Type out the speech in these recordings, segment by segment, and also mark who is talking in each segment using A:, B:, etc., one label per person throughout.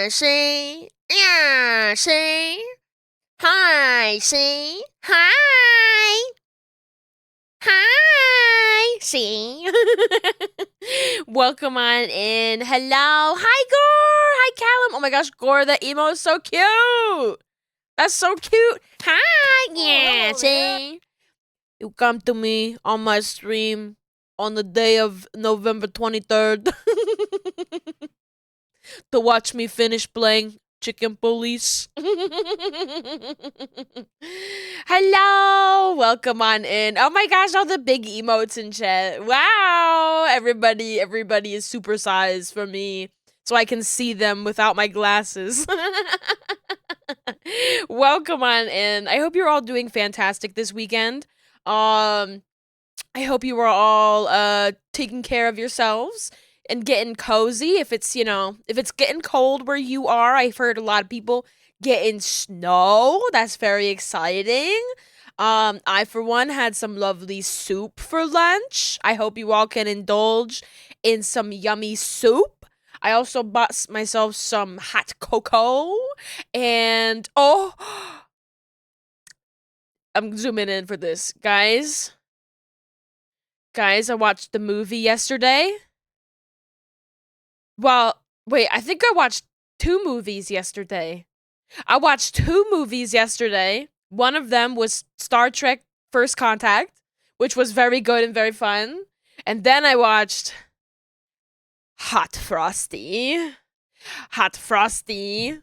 A: see. Hi, see. Hi. Hi, see. Welcome on in. Hello. Hi, Gore. Hi, Callum. Oh my gosh, Gore, that emo is so cute. That's so cute. Hi. Yeah, see. You come to me on my stream on the day of November 23rd to watch me finish playing Chicken Police. Hello, welcome on in. Oh my gosh, all the big emotes in chat. Wow, everybody is supersized for me so I can see them without my glasses. Welcome on in. I hope you're all doing fantastic this weekend. I hope you are all taking care of yourselves and getting cozy. If it's, if it's getting cold where you are, I've heard a lot of people getting snow. That's very exciting. I for one had some lovely soup for lunch. I hope you all can indulge in some yummy soup. I also bought myself some hot cocoa and I'm zooming in for this, guys. Guys, I watched the movie yesterday. Well, wait, I think I watched 2 movies yesterday. I watched 2 movies yesterday. One of them was Star Trek First Contact, which was very good and very fun. And then I watched Hot Frosty. Hot Frosty.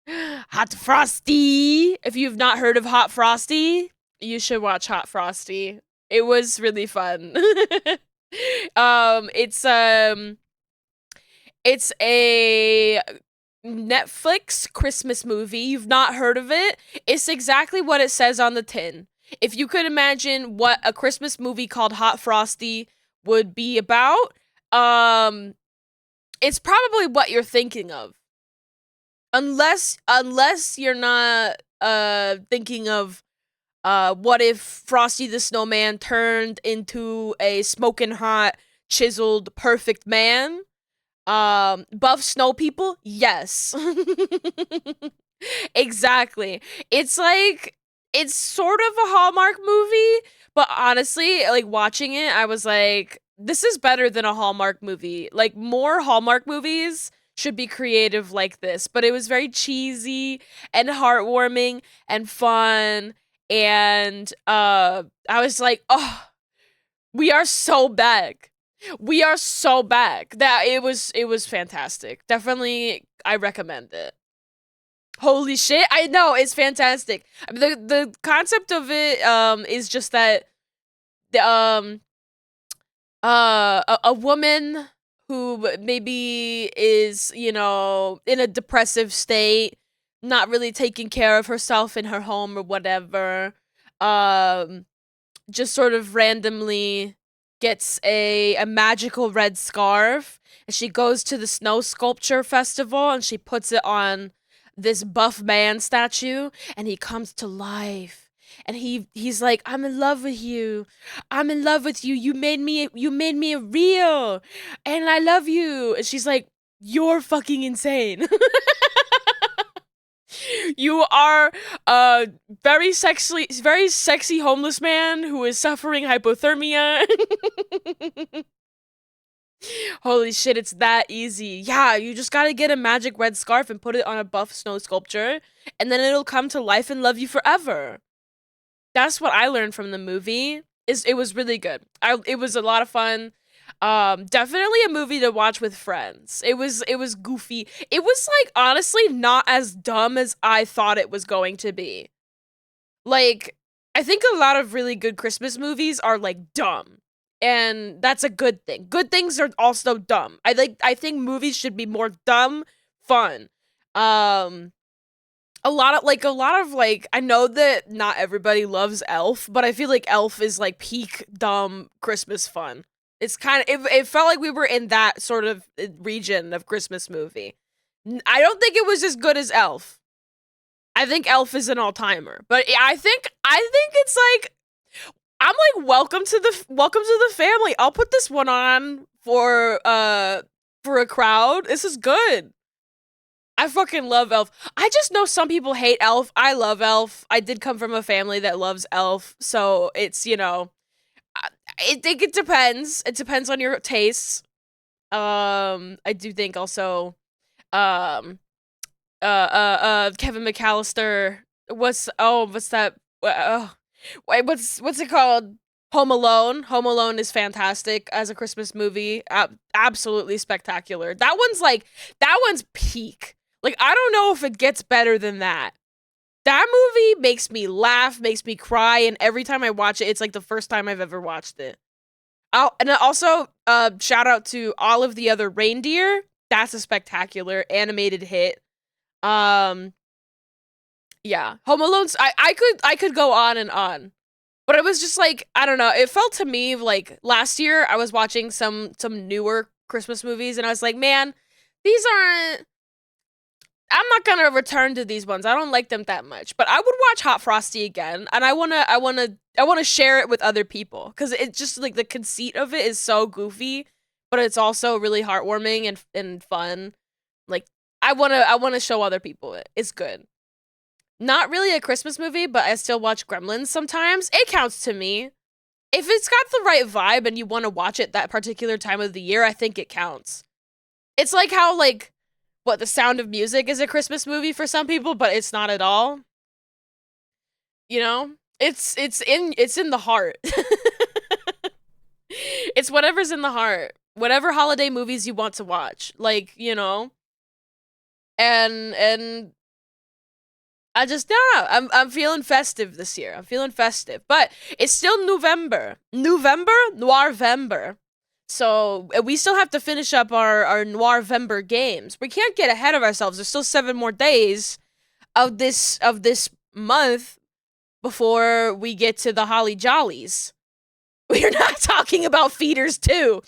A: Hot Frosty. If you've not heard of Hot Frosty, you should watch Hot Frosty. It was really fun. It's a Netflix Christmas movie. You've not heard of it? It's exactly what it says on the tin. If you could imagine what a Christmas movie called Hot Frosty would be about, it's probably what you're thinking of. Unless you're not thinking of what if Frosty the Snowman turned into a smoking hot, chiseled, perfect man? Buff snow people? Yes. Exactly. It's sort of a Hallmark movie, but honestly, like watching it, I was like, this is better than a Hallmark movie. Like, more Hallmark movies should be creative like this, but it was very cheesy and heartwarming and fun. And I was like, oh, we are so back. We are so back. That it was fantastic. Definitely I recommend it. Holy shit. I know, it's fantastic. I mean, the concept of it is just that the a woman who maybe is, in a depressive state, not really taking care of herself in her home or whatever, just sort of randomly gets a magical red scarf, and she goes to the snow sculpture festival and she puts it on this buff man statue, and he comes to life. And he's like, I'm in love with you. I'm in love with you. You made me real. And I love you. And she's like, you're fucking insane. You are a very sexy homeless man who is suffering hypothermia. Holy shit, it's that easy. Yeah, you just gotta get a magic red scarf and put it on a buff snow sculpture, and then it'll come to life and love you forever. That's what I learned from the movie. It was really good. It was a lot of fun. Definitely a movie to watch with friends. It was goofy. It was like honestly not as dumb as I thought it was going to be. Like, I think a lot of really good Christmas movies are like dumb. And that's a good thing. Good things are also dumb. I think movies should be more dumb, fun. A lot of I know that not everybody loves Elf, but I feel like Elf is like peak dumb Christmas fun. It's kind of it felt like we were in that sort of region of Christmas movie. I don't think it was as good as Elf. I think Elf is an all-timer, but I think it's like I'm like welcome to the family. I'll put this one on for a crowd. This is good. I fucking love Elf. I just know some people hate Elf. I love Elf. I did come from a family that loves Elf, so it's, I think it depends. It depends on your tastes. I do think also, um, Kevin McAllister. What's that? Wait, what's it called? Home Alone. Home Alone is fantastic as a Christmas movie. Absolutely spectacular. That one's peak. Like, I don't know if it gets better than that. That movie makes me laugh, makes me cry, and every time I watch it, it's like the first time I've ever watched it. Oh, and also, shout out to All of the Other Reindeer. That's a spectacular animated hit. Um, yeah, Home Alone's. I could go on and on, but it was just like, I don't know. It felt to me like last year I was watching some newer Christmas movies, and I was like, man, these aren't. I'm not gonna return to these ones. I don't like them that much. But I would watch Hot Frosty again, and I wanna share it with other people because it's just like the conceit of it is so goofy, but it's also really heartwarming and fun. Like, I wanna show other people it. It's good. Not really a Christmas movie, but I still watch Gremlins sometimes. It counts to me. If it's got the right vibe and you want to watch it that particular time of the year, I think it counts. It's like how, like, what, The Sound of Music is a Christmas movie for some people, but it's not at all. You know? It's in the heart. It's whatever's in the heart. Whatever holiday movies you want to watch. Like, and I just, yeah, I'm feeling festive this year. I'm feeling festive. But it's still November. November? Noirvember. So we still have to finish up our Noirvember games. We can't get ahead of ourselves. There's still 7 more days of this month before we get to the Holly Jollies. We're not talking about feeders too.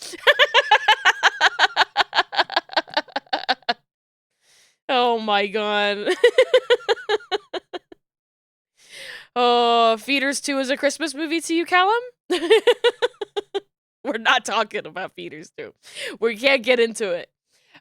A: Oh my god. Oh, Feeders 2 is a Christmas movie to you, Callum? We're not talking about Feeders 2. We can't get into it.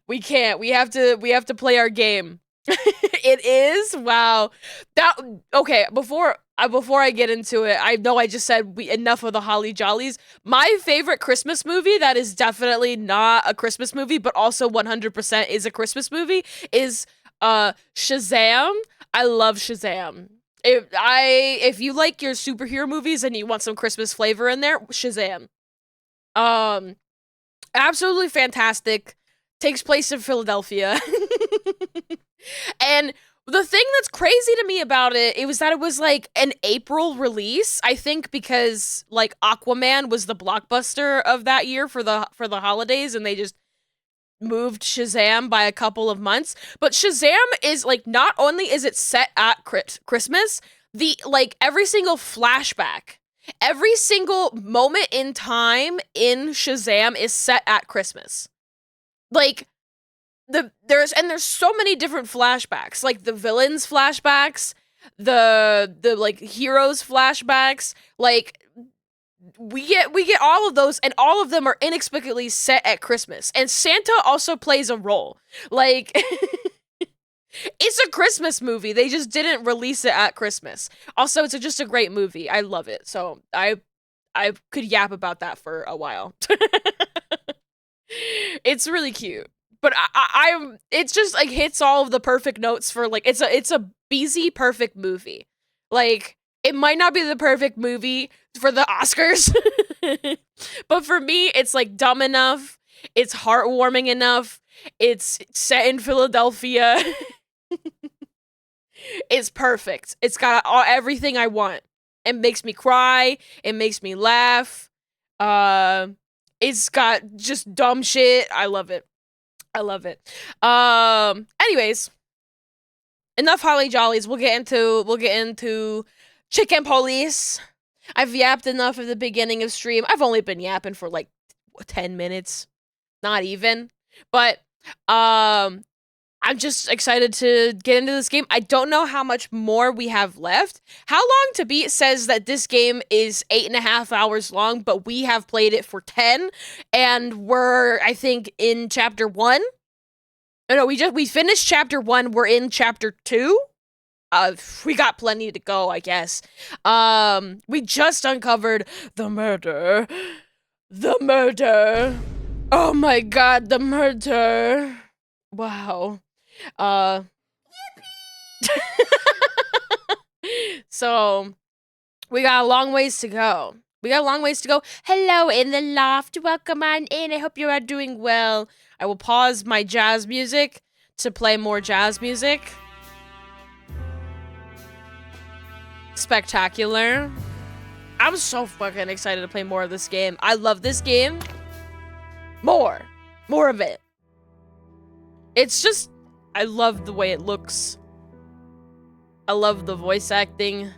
A: We can't. We have to play our game. It is? Wow. That okay, before I get into it, I know I just said enough of the Holly Jollies. My favorite Christmas movie that is definitely not a Christmas movie, but also 100% is a Christmas movie is Shazam. I love Shazam. If you like your superhero movies and you want some Christmas flavor in there, Shazam. Um, Absolutely fantastic. Takes place in Philadelphia. And the thing that's crazy to me about it was that it was like an April release. I think because like Aquaman was the blockbuster of that year for the holidays, and they just moved Shazam by a couple of months. But Shazam is like, not only is it set at Christmas, the like every single flashback, every single moment in time in Shazam is set at Christmas. Like there's so many different flashbacks, like the villains flashbacks, the like heroes flashbacks, like we get all of those, and all of them are inexplicably set at Christmas. And Santa also plays a role. Like it's a Christmas movie. They just didn't release it at Christmas. Also, it's just a great movie. I love it. So I could yap about that for a while. It's really cute. But I it's just like hits all of the perfect notes for like it's a busy perfect movie. Like, it might not be the perfect movie for the Oscars, but for me, it's like dumb enough. It's heartwarming enough. It's set in Philadelphia. It's perfect. It's got everything I want. It makes me cry. It makes me laugh. It's got just dumb shit. I love it. I love it. Anyways, enough Holly Jollies. We'll get into Chicken Police. I've yapped enough at the beginning of stream. I've only been yapping for like 10 minutes. Not even. But I'm just excited to get into this game. I don't know how much more we have left. How Long to Beat says that this game is 8.5 hours long, but we have played it for 10, and we're, I think, in chapter 1. Oh, no, we finished chapter 1. We're in chapter 2. We got plenty to go, I guess. We just uncovered the murder. The murder. Oh my god, the murder. Wow. So, we got a long ways to go. Hello in the loft. Welcome on in. I hope you are doing well. I will pause my jazz music to play more jazz music. Spectacular. I'm so fucking excited to play more of this game. I love this game. More of it. It's just, I love the way it looks. I love the voice acting.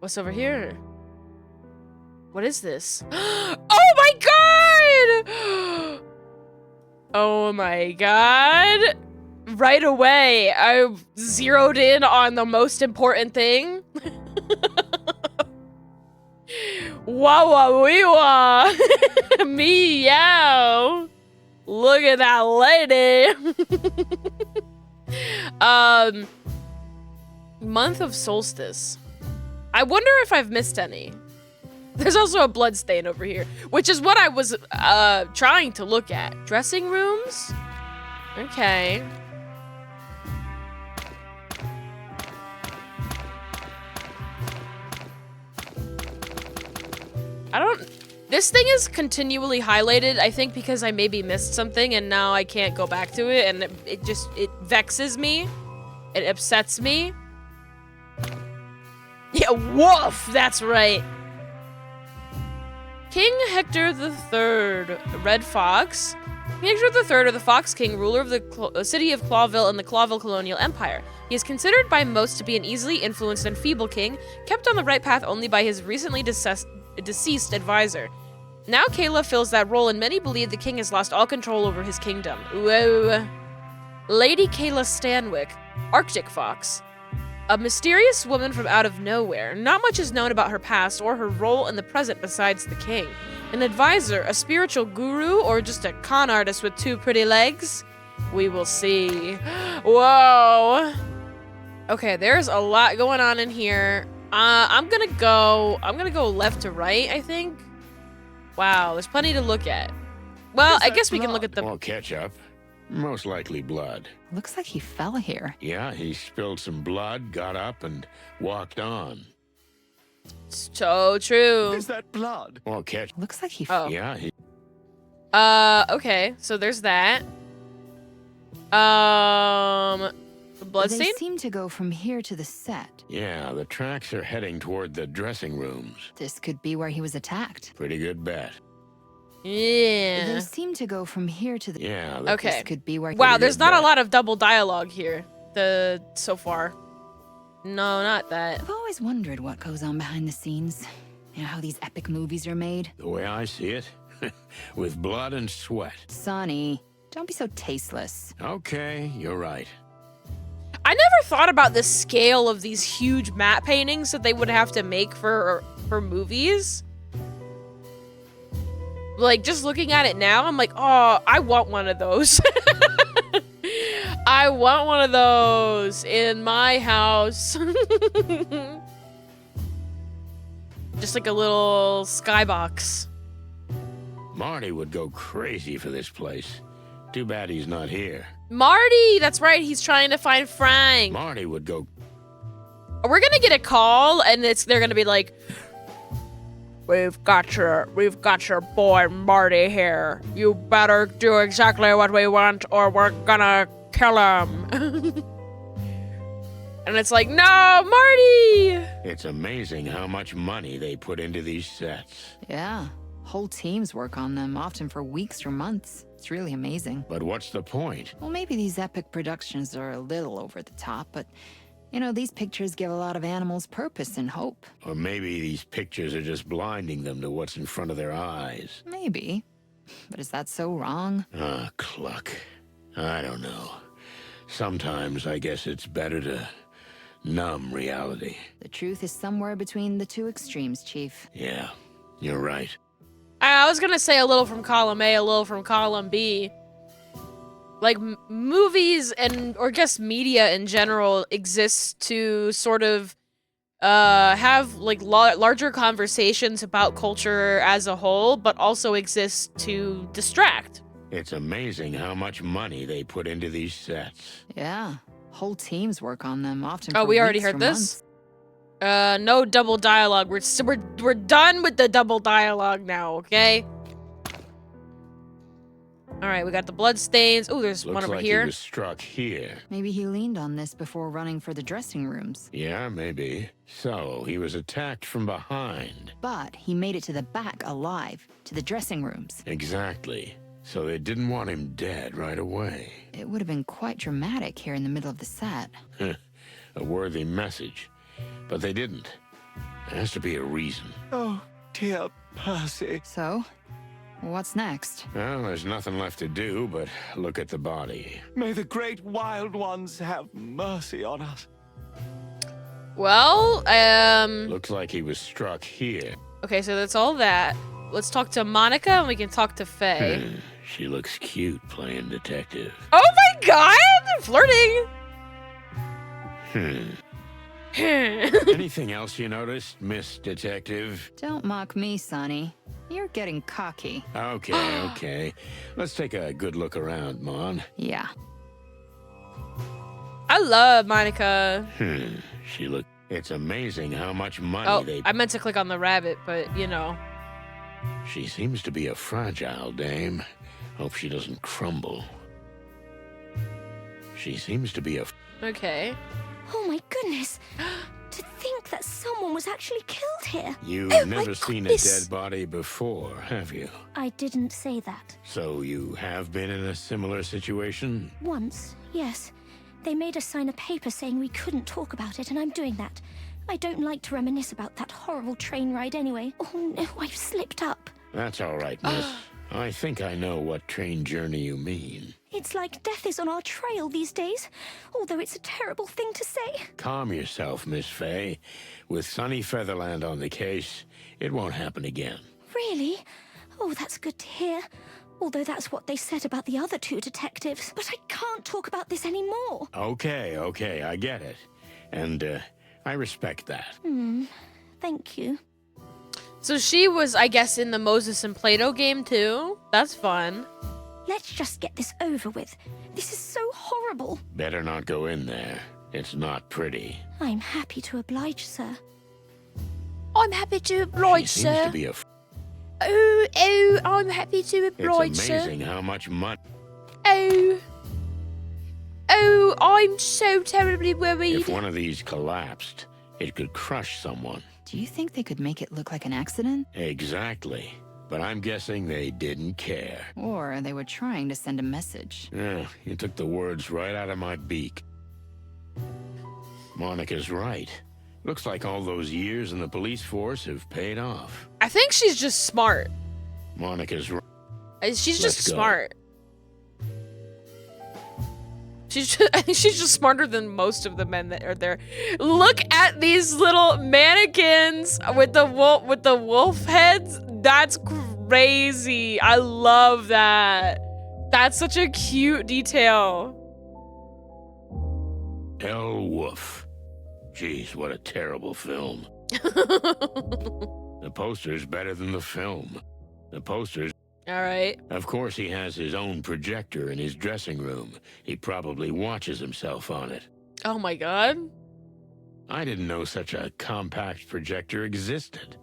A: What's over here? What is this? Oh my god! Oh my god. Right away, I zeroed in on the most important thing. Wah wee wah. Meow. Look at that lady. Month of solstice. I wonder if I've missed any. There's also a blood stain over here, which is what I was trying to look at. Dressing rooms? Okay. This thing is continually highlighted, I think because I maybe missed something and now I can't go back to it, and it vexes me. It upsets me. Yeah, woof! That's right. King Hector III, Red Fox. King Hector III, or the Fox King, ruler of the city of Clawville and the Clawville Colonial Empire. He is considered by most to be an easily influenced and feeble king, kept on the right path only by his recently deceased advisor. Now Kayla fills that role, and many believe the king has lost all control over his kingdom. Whoa. Lady Kayla Stanwyck, Arctic Fox. A mysterious woman from out of nowhere. Not much is known about her past or her role in the present besides the king. An advisor, a spiritual guru, or just a con artist with 2 pretty legs? We will see. Whoa. Okay, there's a lot going on in here. I'm gonna go left to right, I think. Wow, there's plenty to look at. Well, I guess we can look at the...
B: Or ketchup. Most likely blood.
C: Looks like he fell here.
B: Yeah, he spilled some blood, got up, and walked on.
A: So true.
D: Is that blood?
B: Or ketchup.
C: Looks like he
A: Oh.
B: Yeah,
A: Okay, so there's that. The bloodstain?
C: They seem to go from here to the set.
B: Yeah, the tracks are heading toward the dressing rooms.
C: This could be where he was attacked.
B: Pretty good bet.
A: Yeah.
C: They seem to go from here to the...
B: Yeah.
A: Okay.
C: This could be where...
A: Wow, there's not a
B: bet.
A: lot of double dialogue here. So far. No, not that.
C: I've always wondered what goes on behind the scenes. You know how these epic movies are made?
B: The way I see it, with blood and sweat.
C: Sonny, don't be so tasteless.
B: Okay, you're right.
A: I never thought about the scale of these huge matte paintings that they would have to make for movies. Like, just looking at it now, I'm like, oh, I want one of those. I want one of those in my house. Just like a little skybox.
B: Marty would go crazy for this place. Too bad he's not here.
A: Marty, that's right. He's trying to find Frank.
B: Marty would go...
A: We're gonna get a call, and they're gonna be like, We've got your boy Marty here. You better do exactly what we want, or we're gonna kill him. And it's like, no, Marty!
B: It's amazing how much money they put into these sets.
C: Yeah. Whole teams work on them, often for weeks or months. It's really amazing.
B: But what's the point?
C: Well, maybe these epic productions are a little over the top, but, you know, these pictures give a lot of animals purpose and hope.
B: Or maybe these pictures are just blinding them to what's in front of their eyes.
C: Maybe. But is that so wrong?
B: Ah, Cluck. I don't know. Sometimes I guess it's better to numb reality.
C: The truth is somewhere between the 2 extremes, Chief.
B: Yeah, you're right.
A: I was gonna say a little from column A, a little from column B. like movies and or just media in general exists to sort of have like larger conversations about culture as a whole, but also exists to distract.
B: It's amazing how much money they put into these sets.
C: Yeah. Whole teams work on them, often
A: Oh,
C: for
A: we already
C: weeks or
A: heard this.
C: months.
A: No double dialogue. We're done with the double dialogue now, okay? All right, we got the blood stains. Oh, there's one
B: Looks
A: over
B: like
A: here.
B: he was struck here.
C: Maybe he leaned on this before running for the dressing rooms.
B: Yeah, maybe. So, he was attacked from behind.
C: But he made it to the back alive, to the dressing rooms.
B: Exactly. So they didn't want him dead right away.
C: It would have been quite dramatic here in the middle of the set.
B: A worthy message. But they didn't. There has to be a reason.
D: Oh, dear Percy.
C: So, what's next?
B: Well, there's nothing left to do but look at the body.
D: May the great wild ones have mercy on us.
A: Well,
B: Looks like he was struck here.
A: okay, so that's all that. Let's talk to Monica and we can talk to Faye.
B: She looks cute playing detective.
A: Oh my god! Flirting!
B: Anything else you noticed, Miss Detective?
C: Don't mock me, Sonny. You're getting cocky.
B: Okay. Let's take a good look around, Mon.
C: Yeah.
A: I love Monica.
B: She look. It's amazing how much money they.
A: I meant to click on the rabbit, but you know.
B: She seems to be a fragile dame. Hope she doesn't crumble. She seems to be a.
A: Okay.
E: Oh my goodness! To think that someone was actually killed here.
B: You've
E: Oh, my
B: never seen a
E: goodness.
B: dead body before, have you?
E: I didn't say that.
B: So you have been in a similar situation?
E: Once, yes. They made us sign a paper saying we couldn't talk about it, and I'm doing that. I don't like to reminisce about that horrible train ride anyway. Oh no, I've slipped up.
B: That's all right, miss. I think I know what train journey you mean.
E: It's like death is on our trail these days, although it's a terrible thing to say.
B: Calm yourself, Miss Faye. With Sunny Featherland on the case, it won't happen again.
E: Really? Oh, that's good to hear. Although that's what they said about the other two detectives. But I can't talk about this anymore.
B: Okay, I get it. And, I respect that.
E: Thank you.
A: So she was, I guess, in the Moses and Plato game too? That's fun.
E: Let's just get this over with. This is so horrible.
B: Better not go in there. It's not pretty.
E: I'm happy to oblige, sir.
A: I'm happy to oblige,
B: She seems
A: sir.
B: to be a...
A: Oh, I'm happy to oblige,
B: It's
A: sir.
B: amazing how much money...
A: Oh, I'm so terribly worried.
B: If one of these collapsed, it could crush someone.
C: Do you think they could make it look like an accident?
B: Exactly. But I'm guessing they didn't care.
C: Or they were trying to send a message?
B: Yeah, you took the words right out of my beak. Monica's right. Looks like all those years in the police force have paid off.
A: I think she's just smart.
B: Monica's right.
A: She's
B: Let's
A: just
B: go.
A: smart. I think she's just smarter than most of the men that are there. Look at these little mannequins with the wolf heads. That's crazy. I love that. That's such a cute detail.
B: El Wolf. Jeez, what a terrible film. The poster's better than the film. The poster's...
A: All right.
B: Of course he has his own projector in his dressing room. He probably watches himself on it.
A: Oh my god.
B: I didn't know such a compact projector existed.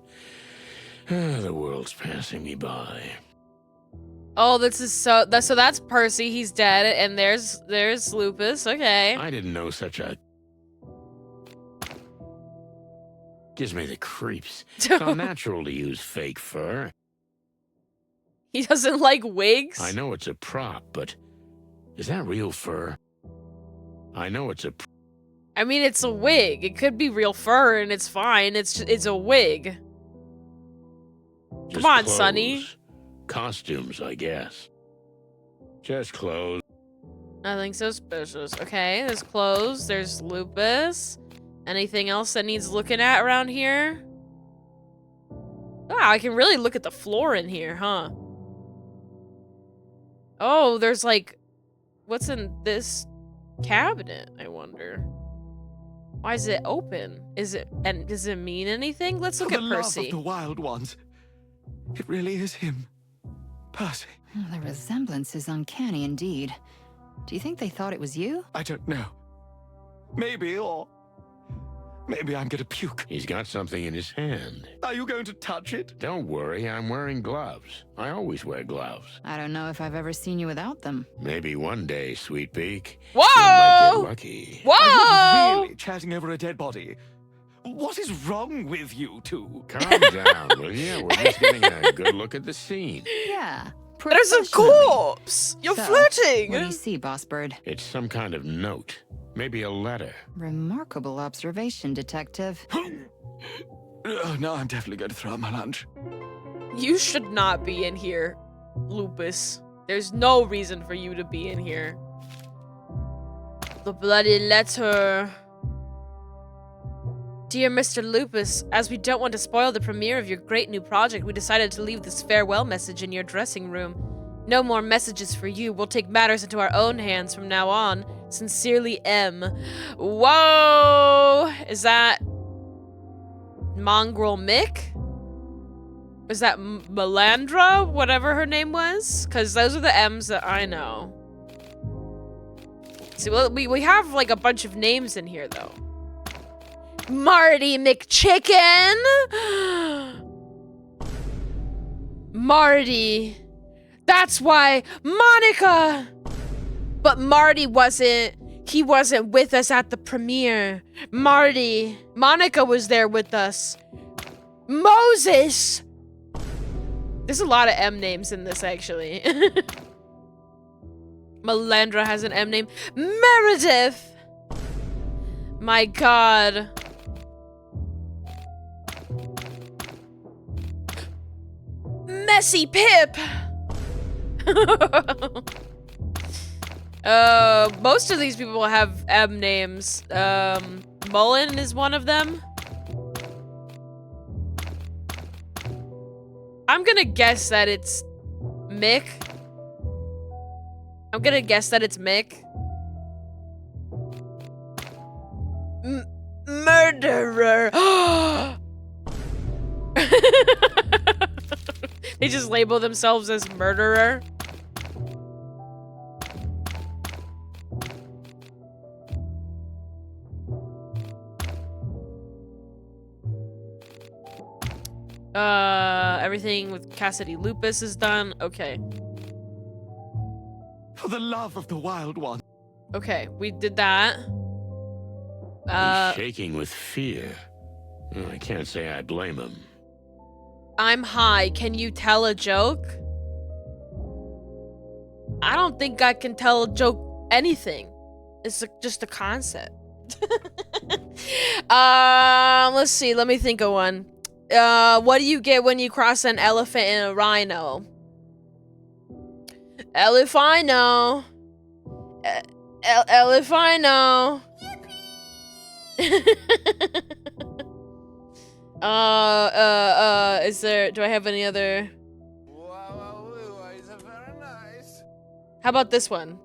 B: The world's passing me by.
A: Oh, this is so that's Percy. He's dead, and there's Lupus. Okay.
B: I didn't know such a... Gives me the creeps. It's unnatural to use fake fur.
A: He doesn't like wigs.
B: I know it's a prop, but is that real fur? I know it's a...
A: I mean, it's a wig. It could be real fur, and it's fine. It's a wig.
B: Just
A: Come on,
B: clothes.
A: Sonny.
B: Costumes, I guess. Just clothes.
A: Nothing suspicious. Okay, there's clothes. There's Lupus. Anything else that needs looking at around here? Wow, I can really look at the floor in here, huh? Oh, there's like what's in this cabinet, I wonder? Why is it open? Does it mean anything? Let's look
D: For
A: at
D: the love
A: Percy.
D: of the wild ones, it really is him. Percy.
C: The resemblance is uncanny indeed. Do you think they thought it was you?
D: I don't know. Maybe I'm gonna puke.
B: He's got something in his hand.
D: Are you going to touch it?
B: Don't worry, I'm wearing gloves. I always wear gloves.
C: I don't know if I've ever seen you without them.
B: Maybe one day, Sweet Beak,
A: Whoa!
B: you might get lucky.
A: Whoa!
D: Are you really chatting over a dead body? What is wrong with you two?
B: Calm down, will you? We're just getting a good look at the scene.
C: Yeah.
A: There's a
C: professionally.
A: corpse! You're
C: So,
A: flirting!
C: What do you see, Boss Bird?
B: It's some kind of note. Maybe a letter.
C: Remarkable observation, Detective.
D: Now I'm definitely going to throw out my lunch.
A: You should not be in here, Lupus. There's no reason for you to be in here. The bloody letter. Dear Mr. Lupus, as we don't want to spoil the premiere of your great new project, we decided to leave this farewell message in your dressing room. No more messages for you. We'll take matters into our own hands from now on. Sincerely, M. Whoa! Is that Mongrel Mick? Is that Melandra? Whatever her name was? Because those are the M's that I know. See, well, we have like a bunch of names in here, though. Marty McChicken! Marty. That's why Monica! But Marty he wasn't with us at the premiere. Monica was there with us. Moses! There's a lot of M names in this, actually. Melandra has an M name. Meredith! My god. Messy Pip! Most of these people have M names. Mullen is one of them. I'm gonna guess that it's Mick. Murderer! They just label themselves as murderer. Everything with Cassidy Lupus is done. Okay.
D: For the love of the wild one.
A: Okay, we did that.
B: He's shaking with fear. I can't say I blame him.
A: I'm high. Can you tell a joke? I don't think I can tell a joke anything. It's just a concept. Let's see. Let me think of one. What do you get when you cross an elephant and a rhino? Elephino. Elephino. Do I have any other?
D: Very nice.
A: How about this one?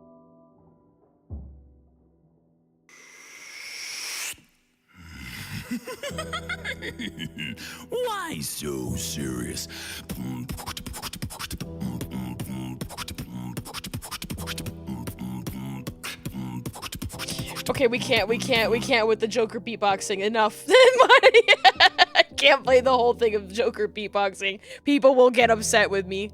F: Why so serious?
A: Okay, we can't with the Joker beatboxing enough. I can't play the whole thing of Joker beatboxing. People will get upset with me.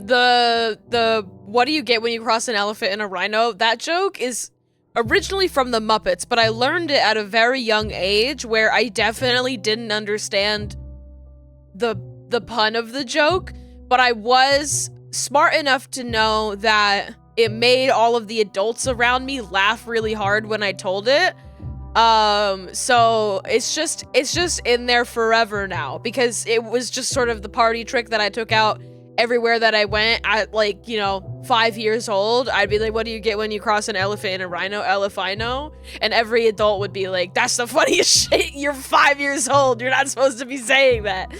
A: The what do you get when you cross an elephant and a rhino? That joke is originally from the Muppets, but I learned it at a very young age where I definitely didn't understand the pun of the joke, but I was smart enough to know that it made all of the adults around me laugh really hard when I told it. So it's just in there forever now because it was just sort of the party trick that I took out everywhere that I went at, like, you know, 5 years old, I'd be like, what do you get when you cross an elephant and a rhino? Elephino. And every adult would be like, that's the funniest shit. You're 5 years old. You're not supposed to be saying that.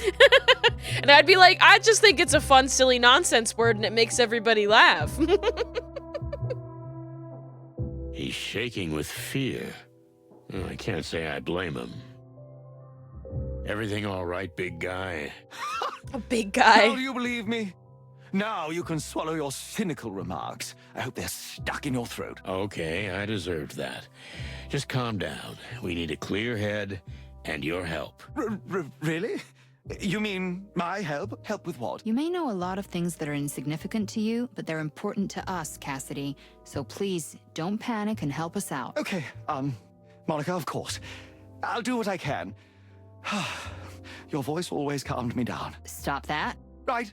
A: And I'd be like, I just think it's a fun, silly nonsense word and it makes everybody laugh.
B: He's shaking with fear. I can't say I blame him. Everything all right, big guy?
A: A big guy.
D: Now do you believe me? Now you can swallow your cynical remarks. I hope they're stuck in your throat.
B: Okay, I deserved that. Just calm down. We need a clear head and your help.
D: Really? You mean my help? Help with what?
C: You may know a lot of things that are insignificant to you, but they're important to us, Cassidy. So please, don't panic and help us out.
D: Okay, Monica, of course. I'll do what I can. Your voice always calmed me down.
C: Stop that.
D: Right.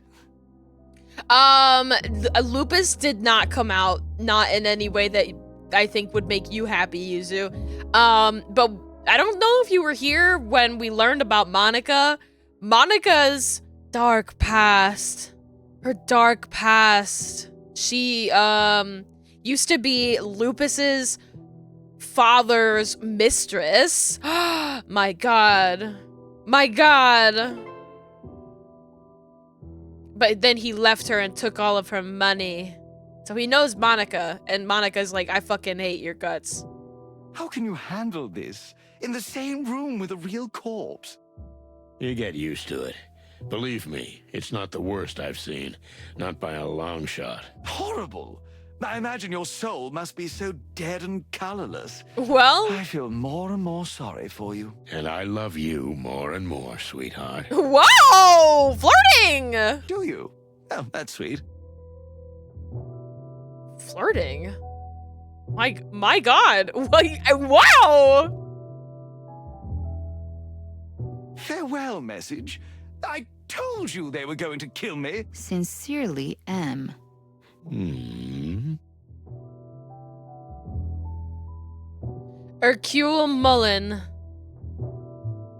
A: Lupus did not come out, not in any way that I think would make you happy, Yuzu. But I don't know if you were here when we learned about Monica. Monica's dark past. Her dark past. She, used to be Lupus's father's mistress. My God. My God. But then he left her and took all of her money. So he knows Monica, and Monica's like, I fucking hate your guts.
D: How can you handle this? In the same room with a real corpse?
B: You get used to it. Believe me, it's not the worst I've seen. Not by a long shot.
D: Horrible. I imagine your soul must be so dead and colorless.
A: Well,
D: I feel more and more sorry for you.
B: And I love you more and more, sweetheart.
A: whoa! Flirting!
D: Do you? Oh, that's sweet.
A: Flirting? My God. Wow!
D: Farewell message. I told you they were going to kill me.
C: Sincerely, M.
A: Hercule Mullen.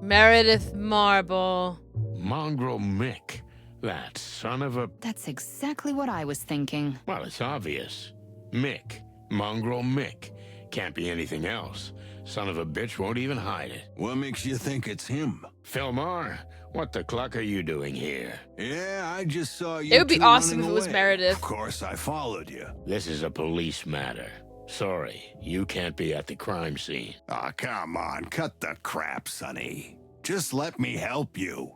A: Meredith Marble.
B: Mongrel Mick. That son of a...
C: That's exactly what I was thinking.
B: Well, it's obvious. Mick. Mongrel Mick. Can't be anything else. Son of a bitch won't even hide it.
F: What makes you think it's him?
B: Fillmore, what the cluck are you doing here?
F: Yeah, I just saw you.
A: It would be
F: two
A: awesome
F: running
A: if it was
F: away.
A: Meredith.
F: Of course, I followed you.
B: This is a police matter. Sorry, you can't be at the crime scene.
F: Aw, come on, cut the crap, Sonny. Just let me help you.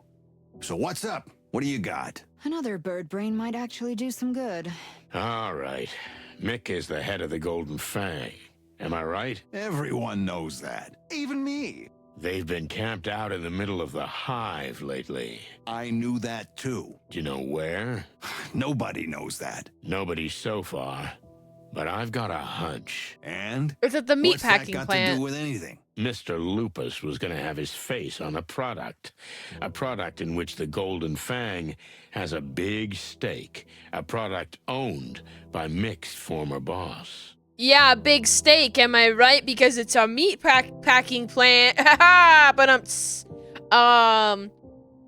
F: So what's up? What do you got?
C: Another bird brain might actually do some good.
B: All right. Mick is the head of the Golden Fang. Am I right?
F: Everyone knows that.
D: Even me.
B: They've been camped out in the middle of the Hive lately.
F: I knew that too.
B: Do you know where?
F: Nobody knows that.
B: Nobody so far. But I've got a hunch.
F: And?
A: It's at the
F: What's that
A: meatpacking
F: got to
A: plant.
F: do with anything?
B: Mr. Lupus was going to have his face on a product in which the Golden Fang has a big stake, a product owned by Mick's former boss.
A: Yeah, big steak, am I right? Because it's a packing plant. But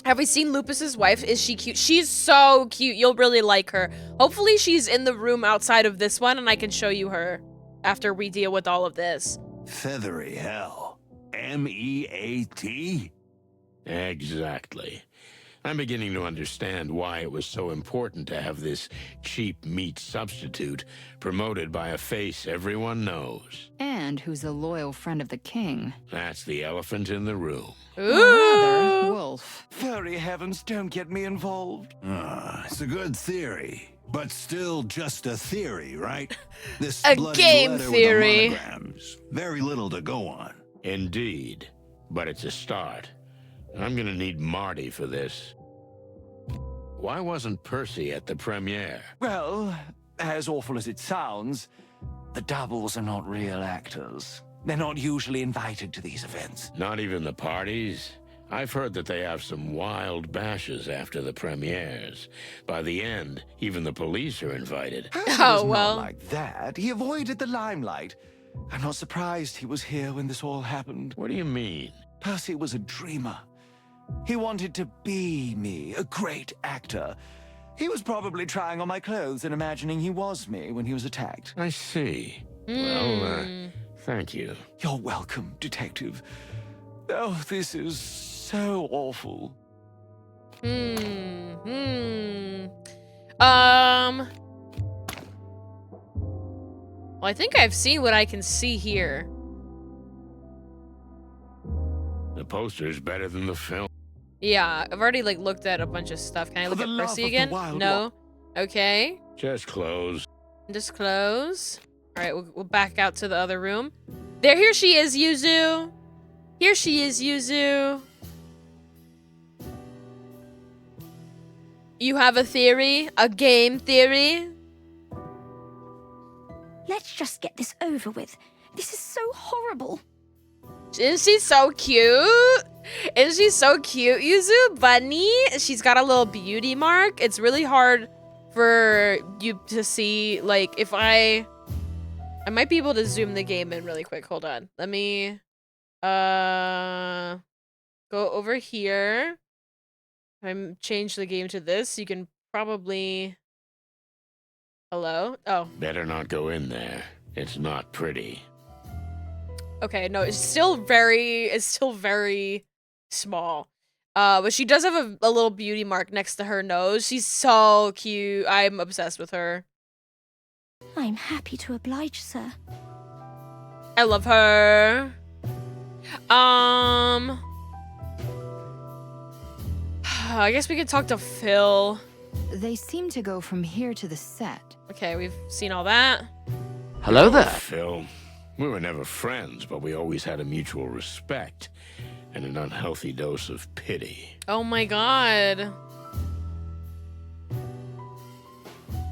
A: have we seen Lupus's wife? Is she cute? She's so cute. You'll really like her. Hopefully she's in the room outside of this one and I can show you her after we deal with all of this.
F: Feathery hell. M-E-A-T?
B: Exactly. I'm beginning to understand why it was so important to have this cheap meat substitute promoted by a face everyone knows.
C: And who's a loyal friend of the king.
B: That's the elephant in the room.
C: Or rather,
A: Ooh.
C: Wolf.
D: Furry heavens, don't get me involved.
F: It's a good theory. But still just a theory, right? This
A: A
F: bloody
A: game
F: letter
A: theory.
F: with the monograms. Very little to go on.
B: Indeed. But it's a start. I'm gonna need Marty for this. Why wasn't Percy at the premiere?
D: Well, as awful as it sounds, the doubles are not real actors. They're not usually invited to these events.
B: Not even the parties? I've heard that they have some wild bashes after the premieres. By the end, even the police are invited.
D: Percy
A: Oh,
D: was
A: well.
D: not like that. He avoided the limelight. I'm not surprised he was here when this all happened.
B: What do you mean?
D: Percy was a dreamer. He wanted to be me, a great actor. He was probably trying on my clothes and imagining he was me when he was attacked.
B: I see. Well, thank you.
D: You're welcome, Detective. Oh, this is so awful.
A: Well, I think I've seen what I can see here.
B: The poster's better than the film.
A: Yeah, I've already like looked at a bunch of stuff. Can I look
D: For
A: at
D: the love
A: Percy
D: of the
A: again?
D: wild
A: No. Okay.
B: Just close.
A: Just close. All right, we'll back out to the other room. Here she is, Yuzu. Here she is, Yuzu. You have a theory? A game theory?
E: Let's just get this over with. This is so horrible.
A: Isn't she so cute? Isn't she so cute, Yuzu? Bunny? She's got a little beauty mark. It's really hard for you to see, like, if I might be able to zoom the game in really quick. Hold on. Let me, go over here. I change the game to this. You can probably... Hello? Oh.
B: Better not go in there. It's not pretty.
A: Okay, no, it's still very small. But she does have a little beauty mark next to her nose. She's so cute. I'm obsessed with her.
E: I'm happy to oblige, sir.
A: I love her. I guess we could talk to Phil.
C: They seem to go from here to the set.
A: Okay, we've seen all that.
G: Hello there.
B: Phil, we were never friends, but we always had a mutual respect and an unhealthy dose of pity.
A: Oh my god.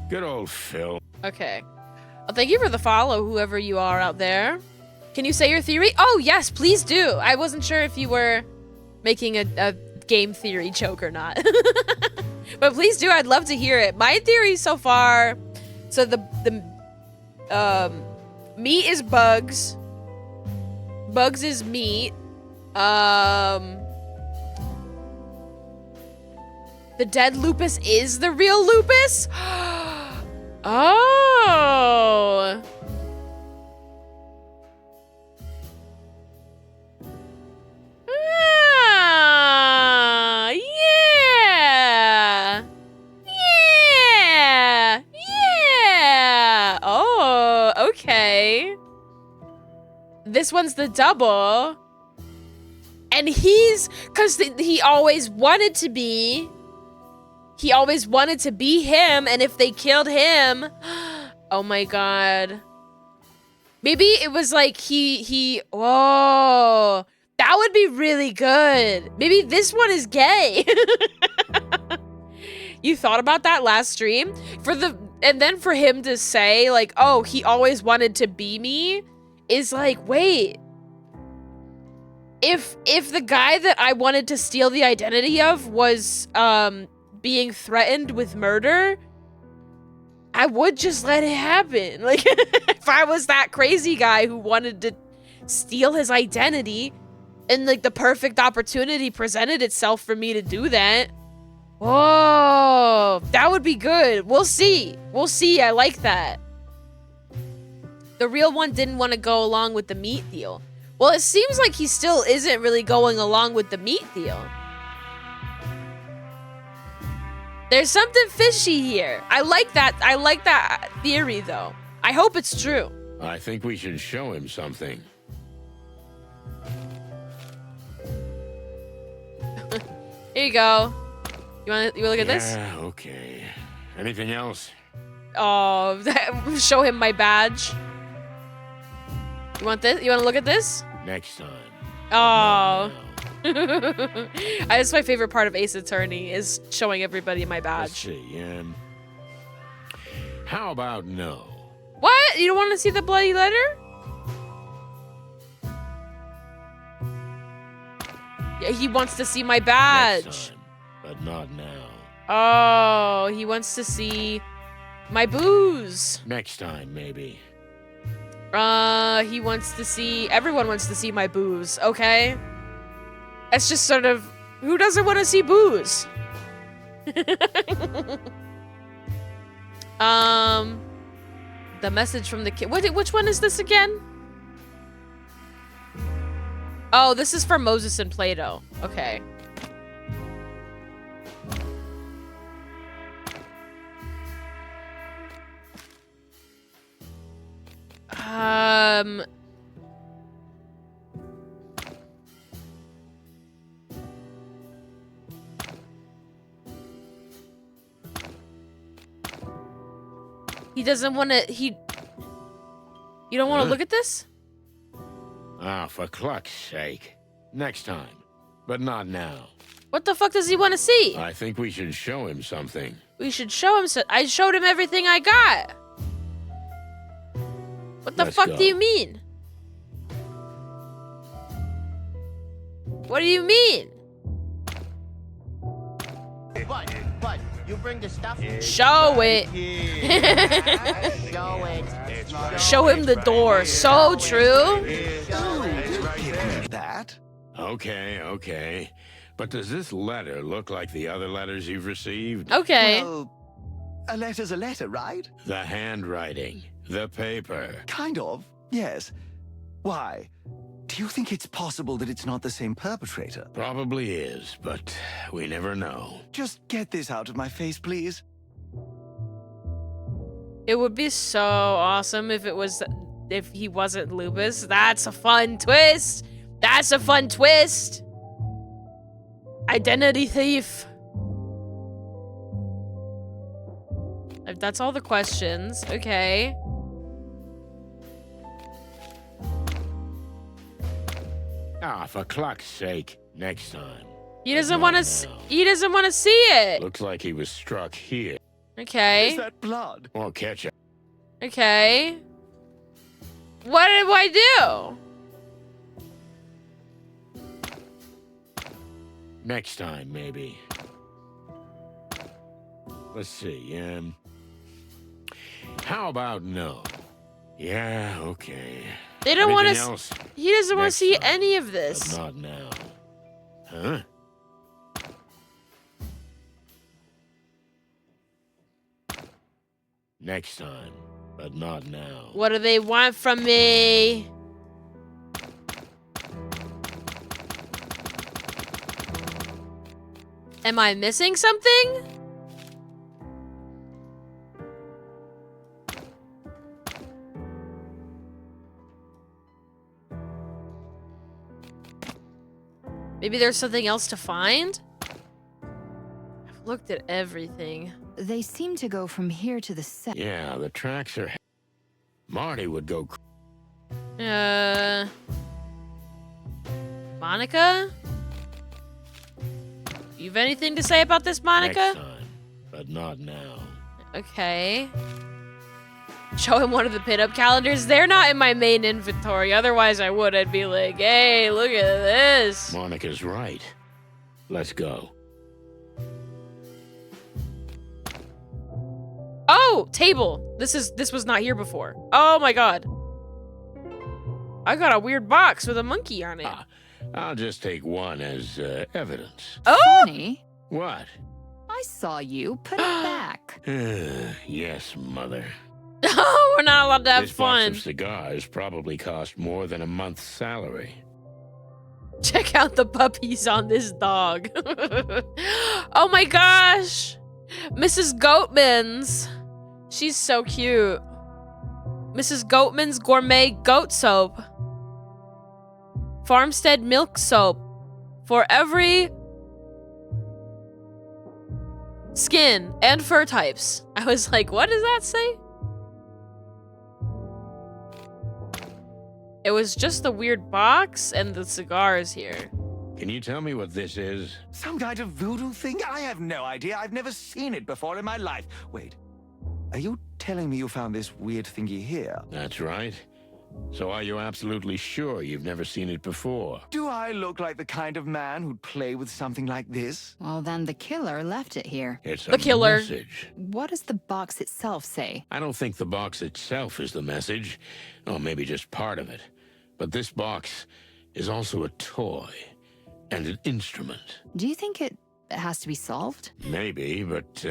B: Good old Phil.
A: Okay. Well, thank you for the follow, whoever you are out there. Can you say your theory? Oh, yes, please do. I wasn't sure if you were making a game theory joke or not. But please do. I'd love to hear it. My theory so far... So the meat is Bugs. Bugs is meat. The dead Lupus is the real Lupus? Oh. Ah, yeah. Yeah. Yeah. Oh, okay. This one's the double. And he's, because he always wanted to be. He always wanted to be him, and if they killed him, oh my god. Maybe it was like whoa, that would be really good. Maybe this one is gay. You thought about that last stream? And then for him to say like, oh, he always wanted to be me, is like, wait. If the guy that I wanted to steal the identity of was, being threatened with murder, I would just let it happen. Like, if I was that crazy guy who wanted to steal his identity and like the perfect opportunity presented itself for me to do that, whoa, that would be good. We'll see. We'll see. I like that. The real one didn't want to go along with the meat deal. Well, it seems like he still isn't really going along with the meat deal. There's something fishy here. I like that theory, though. I hope it's true.
B: I think we should show him something.
A: Here you go. You wanna look at this?
B: Yeah, okay. Anything else?
A: Oh, show him my badge. You want this? You wanna look at this?
B: Next time.
A: Oh. That's my favorite part of Ace Attorney, is showing everybody my
B: Let's
A: badge.
B: see. How about no?
A: What? You don't want to see the bloody letter? Yeah, he wants to see my badge.
B: Next time, but not now.
A: Oh, he wants to see my booze.
B: Next time, maybe.
A: He wants to see... Everyone wants to see my booze, okay? It's just sort of... Who doesn't want to see booze? The message from the kid. Which one is this again? Oh, this is for Moses and Plato. Okay. He doesn't want to. You don't want to look at this?
B: Ah, for cluck's sake. Next time. But not now.
A: What the fuck does he want to see?
B: I think we should show him something.
A: We should show him. I showed him everything I got. What the
B: Let's
A: fuck
B: go.
A: do you mean? What do you mean?
G: But you bring the stuff.
A: Show it.
G: Show it.
A: Show him the door. So true.
D: That?
B: Okay. But does this letter look like the other letters you've received?
A: Okay.
D: Well, a letter's a letter, right?
B: The handwriting, the paper.
D: Kind of, yes. Why? Do you think it's possible that it's not the same perpetrator?
B: Probably is, but we never know.
D: Just get this out of my face, please.
A: It would be so awesome if he wasn't Lupus. That's a fun twist. That's a fun twist. Identity thief. If that's all the questions, okay.
B: Ah, for cluck's sake. Next time.
A: He doesn't
B: Not
A: want to.
B: now.
A: He doesn't want to see it.
B: Looks like he was struck here.
A: Okay.
D: Is that blood?
B: Or ketchup.
A: Okay. What do I do?
B: Next time, maybe. Let's see, how about no? Yeah, okay.
A: They don't want
B: Anything
A: to.
B: else?
A: He doesn't want to
B: Next
A: see
B: time,
A: any of
B: But
A: this.
B: not now. Huh? Next time, but not now.
A: What do they want from me? Am I missing something? Maybe there's something else to find? I've looked at everything.
C: They seem to go from here to the
B: Yeah, the tracks are... Marty would go...
A: Monica? You have anything to say about this,
B: Next
A: Monica?
B: time, but not now.
A: Okay. Show him one of the pinup calendars. They're not in my main inventory. Otherwise, I would. I'd be like, hey, look at this.
B: Monica's right. Let's go.
A: Oh, table. This was not here before. Oh my god. I got a weird box with a monkey on it.
B: Ah, I'll just take one as evidence.
A: Oh!
C: Funny.
B: What?
C: I saw you. Put it back.
B: Yes, Mother.
A: Oh, we're not allowed to have
B: This box
A: fun.
B: of cigars probably cost more than a month's salary.
A: Check out the puppies on this dog. Oh my gosh. Mrs. Goatman's. She's so cute. Mrs. Goatman's Gourmet Goat Soap. Farmstead Milk Soap. For every skin and fur types. I was like, what does that say? It was just the weird box and the cigars here.
B: Can you tell me what this is?
D: Some kind of voodoo thing? I have no idea. I've never seen it before in my life. Wait, are you telling me you found this weird thingy here?
B: That's right. So are you absolutely sure you've never seen it before?
D: Do I look like the kind of man who'd play with something like this?
C: Well, then the killer left it here.
B: It's
A: The
B: a
A: killer.
B: message.
C: What does the box itself say?
B: I don't think the box itself is the message. Or maybe just part of it. But this box is also a toy. And an instrument.
C: Do you think it has to be solved?
B: Maybe, but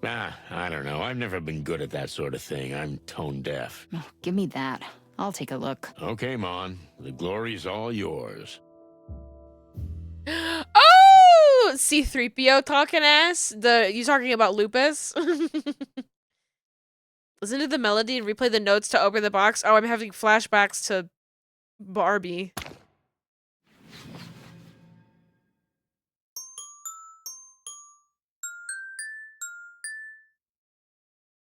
B: I don't know. I've never been good at that sort of thing. I'm tone deaf.
C: Oh, give me that. I'll take a look.
B: Okay, Mon. The glory's all yours.
A: Oh, C-3PO talking ass. You talking about Lupus? Listen to the melody and replay the notes to open the box. Oh, I'm having flashbacks to Barbie.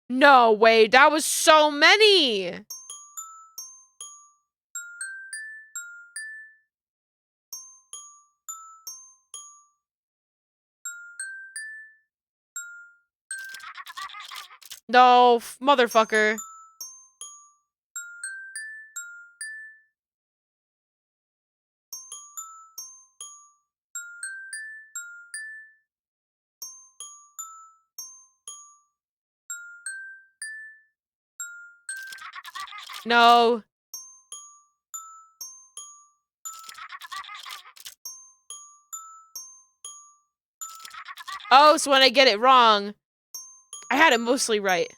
A: No way, that was so many. No, motherfucker. No. Oh, so when I get it wrong, I had it mostly right.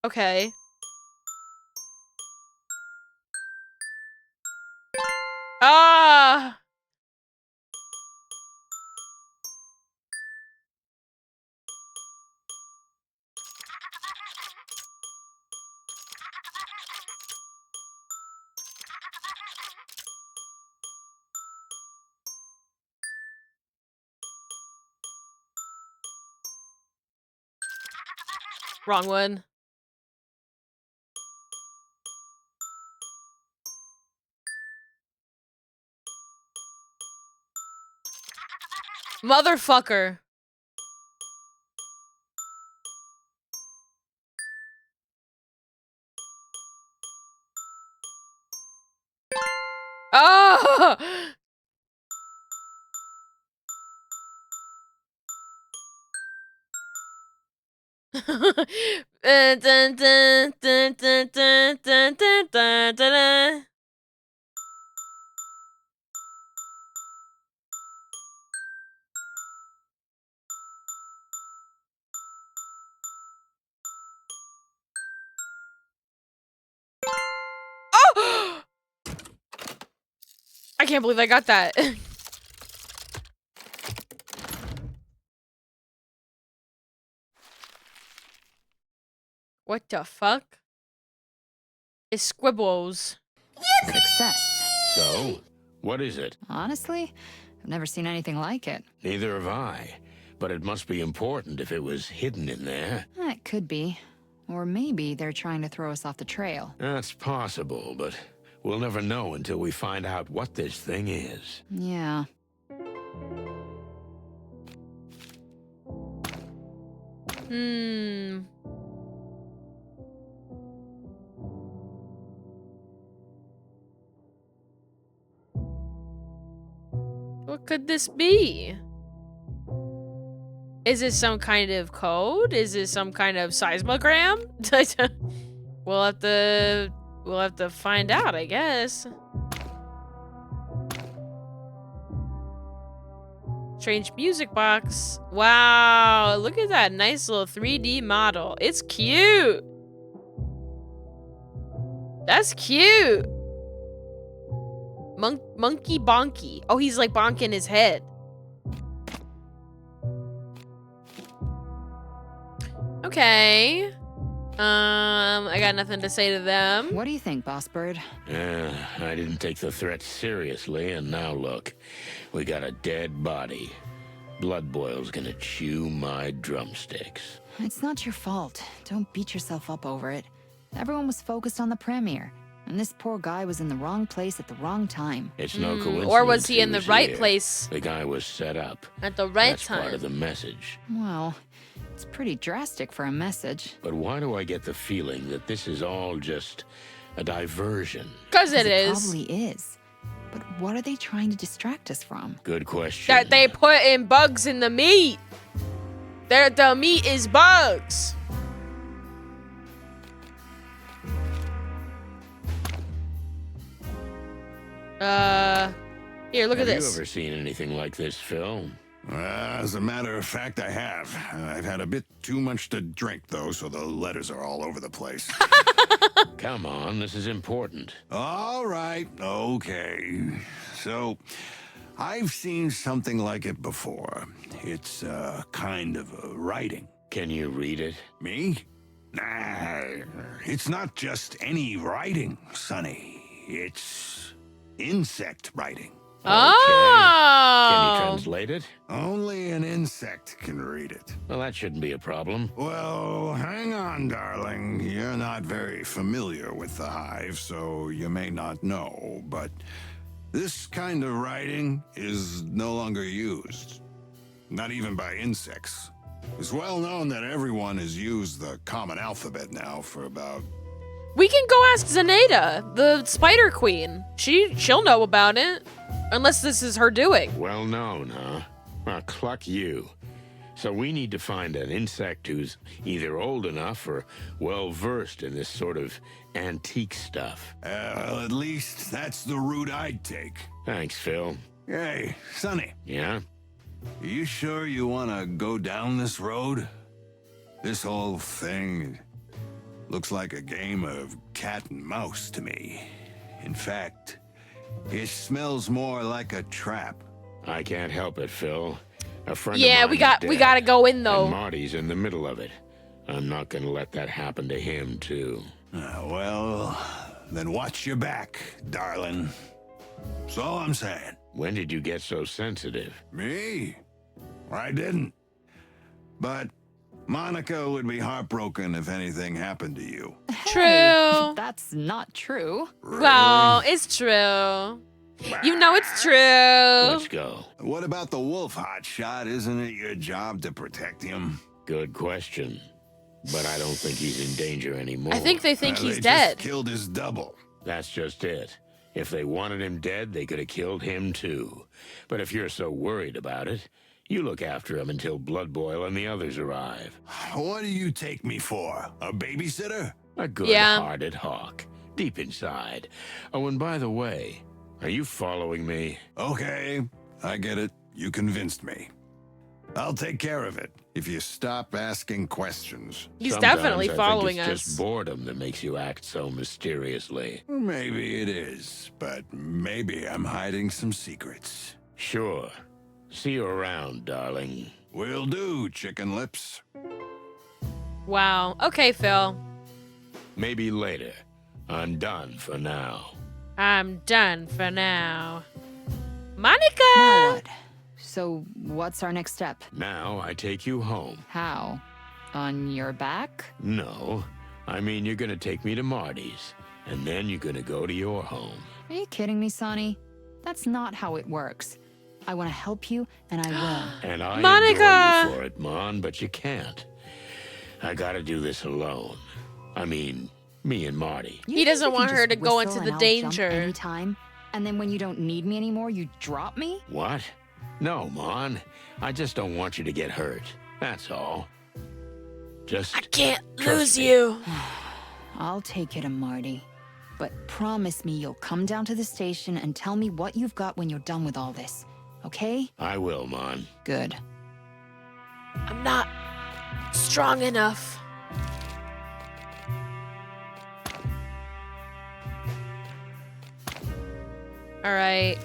A: Okay. Ah! Wrong one. Motherfucker. Oh! Dun, dun, dun, dun, dun, dun, dun, dun, dun, dun. Oh! I can't believe I got that. What the fuck? It's squibbles.
C: Success.
B: So, what is it?
C: Honestly, I've never seen anything like it.
B: Neither have I. But it must be important if it was hidden in there.
C: It could be. Or maybe they're trying to throw us off the trail.
B: That's possible, but we'll never know until we find out what this thing is.
C: Yeah.
A: Hmm. What could this be? Is it some kind of code? Is it some kind of seismogram? We'll have to find out, I guess. Strange music box. Wow, look at that nice little 3D model. It's cute. That's cute. Monkey Bonky. Oh, he's like bonking his head. Okay. I got nothing to say to them.
C: What do you think, Boss Bird?
B: I didn't take the threat seriously, and now look. We got a dead body. Blood Boil's gonna chew my drumsticks.
C: It's not your fault. Don't beat yourself up over it. Everyone was focused on the premiere, and this poor guy was in the wrong place at the wrong time.
B: It's no coincidence.
A: Or was he in the right
B: here.
A: place
B: The guy was set up.
A: at the right
B: That's part of
A: time?
B: the message.
C: Well, it's pretty drastic for a message.
B: But why do I get the feeling that this is all just a diversion?
A: Because it
C: It
A: is.
C: probably is. But what are they trying to distract us from?
B: Good question.
A: That they put in bugs in the meat. The meat is bugs. Here, look
B: Have
A: at
B: you
A: this.
B: ever seen anything like this, Phil?
F: As a matter of fact, I have. I've had a bit too much to drink, though, so the letters are all over the place.
B: Come on, this is important.
F: All right, okay. So, I've seen something like it before. It's kind of a writing.
B: Can you read it?
F: Me? Nah, it's not just any writing, Sonny. It's insect writing.
B: Okay. Can you
A: Oh.
B: translate it?
F: Only an insect can read it.
B: Well, that shouldn't be a problem.
F: Well, hang on, darling. You're not very familiar with the Hive, so you may not know, but this kind of writing is no longer used. Not even by insects. It's well known that everyone has used the common alphabet now for about...
A: We can go ask Zenaida, the Spider Queen. She'll know about it. Unless this is her doing.
B: Well known, huh? Well, cluck you. So we need to find an insect who's either old enough or well-versed in this sort of antique stuff.
F: Well, at least that's the route I'd take.
B: Thanks, Phil.
F: Hey, Sonny,
B: Yeah?
F: you sure you want to go down this road? This whole thing looks like a game of cat and mouse to me. In fact, it smells more like a trap.
B: I can't help it, Phil. A friend
A: Yeah,
B: of mine
A: we gotta go in though.
B: And Marty's in the middle of it. I'm not gonna let that happen to him, too.
F: Well, then watch your back, darling. That's all I'm saying.
B: When did you get so sensitive?
F: Me? I didn't. But Monica would be heartbroken if anything happened to you.
A: True.
C: That's not true.
A: Well, it's true. You know it's true.
B: Let's go.
F: What about the wolf, hotshot? Isn't it your job to protect him?
B: Good question. But I don't think he's in danger anymore.
A: I think they think he's
F: They
A: dead.
F: just killed his double.
B: That's just it. If they wanted him dead, they could have killed him too. But if you're so worried about it, you look after him until Blood Boil and the others arrive.
F: What do you take me for? A babysitter?
B: A
A: Yeah.
B: good-hearted hawk, deep inside. Oh, and by the way, are you following me?
F: Okay, I get it. You convinced me. I'll take care of it if you stop asking questions.
A: He's
B: Sometimes
A: definitely
B: I
A: following
B: think it's
A: us.
B: just boredom that makes you act so mysteriously.
F: Maybe it is, but maybe I'm hiding some secrets.
B: Sure. See you around, darling.
F: Will do, chicken lips.
A: Wow. Okay, Phil.
B: Maybe later. I'm done for now.
A: I'm done for now. Monica!
C: Now what? So, what's our next step?
B: Now I take you home.
C: How? On your back?
B: No, I mean you're gonna take me to Marty's, and then you're gonna go to your home.
C: Are you kidding me, Sonny? That's not how it works. I want to help you, and I will.
B: And I
A: Monica!
B: adore you for it, Mon, but you can't. I gotta do this alone. I mean, me and Marty.
C: You
A: He
C: think
A: doesn't
C: you can
A: want her
C: just
A: to go
C: whistle
A: into the
C: and I'll jump
A: danger.
C: anytime, and then when you don't need me anymore, you drop me?
B: What? No, Mon. I just don't want you to get hurt. That's all. Just
A: I can't
B: trust
A: lose
B: me.
A: you.
C: I'll take you to Marty. But promise me you'll come down to the station and tell me what you've got when you're done with all this. Okay?
B: I will, Mon.
C: Good.
A: I'm not strong enough. All right.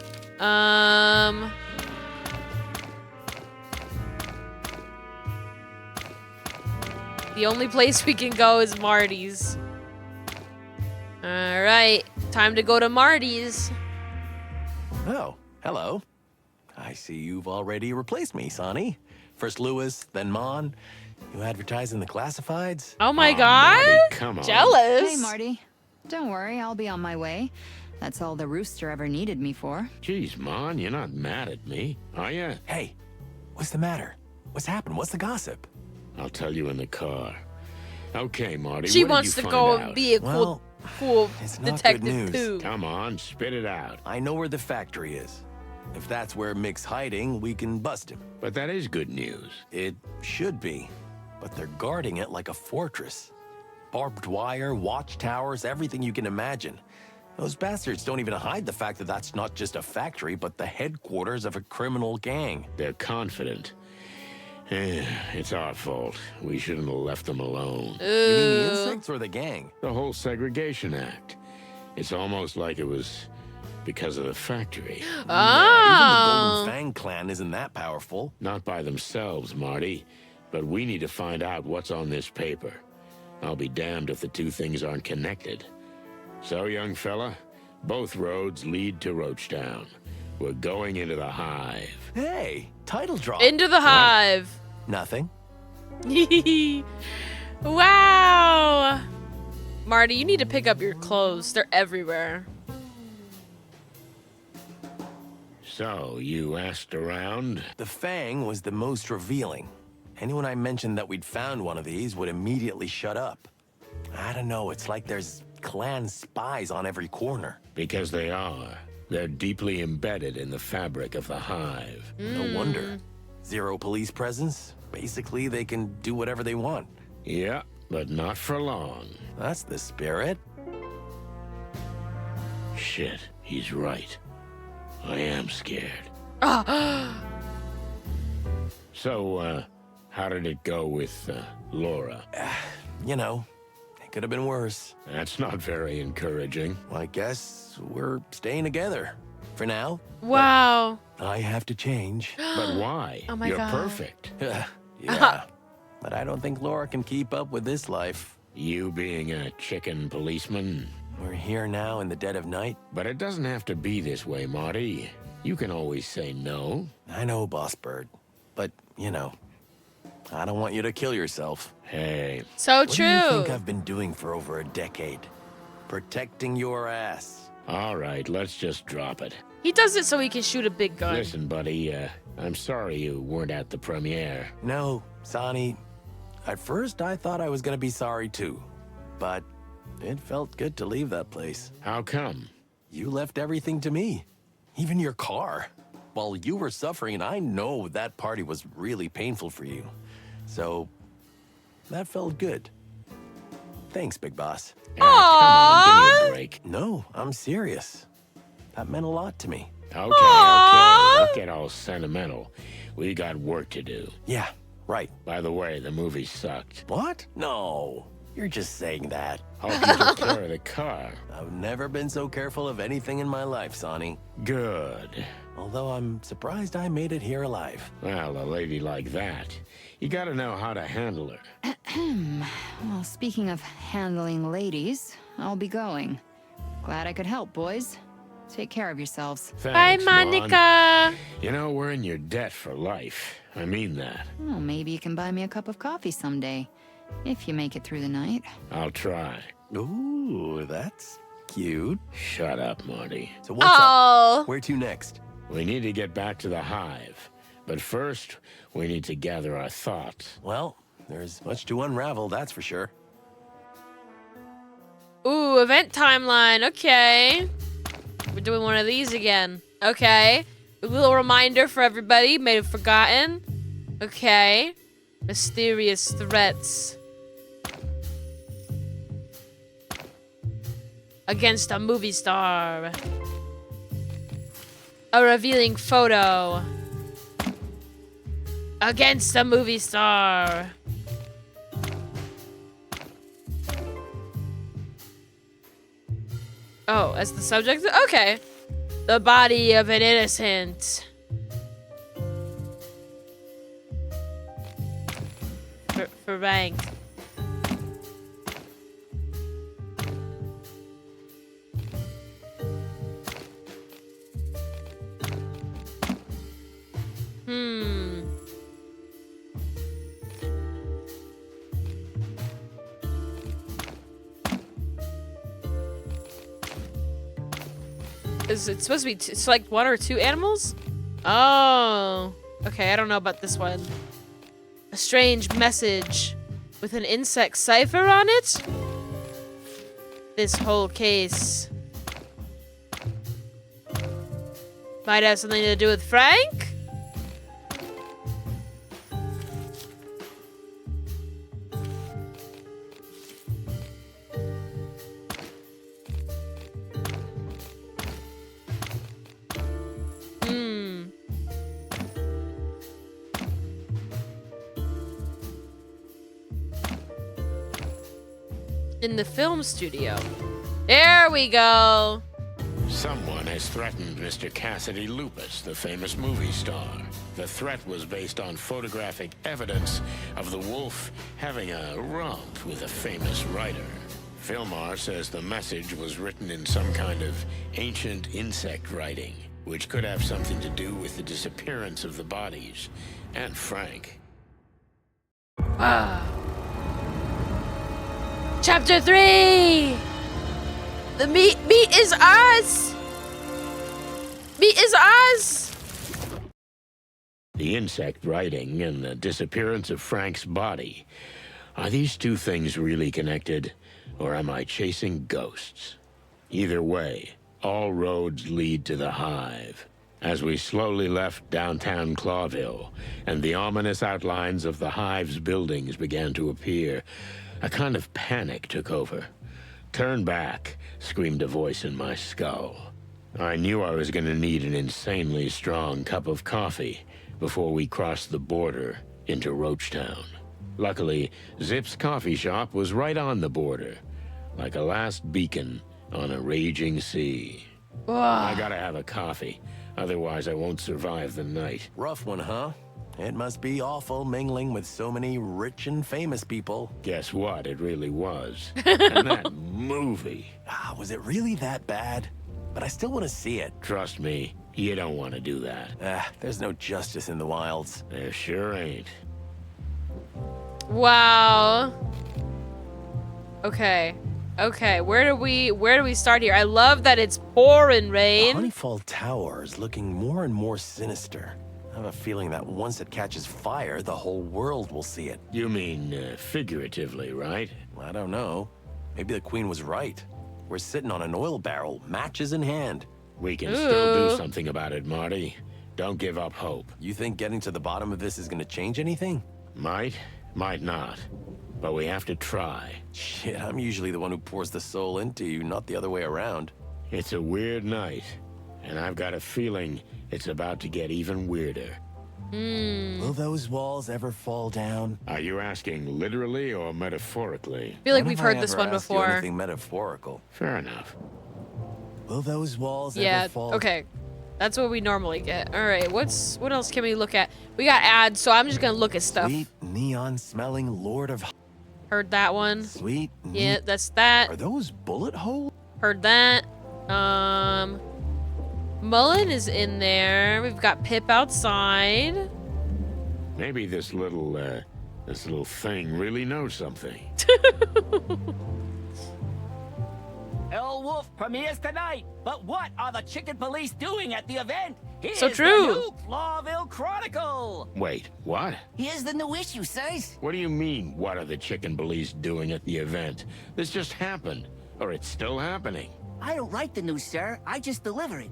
A: The only place we can go is Marty's. All right. Time to go to Marty's.
H: Oh, hello. I see you've already replaced me, Sonny. First Lewis, then Mon. You advertise in the classifieds?
A: Oh my
B: Aw,
A: god.
B: Marty, come on.
A: Jealous.
C: Hey, Marty. Don't worry, I'll be on my way. That's all the rooster ever needed me for.
B: Jeez, Mon, you're not mad at me, are you?
H: Hey, what's the matter? What's happened? What's the gossip?
B: I'll tell you in the car. Okay, Marty.
A: She
B: what did
A: wants
B: you
A: to
B: find
A: go
B: out?
A: and be a
H: Well,
A: cool
H: it's not good
A: detective
H: news.
A: too.
B: Come on, spit it out.
H: I know where the factory is. If that's where Mick's hiding, we can bust him.
B: But that is good news.
H: It should be, but they're guarding it like a fortress. Barbed wire, watchtowers, everything you can imagine. Those bastards don't even hide the fact that that's not just a factory, but the headquarters of a criminal gang.
B: They're confident. It's our fault. We shouldn't have left them alone.
H: You mean the insects or the gang?
B: The whole segregation act. It's almost like it was because of the factory.
H: Even the Golden Fang clan isn't that powerful.
B: Not by themselves, Marty. But we need to find out what's on this paper. I'll be damned if the two things aren't connected. So, young fella, both roads lead to Roachtown. We're going into the Hive.
H: Hey, title drop.
A: Into the Hive.
H: Nothing.
A: Wow. Marty, you need to pick up your clothes. They're everywhere.
B: So, you asked around?
H: The Fang was the most revealing. Anyone I mentioned that we'd found one of these would immediately shut up. I don't know, it's like there's clan spies on every corner.
B: Because they are. They're deeply embedded in the fabric of the Hive.
H: No wonder. Zero police presence. Basically, they can do whatever they want.
B: Yeah, but not for long.
H: That's the spirit.
B: Shit, he's right. I am scared. So, how did it go with, Laura?
H: You know, it could have been worse.
B: That's not very encouraging.
H: I guess we're staying together. For now.
A: Wow.
H: I have to change.
B: But why?
A: Oh my
B: You're
A: God.
B: perfect.
H: Yeah. But I don't think Laura can keep up with this life.
B: You being a chicken policeman.
H: We're here now in the dead of night.
B: But it doesn't have to be this way, Marty. You can always say no.
H: I know, Boss Bird. But, you know, I don't want you to kill yourself.
B: Hey,
A: So
H: What do you think
A: true.
H: I've been doing for over a decade? Protecting your ass.
B: all right, let's just drop it.
A: He does it so he can shoot a big gun.
B: Listen, buddy, I'm sorry you weren't at the premiere.
H: No, Sonny. At first, I thought I was gonna be sorry too. But it felt good to leave that place.
B: How come?
H: You left everything to me. Even your car. While you were suffering, and I know that party was really painful for you. So, that felt good. Thanks, Big Boss.
B: Come on, give me a break.
H: No, I'm serious. That meant a lot to me.
B: Okay, don't get all sentimental. We got work to do.
H: Yeah, right.
B: By the way, the movie sucked.
H: What? No, you're just saying that.
B: Hope you took care of the car.
H: I've never been so careful of anything in my life, Sonny.
B: Good.
H: Although I'm surprised I made it here alive.
B: Well, a lady like that, you gotta know how to handle her.
C: Well, speaking of handling ladies, I'll be going. Glad I could help, boys. Take care of yourselves.
A: Bye,
B: Thanks, Mon.
A: Monica.
B: You know, we're in your debt for life. I mean that.
C: Well, maybe you can buy me a cup of coffee someday, if you make it through the night.
B: I'll try.
H: Ooh, that's cute.
B: Shut up, Marty.
H: So what's up?
A: Oh.
H: Where to next?
B: We need to get back to the Hive. But first, we need to gather our thoughts.
H: Well, there's much to unravel, that's for sure.
A: Ooh, event timeline. Okay. We're doing one of these again. Okay. A little reminder for everybody. May have forgotten. Okay. Mysterious threats. Against a movie star. A revealing photo. Against a movie star. Oh, as the subject? Okay. The body of an innocent. For rank. Is it supposed to be select one or two animals? Oh. Okay, I don't know about this one. A strange message with an insect cipher on it? This whole case might have something to do with Frank? In the film studio. There we go.
B: Someone has threatened Mr. Cassidy Lupus, the famous movie star. The threat was based on photographic evidence of the wolf having a romp with a famous writer. Filmar says the message was written in some kind of ancient insect writing, which could have something to do with the disappearance of the bodies and Frank.
A: Chapter 3! The meat is us! Meat is us!
B: The insect writing and the disappearance of Frank's body. Are these two things really connected, or am I chasing ghosts? Either way, all roads lead to the Hive. As we slowly left downtown Clawville, and the ominous outlines of the Hive's buildings began to appear, a kind of panic took over. "Turn back," screamed a voice in my skull. I knew I was going to need an insanely strong cup of coffee before we crossed the border into Roachtown. Luckily, Zip's coffee shop was right on the border, like a last beacon on a raging sea. I gotta have a coffee, otherwise I won't survive the night.
H: Rough one, huh? It must be awful mingling with so many rich and famous people.
B: Guess what? It really was. And that movie.
H: Was it really that bad? But I still want to see it.
B: Trust me, you don't want to do that.
H: There's no justice in the wilds.
B: There sure ain't.
A: Wow. Okay. Okay, where do we start here? I love that it's pouring rain.
H: The Honeyfall Tower is looking more and more sinister. I have a feeling that once it catches fire, the whole world will see it.
B: You mean figuratively, right?
H: I don't know. Maybe the Queen was right. We're sitting on an oil barrel, matches in hand.
B: We can still do something about it, Marty. Don't give up hope.
H: You think getting to the bottom of this is gonna change anything?
B: Might not. But we have to try.
H: Shit, I'm usually the one who pours the soul into you, not the other way around.
B: It's a weird night, and I've got a feeling it's about to get even weirder.
H: Will those walls ever fall down?
B: Are you asking literally or metaphorically?
A: I feel like
H: When
A: we've
H: have I
A: heard this
H: ever
A: one
H: asked you
A: before.
H: anything metaphorical?
B: Fair enough.
H: Will those walls
A: Yeah,
H: ever fall?
A: okay. That's what we normally get. All right, what else can we look at? We got ads, so I'm just gonna look at stuff.
H: Sweet, neon-smelling Lord of...
A: Heard that one.
H: Sweet,
A: Yeah, that's that.
H: Are those bullet holes?
A: Heard that. Mullen is in there. We've got Pip outside.
B: Maybe this little thing really knows something.
I: El Wolf premieres tonight, but what are the chicken police doing at the event? Here's
A: So true.
I: the new Clawville Chronicle.
B: Wait, what?
I: Here's the new issue, sirs.
B: What do you mean, what are the chicken police doing at the event? This just happened. Or it's still happening.
I: I don't write the news, sir. I just deliver it.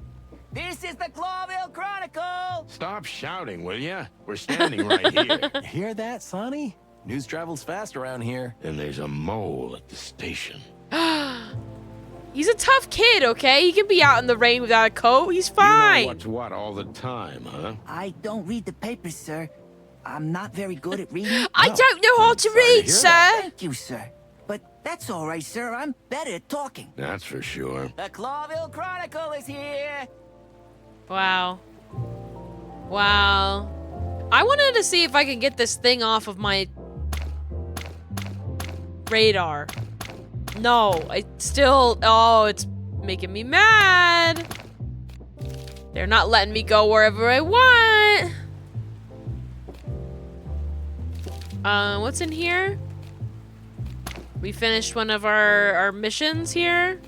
I: This is the Clawville Chronicle.
B: Stop shouting, will ya? We're standing right here.
H: You hear that, Sonny? News travels fast around here.
B: And there's a mole at the station.
A: He's a tough kid, okay? He can be out in the rain without a coat. He's fine.
B: You know what's what all the time, huh?
I: I don't read the papers, sir. I'm not very good at reading.
A: I don't know how to
H: sorry to
A: read,
H: hear
A: sir.
H: that.
I: Thank you, sir. But that's all right, sir. I'm better at talking.
B: That's for sure.
I: The Clawville Chronicle is here.
A: Wow. Wow. I wanted to see if I can get this thing off of my radar. No, it's making me mad. They're not letting me go wherever I want. What's in here? We finished one of our missions here.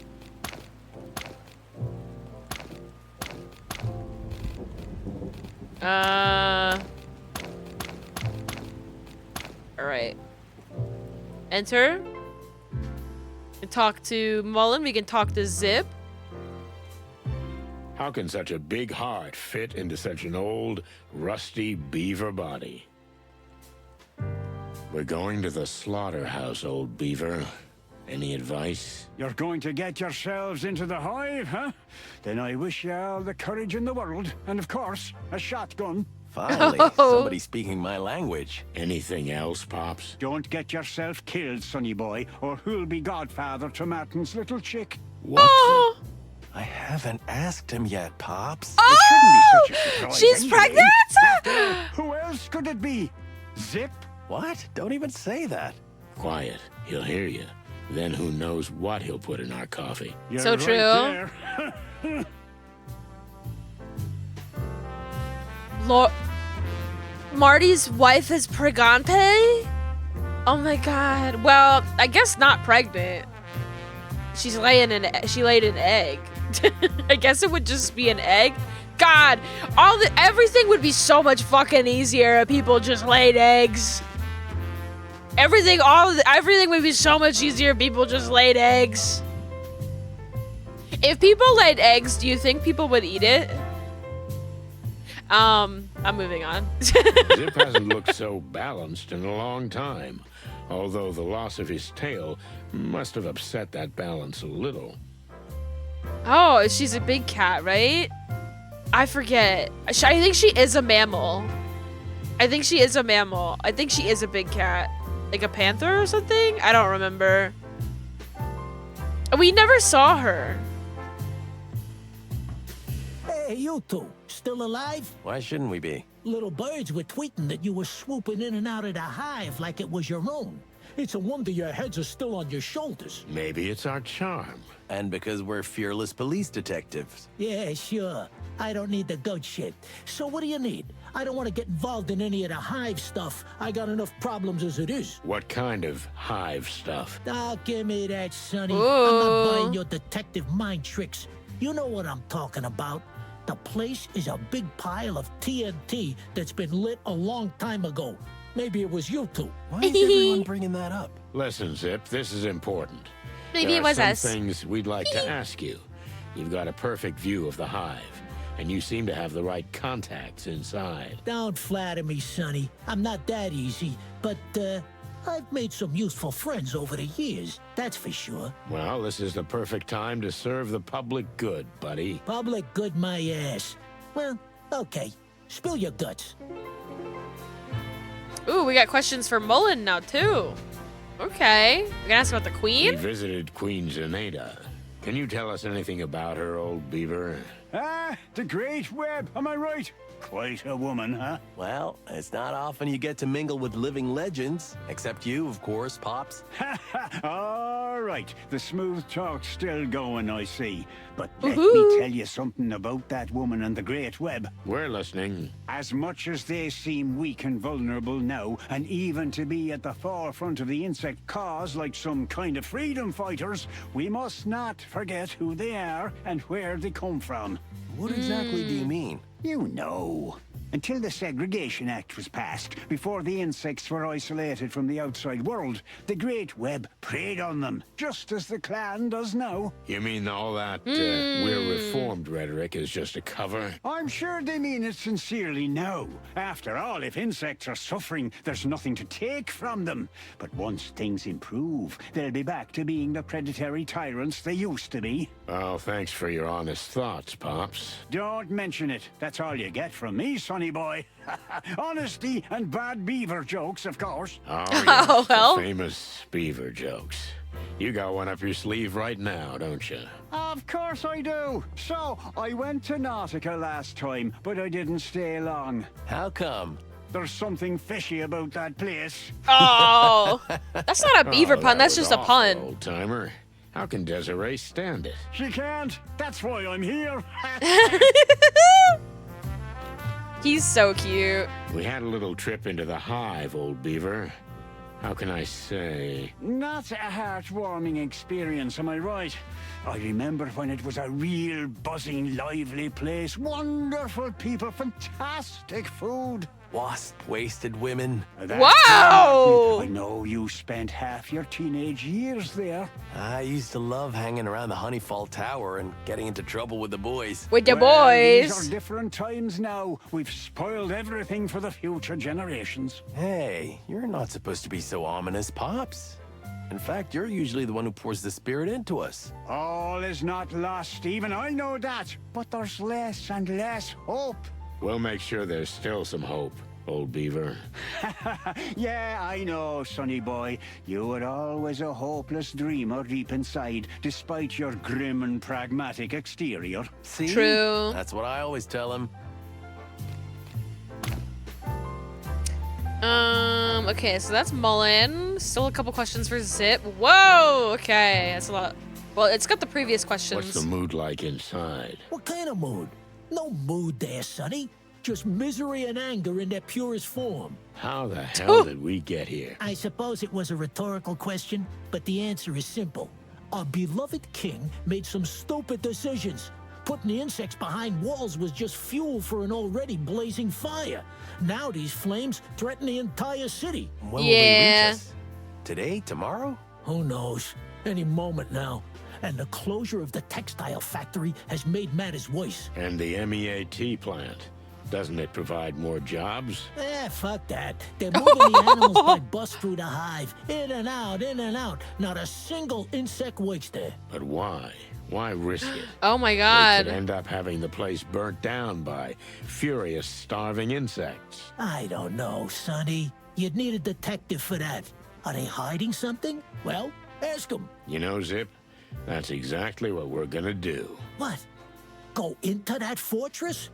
A: All right. Enter. We can talk to Mullen. We can talk to Zip.
B: How can such a big heart fit into such an old, rusty beaver body? We're going to the slaughterhouse, old beaver. Any advice?
J: You're going to get yourselves into the hive, huh? Then I wish you all the courage in the world, and of course, a shotgun.
H: Finally,
A: Oh.
H: somebody speaking my language.
B: Anything else, Pops?
J: Don't get yourself killed, sonny boy, or who'll be godfather to Martin's little chick?
B: What?
A: Oh,
H: I haven't asked him yet, Pops.
J: It shouldn't be such a surprise
A: she's
J: anyway.
A: pregnant?
J: After all, who else could it be? Zip?
H: What? Don't even say that.
B: Quiet. He'll hear you. Then who knows what he'll put in our coffee.
J: You're
A: So
J: right
A: true.
J: there.
A: Marty's wife is pregante? Oh my god. Well, I guess not pregnant. She laid an egg. I guess it would just be an egg. God, everything would be so much fucking easier if people just laid eggs. Everything would be so much easier if people just laid eggs. If people laid eggs, do you think people would eat it? I'm moving on.
B: Zip hasn't looked so balanced in a long time. Although the loss of his tail must have upset that balance a little.
A: Oh, she's a big cat, right? I forget. I think she is a mammal. I think she is a mammal. I think she is a big cat. Like a panther or something? I don't remember. We never saw her.
K: Hey, you two, still alive?
H: Why shouldn't we be?
K: Little birds were tweeting that you were swooping in and out of the hive like it was your own. It's a wonder your heads are still on your shoulders.
B: Maybe it's our charm.
H: And because we're fearless police detectives.
K: Yeah, sure. I don't need the goat shit. So what do you need? I don't want to get involved in any of the hive stuff. I got enough problems as it is.
B: What kind of hive stuff?
K: Oh, give me that, Sonny. I'm
A: Ooh.
K: not buying your detective mind tricks. You know what I'm talking about. The place is a big pile of TNT that's been lit a long time ago. Maybe it was you two.
H: Why is everyone bringing that up?
B: Listen, Zip, this is important.
A: Maybe
B: There
A: it
B: are
A: was
B: some
A: us.
B: things we'd like to ask you. You've got a perfect view of the hive, and you seem to have the right contacts inside.
K: Don't flatter me, Sonny. I'm not that easy, but I've made some useful friends over the years, that's for sure.
B: Well, this is the perfect time to serve the public good, buddy.
K: Public good my ass. Well, okay. Spill your guts.
A: Ooh, we got questions for Mullen now, too. Okay. We're gonna ask about the
B: We
A: queen?
B: visited Queen Zenaida. Can you tell us anything about her, old beaver?
J: Ah, the Great Web, am I right? Quite a woman, huh?
H: Well, it's not often you get to mingle with living legends. Except you, of course, Pops.
J: All right, the smooth talk's still going, I see. But let
A: Woohoo.
J: me tell you something about that woman and the Great Web.
B: We're listening.
J: As much as they seem weak and vulnerable now, and even to be at the forefront of the insect cause like some kind of freedom fighters, we must not forget who they are and where they come from.
H: What exactly do you mean?
J: You know. Until the Segregation Act was passed, before the insects were isolated from the outside world, the Great Web preyed on them, just as the Clan does now.
B: You mean all that we're reformed rhetoric is just a cover?
J: I'm sure they mean it sincerely now. After all, if insects are suffering, there's nothing to take from them. But once things improve, they'll be back to being the predatory tyrants they used to be.
B: Well, thanks for your honest thoughts, Pops.
J: Don't mention it. That's all you get from me, sonny boy. Honesty and bad beaver jokes, of course.
B: Oh, yes,
A: Oh, well.
B: the famous beaver jokes. You got one up your sleeve right now, don't you?
J: Of course I do. So, I went to Nautica last time, but I didn't stay long.
H: How come?
J: There's something fishy about that place.
A: Oh, that's not a beaver
B: Oh,
A: pun.
B: that
A: That's
B: was
A: just a
B: awful,
A: pun.
B: old-timer. How can Desiree stand it?
J: She can't. That's why I'm here.
A: He's so cute.
B: We had a little trip into the hive, old beaver. How can I say?
J: Not a heartwarming experience, am I right? I remember when it was a real buzzing, lively place. Wonderful people, fantastic food.
H: Wasp-wasted women.
J: That's
A: Wow!
J: Martin. I know you spent half your teenage years there.
H: I used to love hanging around the Honeyfall Tower and getting into trouble with the boys.
A: With the
J: Well,
A: boys.
J: These are different times now. We've spoiled everything for the future generations.
H: Hey, you're not supposed to be so ominous, Pops. In fact, you're usually the one who pours the spirit into us.
J: All is not lost, even I know that. But there's less and less hope.
B: We'll make sure there's still some hope, old beaver.
J: Yeah, I know, sonny boy. You were always a hopeless dreamer deep inside, despite your grim and pragmatic exterior.
H: See?
A: True.
H: That's what I always tell him.
A: Okay, so that's Mullen. Still a couple questions for Zip. Whoa, okay, that's a lot. Well, it's got the previous questions.
B: What's the mood like inside?
K: What kind of mood? No mood there, Sonny. Just misery and anger in their purest form.
B: How the hell did we get here?
K: I suppose it was a rhetorical question, but the answer is simple. Our beloved king made some stupid decisions. Putting the insects behind walls was just fuel for an already blazing fire. Now these flames threaten the entire city.
H: When will they reach us? Today? Tomorrow?
K: Who knows? Any moment now. And the closure of the textile factory has made matters worse.
B: And the MEAT plant. Doesn't it provide more jobs?
K: Fuck that. They're moving the animals by bus through the hive. In and out, in and out. Not a single insect works there.
B: But why? Why risk it?
A: Oh my
B: We
A: god.
B: could end up having the place burnt down by furious, starving insects.
K: I don't know, Sonny. You'd need a detective for that. Are they hiding something? Well, ask them.
B: You know, Zip, that's exactly what we're gonna do.
K: What? Go into that fortress?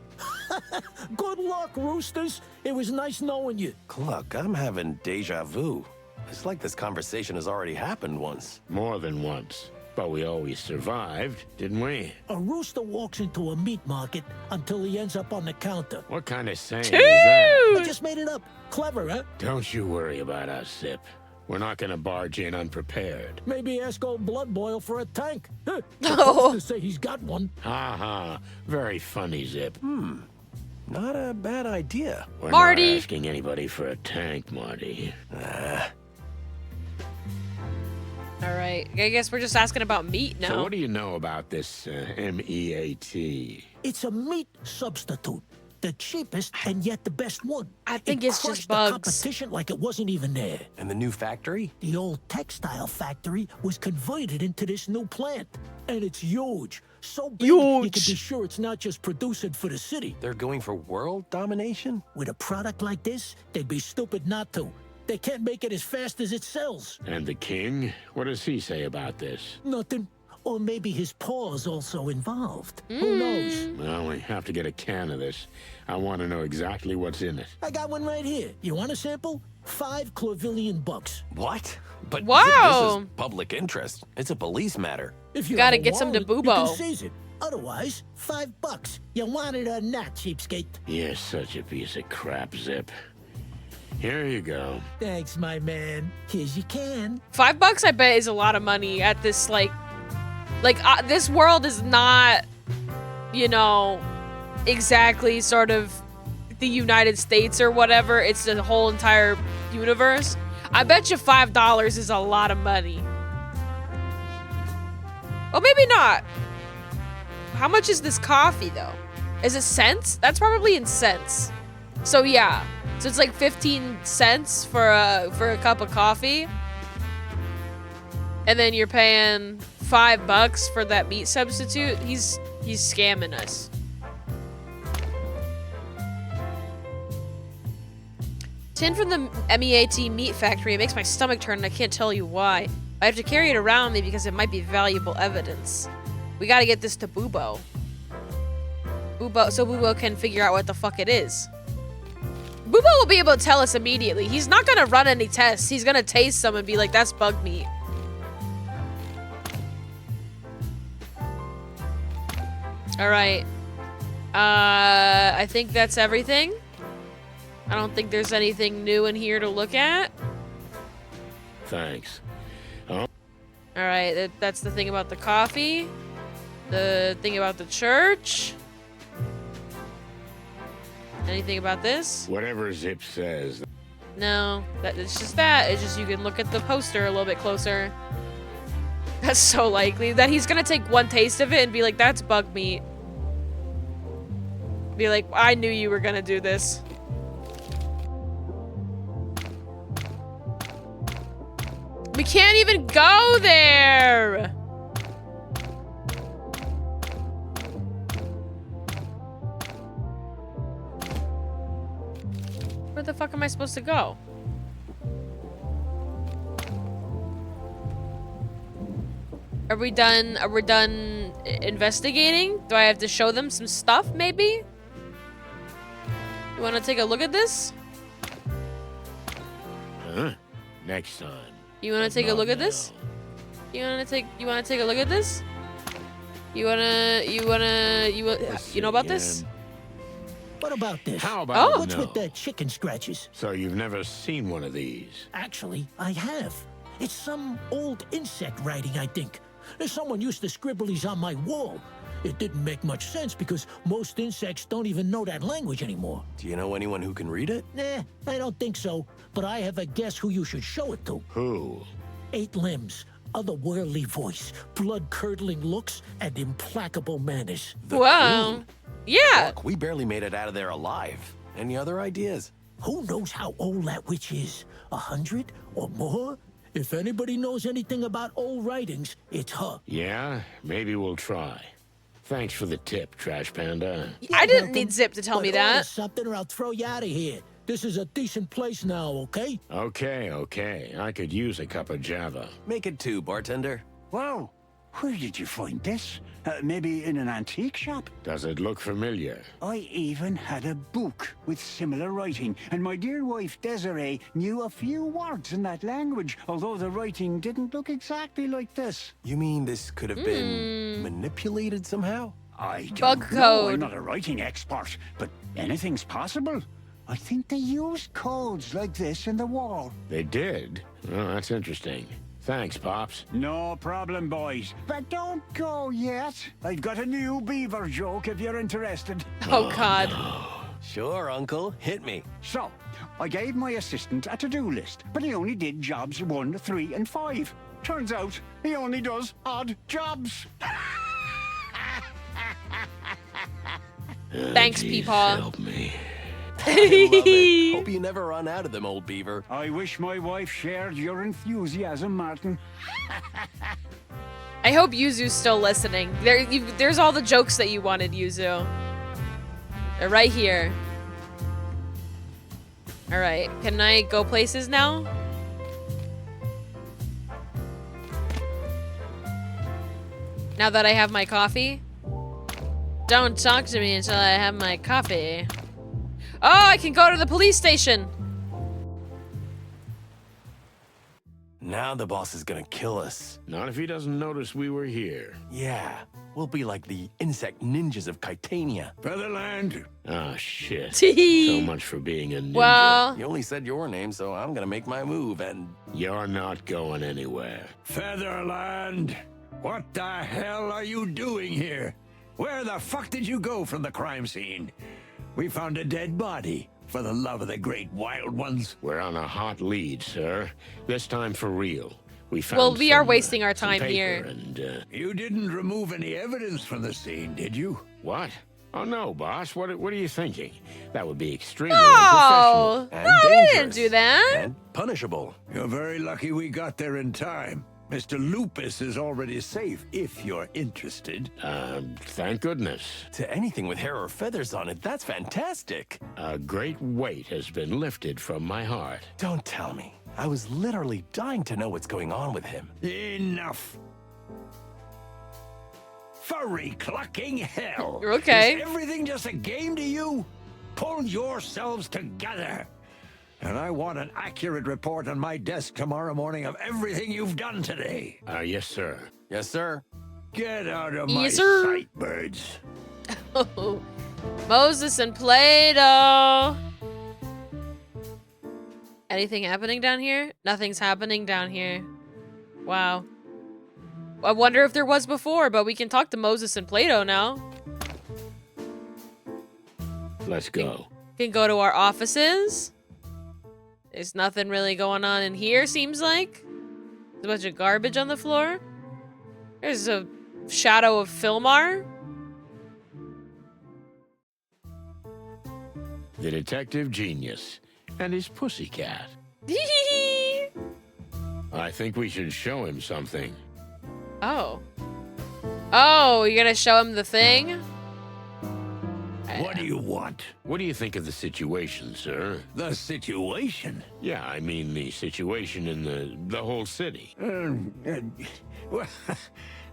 K: Good luck, Roosters. It was nice knowing you.
H: Look, I'm having deja vu. It's like this conversation has already happened once.
B: More than once. But we always survived, didn't we?
K: A rooster walks into a meat market until he ends up on the counter.
B: What kind of saying is that?
K: I just made it up. Clever, huh?
B: Don't you worry about us, Zip. We're not gonna barge in unprepared.
K: Maybe ask old Blood Boil for a tank.
A: No.
K: Supposed to say he's got one.
B: Ha ha. Very funny, Zip.
H: Not a bad idea.
B: We're
A: Marty.
B: not asking anybody for a tank, Marty.
A: All right, I guess we're just asking about meat now.
B: So what do you know about this MEAT?
K: It's a meat substitute. The cheapest and yet the best one.
A: I think
K: It
A: it's just
K: crushed the
A: bugs.
K: competition like it wasn't even there.
H: And the new factory?
K: The old textile factory was converted into this new plant. And it's huge. So big, you can be
A: Huge.
K: sure it's not just producing for the city.
H: They're going for world domination?
K: With a product like this, they'd be stupid not to. They can't make it as fast as it sells.
B: And the king? What does he say about this?
K: Nothing. Or maybe his paw's also involved. Who knows?
B: Well, we have to get a can of this. I want to know exactly what's in it.
K: I got one right here. You want a sample? $5 Clovillion.
H: What? But
A: Wow.
H: this is public interest. It's a police matter.
K: If you
A: Gotta
K: have a
A: get some to
K: wallet,
A: Bubo.
K: You can seize it. Otherwise, $5. You want it or not, cheapskate?
B: You're such a piece of crap, Zip. Here you go.
K: Thanks, my man. Here's your can.
A: $5, I bet, is a lot of money at this, this world is not, you know, exactly sort of the United States or whatever. It's the whole entire universe. I bet you $5 is a lot of money. Well, maybe not. How much is this coffee, though? Is it cents? That's probably in cents. So, yeah. So it's like 15 cents for a cup of coffee. And then you're paying $5 for that meat substitute. He's scamming us. Tin from the MEAT meat factory. It makes my stomach turn and I can't tell you why. I have to carry it around me because it might be valuable evidence. We gotta get this to Bubo. So Bubo can figure out what the fuck it is. Bubo will be able to tell us immediately. He's not gonna run any tests. He's gonna taste some and be like, that's bug meat. Alright. I think that's everything. I don't think there's anything new in here to look at.
B: Thanks.
A: Alright, that's the thing about the coffee. The thing about the church. Anything about this?
B: Whatever Zip says.
A: No, it's just that. It's just you can look at the poster a little bit closer. That's so likely that he's gonna take one taste of it and be like, that's bug meat. Be like, I knew you were gonna do this. We can't even go there! fuck am I supposed to go? Are we done? Are we done investigating? Do I have to show them some stuff, maybe? You want to take a look at this?
B: Huh? Next time.
A: You want to take a look at this? You want to take a look at this? You know about this?
K: What about this?
B: How about
K: What's
B: no?
K: with the chicken scratches?
B: So you've never seen one of these?
K: Actually, I have. It's some old insect writing, I think. Someone used to scribble these on my wall. It didn't make much sense because most insects don't even know that language anymore.
H: Do you know anyone who can read it?
K: Nah, I don't think so. But I have a guess who you should show it to.
B: Who?
K: 8 limbs, otherworldly voice, blood-curdling looks, and implacable manners.
A: Wow.
H: Queen?
A: Yeah.
H: Look, we barely made it out of there alive. Any other ideas?
K: Who knows how old that witch is? 100 or more? If anybody knows anything about old writings, it's her.
B: Yeah, maybe we'll try. Thanks for the tip, Trash Panda.
A: I didn't need Zip to tell me
K: But order
A: that.
K: something or I'll throw you out of here. This is a decent place now, okay?
B: Okay. I could use a cup of Java.
H: Make it 2, bartender.
J: Wow, where did you find this? Maybe in an antique shop?
B: Does it look familiar?
J: I even had a book with similar writing, and my dear wife Desiree knew a few words in that language, although the writing didn't look exactly like this.
H: You mean this could have been manipulated somehow?
J: I don't
A: Bug
J: know.
A: code.
J: I'm not a writing expert, but anything's possible. I think they used codes like this in the wall.
B: They did? Oh, that's interesting. Thanks, Pops.
J: No problem, boys. But don't go yet. I've got a new beaver joke if you're interested.
A: Oh, God.
H: Sure, Uncle. Hit me.
J: So, I gave my assistant a to-do list, but he only did jobs 1, 3, and 5. Turns out, he only does odd jobs.
A: Thanks,
B: Jeez,
A: Peepaw.
B: help me.
H: I love it. Hope you never run out of them, old beaver.
J: I wish my wife shared your enthusiasm, Martin.
A: I hope Yuzu's still listening. There's all the jokes that you wanted, Yuzu. They're right here. All right, can I go places now? Now that I have my coffee? Don't talk to me until I have my coffee. Oh, I can go to the police station.
H: Now the boss is gonna kill us.
B: Not if he doesn't notice we were here.
H: Yeah, we'll be like the insect ninjas of Titania.
F: Featherland.
B: Ah, shit. So much for being a ninja.
A: Well,
H: You only said your name, so I'm gonna make my move, and
B: You're not going anywhere.
F: Featherland. What the hell are you doing here? Where the fuck did you go from the crime scene? We found a dead body. For the love of the great wild ones.
B: We're on a hot lead, sir. This time for real. We found
A: well, we are
B: some,
A: wasting our
B: some
A: time
B: paper
A: here.
B: And,
F: You didn't remove any evidence from the scene, did you?
B: what? Oh, no, boss. What are you thinking? That would be extremely
A: Oh,
B: unprofessional.
H: and
A: no, we didn't
H: dangerous.
A: do that.
H: And punishable.
F: You're very lucky we got there in time. Mr. Lupus is already safe, if you're interested.
B: Thank goodness.
H: To anything with hair or feathers on it, that's fantastic.
B: A great weight has been lifted from my heart.
H: Don't tell me. I was literally dying to know what's going on with him.
F: Enough. Furry clucking hell.
A: Okay.
F: Is everything just a game to you? Pull yourselves together. And I want an accurate report on my desk tomorrow morning of everything you've done today.
B: Yes, sir.
H: Yes, sir.
F: Get out of my
A: Yes, sir.
F: sight, birds.
A: Moses and Play-Doh. Anything happening down here? Nothing's happening down here. Wow. I wonder if there was before, but we can talk to Moses and Play-Doh now.
B: Let's go.
A: We can go to our offices. There's nothing really going on in here, seems like. There's a bunch of garbage on the floor. There's a shadow of Filmar.
B: The detective genius and his pussycat. I think we should show him something.
A: Oh. Oh, you're gonna show him the thing?
F: What do you want?
B: What do you think of the situation, sir?
F: The situation?
B: Yeah, I mean the situation in the whole city.
F: Well,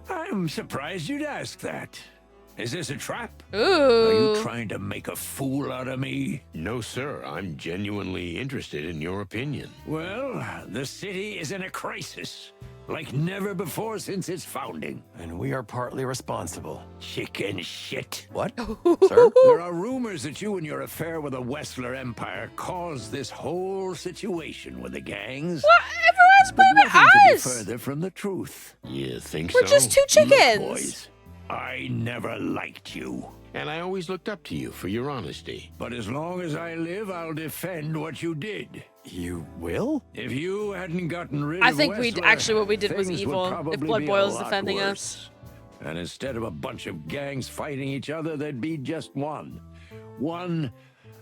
F: I'm surprised you'd ask that. Is this a trap?
A: Ooh.
F: Are you trying to make a fool out of me?
B: No, sir. I'm genuinely interested in your opinion.
F: Well, the city is in a crisis. Like never before since its founding.
H: And we are partly responsible.
F: Chicken shit.
H: What? Sir?
F: There are rumors that you and your affair with the Wessler Empire caused this whole situation with the gangs.
A: What? Everyone's
F: But
A: blaming
F: nothing could be
A: us.
F: further from the truth.
B: You think
A: We're
B: so?
A: just two
F: Look,
A: chickens.
F: boys, I never liked you.
B: And I always looked up to you for your honesty.
F: But as long as I live, I'll defend what you did.
H: You will?
F: If you hadn't gotten rid
A: I
F: of
A: think
F: Wessler,
A: what we did was
F: things would
A: evil. If
F: probably
A: Blood
F: be a
A: Boil's
F: lot
A: defending
F: worse.
A: us.
F: And instead of a bunch of gangs fighting each other, there'd be just one. One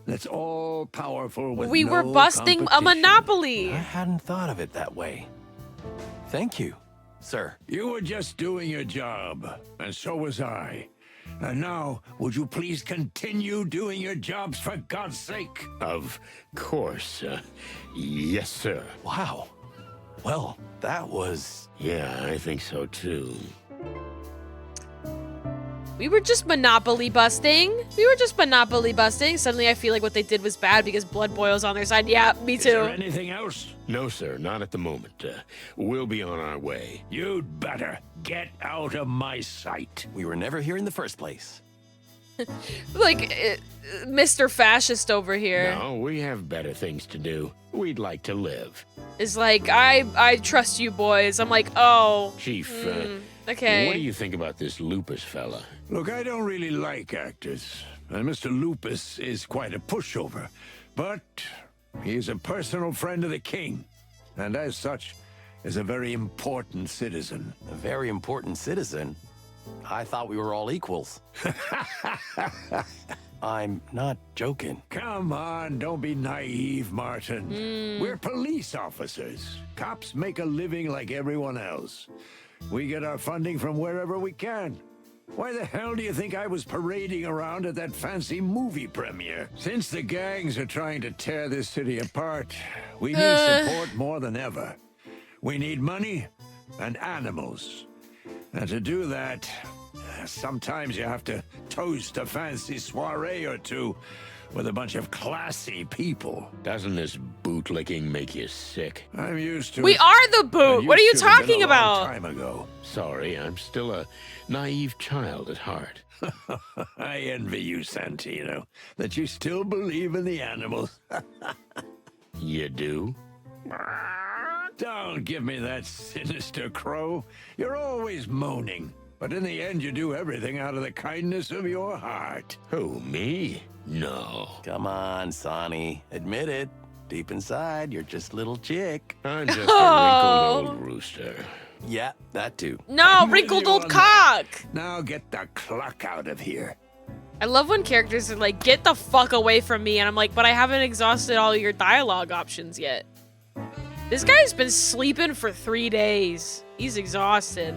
F: that's all powerful with
A: We
F: no
A: were busting a
F: competition.
A: monopoly.
H: I hadn't thought of it that way. Thank you, sir.
F: You were just doing your job, and so was I. And now, would you please continue doing your jobs for God's sake?
B: Of course. Yes, sir.
H: Wow. Well, that was...
B: Yeah, I think so too.
A: We were just monopoly busting. Suddenly I feel like what they did was bad because Blood Boil's on their side. Yeah, me
F: Is there
A: too.
F: anything else?
B: No, sir, not at the moment. We'll be on our way.
F: You'd better get out of my sight.
H: We were never here in the first place.
A: Like, Mr. Fascist over here
B: No, we have better things to do. We'd like to live.
A: is like, I trust you boys. I'm like, oh.
B: Chief,
A: Okay.
B: what do you think about this Lupus fella?
F: Look, I don't really like actors, and Mr. Lupus is quite a pushover, but he's a personal friend of the king, and as such, is a very important citizen.
H: A very important citizen? I thought we were all equals. I'm not joking.
F: Come on, don't be naive, Martin. We're police officers. Cops make a living like everyone else. We get our funding from wherever we can. Why the hell do you think I was parading around at that fancy movie premiere? Since the gangs are trying to tear this city apart, we need support more than ever. We need money and animals. And to do that, sometimes you have to toast a fancy soiree or two with a bunch of classy people.
B: Doesn't this bootlicking make you sick?
F: I'm used to
A: We
F: it.
A: are the boot.
F: And
A: What are you
F: used to have been
A: talking
F: a long
A: about?
F: time ago.
B: Sorry, I'm still a naive child at heart.
F: I envy you, Santino, that you still believe in the animals.
B: You do?
F: Don't give me that sinister crow. You're always moaning. But in the end, you do everything out of the kindness of your heart.
B: Who, me? No.
H: Come on, Sonny. Admit it. Deep inside, you're just a little chick.
B: I'm just a wrinkled old rooster.
H: Yeah, that too.
A: No,
F: I'm with
A: wrinkled
F: you
A: old
F: on
A: cock.
F: Now get the cluck out of here.
A: I love when characters are like, get the fuck away from me. And I'm like, but I haven't exhausted all your dialogue options yet. This guy's been sleeping for 3 days. He's exhausted.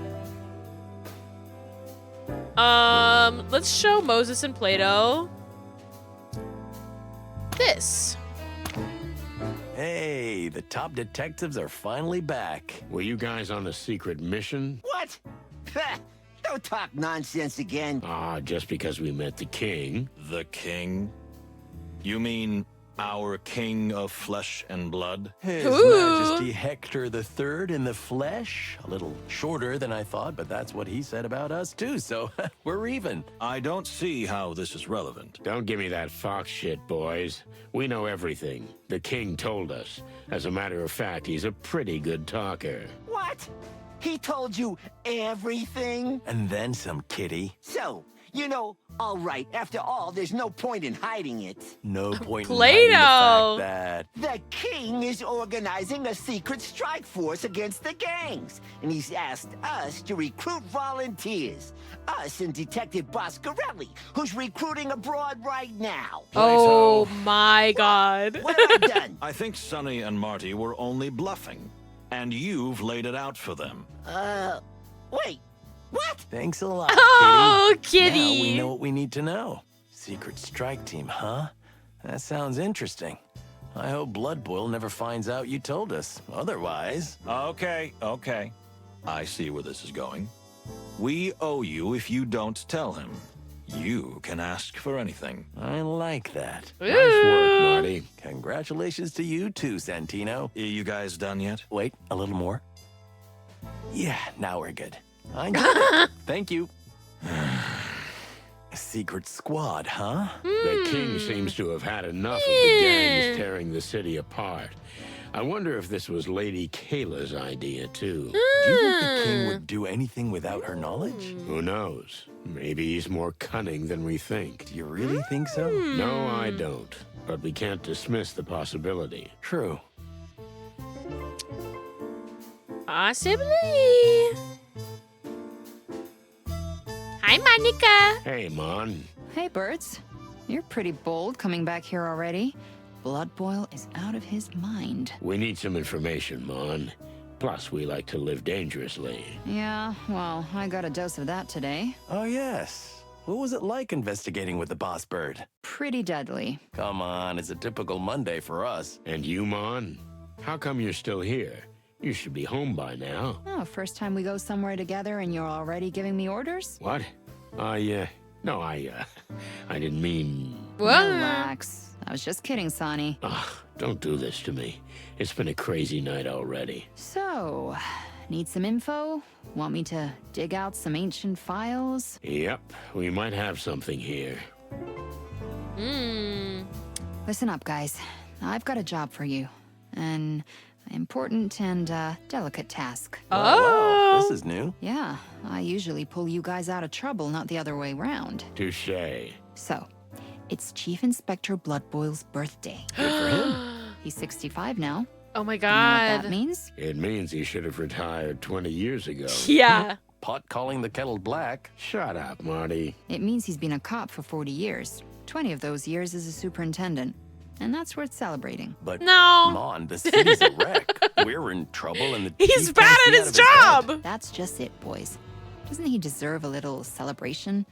A: Let's show Moses and Plato this.
H: Hey, the top detectives are finally back.
B: Were you guys on a secret mission?
G: What? Don't talk nonsense again.
B: Ah, just because we met the king.
L: The king? You mean our king of flesh and blood?
H: His
A: Ooh.
H: Majesty Hector III in the flesh. A little shorter than I thought, but that's what he said about us too, so we're even.
L: I don't see how this is relevant.
B: Don't give me that fox shit, boys. We know everything. The king told us. As a matter of fact, he's a pretty good talker.
G: What? He told you everything?
H: And then some, kitty.
G: So, you know, all right, after all, there's no point in hiding it.
H: No point
A: Plato.
H: in hiding the fact that...
G: The king is organizing a secret strike force against the gangs, and he's asked us to recruit volunteers. Us and Detective Boscarelli, who's recruiting abroad right now.
A: Oh my god.
G: What have I done?
L: I think Sonny and Marty were only bluffing, and you've laid it out for them.
G: Wait, what?
H: Thanks a lot,
A: Oh,
H: kitty.
A: kitty.
H: Now we know what we need to know. Secret strike team, huh? That sounds interesting. I hope Blood Boil never finds out you told us. Otherwise...
L: Okay. I see where this is going. We owe you if you don't tell him. You can ask for anything.
H: I like that.
B: Nice work, Marty.
H: Congratulations to you too, Santino.
L: You guys done yet?
H: Wait, a little more. Yeah, now we're good. I did it. Thank you. Secret squad, huh?
B: The king seems to have had enough of the gangs tearing the city apart. I wonder if this was Lady Kayla's idea, too.
H: Do you think the king would do anything without her knowledge?
B: Who knows? Maybe he's more cunning than we think.
H: Do you really think so?
B: No, I don't. But we can't dismiss the possibility.
H: True.
A: Possibly. Hi, Monica.
B: Hey, Mon.
C: Hey, birds. You're pretty bold coming back here already. Blood Boil is out of his mind.
B: We need some information, Mon. Plus, we like to live dangerously.
C: Yeah, well, I got a dose of that today.
H: Oh, yes. What was it like investigating with the boss bird?
C: Pretty deadly.
H: Come on, it's a typical Monday for us.
B: And you, Mon? How come you're still here? You should be home by now.
C: Oh, first time we go somewhere together and you're already giving me orders?
B: What? I didn't mean...
A: What?
C: Relax. I was just kidding, Sonny.
B: Don't do this to me. It's been a crazy night already.
C: So, need some info? Want me to dig out some ancient files?
B: Yep, we might have something here.
C: Listen up, guys. I've got a job for you. An important and delicate task.
H: Wow, this is new.
C: Yeah, I usually pull you guys out of trouble, not the other way round.
B: Touché.
C: So, it's Chief Inspector Blood Boil's birthday.
H: Good for him.
C: He's 65 now.
A: Oh my
C: You know what
A: god.
C: that means?
B: It means he should have retired 20 years ago.
A: Yeah.
H: Pot calling the kettle black.
B: Shut up, Marty.
C: It means he's been a cop for 40 years. 20 of those years as a superintendent. And that's worth celebrating.
H: But
A: No.
H: come on, the city's a wreck. We're in trouble and the
A: He's
H: chief
A: bad
H: can't
A: at
H: see out
A: his
H: of head.
A: job.
C: That's just it, boys. Doesn't he deserve a little celebration?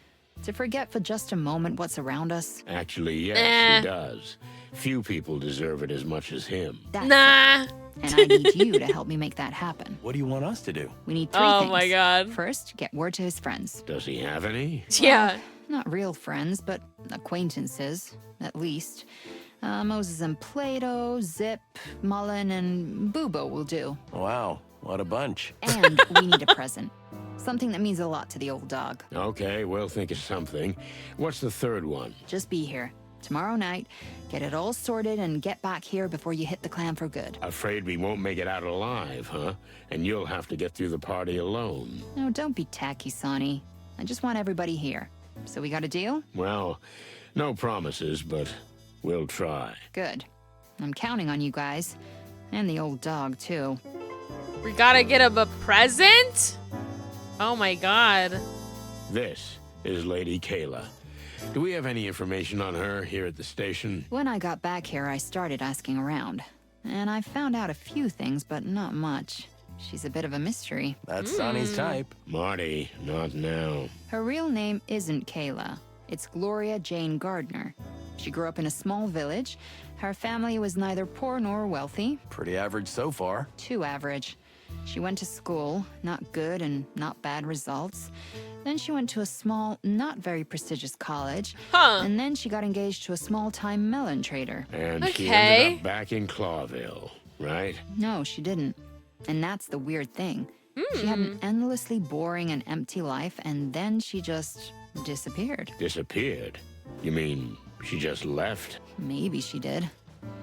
C: To forget for just a moment what's around us?
B: Actually, yes,
A: Eh.
B: he does. Few people deserve it as much as him.
C: That's it.
A: Nah.
C: And I need you to help me make that happen.
H: What do you want us to do?
C: We need three
A: Oh
C: things.
A: my god.
C: First, get word to his friends.
B: Does he have any?
A: Yeah.
C: Not real friends, but acquaintances, at least. Moses and Plato, Zip, Mullen, and Bubo will do.
H: Wow, what a bunch.
C: And we need a present. Something that means a lot to the old dog.
B: Okay, we'll think of something. What's the third one?
C: Just be here. Tomorrow night, get it all sorted and get back here before you hit the clam for good.
B: Afraid we won't make it out alive, huh? And you'll have to get through the party alone.
C: No, don't be tacky, Sonny. I just want everybody here. So we got a deal?
B: Well, no promises, but we'll try.
C: Good. I'm counting on you guys. And the old dog, too.
A: We gotta get him a present? Oh my god.
B: This is Lady Kayla. Do we have any information on her here at the station?
C: When I got back here, I started asking around. And I found out a few things, but not much. She's a bit of a mystery.
H: That's Sonny's type.
B: Marty, not now.
C: Her real name isn't Kayla. It's Gloria Jane Gardner. She grew up in a small village. Her family was neither poor nor wealthy.
H: Pretty average so far.
C: Too average. She went to school, not good and not bad results. Then she went to a small, not very prestigious college.
A: Huh.
C: And then she got engaged to a small-time melon trader.
B: And she
A: Okay.
B: ended up back in Clawville, right?
C: No, she didn't. And that's the weird thing. She had an endlessly boring and empty life, and then she just disappeared.
B: Disappeared? You mean she just left?
C: Maybe she did.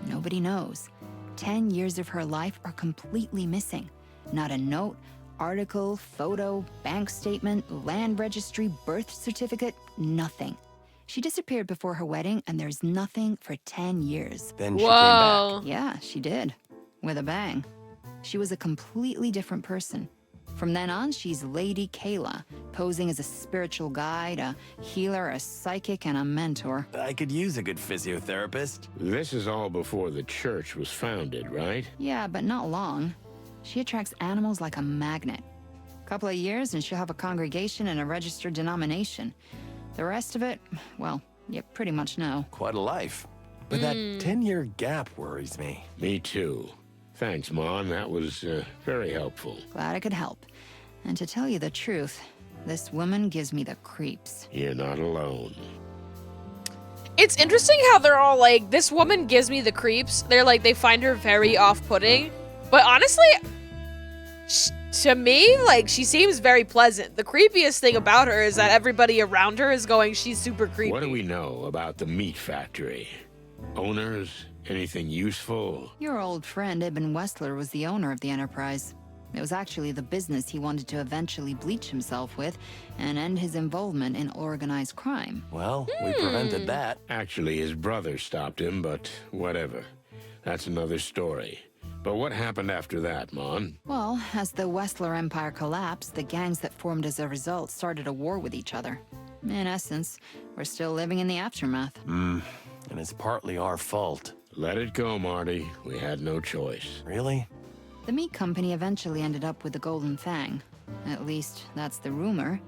C: Nobody knows. 10 years of her life are completely missing. Not a note, article, photo, bank statement, land registry, birth certificate, nothing. She disappeared before her wedding, and there's nothing for 10 years.
H: Then she came
A: Whoa.
C: Yeah, she did. With a bang. She was a completely different person. From then on, she's Lady Kayla, posing as a spiritual guide, a healer, a psychic, and a mentor.
H: back. I could use a good physiotherapist.
B: This is all before the church was founded, right?
C: Yeah, but not long. She attracts animals like a magnet. Couple of years and she'll have a congregation and a registered denomination. The rest of it, well, you pretty much know.
H: Quite a life. But that 10-year gap worries me.
B: Me too. Thanks, Mon. That was very helpful.
C: Glad I could help. And to tell you the truth, this woman gives me the creeps.
B: You're not alone.
A: It's interesting how they're all like, this woman gives me the creeps. They're like, they find her very off-putting. But honestly, to me, like, she seems very pleasant. The creepiest thing about her is that everybody around her is going, she's super creepy.
B: What do we know about the meat factory? Owners? Anything useful?
C: Your old friend Ibn Wessler was the owner of the enterprise. It was actually the business he wanted to eventually bleach himself with and end his involvement in organized crime.
H: Well, we prevented that.
B: Actually, his brother stopped him, but whatever. That's another story. But what happened after that, Mon?
C: Well, as the Wessler Empire collapsed, the gangs that formed as a result started a war with each other. In essence, we're still living in the aftermath.
H: And it's partly our fault.
B: Let it go, Marty. We had no choice.
H: Really?
C: The meat company eventually ended up with the Golden Fang. At least, that's the rumor.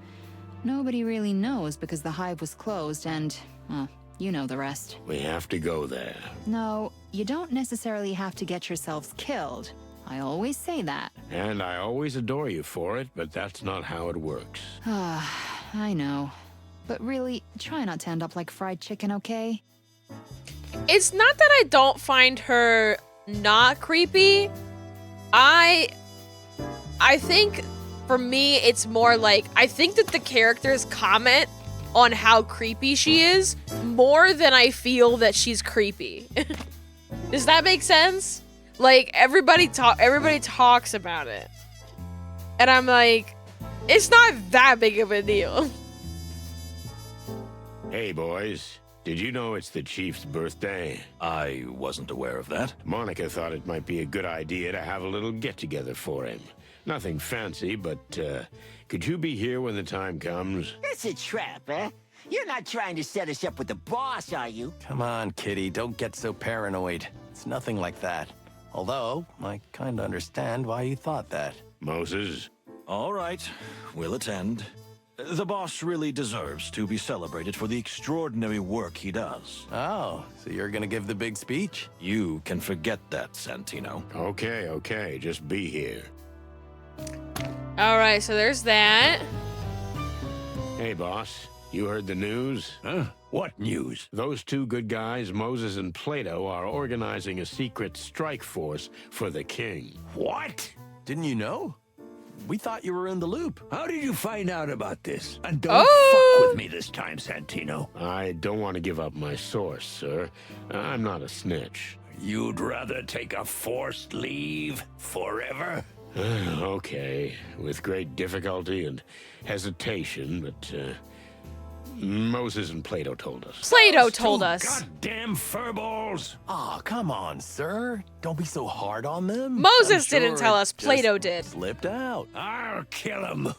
C: Nobody really knows because the hive was closed and, well, you know the rest.
B: We have to go there.
C: No, you don't necessarily have to get yourselves killed. I always say that.
B: And I always adore you for it, but that's not how it works.
C: I know. But really, try not to end up like fried chicken, okay?
A: It's not that I don't find her not creepy. I think for me, it's more like, I think that the characters comment on how creepy she is more than I feel that she's creepy. Does that make sense? Like, everybody talks about it. And I'm like, it's not that big of a deal.
B: Hey, boys. Did you know it's the Chief's birthday?
L: I wasn't aware of that.
B: Monica thought it might be a good idea to have a little get-together for him. Nothing fancy, but could you be here when the time comes?
G: That's a trap, eh? You're not trying to set us up with the boss, are you?
H: Come on, Kitty, don't get so paranoid. It's nothing like that. Although, I kinda understand why you thought that.
B: Moses?
L: All right, we'll attend. The boss really deserves to be celebrated for the extraordinary work he does.
H: Oh, so you're gonna give the big speech?
L: You can forget that, Santino.
B: Okay, just be here.
A: Alright, so there's that.
B: Hey, boss. You heard the news?
F: Huh? What news?
B: Those two good guys, Moses and Plato, are organizing a secret strike force for the king.
F: What?
H: Didn't you know? We thought you were in the loop.
F: How did you find out about this? And don't fuck with me this time, Santino.
B: I don't want to give up my source, sir. I'm not a snitch.
F: You'd rather take a forced leave forever?
B: Okay, with great difficulty and hesitation, but Moses and Plato told us.
A: Plato told us.
F: Goddamn furballs!
H: Oh, come on, sir. Don't be so hard on them.
A: Moses
H: I'm sure
A: didn't tell
H: it
A: us, Plato
H: just
A: did.
H: Slipped out.
F: I'll kill him.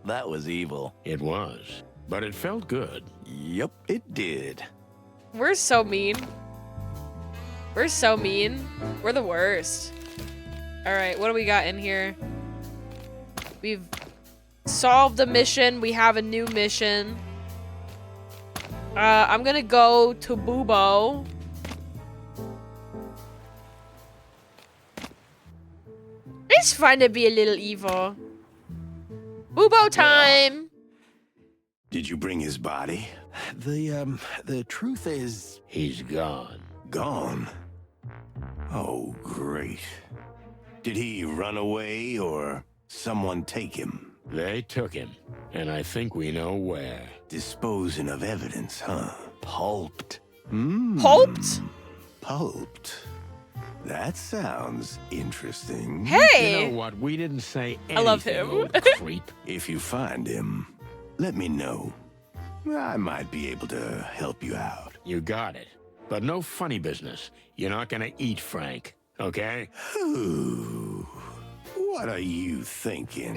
H: That was evil.
B: It was, but it felt good.
H: Yep, it did.
A: We're so mean. We're so mean. We're the worst. Alright, what do we got in here? We've solved a mission. We have a new mission. I'm gonna go to Bubo. It's fun to be a little evil. Bubo time!
F: Did you bring his body?
H: The truth is...
B: He's gone.
F: Gone? Oh, great. Did he run away or someone take him?
B: They took him, and I think we know where.
F: Disposing of evidence, huh?
H: Pulped.
A: Pulped?
F: Pulped. That sounds interesting.
A: Hey!
B: You know what? We didn't say anything,
A: I love him.
B: old creep.
F: If you find him, let me know. I might be able to help you out.
B: You got it. But no funny business. You're not gonna eat Frank, okay?
F: Ooh, what are you thinking?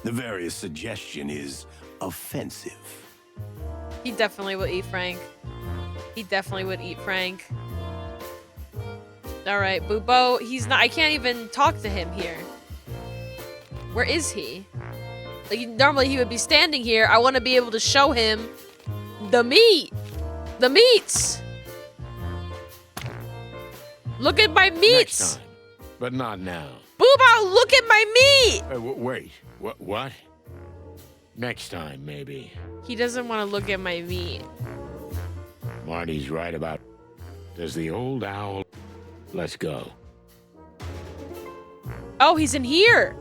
F: The very suggestion is offensive.
A: He definitely would eat Frank. He definitely would eat Frank. Alright, Bubo, he's not- I can't even talk to him here. Where is he? Like, normally he would be standing here. I want to be able to show him the meat. The meats. Look at my meats.
B: Next time, but not now.
A: Boobo, look at my meat.
B: Wait, what? Next time, maybe.
A: He doesn't want to look at my meat.
B: Marty's right about... Does the old owl... Let's go.
A: Oh, he's in here.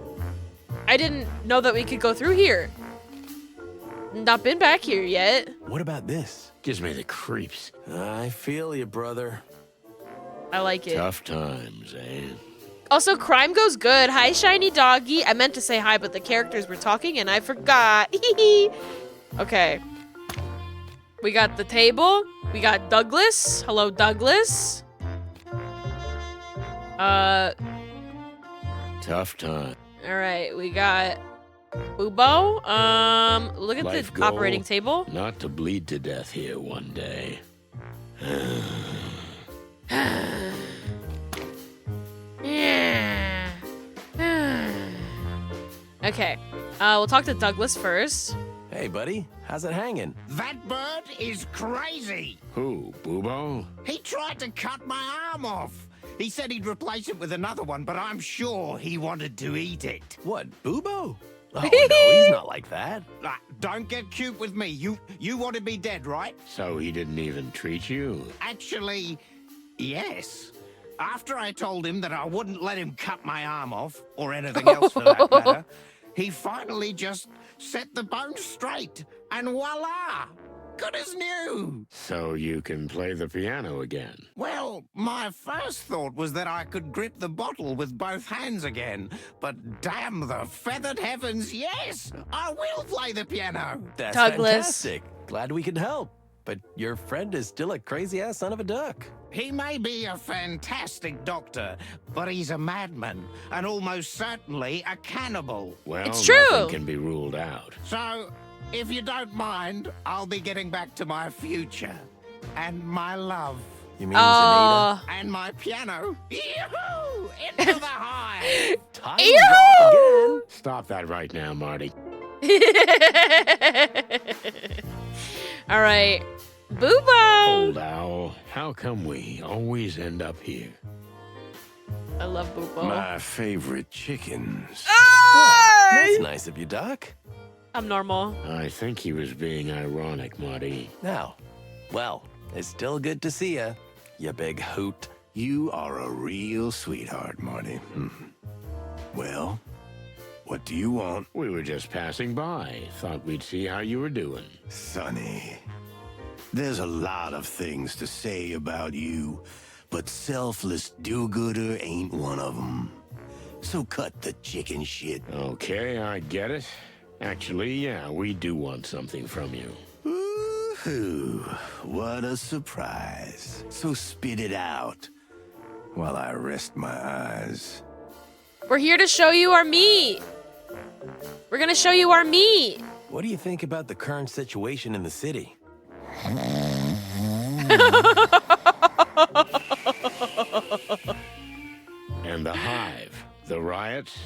A: I didn't know that we could go through here. Not been back here yet.
H: What about this?
B: Gives me the creeps.
H: I feel you, brother.
A: I like it.
B: Tough times, eh?
A: Also, crime goes good. Hi, shiny doggy. I meant to say hi, but the characters were talking and I forgot. Okay. We got the table. We got Douglas. Hello, Douglas.
B: Tough time.
A: All right. We got Bubo. Look at
B: Life
A: the
B: goal,
A: operating table.
B: Not to bleed to death here one day.
A: Okay. We'll talk to Douglas first.
H: Hey, buddy. How's it hanging?
M: That bird is crazy.
B: Who, Bubo?
M: He tried to cut my arm off. He said he'd replace it with another one, but I'm sure he wanted to eat it.
H: What, Bubo? Oh, no, he's not like that.
M: Don't get cute with me. You wanted me dead, right?
B: So he didn't even treat you?
M: Actually, yes. After I told him that I wouldn't let him cut my arm off, or anything else for that matter, he finally just set the bone straight, and voila! Good as new!
B: So you can play the piano again?
M: Well, my first thought was that I could grip the bottle with both hands again, but damn the feathered heavens, yes! I will play the piano!
H: That's
A: Douglas.
H: fantastic. Glad we could help. But your friend is still a crazy-ass son of a duck.
M: He may be a fantastic doctor, but he's a madman, and almost certainly a cannibal.
B: Well,
A: It's true.
B: nothing can be ruled out.
M: So, if you don't mind, I'll be getting back to my future. And my love.
H: You mean Zaneta?
M: And my piano. Yoo-hoo! Into the hive!
H: Time to drop again.
B: Stop that right now, Marty.
A: All right. Boobo!
B: Old owl, how come we always end up here?
A: I love Boobo.
F: My favorite chickens.
H: That's nice of you, Doc.
A: I'm normal.
B: I think he was being ironic, Marty.
H: Now, well, it's still good to see ya, you big hoot.
F: You are a real sweetheart, Marty. Well, what do you want?
B: We were just passing by. Thought we'd see how you were doing.
F: Sonny, there's a lot of things to say about you, but selfless do-gooder ain't one of them. So cut the chicken shit.
B: Okay, I get it. Actually, yeah, we do want something from you.
F: Ooh, what a surprise. So spit it out while I rest my eyes.
A: We're here to show you our meat. We're gonna show you our meat.
H: What do you think about the current situation in the city?
B: And the hive, the riots.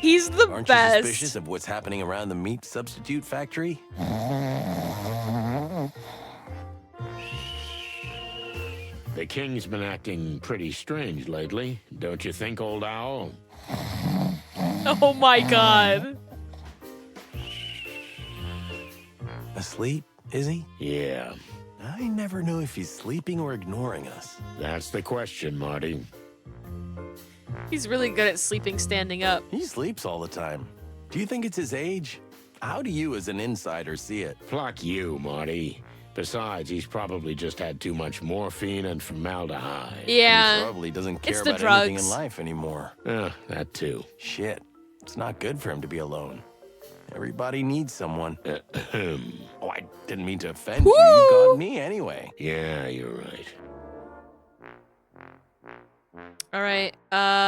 A: He's the
H: Aren't
A: best.
H: you suspicious of what's happening around the meat substitute factory?
B: The king's been acting pretty strange lately, don't you think, old owl?
A: Oh my god.
H: Asleep, is he?
B: Yeah,
H: I never know if he's sleeping or ignoring us.
B: that's the question, Marty.
A: He's really good at sleeping standing up.
H: He sleeps all the time. Do you think it's his age? How do you, as an insider, see it?
B: Pluck you, Marty. Besides, he's probably just had too much morphine and formaldehyde.
A: Yeah.
H: He probably doesn't care
A: It's the
H: about anything in
A: drugs.
H: life anymore.
B: That too.
H: Shit. It's not good for him to be alone. Everybody needs someone. Oh, I didn't mean to offend you. You got me anyway.
B: Yeah, you're right.
A: All right.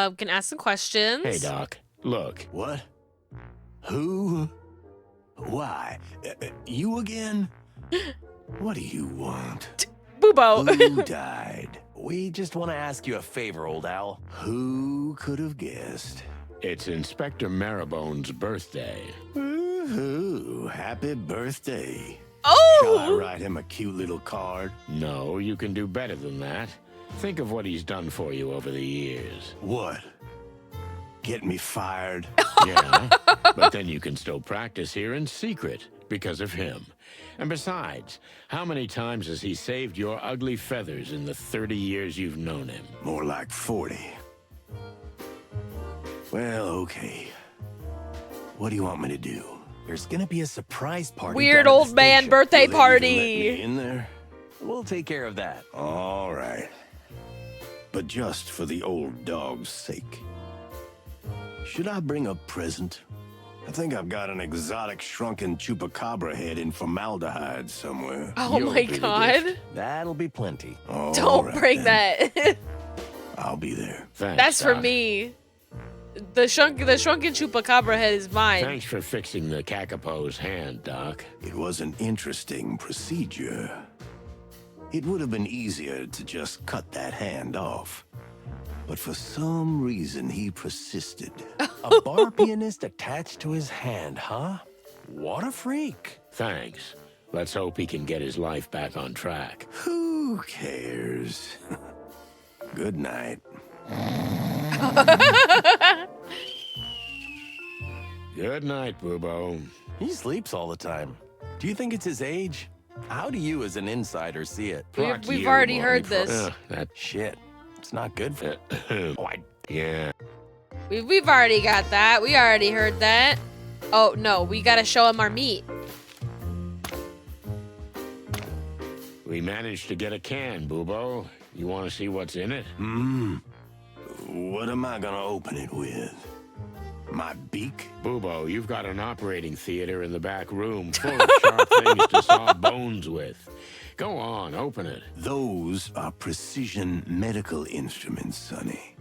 A: We can ask some questions.
B: Hey, Doc. Look.
F: What? Who? Why? You again? What do you want?
A: Boobo.
F: Who died?
H: We just want to ask you a favor, old owl.
N: Who could have guessed?
B: It's Inspector Marrowbone's birthday.
N: Woohoo! Happy birthday.
A: Oh!
N: Shall I write him a cute little card?
B: No, you can do better than that. Think of what he's done for you over the years.
N: What? Get me fired?
B: Yeah, but then you can still practice here in secret because of him. And besides, how many times has he saved your ugly feathers in the 30 years you've known him?
N: More like 40. Well, okay. What do you want me to do?
H: There's gonna be a surprise party.
A: Weird
H: down at the
A: old man
H: station.
A: birthday
N: Will they even let
A: party.
N: me in there?
H: We'll take care of that.
N: All right. But just for the old dog's sake. Should I bring a present? I think I've got an exotic shrunken chupacabra head in formaldehyde somewhere.
A: Oh my god.
H: That'll be plenty.
N: All
A: Don't
N: right,
A: bring
N: then.
A: that.
N: I'll be there.
B: Thanks,
A: That's for
B: Doc.
A: me. The shrunken chupacabra head is mine.
B: Thanks for fixing the Kakapo's hand, Doc.
N: It was an interesting procedure. It would have been easier to just cut that hand off. But for some reason, he persisted.
H: A bar pianist attached to his hand, huh? What a freak.
B: Thanks. Let's hope he can get his life back on track.
N: Who cares? Good night.
B: Good night, Boobo.
H: He sleeps all the time. Do you think it's his age? How do you, as an insider, see it?
A: We've already heard this.
B: That
H: shit. It's not good for
B: Yeah.
A: We've already got that. We already heard that. Oh, no. We gotta show him our meat.
B: We managed to get a can, Boobo. You want to see what's in it?
N: What am I gonna open it with? My beak?
B: Boobo, you've got an operating theater in the back room full of sharp things to saw bones with. Go on, open it.
N: Those are precision medical instruments, Sonny.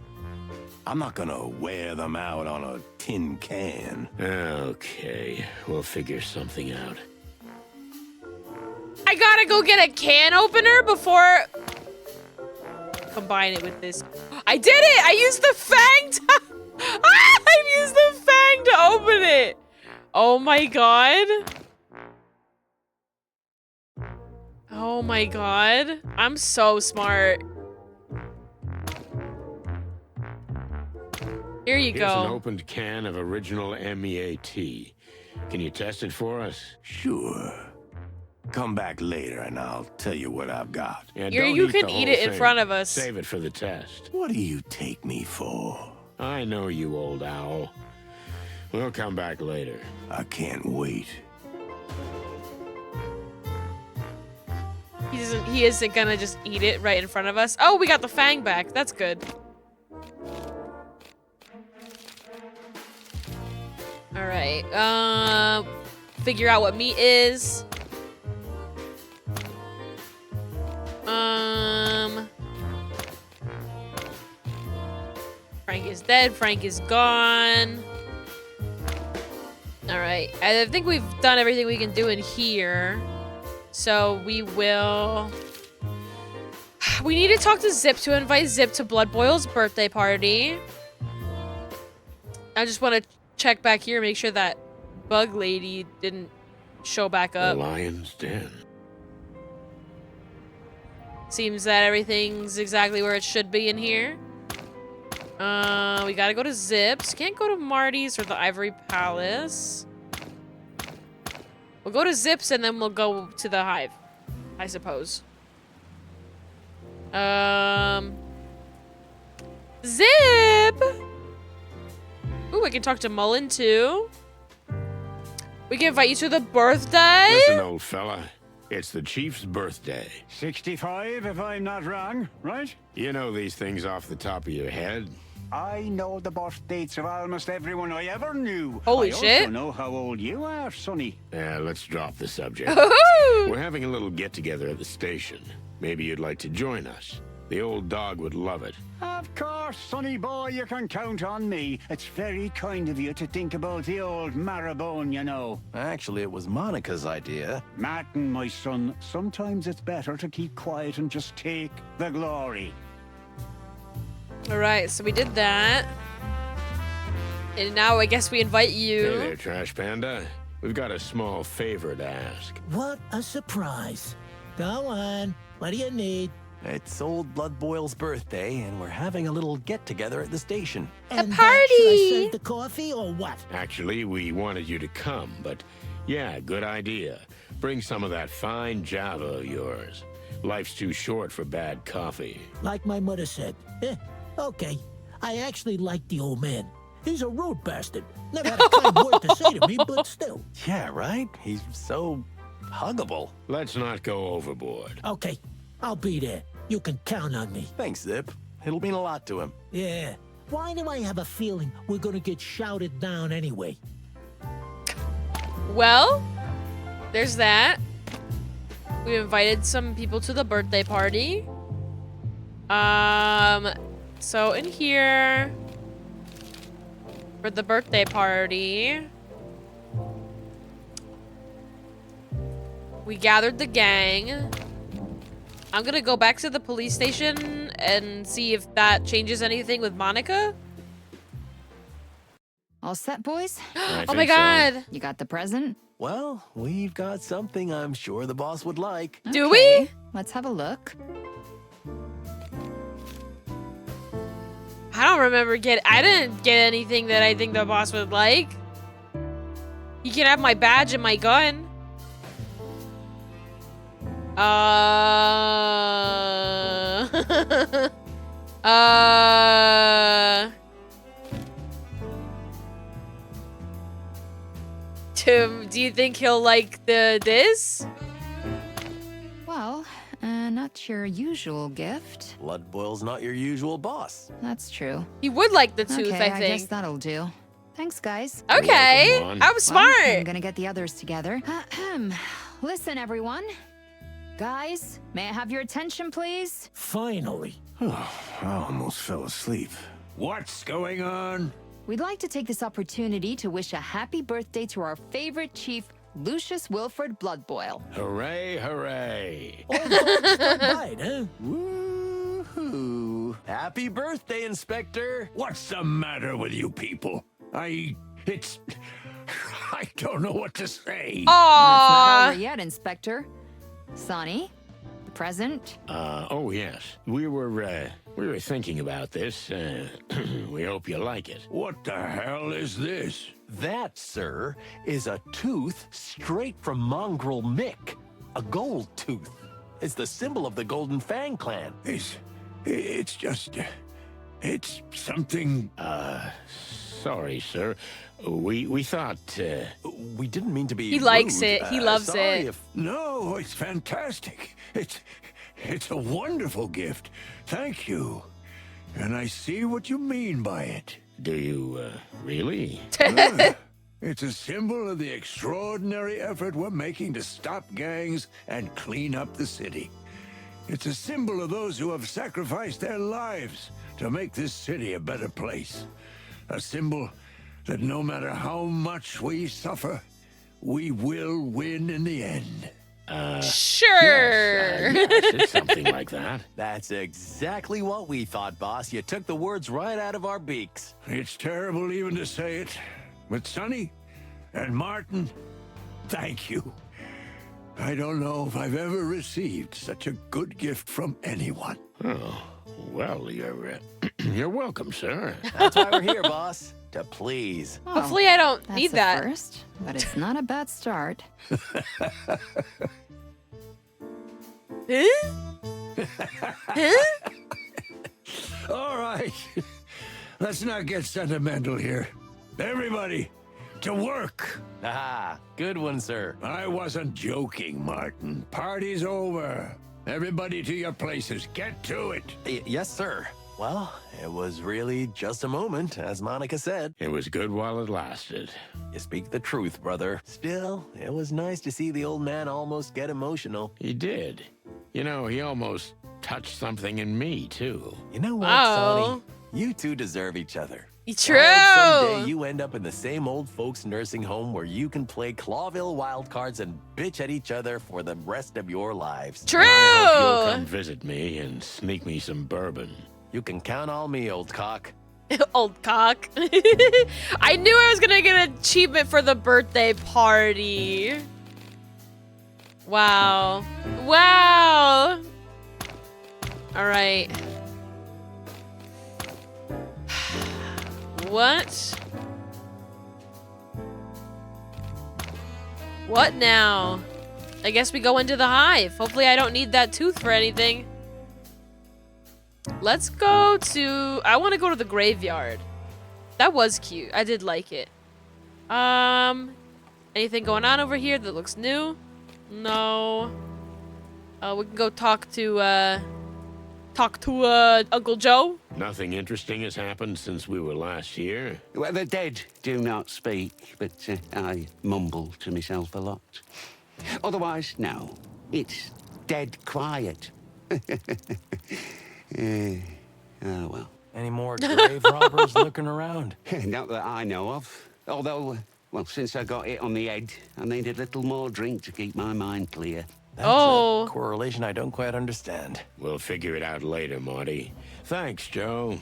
N: I'm not gonna wear them out on a tin can.
B: Okay, we'll figure something out.
A: I gotta go get a can opener before... Combine it with this. I did it! I used the fang to... I used the fang to open it! Oh my god. Oh my god. I'm so smart. Here you
B: Here's an
A: go.
B: opened can of original MEAT. Can you test it for us?
N: Sure. Come back later and I'll tell you what I've got.
B: Yeah,
A: You
B: don't
A: can
B: the
A: eat
B: whole
A: it in
B: thing.
A: front of us.
B: Save it for the test.
N: What do you take me for?
B: I know you, old owl. We'll come back later.
N: I can't wait.
A: He isn't gonna just eat it right in front of us. Oh, we got the fang back. That's good. All right. Figure out what meat is. Frank is dead. Frank is gone. All right. I think we've done everything we can do in here. So we will... We need to talk to Zip to invite Zip to Blood Boil's birthday party. I just want to check back here, make sure that bug lady didn't show back up.
B: The lion's den.
A: Seems that everything's exactly where it should be in here. We gotta go to Zip's. Can't go to Marty's or the Ivory Palace. We'll go to Zip's and then we'll go to the Hive, I suppose. Zip! Ooh, I can talk to Mullen too. We can invite you to the birthday.
B: Listen, old fella. It's the chief's birthday.
J: 65, if I'm not wrong, right?
B: You know these things off the top of your head.
J: I know the birth dates of almost everyone I ever knew.
A: Holy
J: I
A: shit.
J: also know how old you are, Sonny.
B: Yeah, let's drop the subject.
A: Woohoo!
B: We're having a little get-together at the station. Maybe you'd like to join us. The old dog would love it.
J: Of course, Sonny boy, you can count on me. It's very kind of you to think about the old Marrowbone, you know.
H: Actually, it was Monica's idea.
J: Martin, my son, sometimes it's better to keep quiet and just take the glory.
A: All right, so we did that. And now I guess we invite you.
B: Hey there, Trash Panda. We've got a small favor to ask.
K: What a surprise. Go on. What do you need?
H: It's old Blood Boil's birthday, and we're having a little get-together at the station.
K: And
A: party!
K: Should I serve the coffee or what?
B: Actually, we wanted you to come, but yeah, good idea. Bring some of that fine Java of yours. Life's too short for bad coffee.
K: Like my mother said. Okay. I actually like the old man. He's a rude bastard. Never had a kind word to say to me, but still.
H: Yeah, right? He's so huggable.
B: Let's not go overboard.
K: Okay. I'll be there. You can count on me.
H: Thanks, Zip. It'll mean a lot to him.
K: Yeah. Why do I have a feeling we're gonna get shouted down anyway?
A: Well, there's that. We invited some people to the birthday party. So in here for the birthday party, we gathered the gang. I'm gonna go back to the police station and see if that changes anything with Monica.
C: All set, boys?
A: Oh my god.
C: You got the present?
H: Well, we've got something I'm sure the boss would like.
A: Do we?
C: Let's have a look.
A: I don't remember I didn't get anything that I think the boss would like. You can have my badge and my gun. Tim, do you think he'll like this?
C: Well, not your usual gift.
H: Blood Boil's not your usual boss.
C: That's true.
A: He would like the tooth,
C: Okay,
A: I
C: I guess
A: think.
C: that'll do. Thanks, guys.
A: Okay, I was smart.
C: Well, I'm gonna get the others together. Listen, everyone. Guys, may I have your attention, please?
K: Finally.
N: I almost fell asleep.
J: What's going on?
C: We'd like to take this opportunity to wish a happy birthday to our favorite chief, Lucius Wilford Bloodboil.
B: Hooray, hooray.
K: Right, huh?
H: Woohoo. Happy birthday, Inspector.
J: What's the matter with you people? I don't know what to say.
C: That's not over yet, Inspector. Sonny, the present.
B: Oh yes. We were thinking about this. We hope you like it.
J: What the hell is this?
H: That, sir, is a tooth straight from Mongrel Mick. A gold tooth. It's the symbol of the Golden Fang clan.
J: It's just... It's something...
B: Sorry, sir. We thought...
H: We didn't mean to be
A: He likes
H: rude.
A: it. He loves
H: sorry
A: it.
J: No, it's fantastic. It's a wonderful gift. Thank you. And I see what you mean by it.
B: Do you, really?
J: It's a symbol of the extraordinary effort we're making to stop gangs and clean up the city. It's a symbol of those who have sacrificed their lives to make this city a better place. A symbol that no matter how much we suffer, we will win in the end.
A: Sure.
B: Yes, it's something like that.
H: That's exactly what we thought, boss. You took the words right out of our beaks.
J: It's terrible even to say it, but Sonny and Martin, thank you. I don't know if I've ever received such a good gift from anyone.
B: Oh, well, you're welcome, sir.
H: That's why we're here, boss. To please.
C: Oh,
A: Hopefully I don't
C: that's
A: need
C: a
A: that.
C: first, but it's not a bad start.
J: All right, let's not get sentimental here. Everybody, to work.
H: Ah, good one, sir.
J: I wasn't joking, Martin. Party's over. Everybody to your places. Get to it.
H: Yes, sir. Well, it was really just a moment, as Monica said.
B: It was good while it lasted.
H: You speak the truth, brother. Still, it was nice to see the old man almost get emotional.
B: He did. You know, he almost touched something in me, too.
H: You know what,
A: Oh.
H: Sonny? You two deserve each other.
A: True.
H: I hope someday you end up in the same old folks nursing home where you can play Clawville wildcards and bitch at each other for the rest of your lives.
A: True.
B: I hope you'll come visit me and sneak me some bourbon.
H: You can count on me, old cock.
A: Old cock. I knew I was gonna get an achievement for the birthday party. Wow. Wow. All right. What? What now? I guess we go into the hive. Hopefully I don't need that tooth for anything. Let's go to... I want to go to the graveyard. That was cute. I did like it. Anything going on over here that looks new? No. We can go talk to Uncle Joe.
B: Nothing interesting has happened since we were last here.
O: Well, the dead do not speak, but I mumble to myself a lot. Otherwise, no. It's dead quiet. Oh, well.
H: Any more grave robbers looking around?
O: Not that I know of. Although, well, since I got hit on the head, I need a little more drink to keep my mind clear.
H: That's a correlation I don't quite understand.
B: We'll figure it out later, Marty. Thanks, Joe.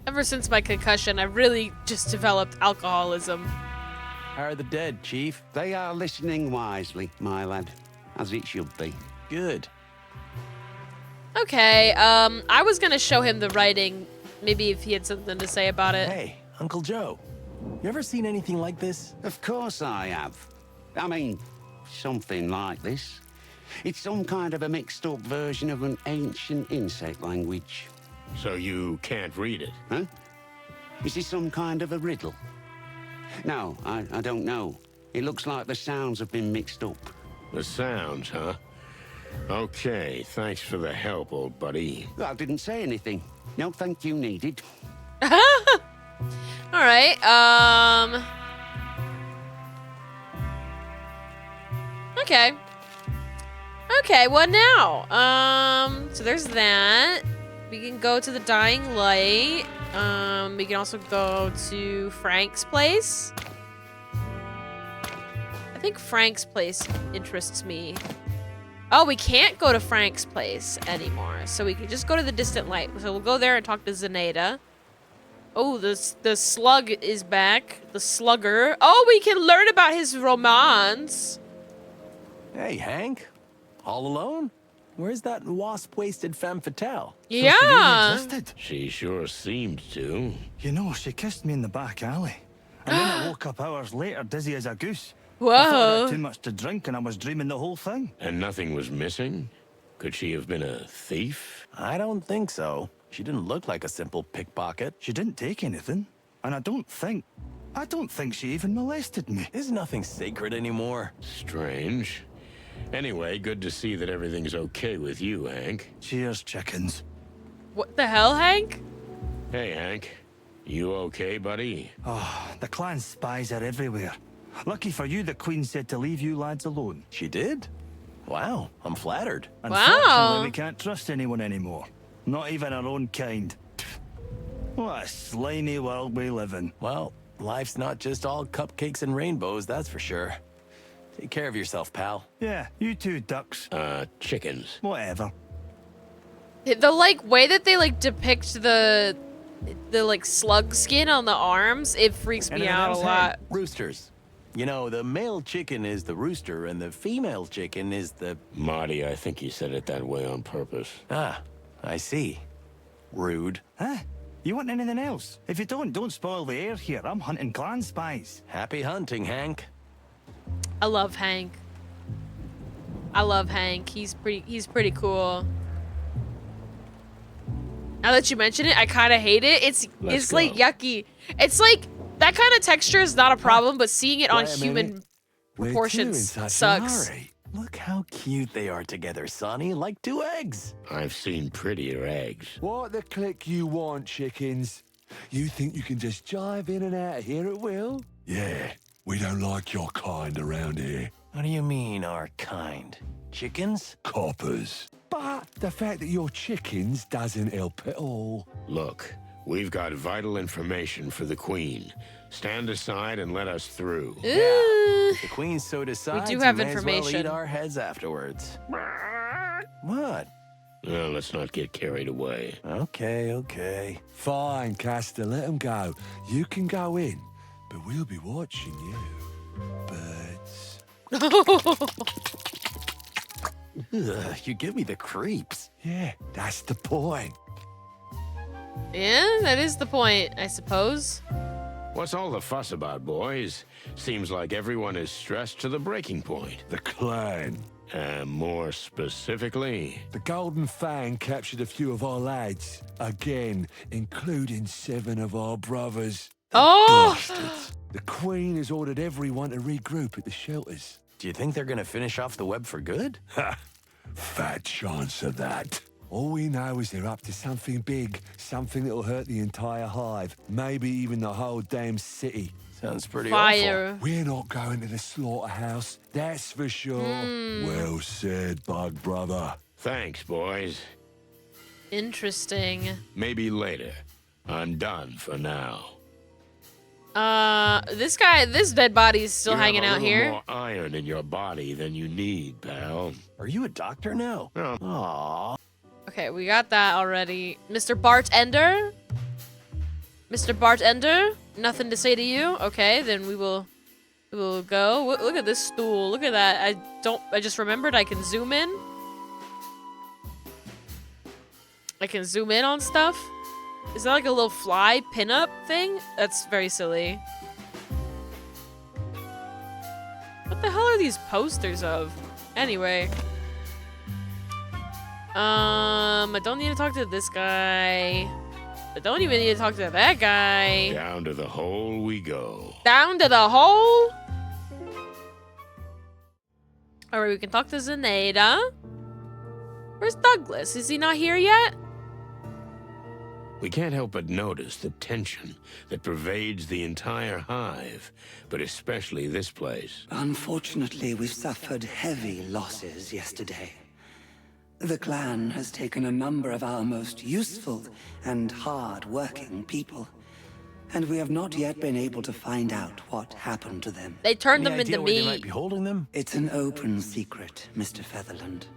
A: Ever since my concussion, I've really just developed alcoholism.
H: How are the dead, Chief?
O: They are listening wisely, my lad, as it should be.
H: Good.
A: Okay, I was gonna show him the writing, maybe if he had something to say about it.
H: Hey, Uncle Joe, you ever seen anything like this?
O: Of course I have. I mean, something like this. It's some kind of a mixed-up version of an ancient insect language.
B: So you can't read it?
O: Huh? Is this some kind of a riddle? No, I don't know. It looks like the sounds have been mixed up.
B: The sounds, huh? Okay, thanks for the help, old buddy.
O: I didn't say anything. No thank you needed.
A: Alright, Okay. Okay, what now? So there's that. We can go to the Dying Light. We can also go to Frank's place. I think Frank's place interests me. Oh, we can't go to Frank's place anymore. So we can just go to the Distant Light. So we'll go there and talk to Zenaida. Oh, the slug is back. The slugger. Oh, we can learn about his romance.
H: Hey, Hank. All alone? Where's that wasp-waisted femme fatale?
A: Yeah.
B: She sure seemed to.
J: You know, she kissed me in the back alley. And then I woke up hours later dizzy as a goose.
A: Whoa.
J: I thought I had too much to drink and I was dreaming the whole thing.
B: And nothing was missing? Could she have been a thief?
H: I don't think so. She didn't look like a simple pickpocket.
J: She didn't take anything. And I don't think she even molested me.
H: There's nothing sacred anymore.
B: Strange. Anyway, good to see that everything's okay with you, Hank.
J: Cheers, chickens.
A: What the hell, Hank?
B: Hey, Hank. You okay, buddy?
J: Oh, the clan spies are everywhere. Lucky for you, the Queen said to leave you lads alone.
H: She did? Wow, I'm flattered.
J: Unfortunately, we can't trust anyone anymore. Not even our own kind. What a slimy world we live in.
H: Well, life's not just all cupcakes and rainbows, that's for sure. Take care of yourself, pal.
J: Yeah, you too, ducks.
B: Chickens.
J: Whatever.
A: The, like, way that they, like, depict the like, slug skin on the arms, it freaks me out a lot.
H: Roosters. You know, the male chicken is the rooster, and the female chicken is the...
B: Marty, I think you said it that way on purpose.
H: Ah, I see. Rude.
J: Huh? You want anything else? If you don't spoil the air here. I'm hunting clan spies.
H: Happy hunting, Hank.
A: I love Hank. I love Hank. He's pretty cool. Now that you mention it, I kind of hate it. It's like yucky. It's like that kind of texture is not a problem, but seeing it on human proportions sucks.
H: Look how cute they are together, Sonny, like two eggs.
B: I've seen prettier eggs.
P: What the click you want, chickens? You think you can just jive in and out of here at will?
F: Yeah, we don't like your kind around here.
H: What do you mean, our kind? Chickens?
F: Coppers.
P: But the fact that you're chickens doesn't help at all.
B: Look, we've got vital information for the Queen. Stand aside and let us through.
H: Yeah, if the Queen so decides,
A: we do have
H: may as well
A: information.
H: eat our heads afterwards. What?
B: Well, let's not get carried away.
P: Okay. Fine, Castor, let him go. You can go in, but we'll be watching you.
H: Ugh, you give me the creeps.
P: Yeah, that's the point.
A: Yeah, that is the point, I suppose.
B: What's all the fuss about, boys? Seems like everyone is stressed to the breaking point.
P: The clan.
B: More specifically?
P: The Golden Fang captured a few of our lads. Again, including 7 of our brothers.
A: Oh!
P: Bastards. The Queen has ordered everyone to regroup at the shelters.
H: Do you think they're gonna finish off the web for good?
P: Ha! Fat chance of that. All we know is they're up to something big, something that'll hurt the entire hive, maybe even the whole damn city.
H: Sounds pretty
A: Fire.
H: awful.
P: We're not going to the slaughterhouse, that's for sure. Well said, Bug Brother.
B: Thanks, boys.
A: Interesting.
B: Maybe later. I'm done for now.
A: This dead body is still hanging out here.
B: You have a little more iron in your body than you need, pal.
H: Are you a doctor now?
B: No.
H: Aww.
A: Okay, we got that already. Mr. Bartender? Mr. Bartender? Nothing to say to you? Okay, then we will go. Look at this stool. Look at that. I just remembered I can zoom in. I can zoom in on stuff. Is that like a little fly pinup thing? That's very silly. What the hell are these posters of? Anyway. I don't need to talk to this guy. I don't even need to talk to that guy.
B: Down to the hole we go.
A: Down to the hole? Alright, we can talk to Zenaida. Where's Douglas? Is he not here yet?
B: We can't help but notice the tension that pervades the entire hive, but especially this place.
Q: Unfortunately, we suffered heavy losses yesterday. The clan has taken a number of our most useful and hard-working people, and we have not yet been able to find out what happened to them.
A: They turned them into
H: Where they
A: meat.
H: might be holding them?
Q: It's an open secret, Mr. Featherland.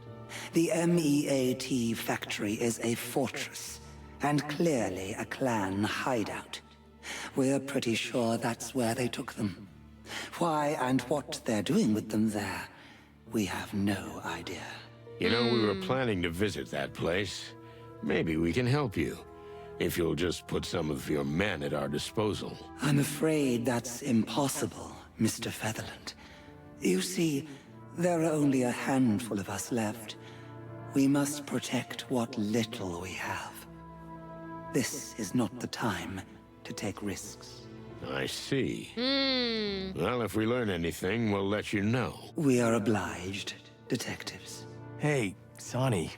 Q: The MEAT factory is a fortress, and clearly a clan hideout. We're pretty sure that's where they took them. Why and what they're doing with them there, we have no idea.
B: You know, we were planning to visit that place. Maybe we can help you, if you'll just put some of your men at our disposal.
Q: I'm afraid that's impossible, Mr. Featherland. You see, there are only a handful of us left. We must protect what little we have. This is not the time to take risks.
B: I see. Well, if we learn anything, we'll let you know.
Q: We are obliged, detectives.
H: Hey, Sonny,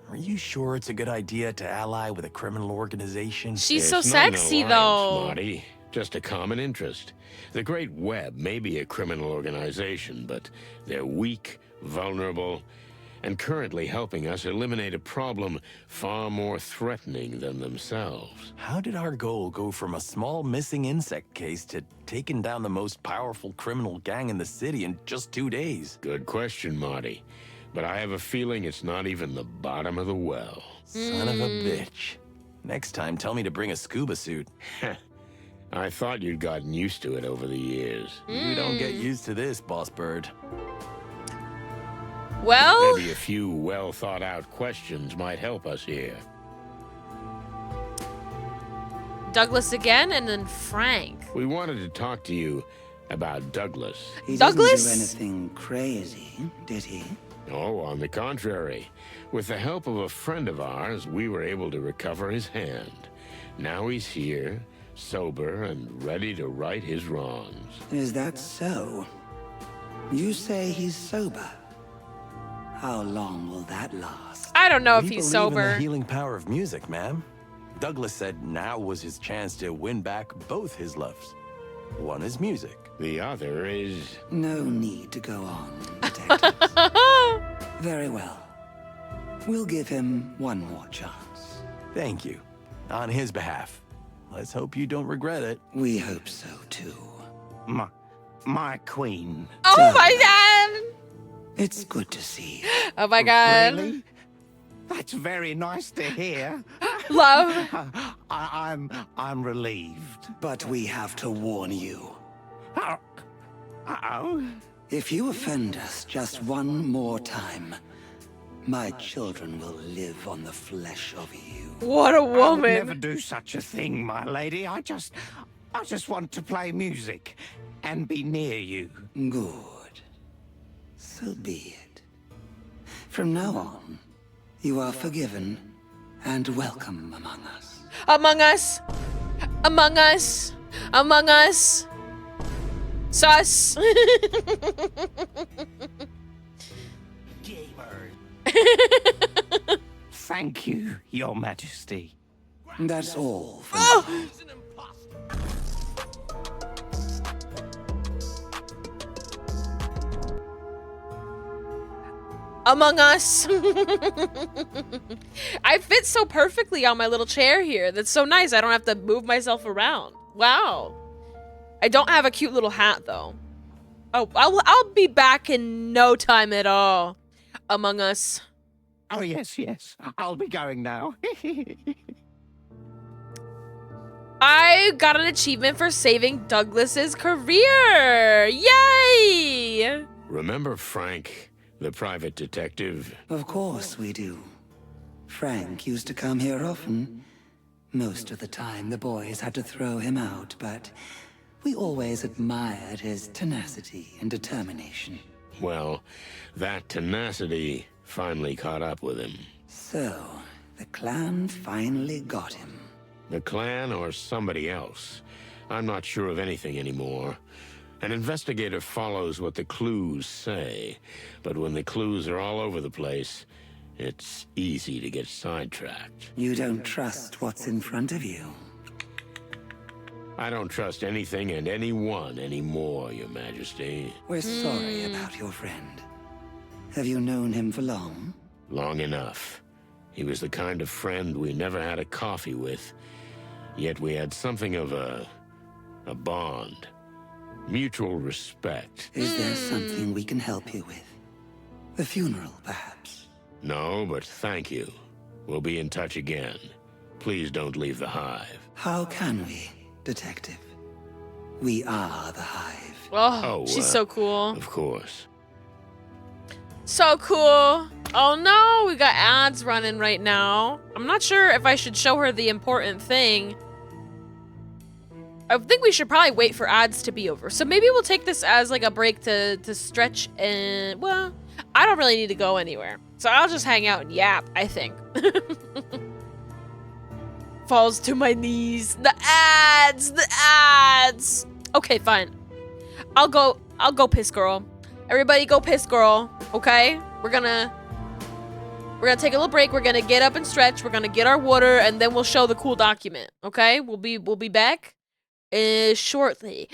H: are you sure it's a good idea to ally with a criminal organization?
A: She's so
B: It's not an
A: sexy,
B: alliance,
A: though.
B: Marty. Just a common interest. The Great Web may be a criminal organization, but they're weak, vulnerable, and currently helping us eliminate a problem far more threatening than themselves.
H: How did our goal go from a small missing insect case to taking down the most powerful criminal gang in the city in just 2 days?
B: Good question, Marty. But I have a feeling it's not even the bottom of the well.
H: Son of a bitch. Next time, tell me to bring a scuba suit.
B: I thought you'd gotten used to it over the years.
H: You don't get used to this, Boss Bird.
A: Well,
B: Maybe a few well-thought-out questions might help us here.
A: Douglas again, and then Frank.
B: We wanted to talk to you about Douglas.
Q: He
A: Douglas?
Q: didn't do anything crazy, did he?
B: Oh, on the contrary. With the help of a friend of ours, we were able to recover his hand. Now he's here, sober and ready to right his wrongs.
Q: Is that so? You say he's sober? How long will that last?
A: I don't know if
H: We
A: he's
H: believe in the
A: sober.
H: healing power of music, ma'am. Douglas said now was his chance to win back both his loves. One is music.
B: The other is...
Q: No need to go on, detectives. Very well. We'll give him one more chance.
H: Thank you. On his behalf. Let's hope you don't regret it.
Q: We hope so, too.
M: My queen.
A: Oh my god!
Q: It's good to see you.
A: Oh my god.
M: Really? That's very nice to hear.
A: Love.
M: I'm relieved.
Q: But we have to warn you.
M: Uh-oh.
Q: If you offend us just one more time, my children will live on the flesh of you.
A: What a
M: I would
A: woman.
M: never do such a thing, my lady. I just want to play music and be near you.
Q: Good. So be it. From now on, you are forgiven and welcome among us.
A: Among us. Among us. Among us. Sus.
M: Thank you, Your Majesty.
Q: That's all.
A: Oh. Among Us. I fit so perfectly on my little chair here. That's so nice. I don't have to move myself around. Wow. I don't have a cute little hat though. Oh, I'll be back in no time at all. Among Us.
M: Oh, yes. I'll be going now.
A: I got an achievement for saving Douglas's career. Yay!
B: Remember Frank, the private detective?
Q: Of course we do. Frank used to come here often. Most of the time the boys had to throw him out, but we always admired his tenacity and determination.
B: Well, that tenacity finally caught up with him.
Q: So, the clan finally got him.
B: The clan or somebody else. I'm not sure of anything anymore. An investigator follows what the clues say, but when the clues are all over the place, it's easy to get sidetracked.
Q: You don't trust what's in front of you.
B: I don't trust anything and anyone anymore, Your Majesty.
Q: We're sorry about your friend. Have you known him for long?
B: Long enough. He was the kind of friend we never had a coffee with, yet we had something of a bond. Mutual respect.
Q: Is there something we can help you with? The funeral, perhaps?
B: No, but thank you. We'll be in touch again. Please don't leave the Hive.
Q: How can we, Detective? We are the Hive.
A: Oh, she's so cool.
B: Of course.
A: So cool. Oh no, we got ads running right now. I'm not sure if I should show her the important thing. I think we should probably wait for ads to be over. So maybe we'll take this as like a break to stretch and, well, I don't really need to go anywhere. So I'll just hang out and yap, I think. Falls to my knees. The ads. Okay, fine. I'll go piss girl. Everybody go piss girl, okay? We're gonna take a little break. We're gonna get up and stretch. We're gonna get our water and then we'll show the cool document, okay? We'll be back shortly.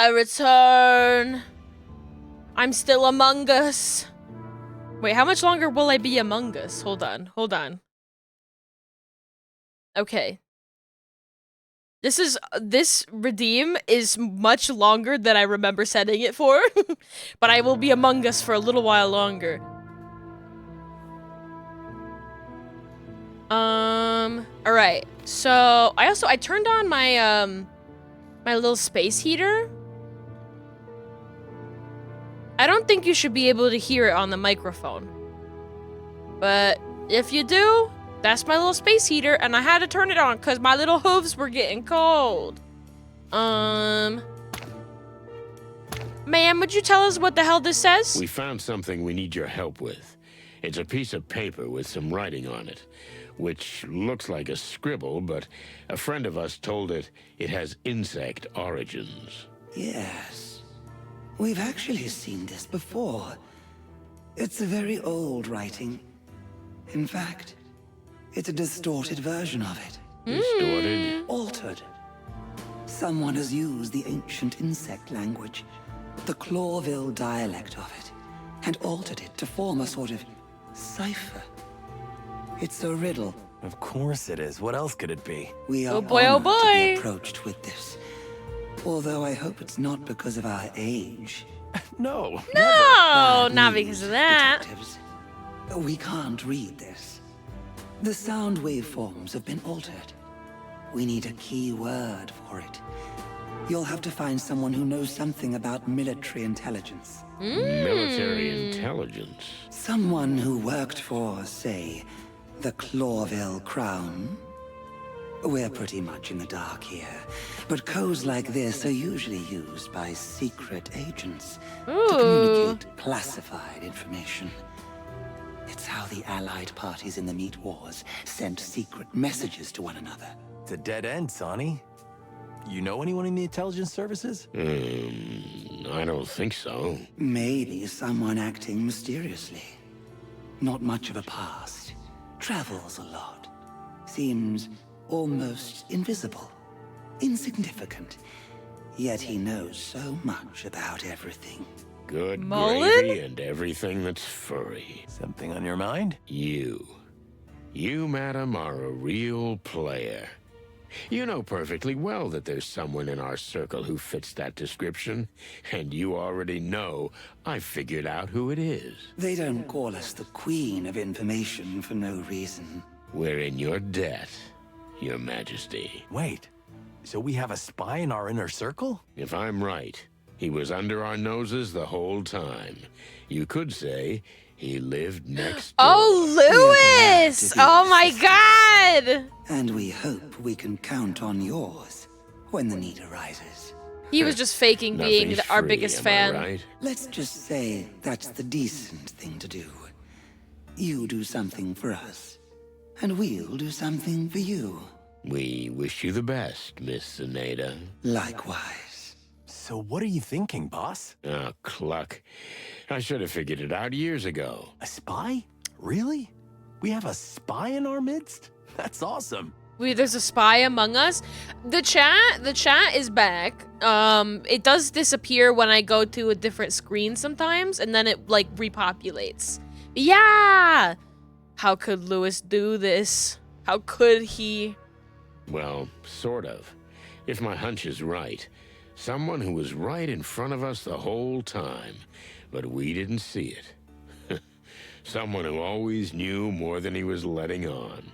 A: I return. I'm still among us. Wait, how much longer will I be among us? Hold on, hold on. Okay. This redeem is much longer than I remember setting it for. But I will be among us for a little while longer. Alright. So I turned on my my little space heater. I don't think you should be able to hear it on the microphone. But if you do, that's my little space heater, and I had to turn it on because my little hooves were getting cold. Ma'am, would you tell us what the hell this says?
B: We found something we need your help with. It's a piece of paper with some writing on it, which looks like a scribble, but a friend of us told it has insect origins.
Q: Yes. We've actually seen this before. It's a very old writing. In fact, it's a distorted version of it.
B: Distorted?
Q: Altered. Someone has used the ancient insect language, the Clawville dialect of it, and altered it to form a sort of cipher. It's a riddle.
H: Of course it is. What else could it be?
Q: We are
A: Oh boy, oh
Q: honored to be
A: boy.
Q: approached with this. Although I hope it's not because of our age.
H: No.
A: No, not because of that.
Q: Detectives. We can't read this. The sound waveforms have been altered. We need a key word for it. You'll have to find someone who knows something about military intelligence.
B: Military intelligence?
Q: Someone who worked for, say, the Clawville Crown. We're pretty much in the dark here, but codes like this are usually used by secret agents to communicate classified information. It's how the allied parties in the Meat Wars sent secret messages to one another.
H: It's a dead end, Sonny. You know anyone in the intelligence services?
B: I don't think so.
Q: Maybe someone acting mysteriously. Not much of a past. Travels a lot. Seems almost invisible. Insignificant. Yet he knows so much about everything.
B: Good
A: Mullen?
B: gravy and everything that's furry.
H: Something on your mind?
B: You, madam, are a real player. You know perfectly well that there's someone in our circle who fits that description, and you already know I figured out who it is.
Q: They don't call us the Queen of Information for no reason.
B: We're in your debt, Your Majesty.
H: Wait, so we have a spy in our inner circle?
B: If I'm right, he was under our noses the whole time. You could say he lived next door.
A: Oh, Lewis! Oh my god!
Q: And we hope we can count on yours when the need arises.
A: He was just faking being
B: Nothing's
A: our
B: free,
A: biggest
B: am I
A: fan.
B: right?
Q: Let's just say that's the decent thing to do. You do something for us, and we'll do something for you.
B: We wish you the best, Miss Zenaida.
Q: Likewise.
H: So what are you thinking, boss?
B: Oh, cluck. I should have figured it out years ago.
H: A spy? Really? We have a spy in our midst? That's awesome.
A: There's a spy among us. The chat is back. It does disappear when I go to a different screen sometimes, and then it like repopulates. Yeah! How could Lewis do this? How could he?
B: Well, sort of. If my hunch is right, someone who was right in front of us the whole time, but we didn't see it. Someone who always knew more than he was letting on.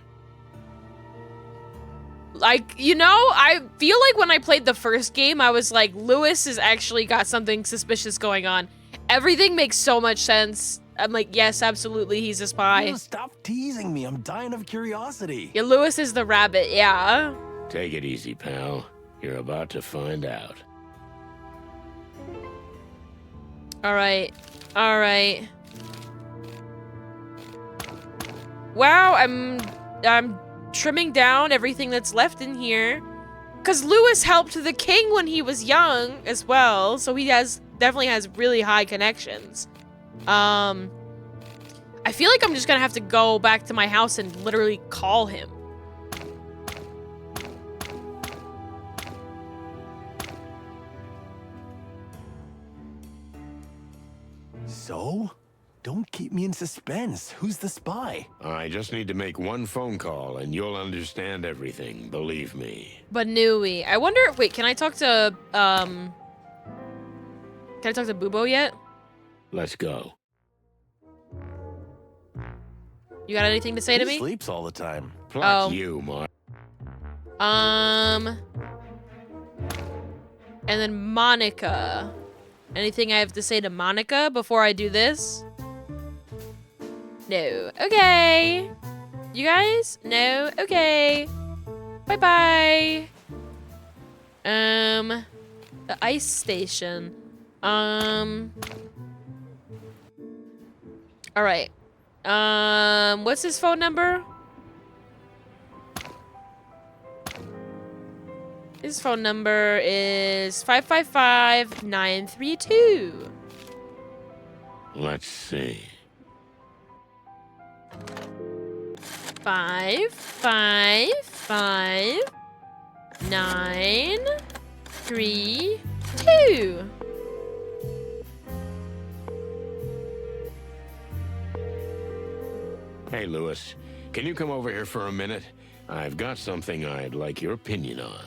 A: Like, you know, I feel like when I played the first game, I was like, Lewis has actually got something suspicious going on. Everything makes so much sense. I'm like, yes, absolutely, he's a spy.
H: Oh, stop teasing me. I'm dying of curiosity.
A: Yeah, Lewis is the rabbit, yeah.
B: Take it easy, pal. You're about to find out.
A: Alright. Alright. Wow, I'm trimming down everything that's left in here. Because Lewis helped the king when he was young as well, so he definitely has really high connections. I feel like I'm just gonna have to go back to my house and literally call him.
H: So? Don't keep me in suspense. Who's the spy?
B: I just need to make one phone call and you'll understand everything, believe me.
A: Banui. I wonder, wait, can I talk to Bubo yet?
B: Let's go.
A: You got anything to say to me?
H: He sleeps all the time.
B: Pluck you, Mark.
A: And then Monica. Anything I have to say to Monica before I do this? No. Okay. You guys? No. Okay. Bye-bye. The ice station. All right. What's his phone number? His phone number is 555-932.
B: Let's see.
A: 555-932.
B: Hey, Lewis, can you come over here for a minute? I've got something I'd like your opinion on.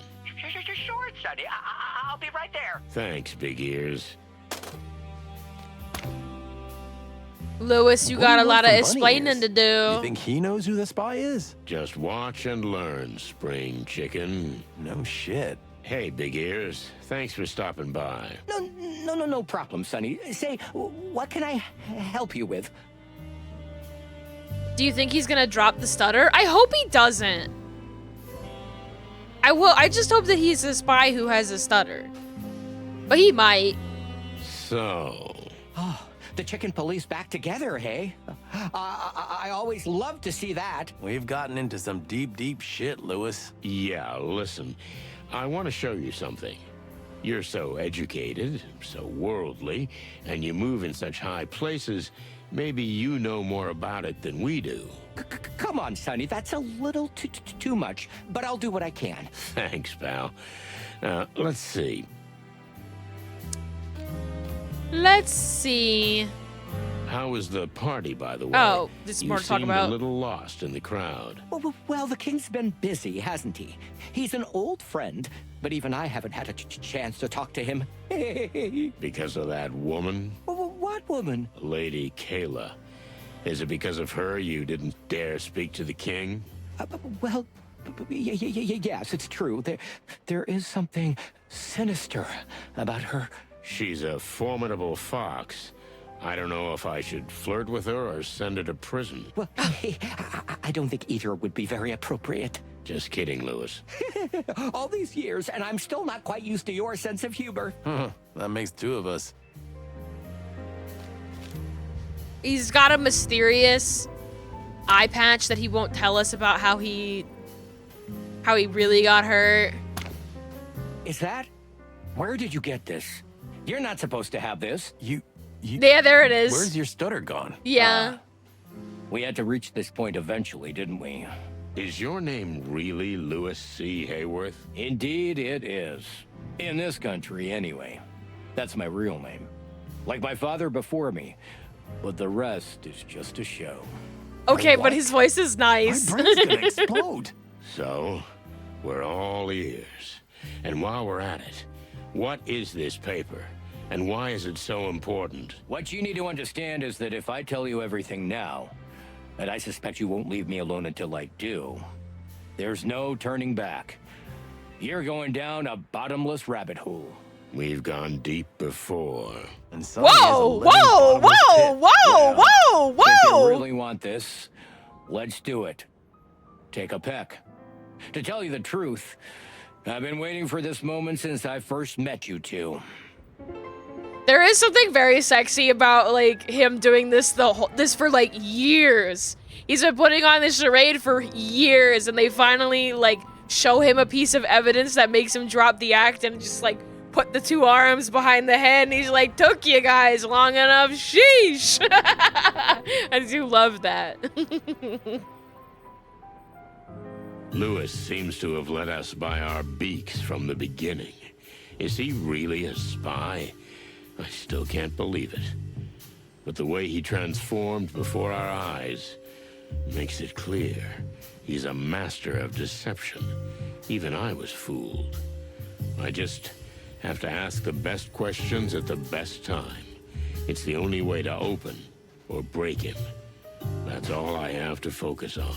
I: Sure, Sonny. I'll be right there.
B: Thanks, Big Ears.
A: Lewis, you
H: What do
A: got
H: you
A: a
H: want
A: lot of
H: from Bunny
A: explaining
H: Ears?
A: to do.
H: You think he knows who the spy is?
B: Just watch and learn, Spring Chicken.
H: No shit.
B: Hey, Big Ears. Thanks for stopping by.
I: No problem, Sonny. Say, what can I help you with?
A: Do you think he's gonna drop the stutter? I hope he doesn't. I just hope that he's a spy who has a stutter. But he might.
B: So...
I: Oh, the chicken police back together, hey? I always love to see that.
H: We've gotten into some deep shit, Lewis.
B: Yeah, listen. I want to show you something. You're so educated, so worldly, and you move in such high places, maybe you know more about it than we do.
I: Come on, Sonny, that's a little too much, but I'll do what I can.
B: Thanks, pal. Let's see.
A: Let's see.
B: How was the party, by the way?
A: Oh, this is
B: you
A: more to talk
B: seemed
A: about.
B: a little lost in the crowd.
I: Well, the king's been busy, hasn't he? He's an old friend, but even I haven't had a chance to talk to him.
B: Because of that woman?
I: What woman?
B: Lady Kayla. Is it because of her you didn't dare speak to the king?
I: Well, yes, it's true. There is something sinister about her.
B: She's a formidable fox. I don't know if I should flirt with her or send her to prison.
I: Well, I don't think either would be very appropriate.
B: Just kidding, Lewis.
I: All these years, and I'm still not quite used to your sense of humor.
H: That makes two of us.
A: He's got a mysterious eye patch that he won't tell us about how he really got hurt.
I: Is that? Where did you get this? You're not supposed to have this.
A: Yeah, there it is.
H: Where's your stutter gone?
A: Yeah.
I: We had to reach this point eventually, didn't we?
B: Is your name really Lewis C. Hayworth?
I: Indeed it is. In this country, anyway. That's my real name. Like my father before me. But the rest is just a show.
A: Okay, but his voice is nice.
I: My brain's gonna explode.
B: So, we're all ears. And while we're at it, what is this paper? And why is it so important?
I: What you need to understand is that if I tell you everything now, and I suspect you won't leave me alone until I do, there's no turning back. You're going down a bottomless rabbit hole.
B: We've gone deep before.
H: And
A: Whoa!
I: If you really want this, let's do it. Take a peck. To tell you the truth, I've been waiting for this moment since I first met you two.
A: There is something very sexy about like him doing this for like years. He's been putting on this charade for years, and they finally like show him a piece of evidence that makes him drop the act and just like put the two arms behind the head, and he's like, "Took you guys long enough, sheesh." I do love that.
B: Lewis seems to have led us by our beaks from the beginning. Is he really a spy? I still can't believe it. But the way he transformed before our eyes makes it clear he's a master of deception. Even I was fooled. I just have to ask the best questions at the best time. It's the only way to open or break him. That's all I have to focus on.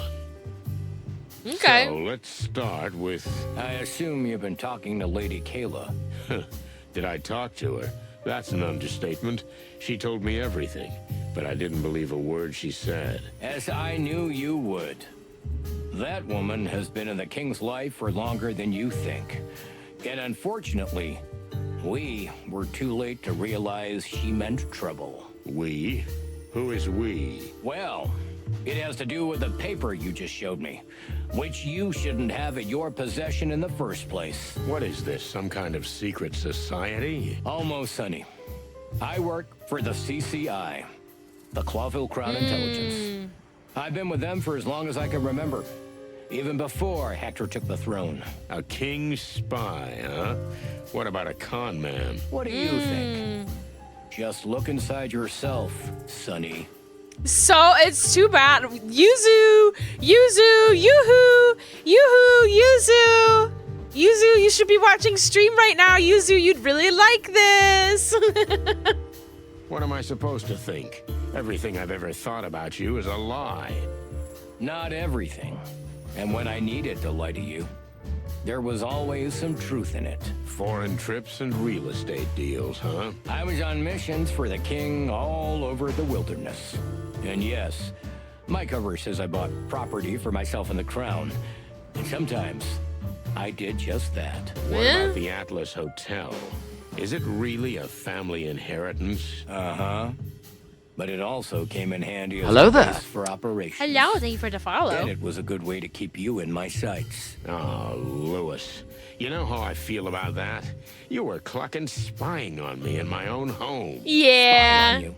A: Okay.
B: So let's start with...
I: I assume you've been talking to Lady Kayla.
B: Did I talk to her? That's an understatement. She told me everything, but I didn't believe a word she said.
I: As I knew you would. That woman has been in the king's life for longer than you think. And unfortunately, we were too late to realize she meant trouble.
B: We? Who is we?
I: Well, it has to do with the paper you just showed me, which you shouldn't have at your possession in the first place.
B: What is this, some kind of secret society?
I: Almost, Sonny. I work for the CCI, the Clawville Crown Intelligence. I've been with them for as long as I can remember, even before Hector took the throne.
B: A king's spy, huh? What about a con man?
I: What do you think? Just look inside yourself, Sonny.
A: So it's too bad. Yuzu, yoo-hoo, Yuzu. Yuzu, you should be watching stream right now. Yuzu, you'd really like this.
B: What am I supposed to think? Everything I've ever thought about you is a lie.
I: Not everything. And when I needed to lie to you, there was always some truth in it.
B: Foreign trips and real estate deals, huh?
I: I was on missions for the king all over the wilderness. And yes, my cover says I bought property for myself and the crown. And sometimes I did just that.
B: What about the Atlas Hotel? Is it really a family inheritance?
I: Uh-huh. But it also came in handy as
R: Hello
I: a
R: there.
I: base for operations.
A: Hello, thank you for the follow.
I: And it was a good way to keep you in my sights.
B: Oh, Lewis. You know how I feel about that? You were clucking spying on me in my own home.
A: Yeah.
I: Spying on you?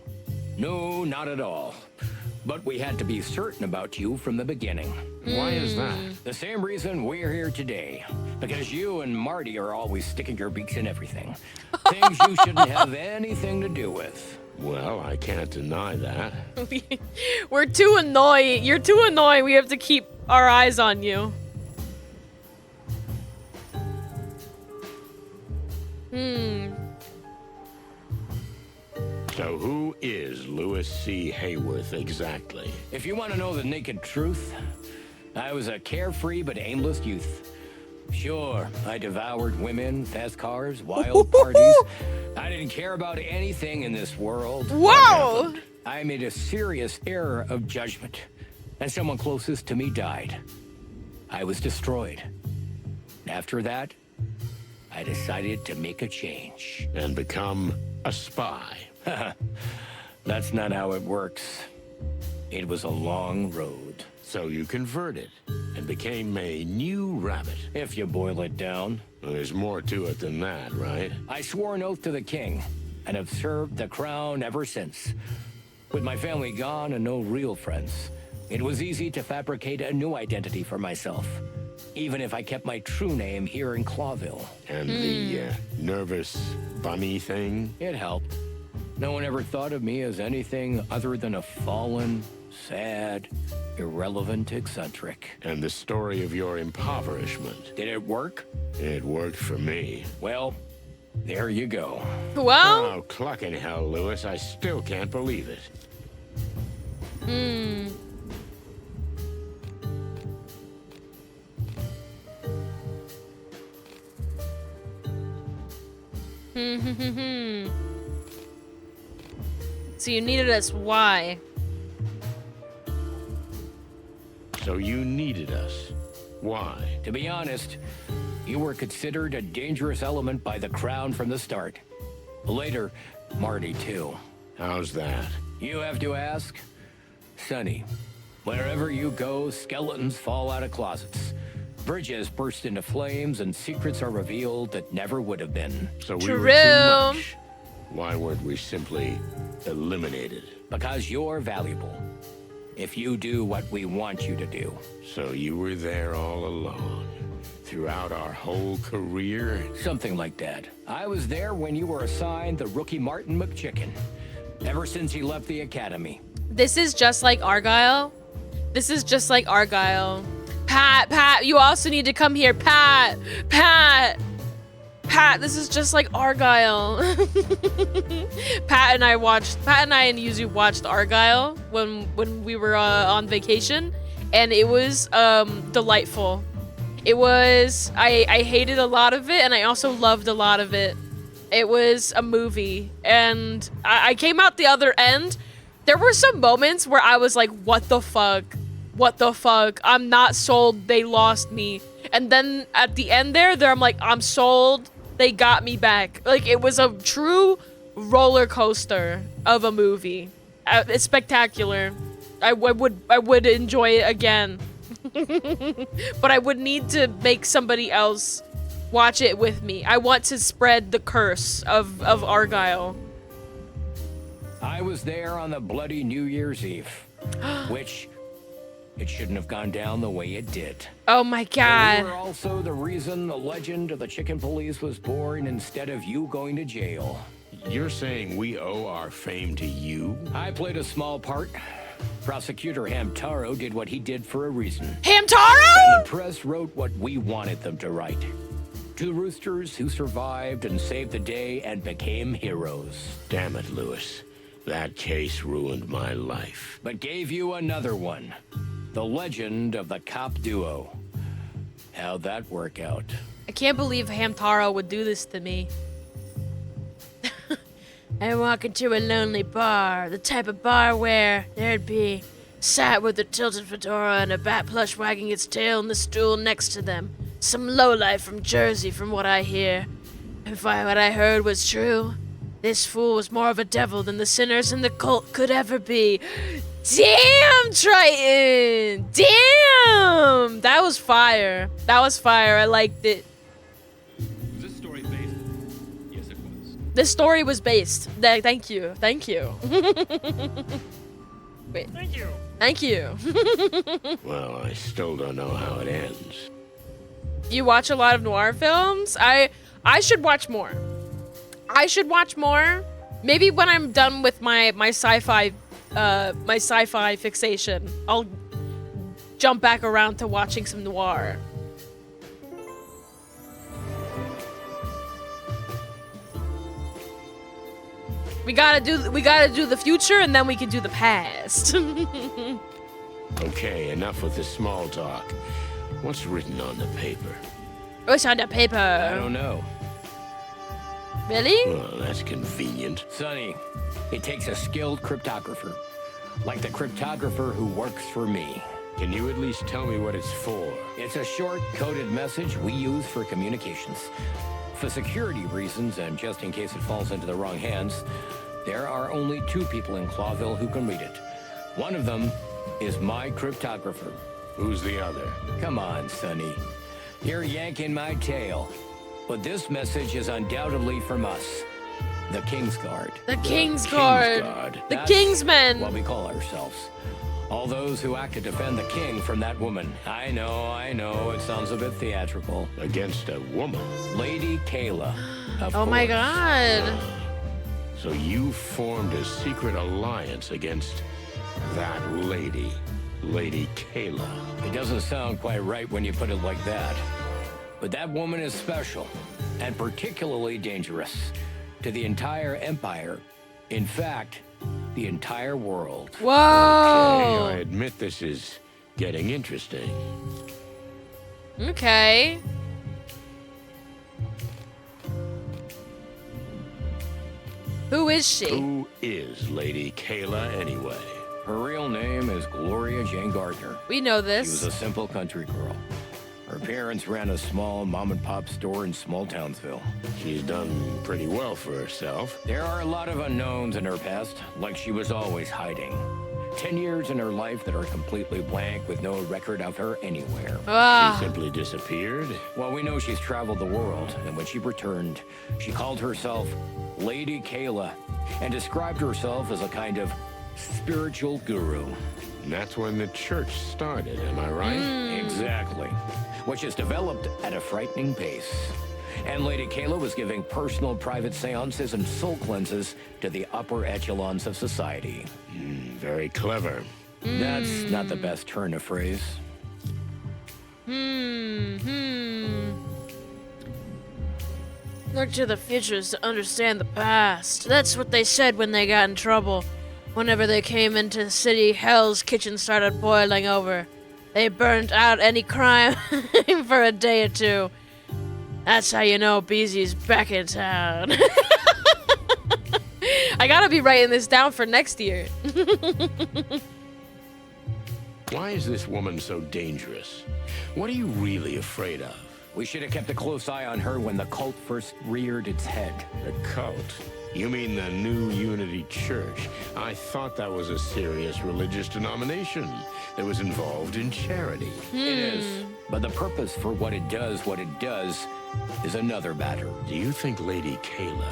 I: No, not at all. But we had to be certain about you from the beginning.
B: Why is that?
I: The same reason we're here today. Because you and Marty are always sticking your beaks in everything. Things you shouldn't have anything to do with.
B: Well, I can't deny that.
A: We're too annoying. You're too annoying. We have to keep our eyes on you.
B: So who is Louis C. Hayworth exactly?
I: If you want to know the naked truth, I was a carefree but aimless youth. Sure, I devoured women, fast cars, wild parties. I didn't care about anything in this world.
A: Whoa!
I: I made a serious error of judgment, and someone closest to me died. I was destroyed. After that, I decided to make a change.
B: And become a spy.
I: That's not how it works. It was a long road.
B: So you converted and became a new rabbit.
I: If you boil it down.
B: Well, there's more to it than that, right?
I: I swore an oath to the king and have served the crown ever since. With my family gone and no real friends, it was easy to fabricate a new identity for myself, even if I kept my true name here in Clawville.
B: And the nervous bunny thing?
I: It helped. No one ever thought of me as anything other than a fallen, sad, irrelevant eccentric.
B: And the story of your impoverishment.
I: Did it work?
B: It worked for me.
I: Well, there you go.
A: Well?
B: Oh, clucking hell, Lewis. I still can't believe it.
A: So you needed us. Why?
B: So you needed us. Why?
I: To be honest, you were considered a dangerous element by the crown from the start. Later, Marty too.
B: How's that?
I: You have to ask? Sonny, wherever you go, skeletons fall out of closets. Bridges burst into flames and secrets are revealed that never would have been.
B: So we were too much. Why weren't we simply eliminated?
I: Because you're valuable. If you do what we want you to do.
B: So you were there all along? Throughout our whole career?
I: Something like that. I was there when you were assigned the rookie Martin McChicken. ever since he left the academy.
A: This is just like Argyle. This is just like Argyle. Pat, you also need to come here. Pat, this is just like Argyle. Pat and I and Yuzu watched Argyle when we were on vacation, and it was delightful. It was, I hated a lot of it, and I also loved a lot of it. It was a movie, and I came out the other end. There were some moments where I was like, what the fuck? What the fuck? I'm not sold. They lost me. And then at the end there, I'm like, I'm sold. They got me back. Like, it was a true roller coaster of a movie. It's spectacular. I would enjoy it again. But I would need to make somebody else watch it with me. I want to spread the curse of Argyle.
I: I was there on the bloody New Year's Eve, which it shouldn't have gone down the way it did.
A: Oh my god.
I: You were also the reason the legend of the Chicken Police was born instead of you going to jail.
B: You're saying we owe our fame to you?
I: I played a small part. Prosecutor Hamtaro did what he did for a reason.
A: Hamtaro?
I: And the press wrote what we wanted them to write. Two roosters who survived and saved the day and became heroes.
B: Damn it, Lewis. That case ruined my life.
I: But gave you another one. The legend of the cop duo. How'd that work out?
A: I can't believe Hamtaro would do this to me. I walk into a lonely bar, the type of bar where there'd be sat with a tilted fedora and a bat plush wagging its tail in the stool next to them. Some lowlife from Jersey, from what I hear. If what I heard was true, this fool was more of a devil than the sinners in the cult could ever be. Damn, Triton! Damn! That was fire. That was fire. I liked it.
R: Was this story based? Yes, it was.
A: This story was based. Thank you. Thank you. Wait.
R: Thank you.
A: Thank you.
B: Well, I still don't know how it ends.
A: You watch a lot of noir films? I should watch more. I should watch more. Maybe when I'm done with my sci-fi fixation, I'll jump back around to watching some noir. We gotta do the future, and then we can do the past.
B: Okay, enough with the small talk. What's written on the paper?
A: What's on the paper?
I: I don't know.
A: Really?
B: Well, that's convenient.
I: Sonny, it takes a skilled cryptographer. Like the cryptographer who works for me.
B: Can you at least tell me what it's for?
I: It's a short, coded message we use for communications. For security reasons, and just in case it falls into the wrong hands, there are only 2 people in Clawville who can read it. One of them is my cryptographer.
B: Who's the other?
I: Come on, Sonny. You're yanking my tail. But this message is undoubtedly from us. The Kingsguard.
A: The Kingsguard. The Kingsmen.
I: What we call ourselves. All those who act to defend the king from that woman. I know, it sounds a bit theatrical.
B: Against a woman?
I: Lady Kayla, of
A: Oh my
I: course.
A: god.
B: So you formed a secret alliance against that lady, Lady Kayla.
I: It doesn't sound quite right when you put it like that. But that woman is special, and particularly dangerous to the entire empire. In fact, the entire world.
A: Whoa!
B: Okay, I admit this is getting interesting.
A: Okay. Who is she?
B: Who is Lady Kayla anyway?
I: Her real name is Gloria Jane Gardner.
A: We know
I: She
A: this.
I: was a simple country girl. Her parents ran a small mom-and-pop store in small Townsville.
B: She's done pretty well for herself.
I: There are a lot of unknowns in her past, like she was always hiding. 10 years in her life that are completely blank with no record of her anywhere.
A: Ah.
B: She simply disappeared.
I: Well, we know she's traveled the world, and when she returned, she called herself Lady Kayla and described herself as a kind of spiritual guru.
B: And that's when the church started, am I right?
I: Exactly. Which has developed at a frightening pace. And Lady Kayla was giving personal private seances and soul cleanses to the upper echelons of society.
B: Very clever.
I: That's not the best turn of phrase.
A: Look to the futures to understand the past. That's what they said when they got in trouble. Whenever they came into the city, hell's kitchen started boiling over. They burnt out any crime for a day or two. That's how you know Beezy's back in town. I gotta be writing this down for next year.
B: Why is this woman so dangerous? What are you really afraid of?
I: We should have kept a close eye on her when the cult first reared its head.
B: The cult? You mean the New Unity Church? I thought that was a serious religious denomination that was involved in charity.
I: It is. But the purpose for what it does, is another matter.
B: Do you think Lady Kayla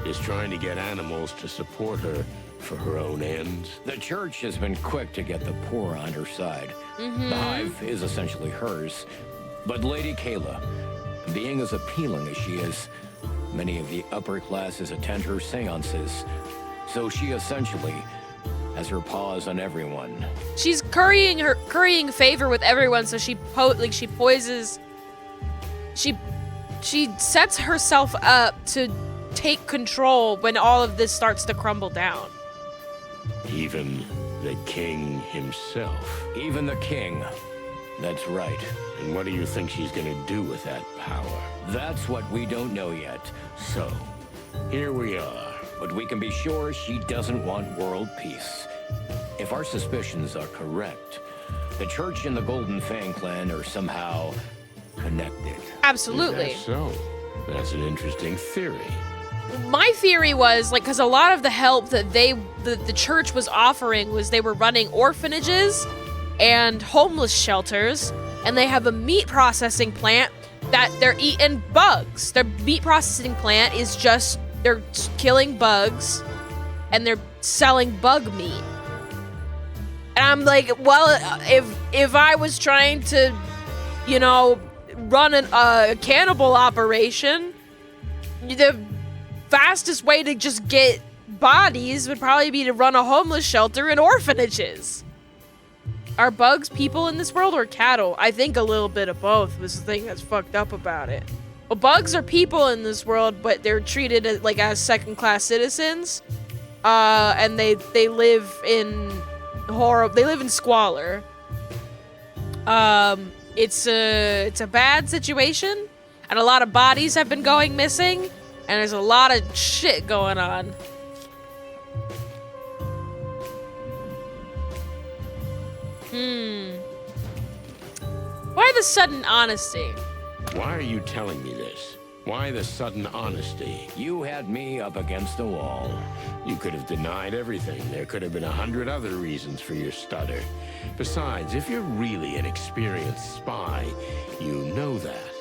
B: is trying to get animals to support her for her own ends?
I: The church has been quick to get the poor on her side. The Hive is essentially hers. But Lady Kayla, being as appealing as she is, many of the upper classes attend her seances. So she essentially has her paws on everyone.
A: She's currying favor with everyone, so she poises. She sets herself up to take control when all of this starts to crumble down.
B: Even the king himself.
I: Even the king. That's right.
B: And what do you think she's gonna do with that power?
I: That's what we don't know yet.
B: So, here we are.
I: But we can be sure she doesn't want world peace. If our suspicions are correct, the church and the Golden Fang clan are somehow connected.
A: Absolutely.
B: Is that so? That's an interesting theory.
A: My theory was, like, because a lot of the help that the church was offering was they were running orphanages and homeless shelters, and they have a meat processing plant that they're eating bugs. Their meat processing plant is just, they're killing bugs, and they're selling bug meat. And I'm like, well, if I was trying to, you know, run a cannibal operation, the fastest way to just get bodies would probably be to run a homeless shelter and orphanages. Are bugs people in this world or cattle? I think a little bit of both was the thing that's fucked up about it. Well, bugs are people in this world, but they're treated as second-class citizens, and they live in they live in squalor. It's a bad situation, and a lot of bodies have been going missing, and there's a lot of shit going on. Why the sudden honesty?
B: Why are you telling me this? Why the sudden honesty?
I: You had me up against the wall.
B: You could have denied everything. There could have been 100 other reasons for your stutter. Besides, if you're really an experienced spy, you know that.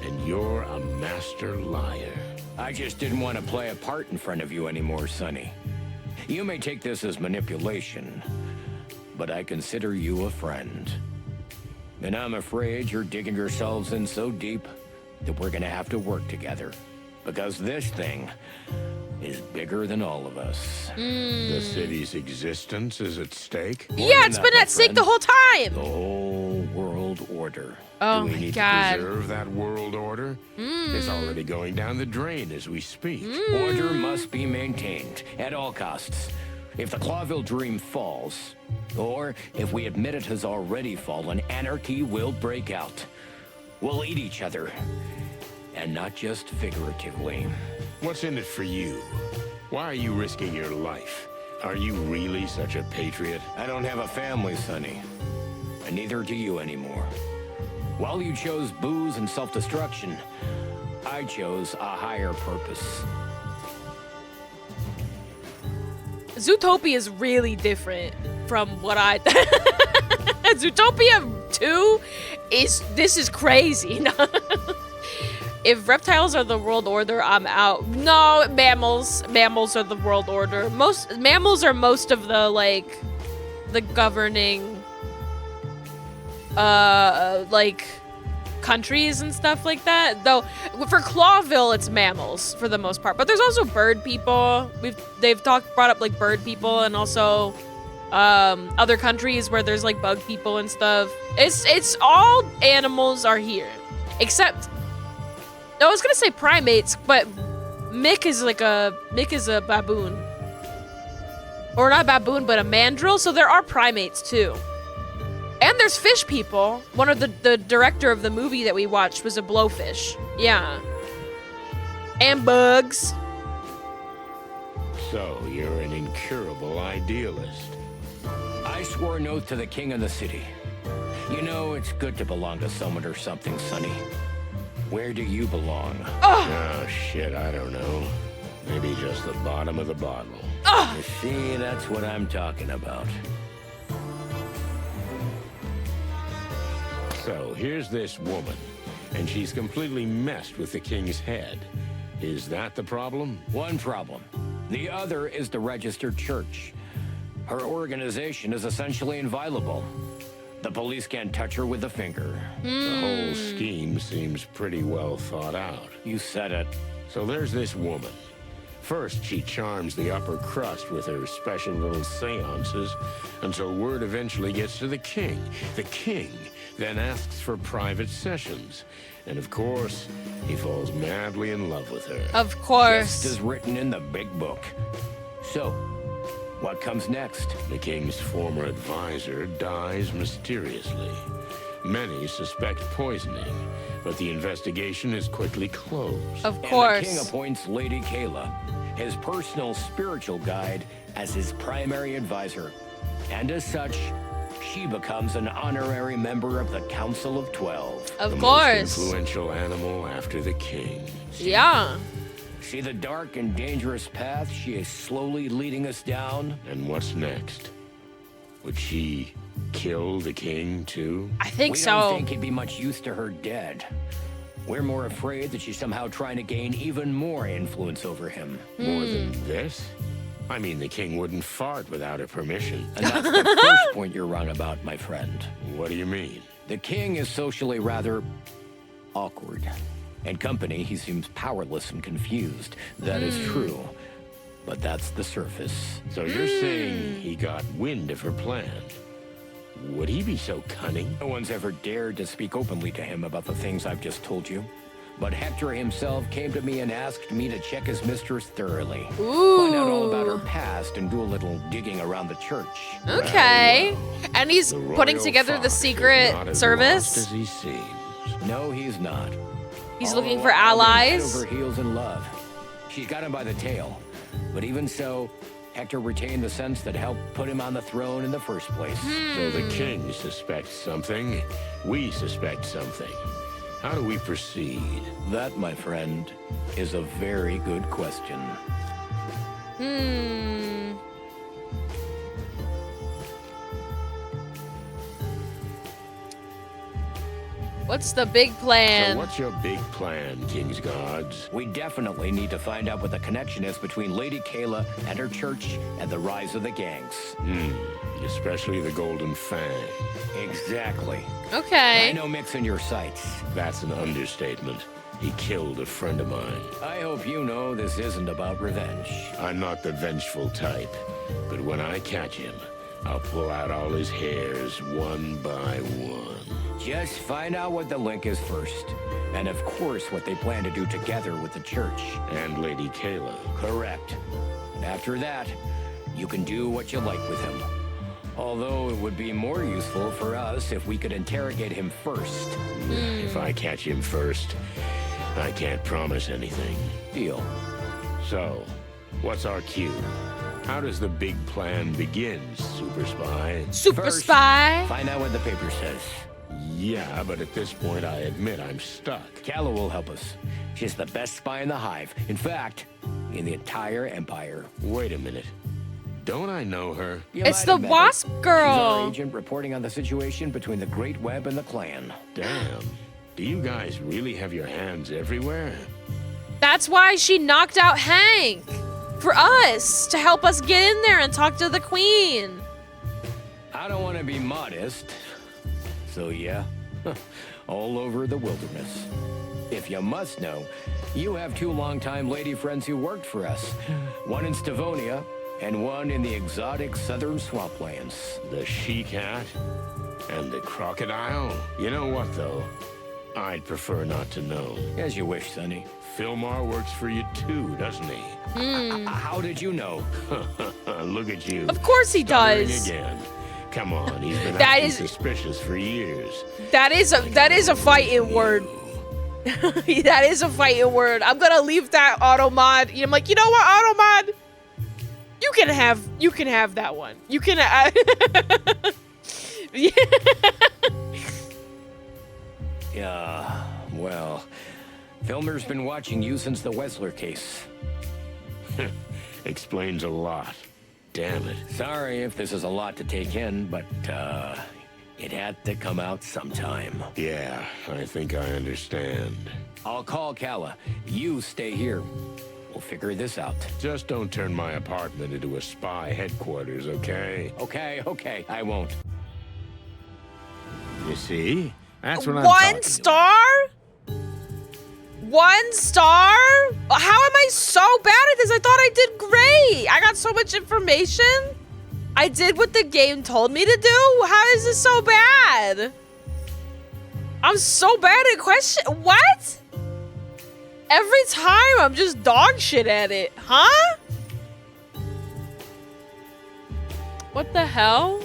B: And you're a master liar.
I: I just didn't want to play a part in front of you anymore, Sonny. You may take this as manipulation, but I consider you a friend. And I'm afraid you're digging yourselves in so deep that we're gonna have to work together. Because this thing is bigger than all of us.
B: The city's existence is at stake?
A: Yeah, it's been at stake the whole time!
I: The whole world order.
A: Oh
B: Do we
A: my
B: need
A: god.
B: to preserve that world order? It's already going down the drain as we speak.
I: Order must be maintained at all costs. If the Clawville dream falls, or if we admit it has already fallen, anarchy will break out. We'll eat each other. And not just figuratively.
B: What's in it for you? Why are you risking your life? Are you really such a patriot?
I: I don't have a family, Sonny. And neither do you anymore. While you chose booze and self-destruction, I chose a higher purpose.
A: Zootopia is really different from what I... Zootopia 2 this is crazy. If reptiles are the world order, I'm out. No, mammals are the world order. Mammals are most of the, like, the governing, countries and stuff like that. Though for Clawville, it's mammals for the most part. But there's also bird people. They've brought up like bird people, and also other countries where there's like bug people and stuff. It's all animals are here, except I was gonna say primates, but Mick is a baboon. Or not baboon, but a mandrill. So there are primates too. And there's fish people. One of the director of the movie that we watched was a blowfish. Yeah. And bugs.
B: So you're an incurable idealist.
I: I swore an oath to the king of the city. You know, it's good to belong to someone or something, Sonny. Where do you belong?
B: Oh, shit, I don't know. Maybe just the bottom of the bottle.
I: You see, that's what I'm talking about.
B: So, here's this woman, and she's completely messed with the king's head. Is that the problem?
I: One problem. The other is the registered church. Her organization is essentially inviolable. The police can't touch her with a finger.
B: The whole scheme seems pretty well thought out.
I: You said it.
B: So there's this woman. First, she charms the upper crust with her special little seances until word eventually gets to the king. The king then asks for private sessions. And of course, he falls madly in love with her.
A: Of course.
I: Just as written in the big book. So, what comes next?
B: The king's former advisor dies mysteriously. Many suspect poisoning, but the investigation is quickly closed.
A: Of course.
I: And the king appoints Lady Kayla, his personal spiritual guide, as his primary advisor. And as such, she becomes an honorary member of the Council of 12.
A: Of
B: the
A: course.
B: Most influential animal after the king.
A: Yeah.
I: See the dark and dangerous path she is slowly leading us down?
B: And what's next? Would she kill the king, too?
A: I think
I: we
A: so.
I: don't think he'd be much use to her dead. We're more afraid that she's somehow trying to gain even more influence over him.
B: More than this? I mean, the king wouldn't fart without her permission.
I: And that's the first point you're wrong about, my friend.
B: What do you mean?
I: The king is socially rather awkward. In company, he seems powerless and confused. That is true. But that's the surface.
B: So you're saying he got wind of her plan? Would he be so cunning?
I: No one's ever dared to speak openly to him about the things I've just told you. But Hector himself came to me and asked me to check his mistress thoroughly. Find out all about her past and do a little digging around the church.
A: Okay. And he's putting together the secret service.
B: As he seems.
I: No, he's not.
A: He's
I: All
A: looking for
I: along, he's
A: allies.
I: head over heels in love. She's got him by the tail. But even so, Hector retained the sense that helped put him on the throne in the first place.
B: So the king suspects something. We suspect something. How do we proceed?
I: That, my friend, is a very good question.
A: What's the big plan?
B: So what's your big plan, King's Guards?
I: We definitely need to find out what the connection is between Lady Kayla and her church and the rise of the gangs.
B: Especially the Golden Fang.
I: Exactly.
A: Okay.
I: I know Mick's in your sights.
B: That's an understatement. He killed a friend of mine.
I: I hope you know this isn't about revenge.
B: I'm not the vengeful type, but when I catch him, I'll pull out all his hairs one by one.
I: Just find out what the link is first. And of course, what they plan to do together with the church.
B: And Lady Kayla.
I: Correct. And after that, you can do what you like with him. Although it would be more useful for us if we could interrogate him first.
B: If I catch him first, I can't promise anything.
I: Deal.
B: So, what's our cue? How does the big plan begin, Super Spy?
A: Super
I: First,
A: Spy?
I: Find out what the paper says.
B: Yeah, but at this point, I admit I'm stuck.
I: Calla will help us. She's the best spy in the Hive. In fact, in the entire Empire.
B: Wait a minute. Don't I know her?
I: You
A: It's
I: might
A: the
I: have met her.
A: Wasp
I: She's our
A: girl.
I: agent reporting on the situation between the Great Web and the Clan.
B: Damn. Do you guys really have your hands everywhere?
A: That's why she knocked out Hank. For us, to help us get in there and talk to the queen.
I: I don't want to be modest, so yeah. All over the wilderness. If you must know, you have 2 longtime lady friends who worked for us. One in Stavonia, and one in the exotic southern swamplands.
B: The she-cat and the crocodile? You know what, though? I'd prefer not to know.
I: As you wish, Sonny.
B: Fillmore works for you too, doesn't he?
I: How did you know?
B: Look at you.
A: Of course he
B: Stuttering
A: does.
B: Again. Come on, he's been
A: That
B: acting
A: is-
B: suspicious for years.
A: That is a fighting word. That is a fighting word. I'm gonna leave that auto mod. I'm like, you know what, auto mod? You can have that one. You can.
I: Yeah, well, Filmer's been watching you since the Wessler case.
B: Explains a lot. Damn it.
I: Sorry if this is a lot to take in, but, it had to come out sometime.
B: Yeah, I think I understand.
I: I'll call Calla. You stay here. We'll figure this out.
B: Just don't turn my apartment into a spy headquarters, okay?
I: Okay, I won't.
B: You see? That's what I'm
A: One
B: talking
A: star? 1 star? How am I so bad at this? I thought I did great. I got so much information. I did what the game told me to do. How is this so bad? I'm so bad at question. What? Every time I'm just dog shit at it, huh? What the hell?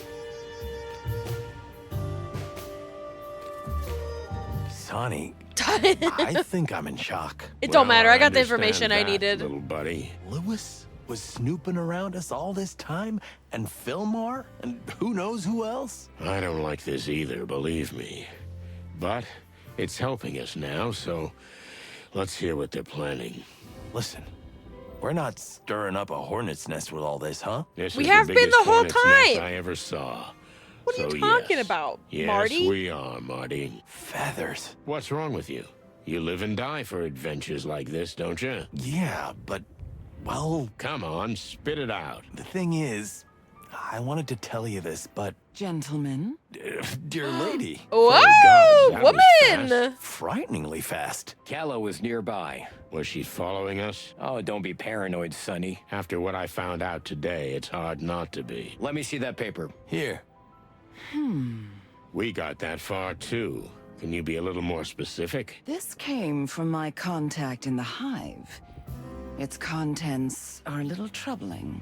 H: Sonny, I think I'm in shock.
A: It don't matter. I got the
B: understand
A: information I
B: that,
A: needed.
B: little buddy.
H: Lewis was snooping around us all this time, and Fillmore, and who knows who else?
B: I don't like this either, believe me. But it's helping us now, so let's hear what they're planning.
H: Listen, we're not stirring up a hornet's nest with all this, huh?
B: This
A: We
B: is
A: have
B: the
A: been
B: biggest
A: the whole
B: hornet's nest
A: time.
B: I ever saw.
A: What are
B: So
A: you talking
B: yes.
A: about,
B: Yes,
A: Marty?
B: we are, Marty.
H: Feathers.
B: What's wrong with you? You live and die for adventures like this, don't you?
H: Yeah, but, well...
B: Come on, spit it out.
H: The thing is, I wanted to tell you this, but...
Q: Gentlemen?
H: Dear lady.
A: Whoa,
B: that was
A: woman!
H: Frighteningly fast.
I: Calla was nearby.
B: Was she following us?
I: Oh, don't be paranoid, Sonny.
B: After what I found out today, it's hard not to be.
I: Let me see that paper.
H: Here.
B: We got that far, too. Can you be a little more specific?
Q: This came from my contact in the Hive. Its contents are a little troubling.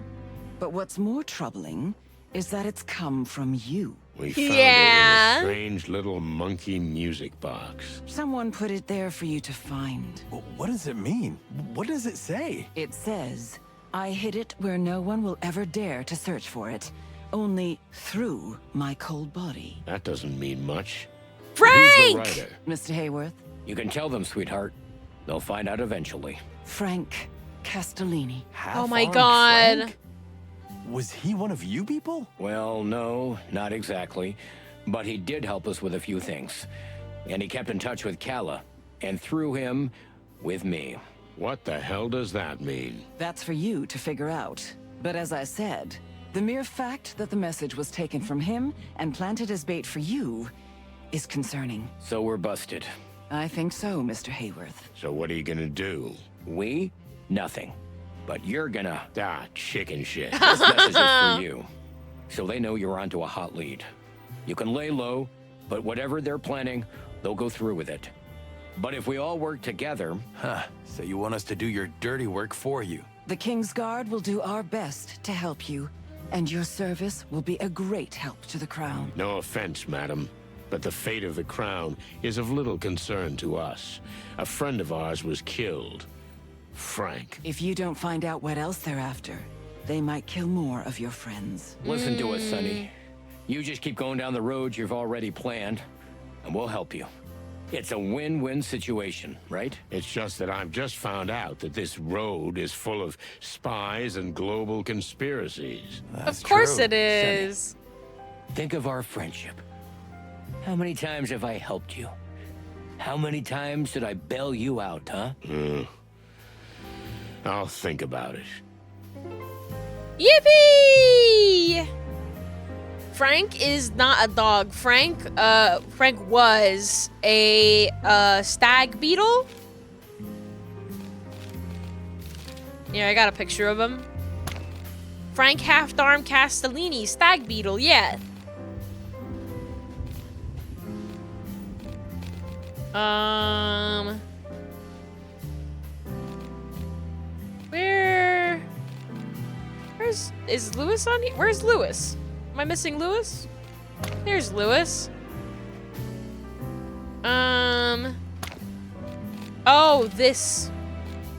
Q: But what's more troubling is that it's come from you.
B: We found
A: Yeah.
B: it in a strange little monkey music box.
Q: Someone put it there for you to find.
H: What does it mean? What does it say?
Q: It says, I hid it where no one will ever dare to search for it. Only through my cold body.
B: That doesn't mean much. Who's the
A: Frank!
B: writer?
Q: Mr. Hayworth,
I: You can tell them, sweetheart. They'll find out eventually.
Q: Frank Castellini.
A: Oh my
H: Half-armed
A: God.
H: Frank? Was he one of you people?
I: Well, no, not exactly. But he did help us with a few things. And he kept in touch with Calla. And through him, with me.
B: What the hell does that mean?
Q: That's for you to figure out. But as I said, the mere fact that the message was taken from him and planted as bait for you is concerning.
I: So we're busted.
Q: I think so, Mr. Hayworth.
B: So what are you gonna do?
I: We? Nothing. But you're gonna...
B: Ah, chicken shit.
I: This message is for you. So they know you're onto a hot lead. You can lay low, but whatever they're planning, they'll go through with it. But if we all work together...
H: Huh, so you want us to do your dirty work for you?
Q: The King's Guard will do our best to help you, and your service will be a great help to the Crown.
B: No offense, madam, but the fate of the crown is of little concern to us. A friend of ours was killed. Frank.
Q: If you don't find out what else they're after, they might kill more of your friends.
I: Listen to us, Sonny. You just keep going down the road you've already planned, and we'll help you. It's a win-win situation, right?
B: It's just that I've just found out that this road is full of spies and global conspiracies.
A: Of course it is.
I: Think of our friendship. How many times have I helped you? How many times did I bail you out, huh?
B: I'll think about it.
A: Yippee! Frank is not a dog. Frank was a stag beetle. Yeah, I got a picture of him. Frank Halfdarm Castellini, stag beetle, yeah. Is Lewis on here? Where's Lewis? Am I missing Lewis? There's Lewis. Oh, this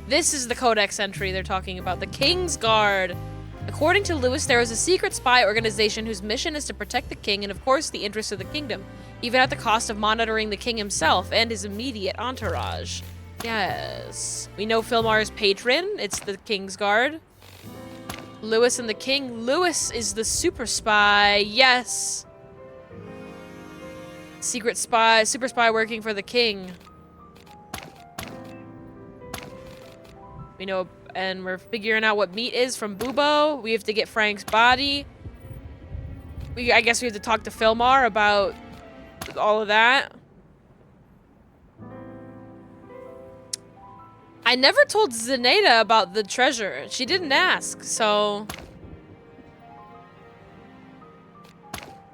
A: is the codex entry they're talking about. The King's Guard. According to Lewis, there is a secret spy organization whose mission is to protect the king and, of course, the interests of the kingdom, even at the cost of monitoring the king himself and his immediate entourage. Yes. We know Filmar's patron. It's the King's Guard. Lewis and the King. Lewis is the super spy. Yes. Secret spy, super spy working for the king. We know, and we're figuring out what meat is from Bubo. We have to get Frank's body. I guess we have to talk to Filmar about all of that. I never told Zenaida about the treasure. She didn't ask, so...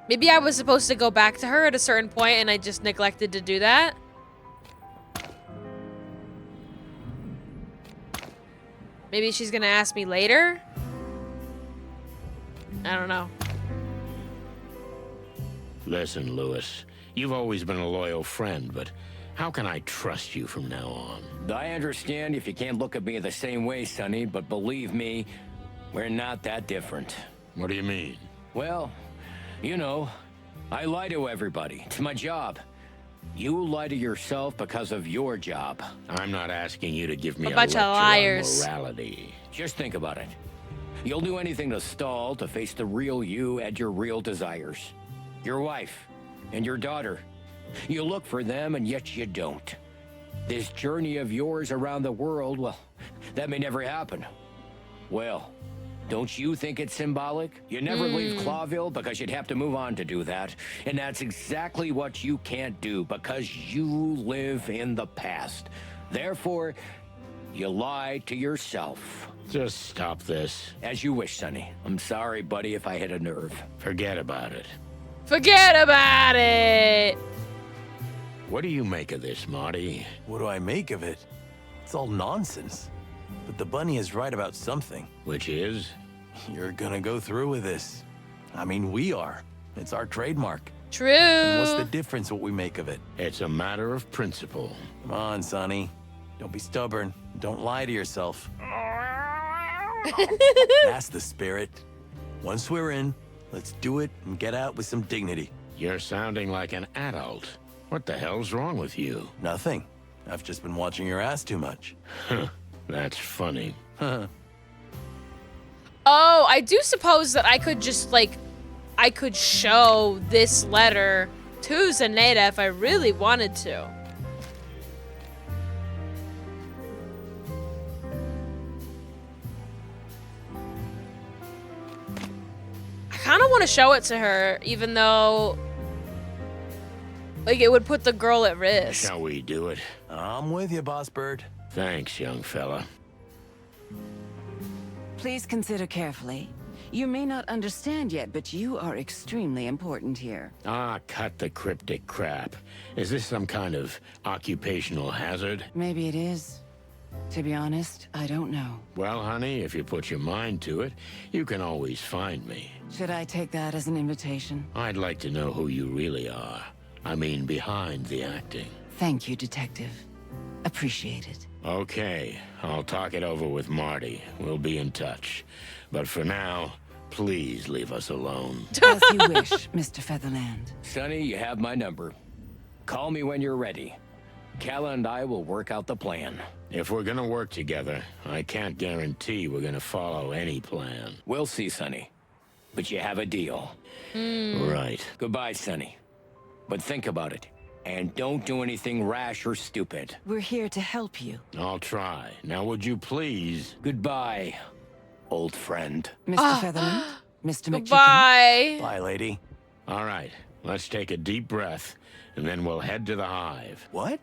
A: Maybe I was supposed to go back to her at a certain point and I just neglected to do that. Maybe she's gonna ask me later? I don't know.
B: Listen, Lewis, you've always been a loyal friend, but how can I trust you from now on?
I: I understand if you can't look at me the same way, Sonny, but believe me, we're not that different.
B: What do you mean?
I: Well, you know, I lie to everybody. It's my job. You lie to yourself because of your job.
B: I'm not asking you to give me a
A: bunch
B: lecture
A: of liars.
B: on morality.
I: Just think about it. You'll do anything to stall, to face the real you and your real desires. Your wife and your daughter. You look for them and yet you don't. This journey of yours around the world, well, that may never happen. Well, don't you think it's symbolic? You never leave Clawville because you'd have to move on to do that. And that's exactly what you can't do because you live in the past. Therefore, you lie to yourself.
B: Just stop this.
I: As you wish, Sonny. I'm sorry, buddy, if I hit a nerve.
B: Forget about it.
A: Forget about it!
B: What do you make of this, Marty?
H: What do I make of it? It's all nonsense. But the bunny is right about something.
B: Which is?
H: You're gonna go through with this. I mean, we are. It's our trademark.
A: True.
H: And what's the difference what we make of it?
B: It's a matter of principle.
H: Come on, Sonny. Don't be stubborn. Don't lie to yourself. That's the spirit. Once we're in, let's do it and get out with some dignity.
B: You're sounding like an adult. What the hell's wrong with you?
H: Nothing. I've just been watching your ass too much.
B: That's funny.
A: Oh, I do suppose that I could just, like, I could show this letter to Zenaida if I really wanted to. I kind of want to show it to her, even though, like, it would put the girl at risk.
B: Shall we do it?
H: I'm with you, Boss Bird.
B: Thanks, young fella.
S: Please consider carefully. You may not understand yet, but you are extremely important here.
B: Ah, cut the cryptic crap. Is this some kind of occupational hazard?
S: Maybe it is. To be honest, I don't know.
B: Well, honey, if you put your mind to it, you can always find me.
S: Should I take that as an invitation?
B: I'd like to know who you really are. I mean, behind the acting.
S: Thank you, Detective. Appreciate it.
B: Okay, I'll talk it over with Marty. We'll be in touch. But for now, please leave us alone.
S: As you wish, Mr. Featherland.
I: Sonny, you have my number. Call me when you're ready. Calla and I will work out the plan.
B: If we're gonna work together, I can't guarantee we're gonna follow any plan.
I: We'll see, Sonny. But you have a deal.
B: Right.
I: Goodbye, Sonny. But think about it. And don't do anything rash or stupid.
S: We're here to help you.
B: I'll try. Now, would you please?
I: Goodbye, old friend.
S: Mr. Featherland, Mr. McChicken.
A: Bye.
H: Bye, lady.
B: All right, let's take a deep breath, and then we'll head to the Hive.
H: What?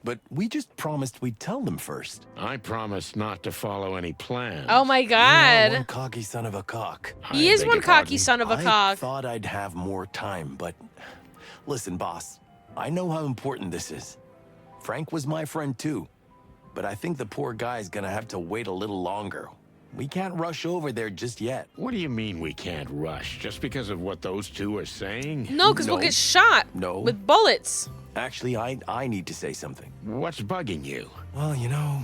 H: But we just promised we'd tell them first.
B: I promised not to follow any plans.
A: Oh my
H: You are
A: god.
H: one cocky son of a cock.
A: He is one cocky son of a
H: I
A: cock.
H: thought I'd have more time, but listen, boss. I know how important this is. Frank was my friend too, but I think the poor guy's gonna have to wait a little longer. We can't rush over there just yet.
B: What do you mean we can't rush? Just because of what those two are saying?
A: No, because we'll get shot.
H: No.
A: With bullets.
H: Actually, I need to say something.
B: What's bugging you?
H: Well, you know,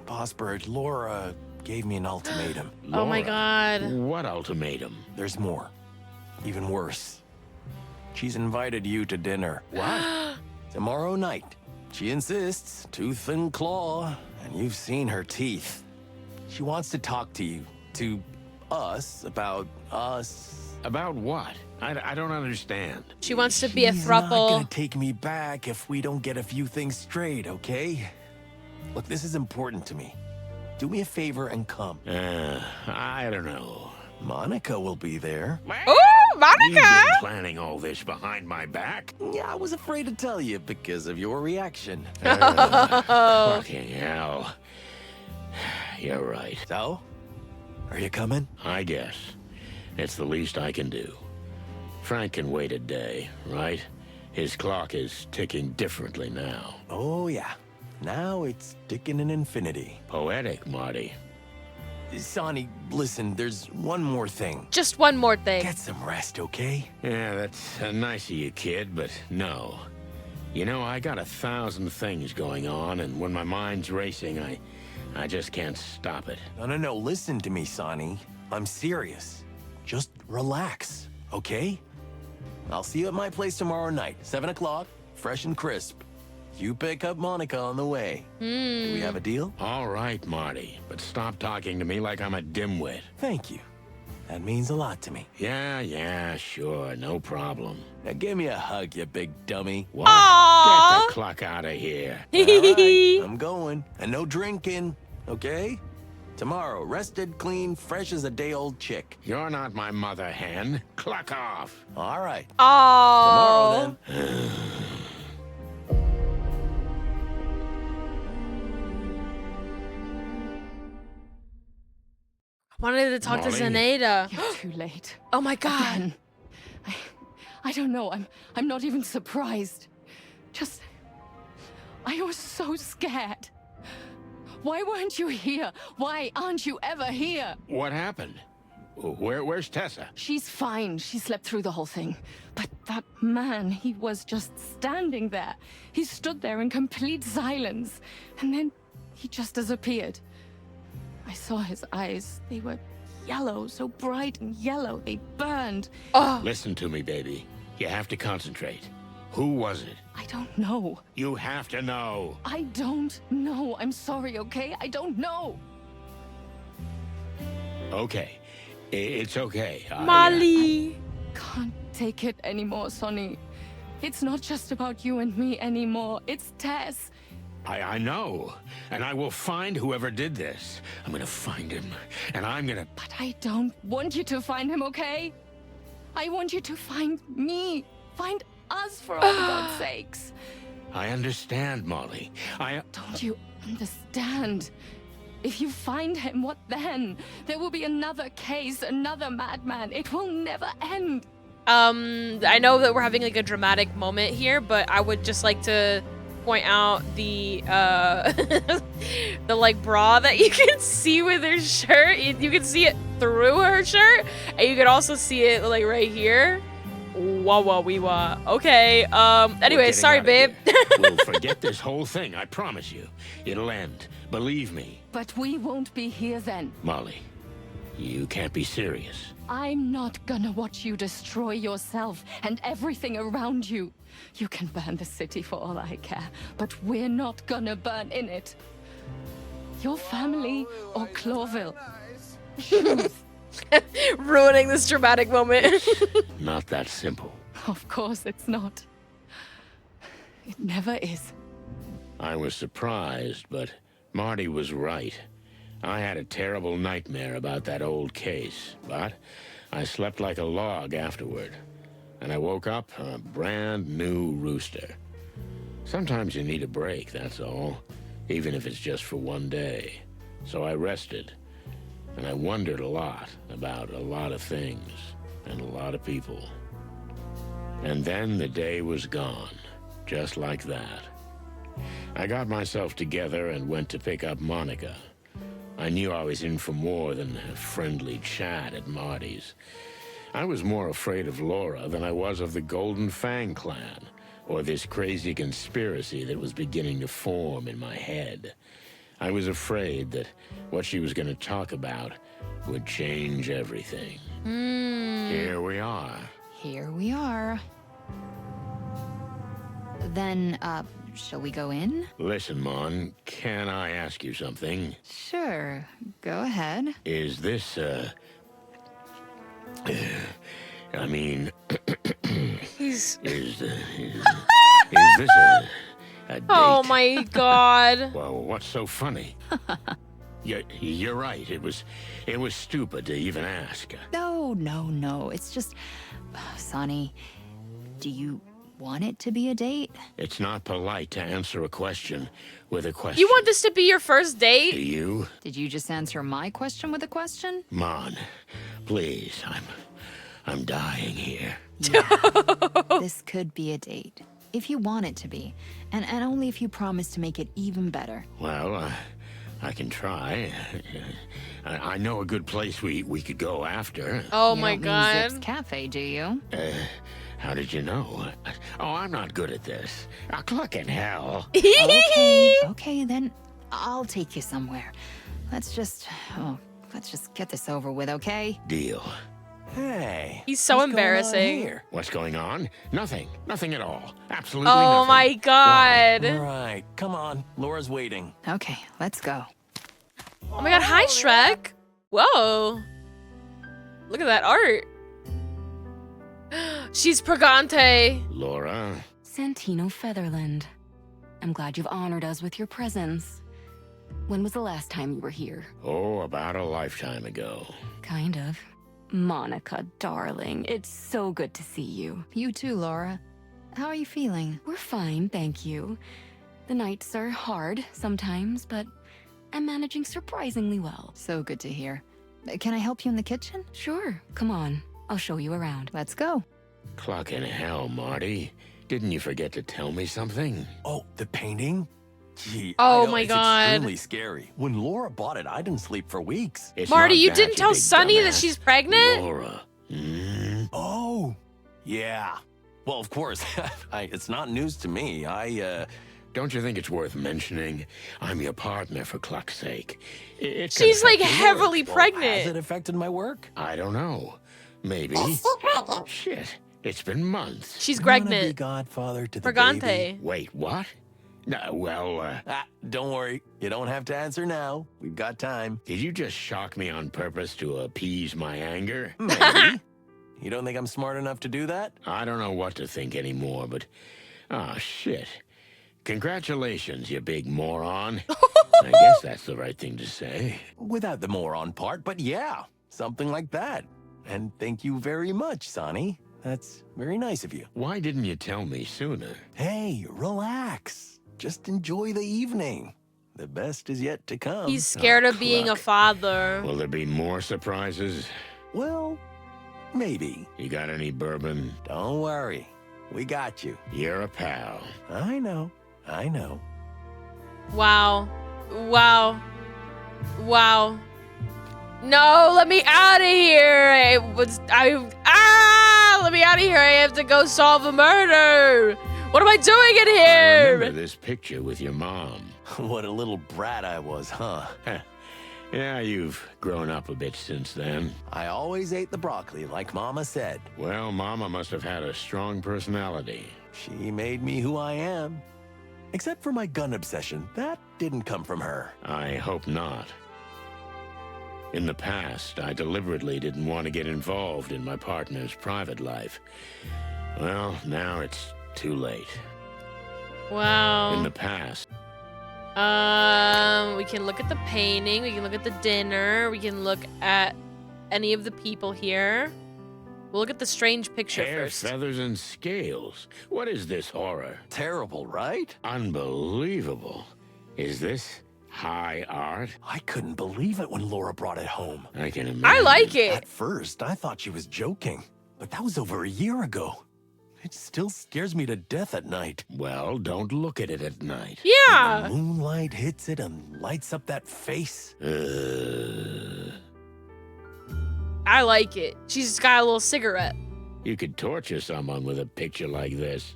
H: Boss Bird, Laura gave me an ultimatum.
A: Oh my god.
B: What ultimatum?
H: There's more. Even worse. She's invited you to dinner.
B: What?
H: Tomorrow night. She insists, tooth and claw, and you've seen her teeth. She wants to talk to you, to us, about us.
B: About what? I don't understand.
A: She wants to be a
H: She's not
A: throuple.
H: gonna take me back if we don't get a few things straight, okay? Look, this is important to me. Do me a favor and come.
B: I don't know.
H: Monica will be there.
A: Ooh,
B: You've
A: Monica!
B: been planning all this behind my back?
H: Yeah, I was afraid to tell you because of your reaction.
B: Fucking hell. You're right.
H: So, are you coming?
B: I guess. It's the least I can do. Frank can wait a day, right? His clock is ticking differently now.
H: Oh, yeah. Now it's ticking an infinity.
B: Poetic, Marty.
H: Sonny, listen, there's one more thing.
A: Just one more thing.
H: Get some rest, okay?
B: Yeah, that's nice of you, kid, but no. You know, I got 1,000 things going on, and when my mind's racing, I just can't stop it.
H: No, listen to me, Sonny. I'm serious. Just relax, okay? I'll see you at my place tomorrow night, 7 o'clock, fresh and crisp. You pick up Monica on the way. Do we have a deal?
B: All right, Marty, but stop talking to me like I'm a dimwit.
H: Thank you. That means a lot to me.
B: Yeah, sure, no problem.
H: Now give me a hug, you big dummy.
B: What?
A: Aww.
B: Get the cluck out of here.
H: All right, I'm going. And no drinking, okay? Tomorrow, rested, clean, fresh as a day-old chick.
B: You're not my mother hen. Cluck off.
H: All right.
A: Oh.
H: Tomorrow, then.
A: Wanted to talk to
B: Molly?
A: Zenaida.
S: You're too late.
A: Oh my god.
S: Again. I don't know. I'm not even surprised. Just I was so scared. Why weren't you here? Why aren't you ever here?
B: What happened? Where's Tessa?
S: She's fine. She slept through the whole thing. But that man, he was just standing there. He stood there in complete silence. And then he just disappeared. I saw his eyes. They were yellow, so bright and yellow. They burned.
A: Oh.
B: Listen to me, baby. You have to concentrate. Who was it?
S: I don't know.
B: You have to know.
S: I don't know. I'm sorry, okay? I don't know.
B: Okay. It's okay.
A: Molly.
S: Can't take it anymore, Sonny. It's not just about you and me anymore. It's Tess.
B: I know. And I will find whoever did this. I'm gonna find him. And I'm gonna...
S: But I don't want you to find him, okay? I want you to find me. Find us, for all God's sakes.
B: I understand, Molly.
S: Don't you understand? If you find him, what then? There will be another case, another madman. It will never end.
A: I know that we're having like a dramatic moment here, but I would just like to point out the the like bra that you can see with her shirt. You can see it through her shirt, and you can also see it like right here. Wah wee wah. Okay. Anyway, sorry, babe.
B: We'll forget this whole thing. I promise you. It'll end. Believe me.
S: But we won't be here then.
B: Molly, you can't be serious.
S: I'm not gonna watch you destroy yourself and everything around you. You can burn the city for all I care, but we're not gonna burn in it. Your family or Clawville. Choose.
A: Ruining this dramatic moment.
B: Not that simple.
S: Of course it's not. It never is.
B: I was surprised, but Marty was right. I had a terrible nightmare about that old case, but I slept like a log afterward. and I woke up a brand new rooster. Sometimes you need a break, that's all, even if it's just for one day. So I rested, and I wondered a lot about a lot of things and a lot of people. And then the day was gone, just like that. I got myself together and went to pick up Monica. I knew I was in for more than a friendly chat at Marty's. I was more afraid of Laura than I was of the Golden Fang clan, or this crazy conspiracy that was beginning to form in my head. I was afraid that what she was going to talk about would change everything. Here we are.
C: Here we are. Then, shall we go in?
B: Listen, Mon, can I ask you something?
C: Sure, go ahead.
B: Is this, I mean,
A: He's...
B: is this a date?
A: Oh my god.
B: Well, what's so funny? You're right. It was stupid to even ask.
C: No. It's just, Sonny, do you want it to be a date?
B: It's not polite to answer a question with a question.
A: You want this to be your first date?
B: Do you?
C: Did you just answer my question with a question?
B: Mon, please, I'm dying here.
C: Yeah, this could be a date. If you want it to be. And only if you promise to make it even better.
B: Well, I can try. I know a good place we could go after.
A: Oh
C: You
A: my
C: don't mean
A: god.
C: Zip's Cafe, do you?
B: How did you know? Oh, I'm not good at this. Cluck in hell.
C: Okay, then I'll take you somewhere. Let's just get this over with, okay?
B: Deal.
H: Hey.
A: He's so embarrassing.
B: What's going on? Nothing. Nothing at all. Absolutely
A: Oh
B: nothing.
A: my god.
H: All right, come on. Laura's waiting.
C: Okay, let's go.
A: Oh my god, hi Shrek. Whoa. Look at that art. She's Pregante.
B: Laura.
S: Santino Featherland. I'm glad you've honored us with your presence. When was the last time you were here?
B: Oh, about a lifetime ago.
S: Kind of. Monica, darling, it's so good to see you.
C: You too, Laura. How are you feeling?
S: We're fine, thank you. The nights are hard sometimes, but I'm managing surprisingly well.
C: So good to hear. Can I help you in the kitchen?
S: Sure, come on. I'll show you around.
C: Let's go.
B: Cluck in hell, Marty. Didn't you forget to tell me something?
H: Oh, the painting? Gee,
A: Oh
H: I know
A: my
H: it's
A: God.
H: extremely scary. When Laura bought it, I didn't sleep for weeks.
B: It's
A: Marty,
B: not
A: you
B: that,
A: didn't tell
B: big
A: Sunny that
B: dumbass.
A: she's pregnant?
B: Laura.
H: Oh, yeah. Well, of course. It's not news to me.
B: Don't you think it's worth mentioning? I'm your partner, for Cluck's sake. It could
A: She's like
B: affect your
A: heavily
B: work.
A: pregnant.
H: Has it affected my work?
B: I don't know. Maybe. Shit. It's been months.
A: She's
H: You wanna be
A: pregnant.
H: godfather to the
A: Pregante.
H: baby?
B: Wait, what? No, well,
H: Don't worry. You don't have to answer now. We've got time.
B: did you just shock me on purpose to appease my anger?
H: Maybe. You don't think I'm smart enough to do that?
B: I don't know what to think anymore, but... Ah, shit. Congratulations, you big moron. I guess that's the right thing to say.
H: Without the moron part, but yeah, something like that. And thank you very much, Sonny. That's very nice of you.
B: Why didn't you tell me sooner?
H: Hey, relax. Just enjoy the evening. The best is yet to come.
A: He's scared of being a
B: Cluck.
A: father.
B: Will there be more surprises?
H: Well, maybe.
B: You got any bourbon?
H: Don't worry. We got you.
B: You're a pal.
H: I know.
A: Wow. Wow. Wow. No, let me out of here. Let me out of here. I have to go solve a murder. What am I doing in
B: I remember
A: here?
B: this picture with your mom.
H: What a little brat I was, huh?
B: Yeah, you've grown up a bit since then.
H: I always ate the broccoli, like Mama said.
B: Well, Mama must have had a strong personality.
H: She made me who I am. Except for my gun obsession. That didn't come from her.
B: I hope not. In the past, I deliberately didn't want to get involved in my partner's private life. Well, now it's too late.
A: Wow.
B: In the past,
A: We can look at the painting. We can look at the dinner. We can look at any of the people here. We'll look at the strange picture
B: Hair,
A: first.
B: feathers, and scales. What is this horror?
H: Terrible, right?
B: Unbelievable. Is this high art?
H: I couldn't believe it when Laura brought it home.
B: I can imagine.
A: I like it.
H: At first, I thought she was joking, but that was over a year ago. It still scares me to death at night.
B: Well, don't look at it at night.
A: Yeah.
H: The moonlight hits it and lights up that face.
A: I like it. She's got a little cigarette.
B: You could torture someone with a picture like this.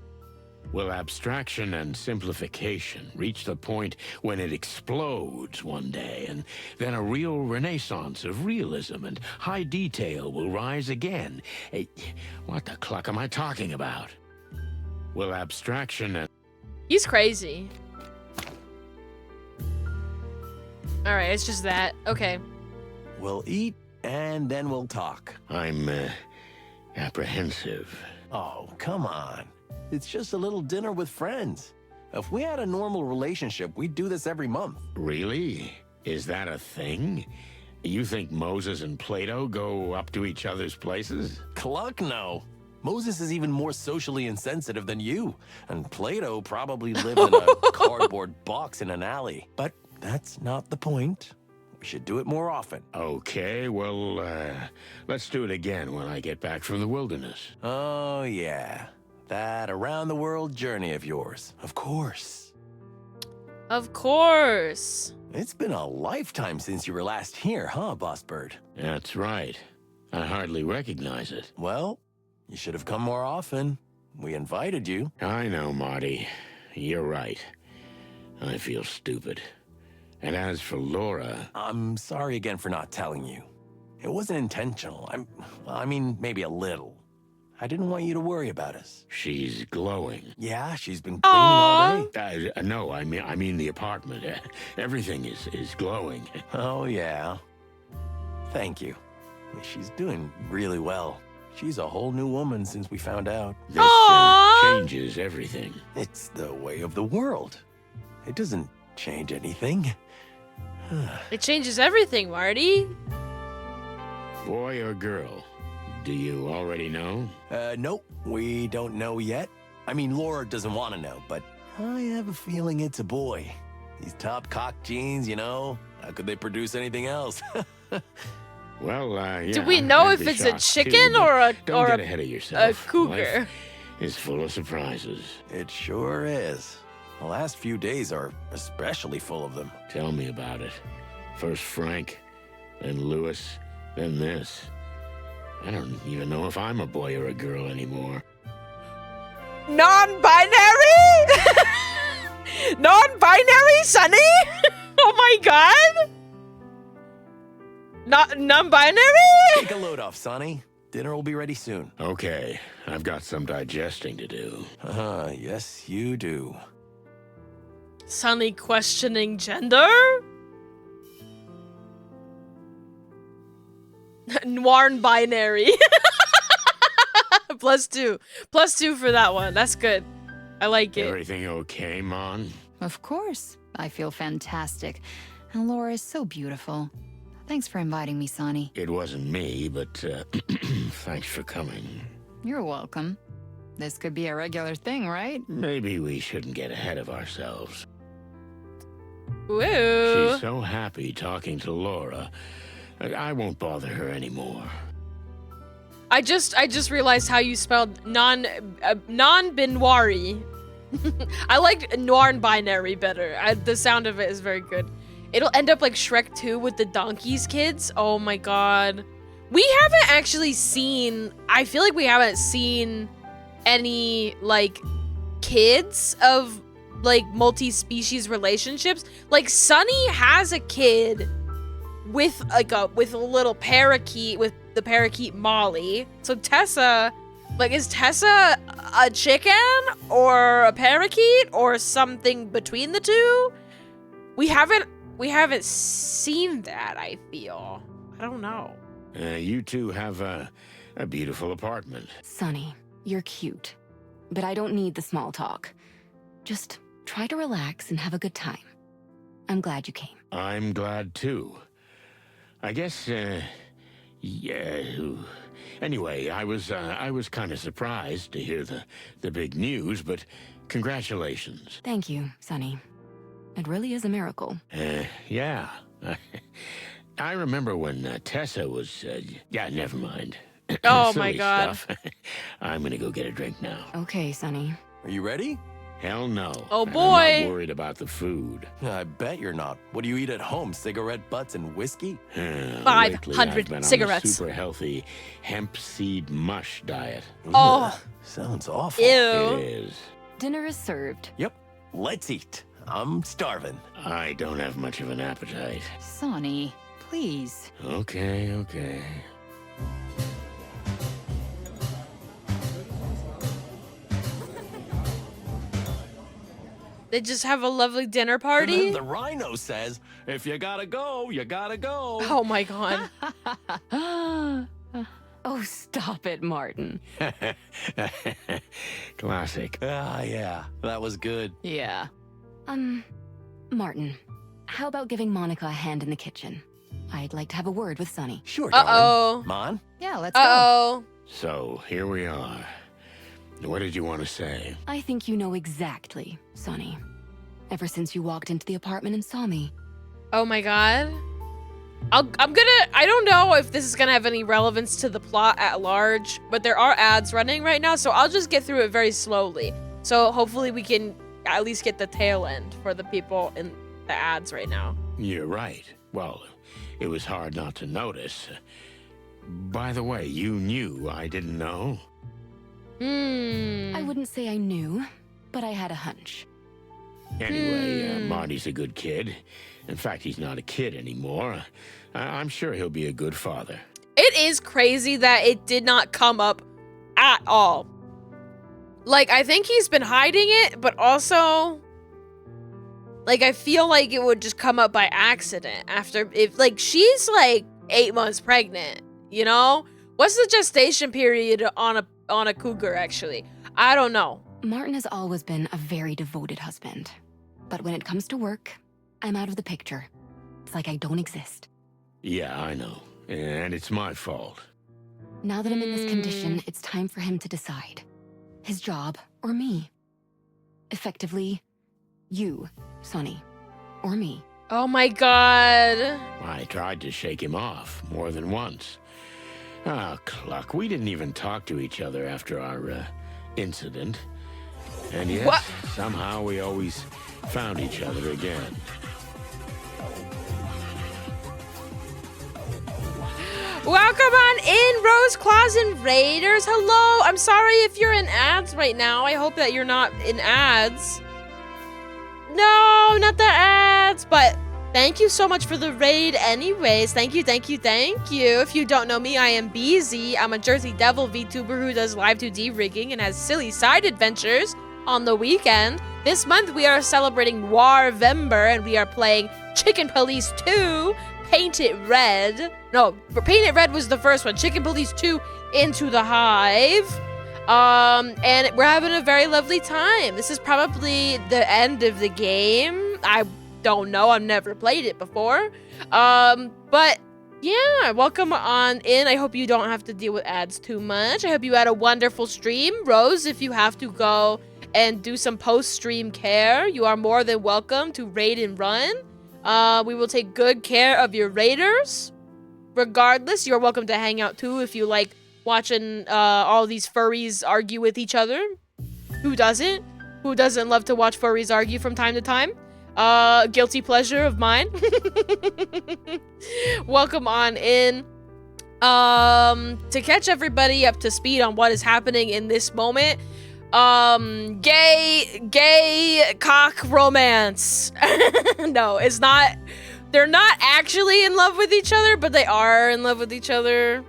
B: Will abstraction and simplification reach the point when it explodes one day, and then a real renaissance of realism and high detail will rise again? What the cluck am I talking about? Will abstraction and...
A: He's crazy. All right, it's just that. Okay.
H: We'll eat, and then we'll talk.
B: I'm, apprehensive.
H: Oh, come on. It's just a little dinner with friends. If we had a normal relationship, we'd do this every month.
B: Really? Is that a thing? You think Moses and Plato go up to each other's places?
H: Cluck, no. Moses is even more socially insensitive than you, and Plato probably lived in a cardboard box in an alley. But that's not the point. We should do it more often.
B: Okay, well, let's do it again when I get back from the wilderness.
H: Oh, yeah. That around-the-world journey of yours. Of course.
A: Of course.
H: It's been a lifetime since you were last here, huh, Boss Bird?
B: That's right. I hardly recognize it.
H: Well, you should have come more often. We invited you.
B: I know, Marty. You're right. I feel stupid. And as for Laura...
H: I'm sorry again for not telling you. It wasn't intentional. I mean, maybe a little. I didn't want you to worry about us.
B: She's glowing.
H: Yeah, she's been cleaning all day.
B: No, I mean the apartment. Everything is glowing.
H: Oh, yeah. Thank you. She's doing really well. She's a whole new woman since we found out.
B: This changes everything.
H: It's the way of the world. It doesn't change anything.
A: It changes everything, Marty.
B: Boy or girl? Do you already know?
H: Nope. We don't know yet. I mean, Laura doesn't want to know, but I have a feeling it's a boy. These top cock genes, you know? How could they produce anything else?
B: Well, yeah.
A: Do we know
B: I'd
A: if
B: be
A: it's a
B: shocked
A: chicken
B: too,
A: or a
B: don't get ahead of yourself.
A: a cougar?
B: Life is full of surprises.
H: It sure is. The last few days are especially full of them.
B: Tell me about it. First Frank, then Lewis, then this. I don't even know if I'm a boy or a girl anymore.
A: Non-binary? Non-binary, Sonny? Oh my god! Not non-binary?
H: Take a load off, Sonny. Dinner will be ready soon.
B: Okay, I've got some digesting to do.
H: Yes, you do.
A: Sonny questioning gender? Noir-binary. +2. +2 for that one. That's good. I like it.
B: Everything okay, Mon?
C: Of course. I feel fantastic. And Laura is so beautiful. Thanks for inviting me, Sonny.
B: It wasn't me, but thanks for coming.
C: You're welcome. This could be a regular thing, right?
B: Maybe we shouldn't get ahead of ourselves.
A: Woo.
B: She's so happy talking to Laura. I won't bother her anymore.
A: I just realized how you spelled non-binary. I like noir-binary better. The sound of it is very good. It'll end up like Shrek 2 with the donkeys kids. Oh my god. We haven't actually seen... I feel like we haven't seen any, like, kids of, like, multi-species relationships. Like, Sunny has a kid with, like, a little parakeet, with the parakeet Molly. So Tessa... Like, is Tessa a chicken or a parakeet or something between the two? We haven't seen that, I feel. I don't know.
B: You two have a beautiful apartment.
T: Sonny, you're cute, but I don't need the small talk. Just try to relax and have a good time. I'm glad you came.
B: I'm glad too. I guess Yeah. Anyway, I was kind of surprised to hear the big news, but congratulations.
T: Thank you, Sonny. It really is a miracle.
B: Yeah. I remember when Tessa was. Yeah, never mind.
A: Oh
B: Silly
A: my God.
B: Stuff. I'm gonna go get a drink now.
T: Okay, Sonny.
H: Are you ready?
B: Hell no.
A: Oh,
B: And
A: boy.
B: I'm not worried about the food.
H: I bet you're not. What do you eat at home? Cigarette butts and whiskey?
B: Lately,
A: 500
B: I've been
A: cigarettes.
B: on a super healthy hemp seed mush diet.
A: Oh.
H: Sounds awful.
A: Ew.
B: It is.
T: Dinner is served.
H: Yep. Let's eat. I'm starving.
B: I don't have much of an appetite.
C: Sonny, please.
B: Okay.
A: They just have a lovely dinner
H: And
A: party.
H: then the rhino says, if you gotta go, you gotta go.
A: Oh my God.
T: Oh, stop it, Martin.
B: Classic.
H: Ah, yeah. That was good.
T: Yeah. Martin, how about giving Monica a hand in the kitchen? I'd like to have a word with Sonny.
H: Sure,
A: Uh-oh.
H: darling. Mon?
C: Yeah, let's go.
A: Uh-oh.
B: So, here we are. What did you want to say?
T: I think you know exactly, Sonny. Ever since you walked into the apartment and saw me.
A: Oh my God. I don't know if this is gonna have any relevance to the plot at large, but there are ads running right now, so I'll just get through it very slowly. So hopefully we can at least get the tail end for the people in the ads right now.
B: You're right. Well, it was hard not to notice. By the way, you knew I didn't know?
T: I wouldn't say I knew, but I had a hunch.
B: Anyway, Marty's a good kid. In fact, he's not a kid anymore. I'm sure he'll be a good father.
A: It is crazy that it did not come up at all. Like, I think he's been hiding it, but also, like, I feel like it would just come up by accident after, if, like, she's, like, 8 months pregnant, you know? What's the gestation period on a cougar, actually? I don't know.
T: Martin has always been a very devoted husband. But when it comes to work, I'm out of the picture. It's like I don't exist.
B: Yeah, I know. And it's my fault.
T: Now that I'm in this condition, it's time for him to decide. His job or me. Effectively, you, Sonny, or me.
A: Oh my God.
B: I tried to shake him off more than once. Ah, Cluck, we didn't even talk to each other after our incident. And yet, somehow we always found each other again.
A: Welcome on in, Rose Claws and Raiders. Hello. I'm sorry if you're in ads right now. I hope that you're not in ads. No, not the ads, but thank you so much for the raid anyways. Thank you. If you don't know me, I am BZ. I'm a Jersey Devil VTuber who does live 2D rigging and has silly side adventures on the weekend. This month we are celebrating Warvember and we are playing Chicken Police 2, Paint It Red. No, Paint It Red was the first one. Chicken Police 2, Into the Hive. And we're having a very lovely time. This is probably the end of the game. I don't know. I've never played it before. But yeah, welcome on in. I hope you don't have to deal with ads too much. I hope you had a wonderful stream. Rose, if you have to go and do some post-stream care, you are more than welcome to raid and run. We will take good care of your raiders. Regardless, you're welcome to hang out too if you like watching all these furries argue with each other. Who doesn't? Who doesn't love to watch furries argue from time to time? Guilty pleasure of mine. Welcome on in. To catch everybody up to speed on what is happening in this moment, gay cock romance. No, it's not. They're not actually in love with each other, but they are in love with each other.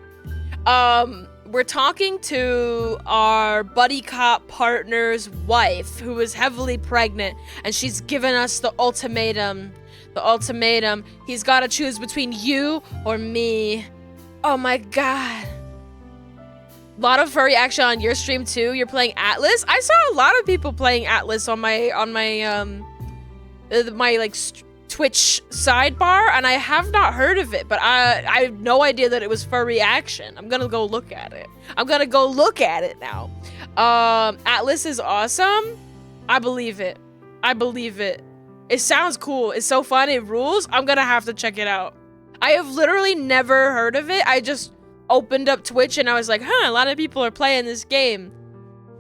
A: We're talking to our buddy cop partner's wife, who is heavily pregnant, and she's given us the ultimatum. The ultimatum. He's got to choose between you or me. Oh my god. A lot of furry action on your stream too. You're playing Atlas. I saw a lot of people playing Atlas on my like Twitch sidebar, and I have not heard of it, but I have no idea that it was furry action. I'm gonna go look at it. I'm gonna go look at it now. Atlas is awesome. I believe it. I believe it. It sounds cool. It's so fun. It rules. I'm gonna have to check it out. I have literally never heard of it. I just opened up Twitch and I was like, huh, a lot of people are playing this game.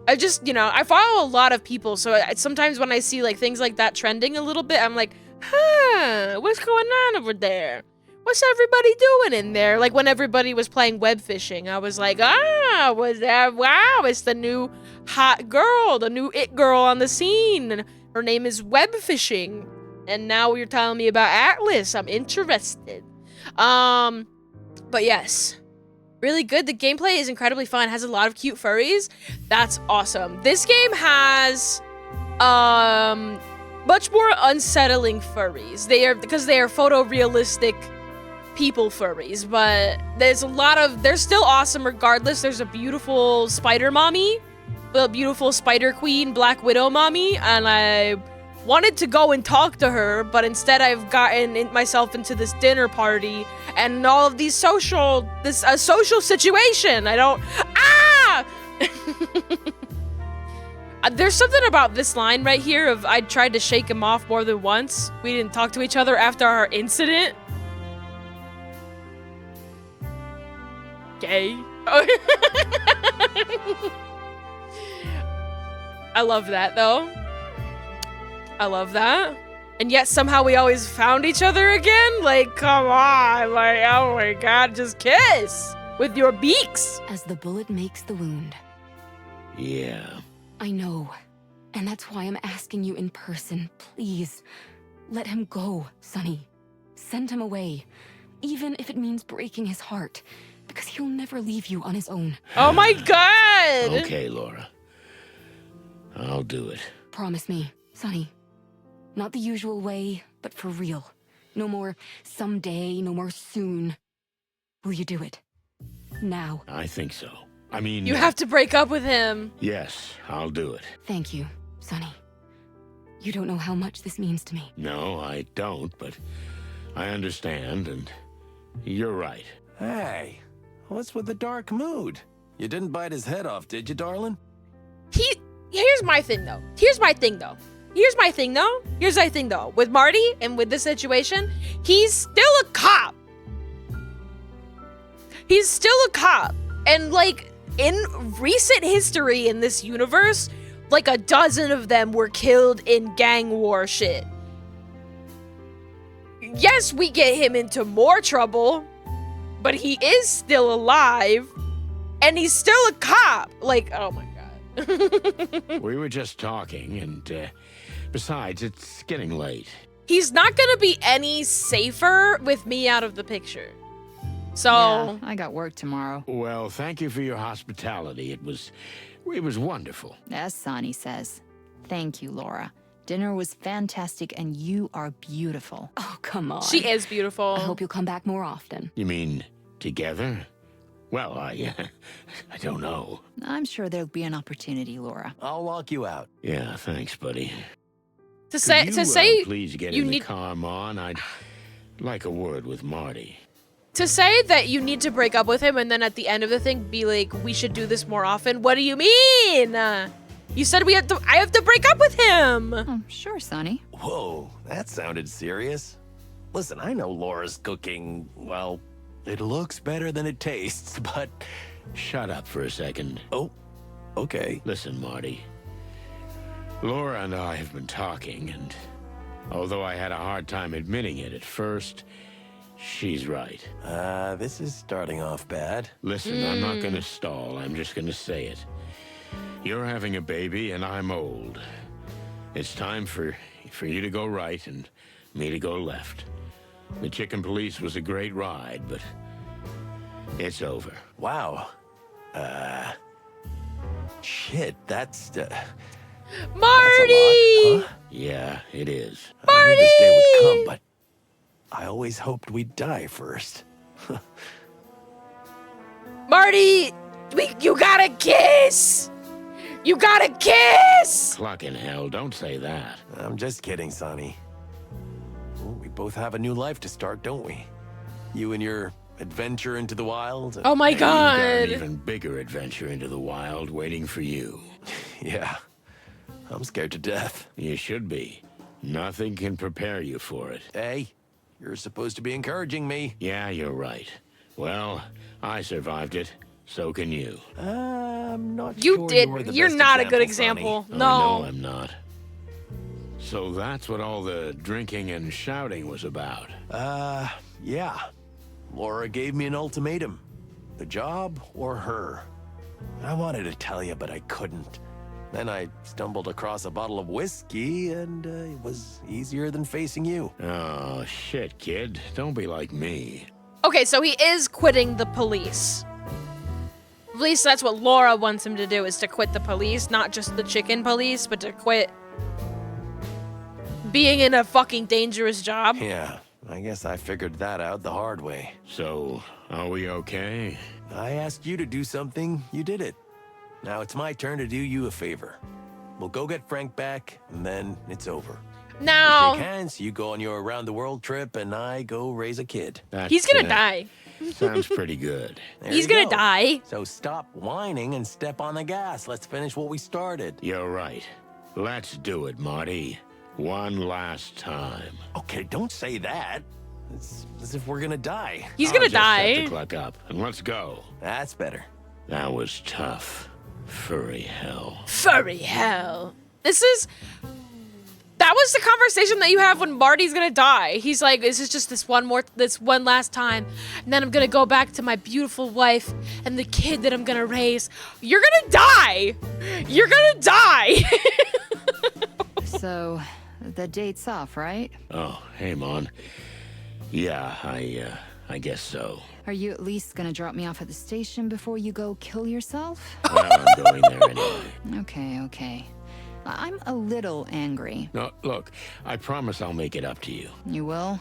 A: I just, you know, I follow a lot of people, so sometimes when I see like things like that trending a little bit, I'm like, huh, what's going on over there? What's everybody doing in there? Like when everybody was playing web fishing, I was like, was that, wow, it's the new hot girl, the new it girl on the scene. Her name is web fishing. And now you're telling me about Atlas. I'm interested. But yes, really good. The gameplay is incredibly fun. It has a lot of cute furries. That's awesome. This game has, much more unsettling furries. Because they are photorealistic people furries, but they're still awesome regardless. There's a beautiful spider mommy, the beautiful spider queen, Black Widow mommy, and I wanted to go and talk to her, but instead I've gotten myself into this dinner party and all of these social situation. There's something about this line right here of I tried to shake him off more than once. We didn't talk to each other after our incident. Gay. I love that though. I love that. And yet somehow we always found each other again? Like, come on. Like, oh my god, just kiss with your beaks.
T: As the bullet makes the wound.
B: Yeah.
T: I know. And that's why I'm asking you in person. Please, let him go, Sonny. Send him away. Even if it means breaking his heart. Because he'll never leave you on his own.
A: Oh my god!
B: Okay, Laura. I'll do it.
T: Promise me, Sonny. Not the usual way, but for real. No more someday, no more soon. Will you do it? Now.
B: I think so. I mean...
A: You have to break up with him.
B: Yes, I'll do it.
T: Thank you, Sonny. You don't know how much this means to me.
B: No, I don't, but I understand, and you're right.
H: Hey, what's with the dark mood? You didn't bite his head off, did you, darling?
A: Here's my thing, though. Here's my thing, though. With Marty and with this situation, he's still a cop. He's still a cop. And, like, in recent history in this universe, like a dozen of them were killed in gang war shit. Yes, we get him into more trouble, but he is still alive, and he's still a cop. Like, oh my god.
B: We were just talking, and besides, it's getting late.
A: He's not gonna be any safer with me out of the picture. So
C: yeah, I got work tomorrow.
B: Well, thank you for your hospitality. It was wonderful.
C: As Sonny says. Thank you, Laura. Dinner was fantastic, and you are beautiful.
T: Oh, come on.
A: She is beautiful.
T: I hope you'll come back more often.
B: You mean together? Well, I don't know.
C: I'm sure there'll be an opportunity, Laura.
H: I'll lock you out.
B: Yeah, thanks, buddy.
A: To say
B: please get in the car, Mon. I'd like a word with Marty.
A: To say that you need to break up with him and then at the end of the thing be like, we should do this more often. What do you mean? You said I have to break up with him.
C: Oh, sure, Sonny.
H: Whoa, that sounded serious. Listen, I know Laura's cooking, well, it looks better than it tastes, but...
B: Shut up for a second.
H: Oh, okay.
B: Listen, Marty. Laura and I have been talking, and although I had a hard time admitting it at first, she's right.
H: This is starting off bad.
B: Listen, I'm not gonna stall. I'm just gonna say it. You're having a baby, and I'm old. It's time for you to go right and me to go left. The Chicken Police was a great ride, but it's over.
H: Wow. Shit, that's...
A: Marty!
H: Huh?
B: Yeah, it is.
H: Marty! I knew this day would come, but I always hoped we'd die first.
A: Marty! You gotta kiss! You gotta kiss!
B: Clucking hell, don't say that.
H: I'm just kidding, Sonny. Well, we both have a new life to start, don't we? You and your adventure into the wild.
A: Oh my
B: And you've got
A: god.
B: an even bigger adventure into the wild waiting for you.
H: Yeah. I'm scared to death.
B: You should be. Nothing can prepare you for it.
H: Hey, you're supposed to be encouraging me.
B: Yeah, you're right. Well, I survived it. So can you.
H: I'm not
A: You
H: sure
A: did.
H: You're the best
A: not a good
H: example,
A: example.
B: I
A: No.
B: know I'm not. So that's what all the drinking and shouting was about.
H: Yeah. Laura gave me an ultimatum. The job or her. I wanted to tell you, but I couldn't. Then I stumbled across a bottle of whiskey, and it was easier than facing you.
B: Oh, shit, kid. Don't be like me.
A: Okay, so he is quitting the police. At least that's what Laura wants him to do, is to quit the police. Not just the chicken police, but to quit being in a fucking dangerous job.
H: Yeah, I guess I figured that out the hard way.
B: So, are we okay?
H: I asked you to do something, you did it. Now it's my turn to do you a favor. We'll go get Frank back, and then it's over.
A: Now,
H: We shake hands, you go on your around-the-world trip, and I go raise a kid.
A: he's gonna die.
B: Sounds pretty good.
H: There
A: He's
H: you
A: gonna
H: go.
A: die.
H: So stop whining and step on the gas. Let's finish what we started.
B: You're right. Let's do it, Marty. One last time.
H: Okay, don't say that. It's as if we're gonna die.
A: He's
B: I'll
A: gonna
B: just set
A: die.
B: the clock up, and let's go.
H: That's better.
B: That was tough. Furry hell.
A: Furry hell. That was the conversation that you have when Marty's gonna die. He's like, this is just this one last time, and then I'm gonna go back to my beautiful wife and the kid that I'm gonna raise. You're gonna die! You're gonna die!
C: So, the date's off, right?
B: Oh, hey, Mon. Yeah, I guess so.
C: Are you at least gonna drop me off at the station before you go kill yourself?
B: Well, I'm going there anyway.
C: Okay. I'm a little angry.
B: No, look, I promise I'll make it up to you.
C: You will?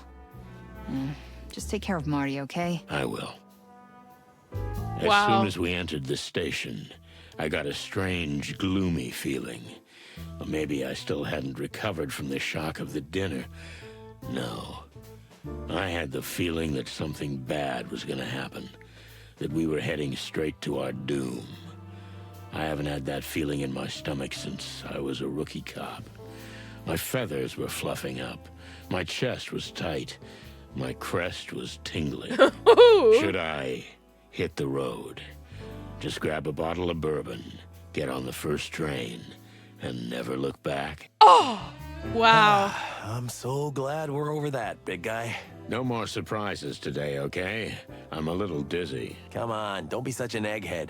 C: Just take care of Marty, okay?
B: I will. As
A: Wow.
B: soon as we entered the station, I got a strange, gloomy feeling. Or maybe I still hadn't recovered from the shock of the dinner. No. I had the feeling that something bad was gonna happen. That we were heading straight to our doom. I haven't had that feeling in my stomach since I was a rookie cop. My feathers were fluffing up. My chest was tight. My crest was tingling. Should I hit the road? Just grab a bottle of bourbon, get on the first train, and never look back?
A: Oh! Wow.
H: I'm so glad we're over that, big guy.
B: No more surprises today, okay? I'm a little dizzy.
H: Come on, don't be such an egghead.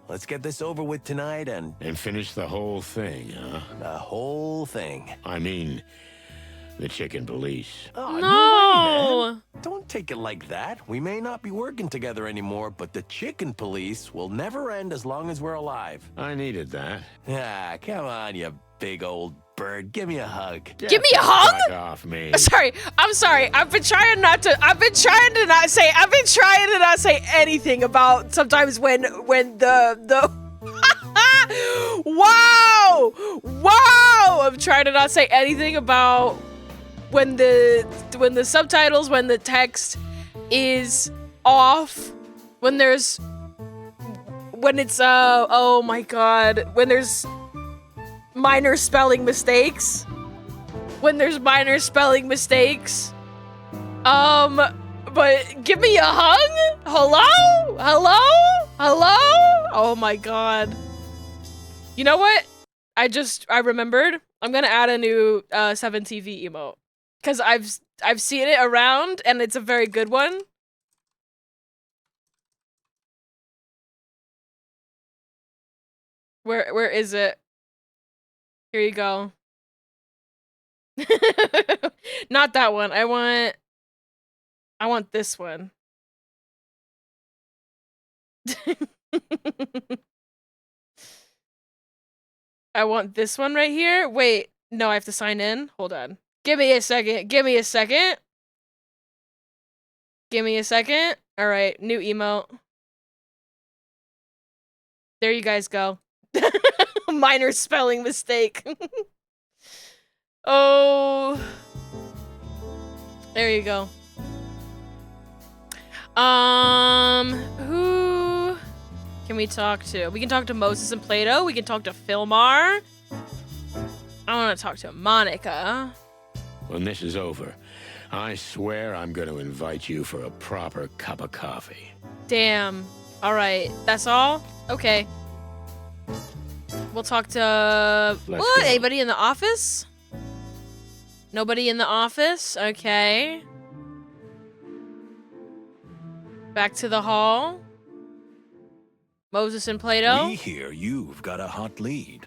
H: Let's get this over with tonight and
B: finish the whole thing, huh?
H: The whole thing.
B: I mean, the chicken police.
H: Oh,
A: No!
H: way, man. Don't take it like that. We may not be working together anymore, but the chicken police will never end as long as we're alive.
B: I needed that.
H: Ah, come on, you big old bird. Give me a hug.
A: Give me a hug?
B: Fuck off me.
A: I'm sorry. I've been trying to not say anything about sometimes when the Wow! I'm trying to not say anything about when the subtitles, when the text is off, when it's oh my god, when there's minor spelling mistakes. But give me a hug? Hello? Oh my god. You know what? I remembered. I'm gonna add a new 7TV emote. Cause I've seen it around and it's a very good one. Where is it? Here you go. Not that one. I want this one. I want this one right here. Wait, no, I have to sign in. Hold on. Give me a second. All right, new emote. There you guys go. Minor spelling mistake. Oh. There you go. Who can we talk to? We can talk to Moses and Plato. We can talk to Philmar. I want to talk to Monica.
B: When this is over, I swear I'm going to invite you for a proper cup of coffee.
A: Damn. All right. That's all? Okay. We'll talk to...
B: Let's
A: what?
B: go.
A: Anybody in the office? Nobody in the office? Okay. Back to the hall. Moses and Plato.
L: We hear you've got a hot lead.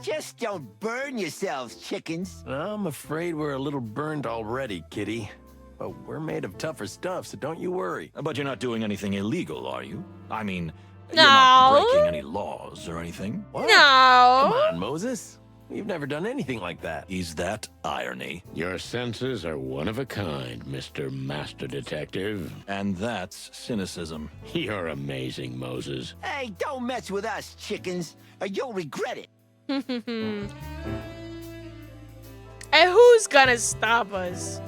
G: Just don't burn yourselves, chickens.
H: I'm afraid we're a little burned already, kitty. But we're made of tougher stuff, so don't you worry.
L: But you're not doing anything illegal, are you? I mean,
A: No.
L: you're not breaking any laws or anything?
H: What?
A: No.
H: Come on, Moses. We've never done anything like that.
L: Is that irony?
B: Your senses are one of a kind, Mr. Master Detective.
L: And that's cynicism.
B: You're amazing, Moses.
G: Hey, don't mess with us, chickens, or you'll regret it.
A: And who's gonna stop us?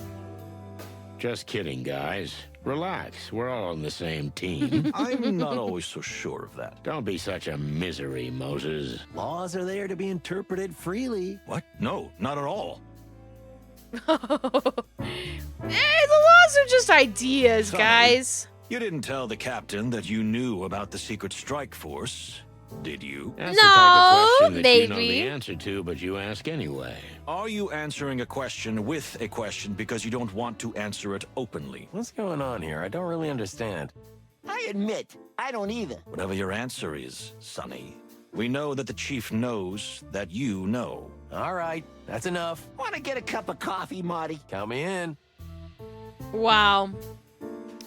B: Just kidding, guys. Relax. We're all on the same team.
L: I'm not always so sure of that.
B: Don't be such a misery, Moses.
H: Laws are there to be interpreted freely.
L: What? No, not at all.
A: The laws are just ideas,
L: Sonny,
A: guys.
L: You didn't tell the captain that you knew about the secret strike force, did you?
B: That's the type of question that you know
A: maybe.
B: the answer to, but you ask anyway.
L: Are you answering a question with a question because you don't want to answer it openly?
H: What's going on here? I don't really understand.
G: I admit, I don't either.
L: Whatever your answer is, Sonny, we know that the chief knows that you know.
H: All right, that's enough.
G: Want to get a cup of coffee, Marty?
H: Count me in.
A: Wow.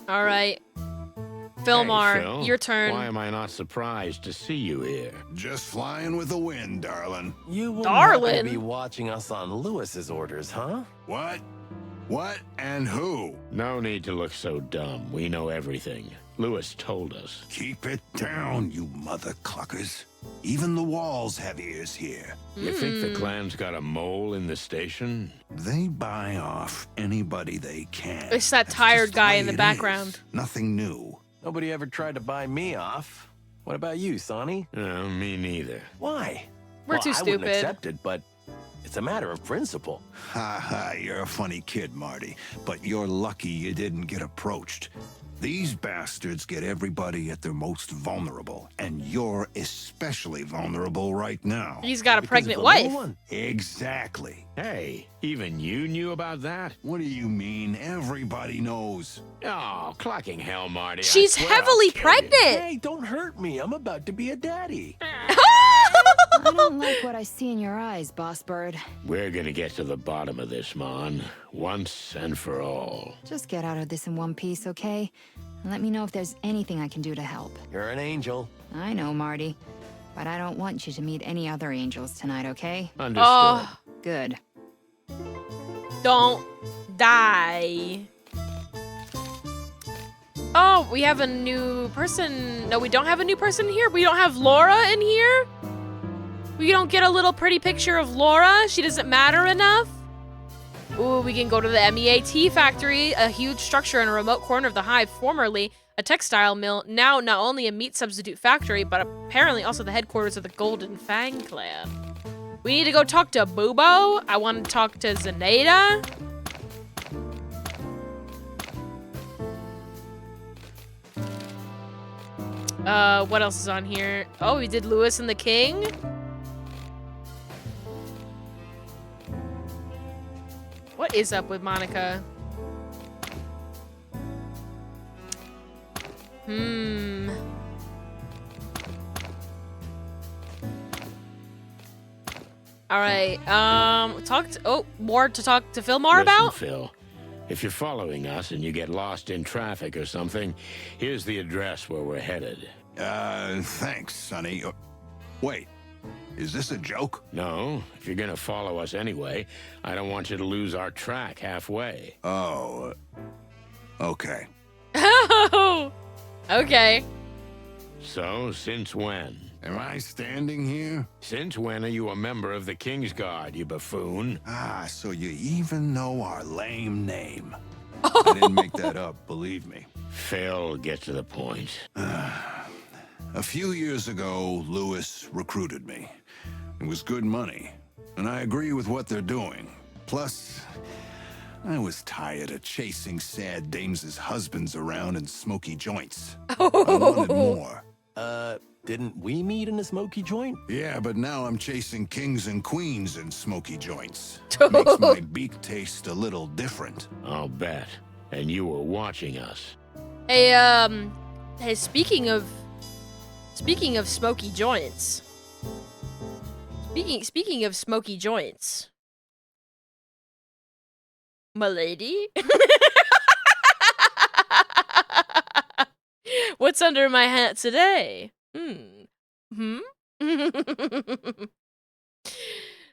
A: All right. Philmar,
B: Hey, Phil,
A: your turn.
B: Why am I not surprised to see you here?
F: Just flying with the wind, darling.
H: You will
A: Darling.
H: be watching us on Lewis's orders, huh?
F: What? What and who?
B: No need to look so dumb. We know everything. Lewis told us.
F: Keep it down, you mother cluckers. Even the walls have ears here.
B: You think the clan's got a mole in the station?
F: They buy off anybody they can.
A: It's that
F: That's
A: tired
F: just
A: guy
F: way
A: in the
F: it
A: background.
F: is. Nothing new.
H: Nobody ever tried to buy me off. What about you, Sonny?
B: No, me neither.
H: Why?
A: We're too
H: I wouldn't
A: stupid.
H: accept it, but it's a matter of principle.
F: Ha ha, you're a funny kid, Marty. But you're lucky you didn't get approached. These bastards get everybody at their most vulnerable, and you're especially vulnerable right now.
A: He's got a
H: Because
A: pregnant
H: of the
A: wife.
H: little one.
F: Exactly.
B: Hey, even you knew about that?
F: What do you mean? Everybody knows.
B: Oh, clucking hell, Marty. I
A: She's
B: swear
A: heavily
B: I'll kill you.
A: pregnant.
H: Hey, don't hurt me. I'm about to be a daddy.
C: I don't like what I see in your eyes, Boss Bird.
B: We're gonna get to the bottom of this, Mon. Once and for all.
C: Just get out of this in one piece, okay? And let me know if there's anything I can do to help.
H: You're an angel.
C: I know, Marty. But I don't want you to meet any other angels tonight, okay?
B: Understood.
A: Oh,
C: Good.
A: don't die. Oh, we have a new person. No, we don't have a new person here. We don't have Laura in here. We don't get a little pretty picture of Laura. She doesn't matter enough. Ooh, we can go to the MEAT factory, a huge structure in a remote corner of the Hive, formerly a textile mill, now not only a meat substitute factory, but apparently also the headquarters of the Golden Fang clan. We need to go talk to Bubo. I want to talk to Zenaida. What else is on here? Oh, we did Lewis and the King. What is up with Monica? All right. More to talk to Philmar about?
B: Listen, Phil. If you're following us and you get lost in traffic or something, here's the address where we're headed.
F: Thanks, Sonny. Wait, is this a joke?
B: No, if you're gonna follow us anyway, I don't want you to lose our track halfway.
F: Oh, okay.
A: Oh, okay.
B: So, since when?
F: Am I standing here?
B: Since when are you a member of the King's Guard, you buffoon?
F: Ah, so you even know our lame name. I didn't make that up, believe me.
B: Phil, get to the point.
F: A few years ago, Lewis recruited me. It was good money, and I agree with what they're doing. Plus, I was tired of chasing sad dames' husbands around in smoky joints. I wanted more.
H: Didn't we meet in a smoky joint?
F: Yeah, but now I'm chasing kings and queens in smoky joints. Makes my beak taste a little different.
B: I'll bet. And you were watching us.
A: Hey, hey, speaking of smoky joints. Speaking of smoky joints. M'lady? What's under my hat today?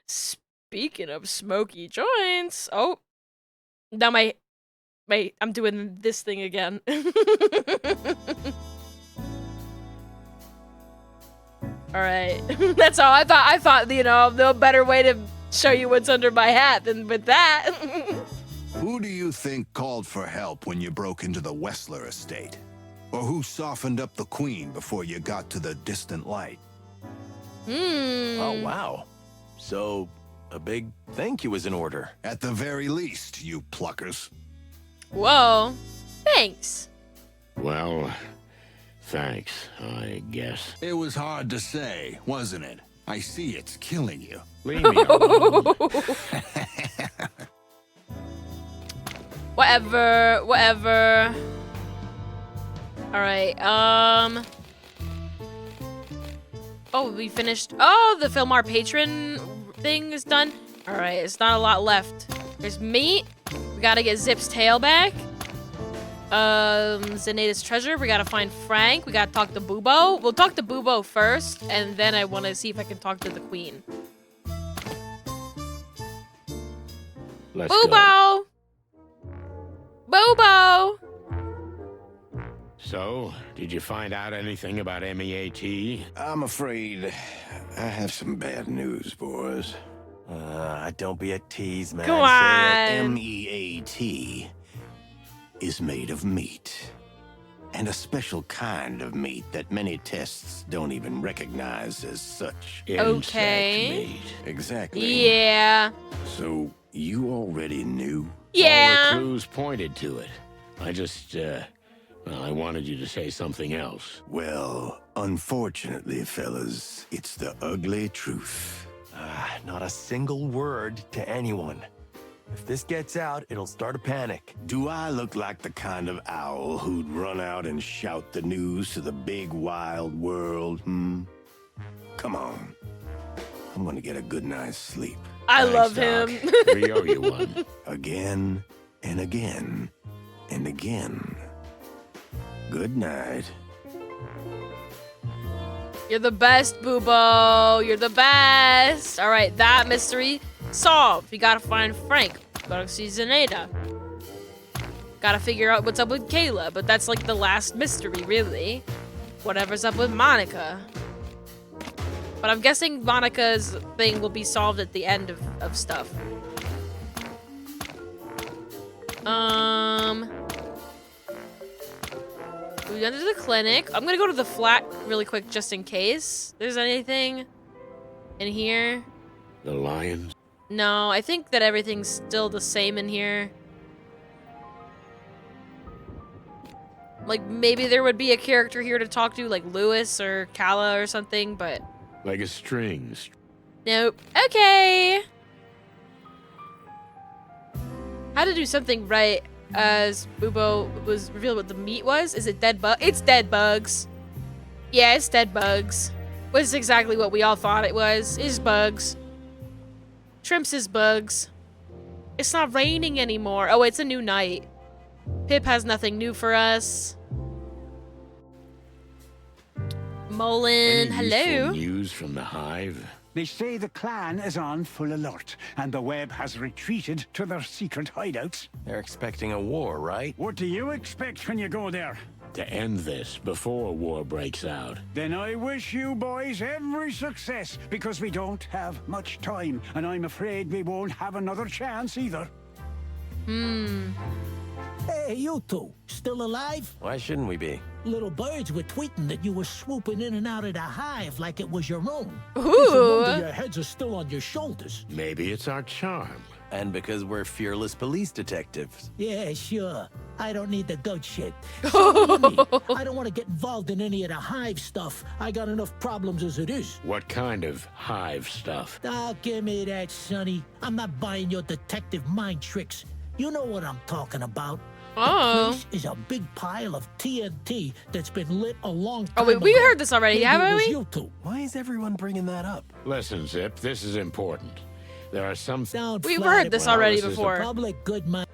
A: Speaking of smoky joints. Oh. Now I'm doing this thing again. Alright. That's all. I thought, you know, no better way to show you what's under my hat than with that.
F: Who do you think called for help when you broke into the Wessler estate? Or who softened up the queen before you got to the distant light?
H: Oh, wow. So, a big thank you is in order.
F: At the very least, you pluckers.
A: Whoa. Thanks.
B: Well, thanks, I guess.
F: It was hard to say, wasn't it? I see it's killing you.
B: Leave me alone.
A: Whatever. Alright, oh, we finished. Oh, the Filmar patron thing is done. Alright, it's not a lot left. There's meat. We gotta get Zip's tail back. Zenaita's treasure. We gotta find Frank. We gotta talk to Bubo. We'll talk to Bubo first, and then I wanna see if I can talk to the queen.
B: Let's
A: Bubo! Bubo!
B: So, did you find out anything about MEAT?
N: I'm afraid I have some bad news, boys.
H: Don't be a tease, man.
A: Go
H: Say it.
A: on.
N: MEAT is made of meat. And a special kind of meat that many tests don't even recognize as such.
A: Okay.
B: Meat.
N: Exactly.
A: Yeah.
N: So, you already knew?
A: Yeah.
B: All the clues pointed to it. I just, well, I wanted you to say something else.
N: Well, unfortunately, fellas, it's the ugly truth.
H: Not a single word to anyone. If this gets out, it'll start a panic.
N: Do I look like the kind of owl who'd run out and shout the news to the big wild world, Come on. I'm gonna get a good night's sleep.
A: I
B: Thanks,
A: love
B: Doc.
A: him.
B: We owe you one.
N: Again and again and again. Good night.
A: You're the best, Bubo. You're the best. All right, that mystery solved. We gotta find Frank. Gotta see Zenaida. Gotta figure out what's up with Kayla, but that's like the last mystery, really. Whatever's up with Monica. But I'm guessing Monica's thing will be solved at the end of stuff. We went to the clinic. I'm gonna go to the flat really quick just in case there's anything in here.
B: The lions?
A: No, I think that everything's still the same in here. Like, maybe there would be a character here to talk to, like Lewis or Kala or something, but...
B: Like a string.
A: Nope. Okay! How to do something right as Bubo was revealed what the meat was? Is it dead bug? It's dead bugs. Yeah, it's dead bugs. Which is exactly what we all thought it was. Is bugs. Shrimps is bugs. It's not raining anymore. Oh, it's a new night. Pip has nothing new for us. Molin, hello.
B: Useful news from the Hive?
J: They say the clan is on full alert, and the web has retreated to their secret hideouts.
H: They're expecting a war, right?
J: What do you expect when you go there?
B: to end this before war breaks out.
J: Then I wish you boys every success, because we don't have much time, and I'm afraid we won't have another chance either.
K: Hey, you two, still alive?
H: Why shouldn't we be?
K: Little birds were tweeting that you were swooping in and out of the hive like it was your own. It's a
A: Ooh.
K: wonder your heads are still on your shoulders.
B: Maybe it's our charm.
H: And because we're fearless police detectives.
K: Yeah, sure. I don't need the goat shit. So what do you mean? I don't want to get involved in any of the hive stuff. I got enough problems as it is.
B: What kind of hive stuff?
K: Oh, give me that, Sonny. I'm not buying your detective mind tricks. You know what I'm talking about.
A: Oh.
K: The place is a big pile of TNT that's been lit a long time
A: Oh, wait, we
K: ago.
A: heard this already,
K: Maybe
A: haven't
K: it was
A: we?
K: you two.
H: Why is everyone bringing that up?
B: Listen, Zip, this is important. There are some...
K: Don't
A: We've
K: flatter
A: heard this
K: me.
A: already
B: this is the
A: before.
K: Public good mind.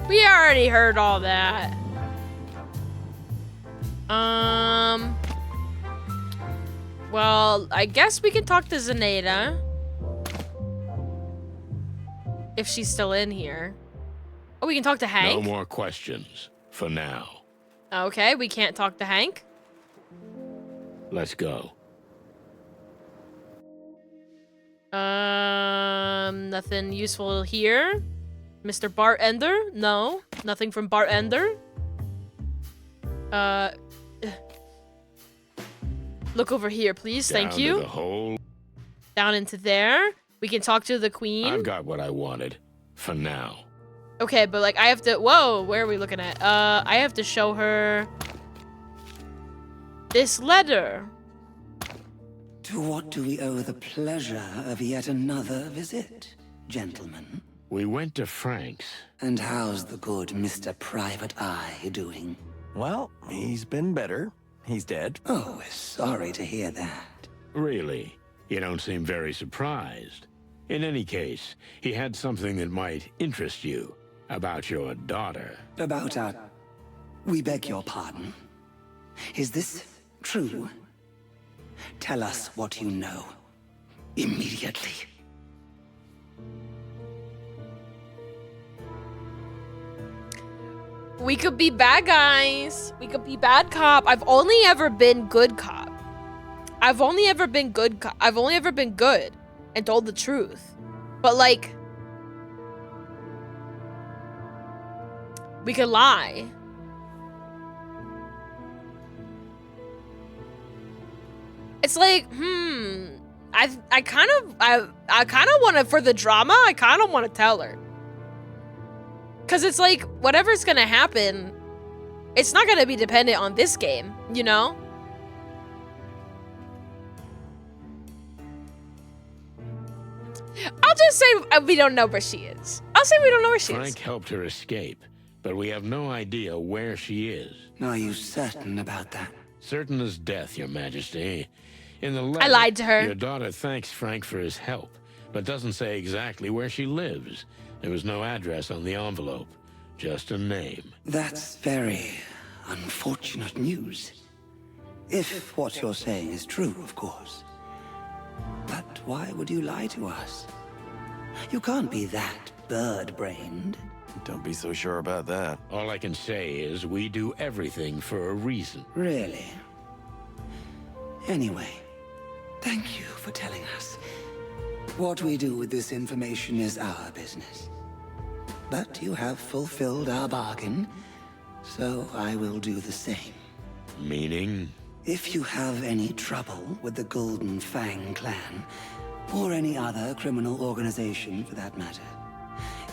A: We already heard all that. Well, I guess we can talk to Zenaida. If she's still in here. Oh, we can talk to Hank?
B: No more questions, for now.
A: Okay, we can't talk to Hank.
B: Let's go.
A: Nothing useful here. Mr. Bartender? No. Nothing from Bartender. Look over here, please. Thank
B: Down to
A: you.
B: the hole.
A: Down into there. We can talk to the queen.
B: I've got what I wanted, for now.
A: Okay, but like I have to. Whoa, where are we looking at? I have to show her this letter.
Q: To what do we owe the pleasure of yet another visit, gentlemen?
B: We went to Frank's.
Q: And how's the good Mr. Private Eye doing?
H: Well, he's been better. He's dead.
Q: Oh, we're sorry to hear that.
B: Really? You don't seem very surprised. In any case, he had something that might interest you about your daughter.
Q: About our... We beg your pardon. Is this true? Tell us what you know. Immediately.
A: We could be bad guys. We could be bad cop. I've only ever been good cop. I've only ever been good cop. I've only ever been good and told the truth. But like, we could lie. It's like, I kind of want to, for the drama, I kind of want to tell her. Cause it's like, whatever's gonna happen, it's not gonna be dependent on this game, you know? I'll just say we don't know where she is. I'll say we don't know where she is.
B: Frank helped her escape, but we have no idea where she is.
Q: Are you certain about that?
B: Certain as death, Your Majesty. In the letter,
A: I lied to her.
B: Your daughter thanks Frank for his help, but doesn't say exactly where she lives. There was no address on the envelope, just a name.
Q: That's very unfortunate news. If what you're saying is true, of course. But why would you lie to us? You can't be that bird-brained.
H: Don't be so sure about that.
B: All I can say is we do everything for a reason.
Q: Really? Anyway, thank you for telling us. What we do with this information is our business. But you have fulfilled our bargain, so I will do the same.
B: Meaning?
Q: If you have any trouble with the Golden Fang clan, or any other criminal organization for that matter,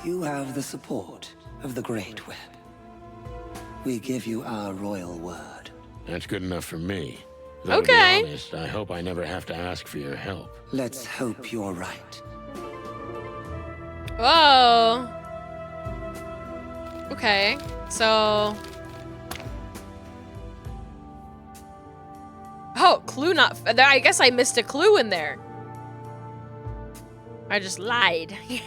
Q: you have the support of the Great Web. We give you our royal word.
B: That's good enough for me. Though,
A: Okay.
B: to be honest, I hope I never have to ask for your help.
Q: Let's hope you're right.
A: Whoa. Okay, so... Oh, clue not... I guess I missed a clue in there. I just lied. Yeah.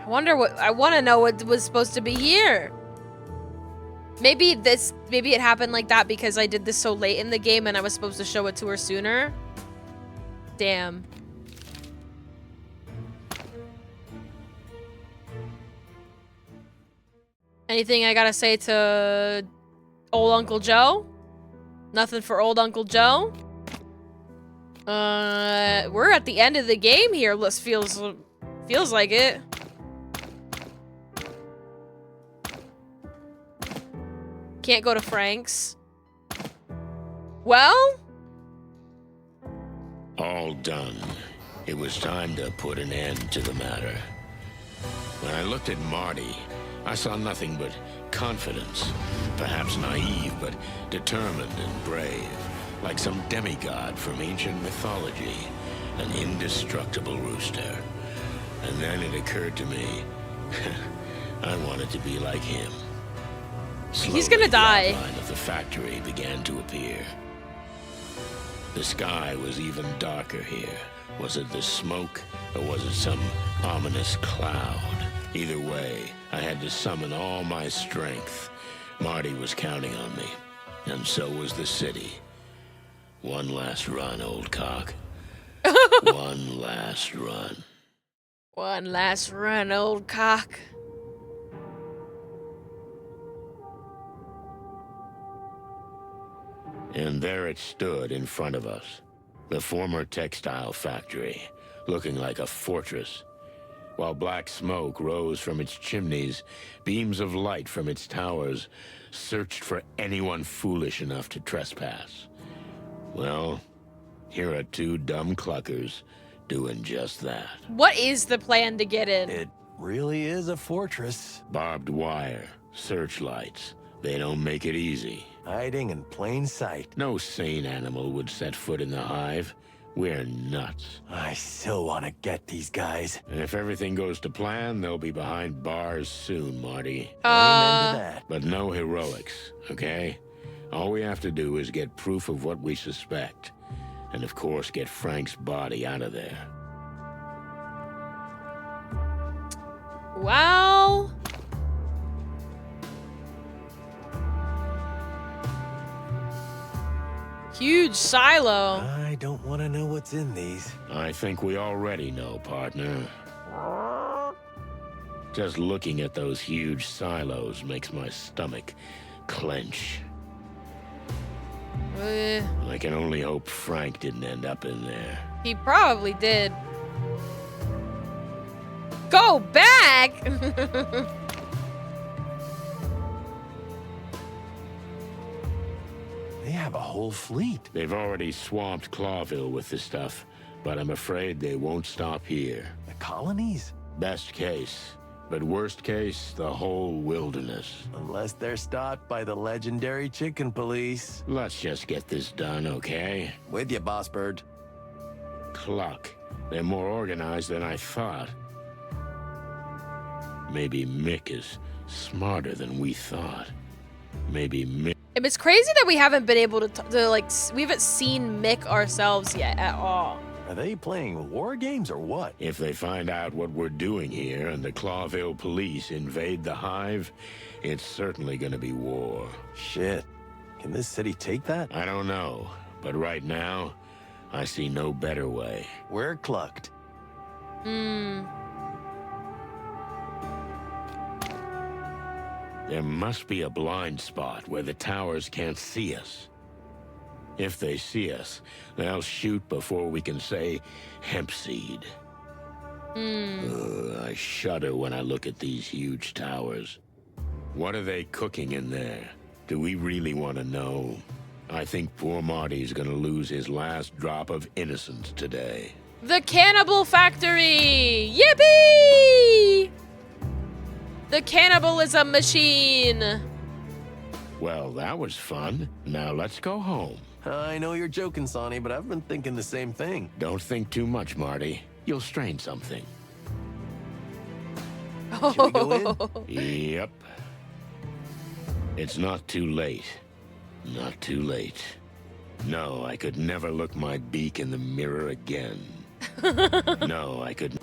A: I want to know what was supposed to be here. Maybe it happened like that because I did this so late in the game and I was supposed to show it to her sooner. Damn. Anything I gotta say to old Uncle Joe? Nothing for old Uncle Joe? We're at the end of the game here. Feels like it. Can't go to Frank's. Well?
B: All done. It was time to put an end to the matter. When I looked at Marty, I saw nothing but confidence. Perhaps naive, but determined and brave. Like some demigod from ancient mythology. An indestructible rooster. And then it occurred to me, I wanted to be like him. Slowly,
A: he's gonna die.
B: The outline of the factory began to appear. The sky was even darker here. Was it the smoke, or was it some ominous cloud? Either way, I had to summon all my strength. Marty was counting on me, and so was the city. One last run, old cock. One last run.
A: One last run, old cock.
B: And there it stood in front of us. The former textile factory, looking like a fortress. While black smoke rose from its chimneys, beams of light from its towers searched for anyone foolish enough to trespass. Well, here are two dumb cluckers doing just that.
A: What is the plan to get in?
H: It really is a fortress.
B: Barbed wire, searchlights. They don't make it easy.
H: Hiding in plain sight.
B: No sane animal would set foot in the hive. We're nuts.
H: I so want to get these guys.
B: And if everything goes to plan, they'll be behind bars soon, Marty.
H: Amen to that.
B: But no heroics, okay? All we have to do is get proof of what we suspect. And of course, get Frank's body out of there.
A: Well... huge silo.
H: I don't want to know what's in these.
B: I think we already know, partner. Just looking at those huge silos makes my stomach clench. I can only hope Frank didn't end up in there.
A: He probably did. Go back!
H: They have a whole fleet.
B: They've already swamped Clawville with the stuff, but I'm afraid they won't stop here.
H: The colonies?
B: Best case. But worst case, the whole wilderness.
H: Unless they're stopped by the legendary chicken police.
B: Let's just get this done, okay?
H: With you, Boss Bird.
B: Cluck. They're more organized than I thought. Maybe Mick is smarter than we thought. Maybe Mick...
A: It's crazy that we haven't been able to like, we haven't seen Mick ourselves yet at all.
H: Are they playing war games or what?
B: If they find out what we're doing here and the Clawville police invade the Hive, it's certainly gonna be war.
H: Shit. Can this city take that?
B: I don't know, but right now, I see no better way.
H: We're clucked.
B: There must be a blind spot where the towers can't see us. If they see us, they'll shoot before we can say hemp seed. I shudder when I look at these huge towers. What are they cooking in there? Do we really want to know? I think poor Marty's gonna lose his last drop of innocence today.
A: The cannibal factory! Yippee! The cannibalism machine!
B: Well, that was fun. Now let's go home.
H: I know you're joking, Sonny, but I've been thinking the same thing.
B: Don't think too much, Marty. You'll strain something.
H: Should we go in?
B: Yep. It's not too late. Not too late. No, I could never look my beak in the mirror again. No, I could...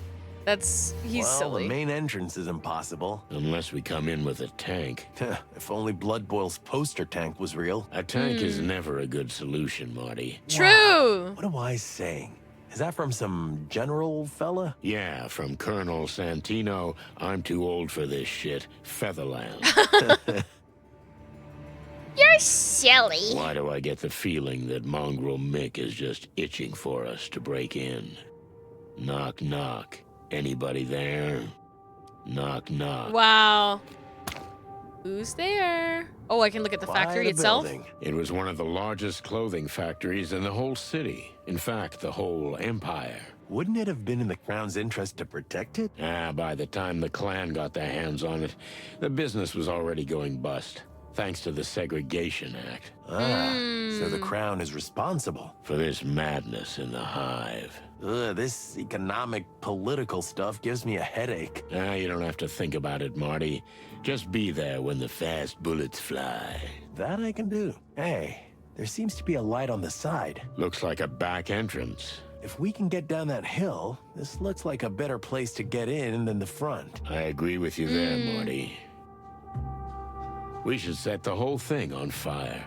A: He's
H: well,
A: silly.
H: The main entrance is impossible.
B: Unless we come in with a tank.
H: If only Blood Boil's poster tank was real.
B: A tank is never a good solution, Marty.
A: True.
H: Wow. What am I saying? Is that from some general fella?
B: Yeah, from Colonel Santino. I'm too old for this shit. Featherland.
A: You're silly.
B: Why do I get the feeling that Mongrel Mick is just itching for us to break in? Knock, knock. Anybody there? Knock, knock.
A: Wow. Who's there? Oh, I can look at the factory itself?
B: It was one of the largest clothing factories in the whole city. In fact, the whole empire.
H: Wouldn't it have been in the Crown's interest to protect it?
B: By the time the clan got their hands on it, the business was already going bust, thanks to the Segregation Act.
H: So the Crown is responsible
B: for this madness in the Hive.
H: This economic, political stuff gives me a headache.
B: You don't have to think about it, Marty. Just be there when the fast bullets fly.
H: That I can do. Hey, there seems to be a light on the side.
B: Looks like a back entrance.
H: If we can get down that hill, this looks like a better place to get in than the front.
B: I agree with you there, Marty. We should set the whole thing on fire.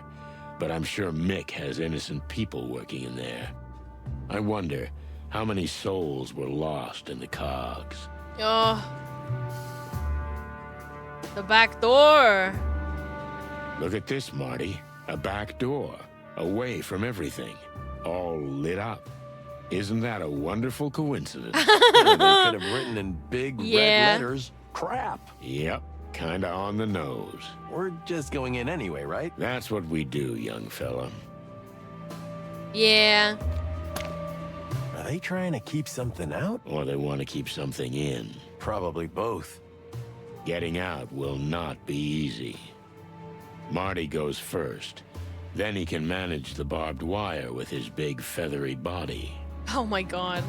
B: But I'm sure Mick has innocent people working in there. I wonder how many souls were lost in the cogs.
A: Oh. The back door.
B: Look at this, Marty. A back door. Away from everything. All lit up. Isn't that a wonderful coincidence?
H: They could have written in big red letters, crap.
B: Yep. Kinda on the nose.
H: We're just going in anyway, right?
B: That's what we do, young fella.
A: Yeah.
H: Are they trying to keep something out?
B: Or they want to keep something in.
H: Probably both.
B: Getting out will not be easy. Marty goes first. Then he can manage the barbed wire with his big feathery body.
A: Oh my god.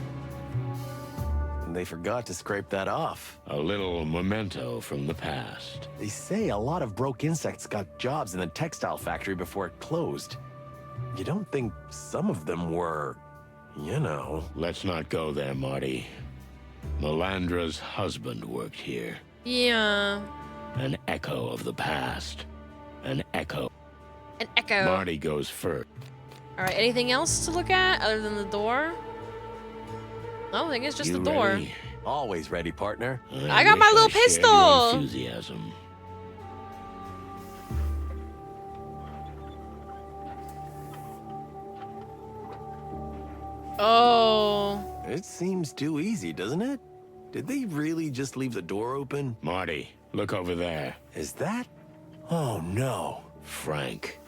H: And they forgot to scrape that off.
B: A little memento from the past.
H: They say a lot of broke insects got jobs in the textile factory before it closed. You don't think some of them were, you know...
B: Let's not go there, Marty. Melandra's husband worked here.
A: Yeah.
B: An echo of the past. An echo.
A: An echo.
B: Marty goes first.
A: Alright, anything else to look at other than the door? No, I think it's just the door.
B: Ready?
H: Always ready, partner.
A: I got my little pistol.
B: Enthusiasm.
A: Oh.
H: It seems too easy, doesn't it? Did they really just leave the door open?
B: Marty, look over there.
H: Is that? Oh, no.
B: Frank.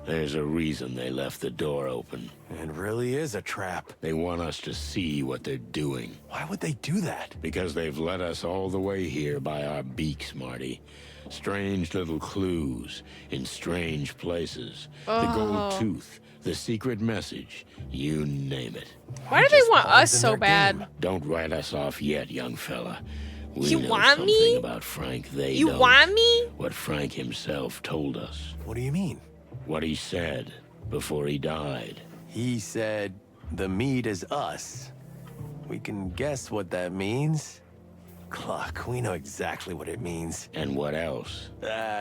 B: There's a reason they left the door open.
H: It really is a trap.
B: They want us to see what they're doing.
H: Why would they do that?
B: Because they've led us all the way here by our beaks, Marty. Strange little clues in strange places.
A: Oh.
B: The gold tooth, the secret message, you name it.
A: Why do they want us so bad?
B: Don't write us off yet, young fella. We
A: You
B: know
A: want
B: something
A: me?
B: about Frank they
A: You
B: don't.
A: want me?
B: What Frank himself told us.
H: What do you mean?
B: What he said before he died.
H: He said, the meat is us. We can guess what that means. Cluck, we know exactly what it means.
B: And what else?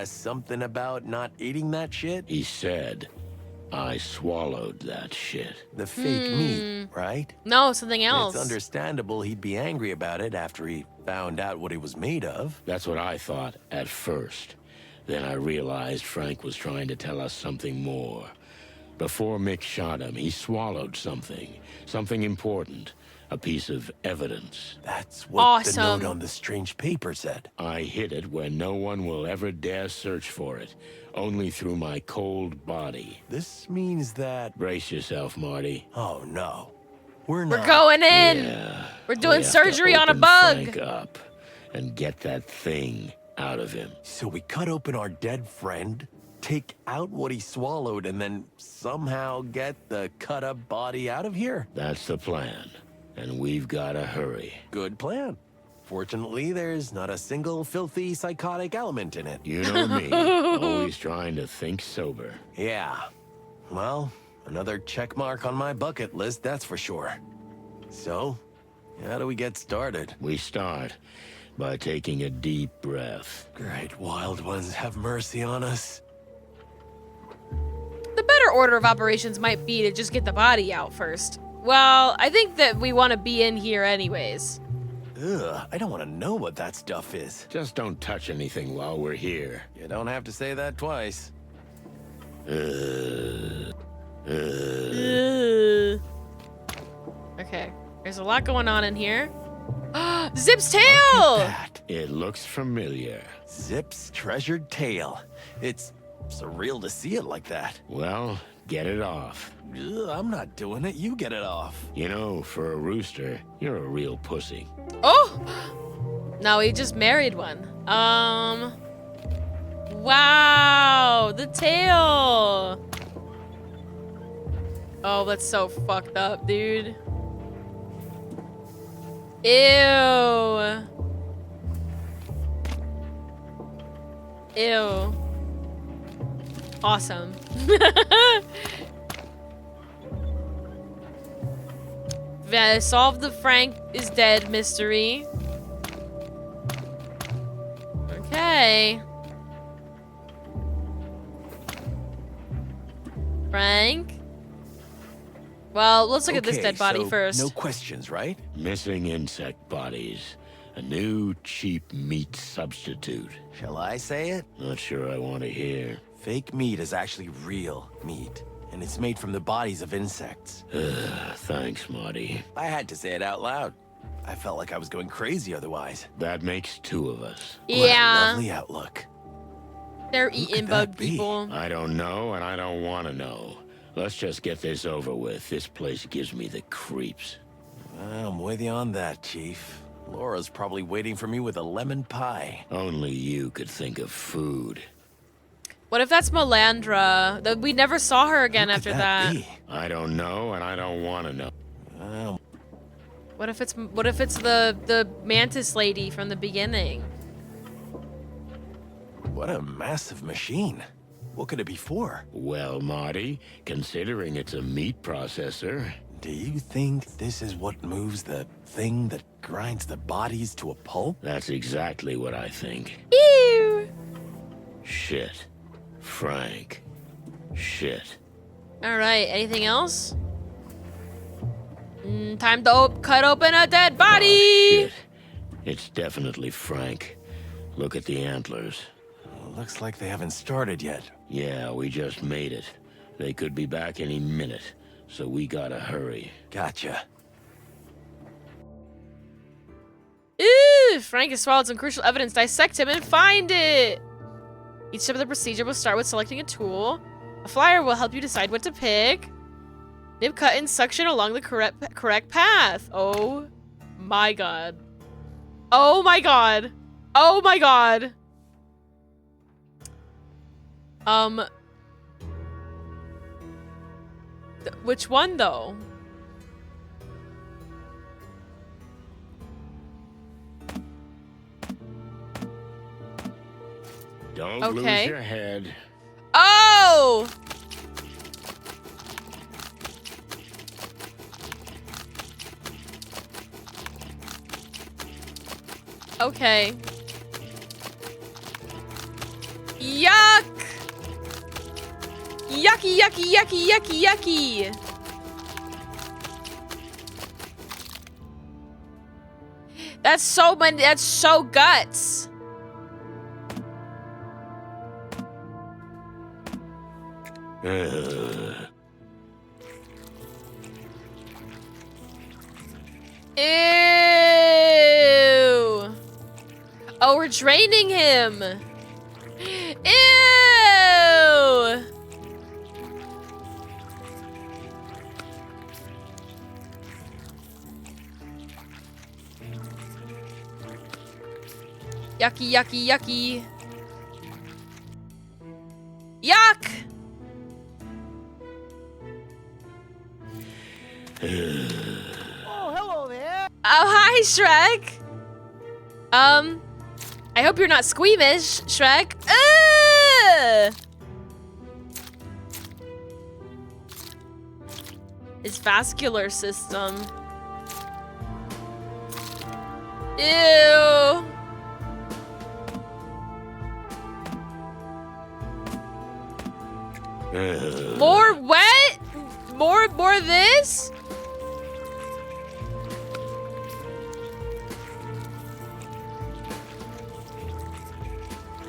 H: Something about not eating that shit?
B: He said, I swallowed that shit.
H: The fake meat, right?
A: No, something else.
H: It's understandable he'd be angry about it after he found out what it was made of.
B: That's what I thought at first. Then I realized Frank was trying to tell us something more. Before Mick shot him, he swallowed something. Something important. A piece of evidence.
H: That's what the note on the strange paper said.
B: I hid it where no one will ever dare search for it. Only through my cold body.
H: This means that...
B: Brace yourself, Marty.
H: Oh, no. We're not.
A: We're going in.
B: Yeah,
A: We're doing
B: we have
A: surgery
B: to
A: on a
B: open
A: bug.
B: Frank up and get that thing out of him.
H: So we cut open our dead friend, take out what he swallowed, and then somehow get the cut-up body out of here?
B: That's the plan. And we've got to hurry.
H: Good plan. Fortunately, there's not a single filthy psychotic element in it.
B: You know me, always trying to think sober.
H: Yeah. Well, another check mark on my bucket list, that's for sure. So, How do we get started?
B: We start by taking a deep breath.
H: Great wild ones, have mercy on us.
A: The better order of operations might be to just get the body out first. Well, I think that we want to be in here anyways.
H: Ugh, I don't want to know what that stuff is.
B: Just don't touch anything while we're here.
H: You don't have to say that twice.
A: Okay, there's a lot going on in here. Zip's tail!
B: It looks familiar.
H: Zip's treasured tail. It's surreal to see it like that.
B: Well, get it off.
H: Ugh, I'm not doing it. You get it off.
B: You know, for a rooster, you're a real pussy.
A: Oh! No, he just married one. Wow! The tail! Oh, that's so fucked up, dude. Ew. Ew. Awesome. Solve the Frank is dead mystery. Okay. Frank? Well, let's look at this dead body
H: so
A: first.
H: No questions, right?
B: Missing insect bodies. A new cheap meat substitute.
H: Shall I say it?
B: Not sure I want to hear.
H: Fake meat is actually real meat, and it's made from the bodies of insects.
B: Thanks, Marty.
H: I had to say it out loud. I felt like I was going crazy otherwise.
B: That makes two of us.
H: What a
A: Yeah.
H: lovely outlook.
A: They're eating bug people.
B: I don't know, and I don't want to know. Let's just get this over with. This place gives me the creeps.
H: I'm with you on that, Chief. Laura's probably waiting for me with a lemon pie.
B: Only you could think of food.
A: What if that's Melandra? We never saw her again after that.
B: I don't know, and I don't want to know.
A: What if it's the mantis lady from the beginning?
H: What a massive machine. What could it be for?
B: Well, Marty, considering it's a meat processor.
H: Do you think this is what moves the thing that grinds the bodies to a pulp?
B: That's exactly what I think.
A: Ew.
B: Shit. Frank. Shit.
A: Alright, anything else? Time to cut open a dead body!
B: Oh, shit. It's definitely Frank. Look at the antlers.
H: Looks like they haven't started yet.
B: Yeah, we just made it. They could be back any minute, so we gotta hurry.
H: Gotcha.
A: Ew! Frank has swallowed some crucial evidence. Dissect him and find it! Each step of the procedure will start with selecting a tool. A flyer will help you decide what to pick. Nib, cut, and suction along the correct path. Oh my god. Oh my god. Oh my god. Which one though?
B: Don't
A: Okay.
B: lose your head.
A: Oh! Okay. Yuck! Yucky, yucky, yucky, yucky, yucky! That's so many, that's so guts! Ew! Oh, we're draining him! Ew! Yucky, yucky, yucky. Yuck!
U: Oh, hello there.
A: Oh, hi, Shrek. I hope you're not squeamish, Shrek. Ugh! His vascular system. Ew. More wet? More of this?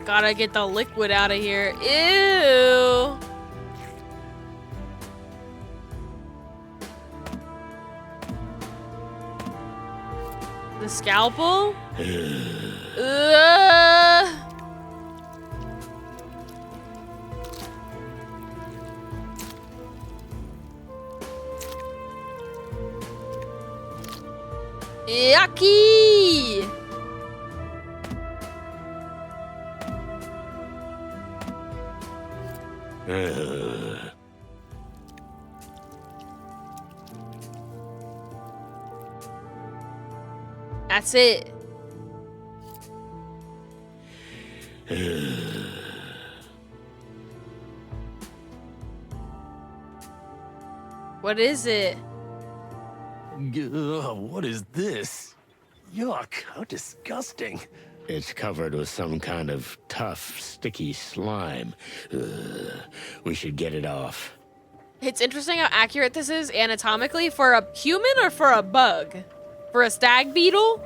A: Gotta get the liquid out of here. Ew. The scalpel? Yucky! That's it. What is it?
H: What is this? Yuck, how disgusting.
B: It's covered with some kind of tough, sticky slime. We should get it off.
A: It's interesting how accurate this is anatomically for a human or for a bug? For a stag beetle?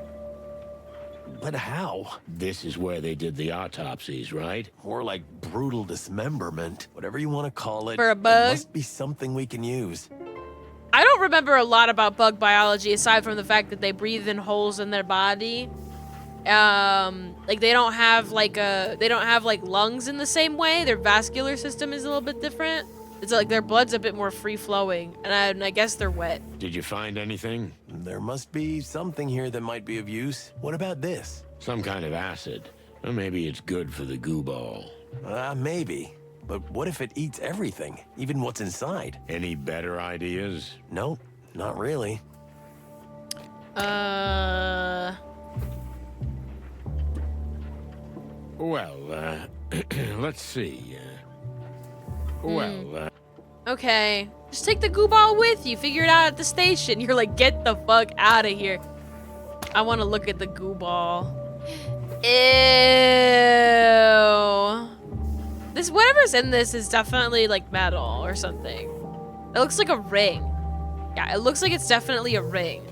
H: But how?
B: This is where they did the autopsies, right?
H: More like brutal dismemberment. Whatever you want to call it.
A: For a bug?
H: It must be something we can use.
A: I don't remember a lot about bug biology aside from the fact that they breathe in holes in their body. Like they don't have like lungs in the same way. Their vascular system is a little bit different. It's like their blood's a bit more free flowing, and I guess they're wet.
B: Did you find anything?
H: There must be something here that might be of use. What about this?
B: Some kind of acid. Or maybe it's good for the goo ball.
H: Maybe. But what if it eats everything, even what's inside?
B: Any better ideas?
H: Nope, not really.
B: Well, let's see.
A: Okay. Just take the goo ball with you. Figure it out at the station. You're like, get the fuck out of here. I want to look at the goo ball. Ew. This, whatever's in this is definitely like metal or something. It looks like a ring. Yeah, it looks like it's definitely a ring.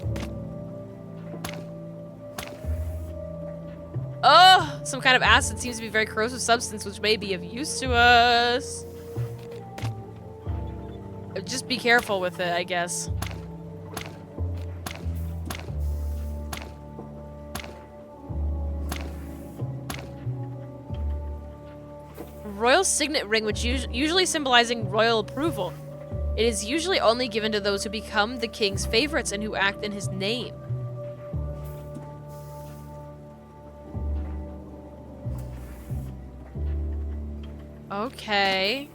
A: Oh, some kind of acid seems to be a very corrosive substance which may be of use to us. Just be careful with it, I guess. Royal signet ring, which usually symbolizing royal approval. It is usually only given to those who become the king's favorites and who act in his name. Okay.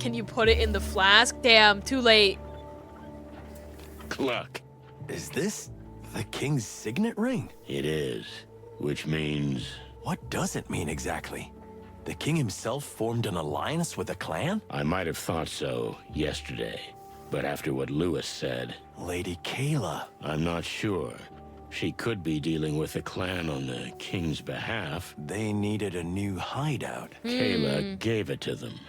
A: Can you put it in the flask? Damn, too late.
B: Cluck.
H: Is this the king's signet ring?
B: It is, which means...
H: What does it mean exactly? The king himself formed an alliance with a clan?
B: I might have thought so yesterday, but after what Lewis said...
H: Lady Kayla.
B: I'm not sure. She could be dealing with the clan on the king's behalf.
H: They needed a new hideout.
B: Kayla gave it to them.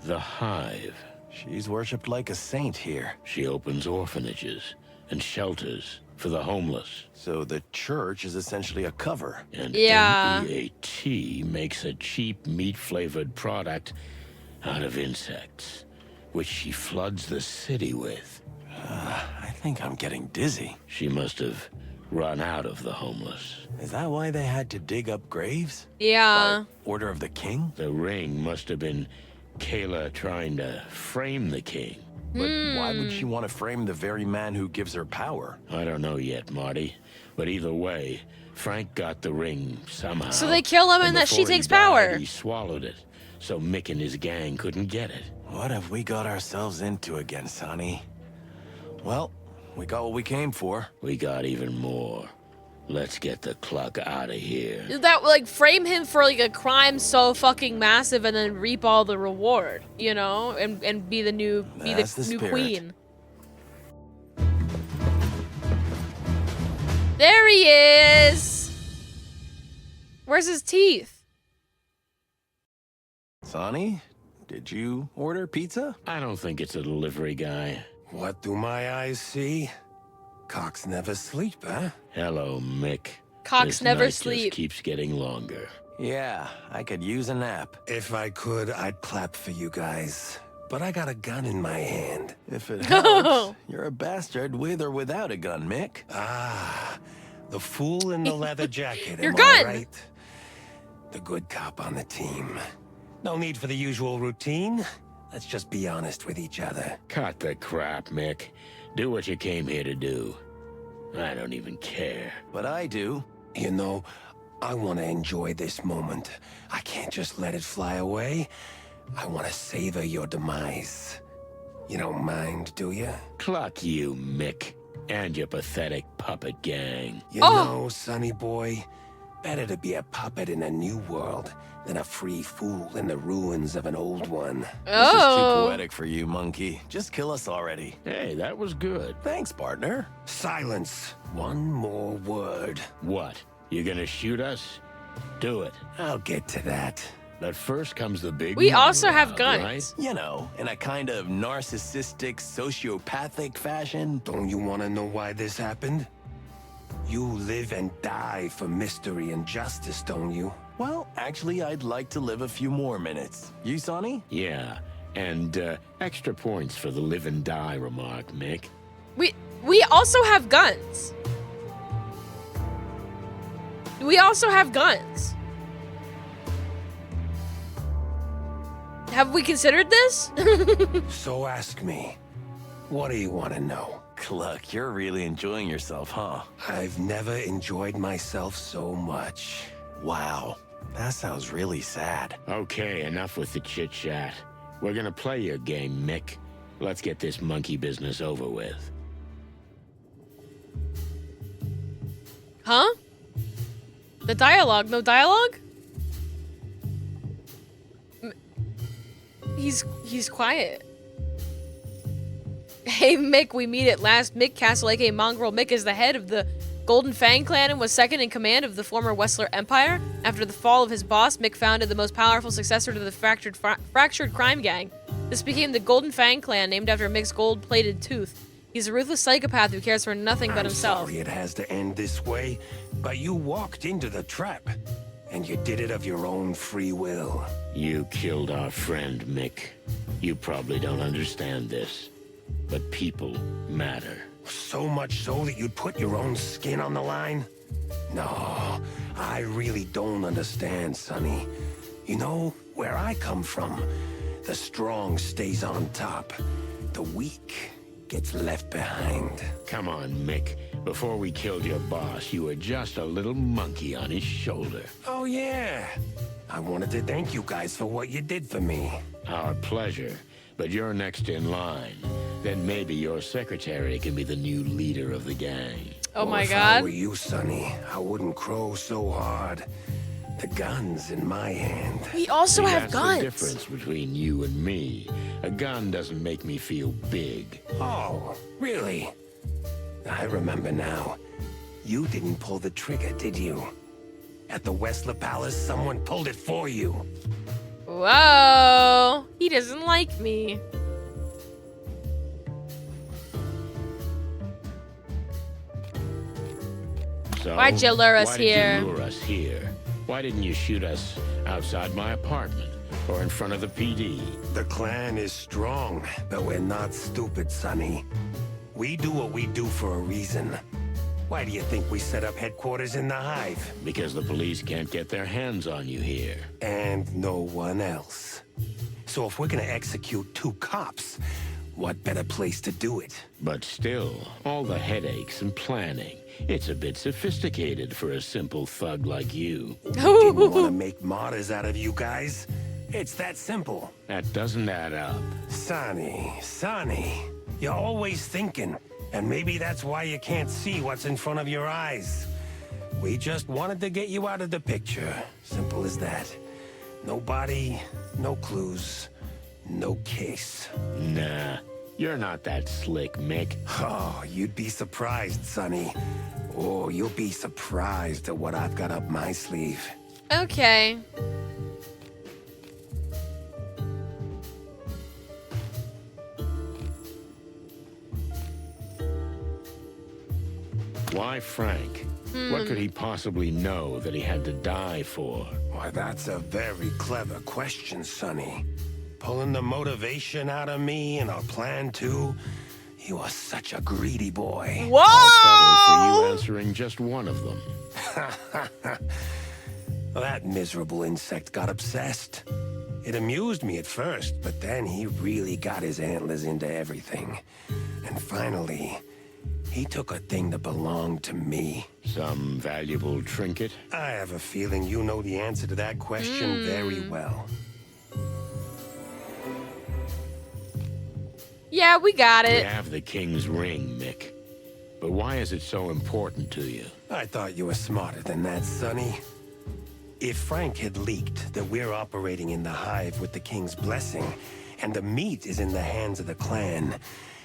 B: The Hive.
H: She's worshipped like a saint here.
B: She opens orphanages and shelters for the homeless.
H: So the church is essentially a cover.
B: And
A: yeah.
B: MEAT makes a cheap meat-flavored product out of insects, which she floods the city with.
H: I think I'm getting dizzy.
B: She must have run out of the homeless.
H: Is that why they had to dig up graves?
A: Yeah.
H: By order of the king?
B: The ring must have been Kayla trying to frame the king.
H: But why would she want to frame the very man who gives her power?
B: I don't know yet, Marty. But either way, Frank got the ring somehow.
A: So they kill him and that she takes power.
B: He swallowed it, so Mick and his gang couldn't get it.
H: What have we got ourselves into again, Sonny? Well, we got what we came for.
B: We got even more. Let's get the Cluck out of here.
A: That, like, frame him for, like, a crime so fucking massive and then reap all the reward, you know? And be the new, new queen. There he is. Where's his teeth?
H: Sonny, did you order pizza?
B: I don't think it's a delivery guy.
N: What do my eyes see? Cocks never sleep, huh?
B: Hello, Mick.
A: Cocks
B: This
A: never
B: night
A: sleep.
B: just keeps getting longer.
H: Yeah, I could use a nap.
N: If I could, I'd clap for you guys. But I got a gun in my hand.
H: If it helps, you're a bastard with or without a gun, Mick.
N: Ah, the fool in the leather jacket,
A: Your
N: am
A: gun!
N: I right? The good cop on the team. No need for the usual routine. Let's just be honest with each other.
B: Cut the crap, Mick. Do what you came here to do. I don't even care.
H: But I do.
N: You know, I want to enjoy this moment. I can't just let it fly away. I want to savor your demise. You don't mind, do you?
B: Cluck you, Mick. And your pathetic puppet gang.
N: You know, sonny boy, better to be a puppet in a new world than a free fool in the ruins of an old one.
H: This is too poetic for you, monkey. Just kill us already.
B: Hey, that was good.
H: Thanks, partner.
N: Silence. One more word.
B: What? You gonna shoot us? Do it.
N: I'll get to that.
B: But first comes the big
A: We also
B: monologue,
A: have guns.
B: right?
H: You know, in a kind of narcissistic, sociopathic fashion.
N: Don't you want to know why this happened? You live and die for mystery and justice, don't you?
H: Well, actually, I'd like to live a few more minutes. You, Sonny?
B: Yeah, and extra points for the live and die remark, Mick.
A: We also have guns. We also have guns. Have we considered this?
N: So ask me, what do you want to know?
H: Cluck, you're really enjoying yourself, huh?
N: I've never enjoyed myself so much.
H: Wow, that sounds really sad.
B: Okay, enough with the chit-chat. We're gonna play your game, Mick. Let's get this monkey business over with.
A: Huh? The dialogue, no dialogue? He's quiet. Hey Mick, we meet at last. Mick Castle, aka Mongrel Mick, is the head of the Golden Fang clan and was second in command of the former Wessler Empire. After the fall of his boss, Mick founded the most powerful successor to the fractured crime gang. This became the Golden Fang clan, named after Mick's gold-plated tooth. He's a ruthless psychopath who cares for nothing but himself.
N: I'm sorry it has to end this way, but you walked into the trap, and you did it of your own free will.
B: You killed our friend, Mick. You probably don't understand this, but people matter.
N: So much so that you'd put your own skin on the line? No, I really don't understand, Sonny. You know, where I come from, the strong stays on top. The weak gets left behind.
B: Come on, Mick. Before we killed your boss, you were just a little monkey on his shoulder.
N: Oh, yeah. I wanted to thank you guys for what you did for me.
B: Our pleasure. But you're next in line. Then maybe your secretary can be the new leader of the gang.
A: Oh my
N: If I
A: god.
N: were you, Sonny, I wouldn't crow so hard. The gun's in my hand.
A: We also have
B: That's
A: guns.
B: the difference between you and me. A gun doesn't make me feel big.
N: Oh, really? I remember now. You didn't pull the trigger, did you? At the Wessler Palace, someone pulled it for you.
A: Whoa. He doesn't like me.
B: So,
A: Why'd you lure us
B: why did
A: here?
B: you lure us here? Why didn't you shoot us outside my apartment or in front of the PD?
N: The clan is strong, but we're not stupid, Sonny. We do what we do for a reason. Why do you think we set up headquarters in the Hive?
B: Because the police can't get their hands on you here.
N: And no one else. So if we're gonna execute 2 cops, what better place to do it?
B: But still, all the headaches and planning. It's a bit sophisticated for a simple thug like you.
N: We didn't want to make martyrs out of you guys. It's that simple.
B: That doesn't add up.
N: Sonny, you're always thinking, and maybe that's why you can't see what's in front of your eyes. We just wanted to get you out of the picture. Simple as that. No body, no clues, no case.
B: Nah, you're not that slick, Mick.
N: Oh, you'd be surprised, Sonny.
U: Oh, you'll be surprised at what I've got up my sleeve.
A: Okay.
B: Why Frank? What could he possibly know that he had to die for?
U: Why, that's a very clever question, Sonny. Pulling the motivation out of me and our plan too. You are such a greedy boy.
A: Whoa!
B: I'll settle for you answering just one of them.
U: Well, that miserable insect got obsessed. It amused me at first, but then he really got his antlers into everything. And finally, he took a thing that belonged to me.
B: Some valuable trinket?
U: I have a feeling you know the answer to that question very well.
A: Yeah, we got
B: We
A: it.
B: have the king's ring, Mick. But why is it so important to you?
U: I thought you were smarter than that, Sonny. If Frank had leaked that we're operating in the Hive with the King's blessing, and the meat is in the hands of the clan,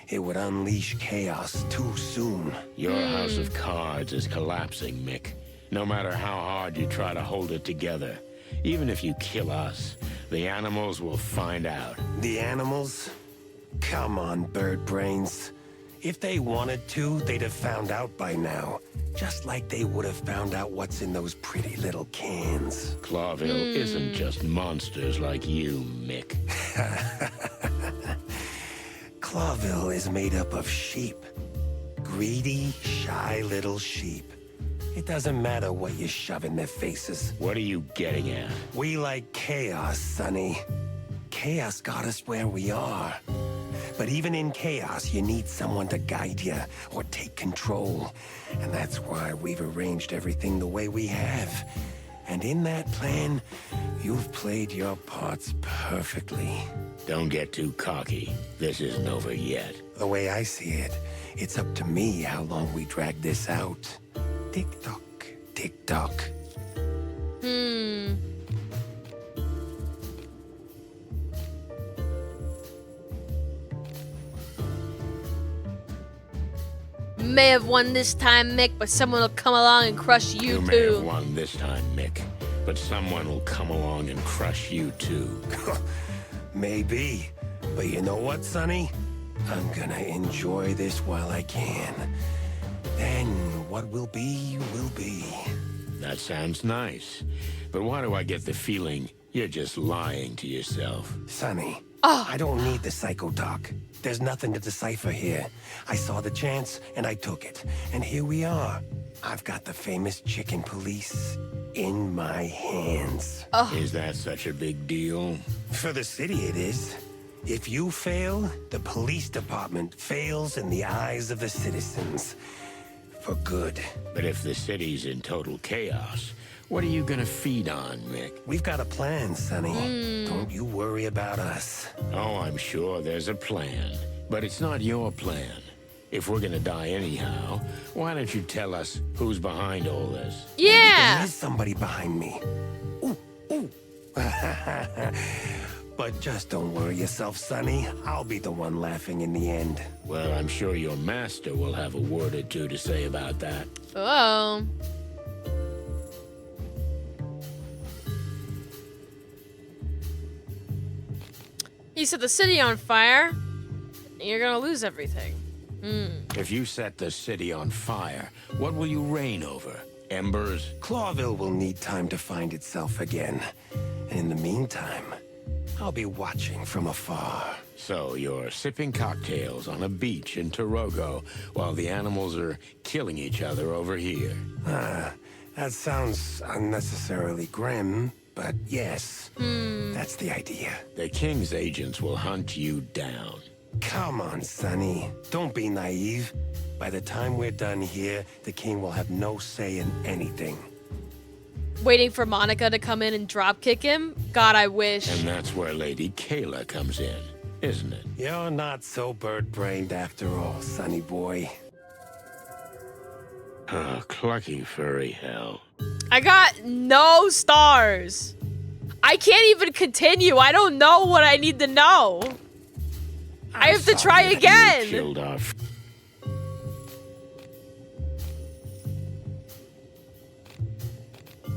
U: it would unleash chaos too soon.
B: Your house of cards is collapsing, Mick. No matter how hard you try to hold it together, even if you kill us, the animals will find out.
U: The animals? Come on, bird brains. If they wanted to, they'd have found out by now. Just like they would have found out what's in those pretty little cans.
B: Clawville isn't just monsters like you, Mick.
U: Clawville is made up of sheep. Greedy, shy little sheep. It doesn't matter what you shove in their faces.
B: What are you getting at?
U: We like chaos, Sonny. Chaos got us where we are. But even in chaos, you need someone to guide you or take control. And that's why we've arranged everything the way we have. And in that plan, you've played your parts perfectly.
B: Don't get too cocky. This isn't over yet.
U: The way I see it, it's up to me how long we drag this out. Tick-tock, tick-tock.
A: May have won this time, Mick, but someone will come along and crush you,
B: You
A: too.
B: may have won this time, Mick, but someone will come along and crush you too.
U: Maybe. But you know what, Sonny? I'm gonna enjoy this while I can. Then what will be, will be.
B: That sounds nice. But why do I get the feeling you're just lying to yourself?
U: Sonny, I don't need the psycho talk. There's nothing to decipher here. I saw the chance, and I took it. And here we are. I've got the famous chicken police in my hands.
B: Is that such a big deal?
U: For the city, it is. If you fail, the police department fails in the eyes of the citizens. For good.
B: But if the city's in total chaos, what are you gonna feed on, Mick?
U: We've got a plan, Sonny. Don't you worry about us.
B: Oh, I'm sure there's a plan. But it's not your plan. If we're gonna die anyhow, why don't you tell us who's behind all this?
A: Yeah!
U: There is somebody behind me. Ooh, ooh. But just don't worry yourself, Sonny. I'll be the one laughing in the end.
B: Well, I'm sure your master will have a word or two to say about that.
A: Oh. You set the city on fire, you're gonna lose everything.
B: If you set the city on fire, what will you reign over? Embers?
U: Clawville will need time to find itself again. And in the meantime, I'll be watching from afar.
B: So you're sipping cocktails on a beach in Torogo while the animals are killing each other over here.
U: That sounds unnecessarily grim, but yes, that's the idea.
B: The King's agents will hunt you down.
U: Come on, Sonny. Don't be naive. By the time we're done here, the King will have no say in anything.
A: Waiting for Monica to come in and dropkick him? God, I wish.
B: And that's where Lady Kayla comes in, isn't it?
U: You're not so bird-brained after all, Sonny boy.
B: Oh, clucky furry hell.
A: I got no stars. I can't even continue. I don't know what I need to know. I have to try again.
B: Killed off.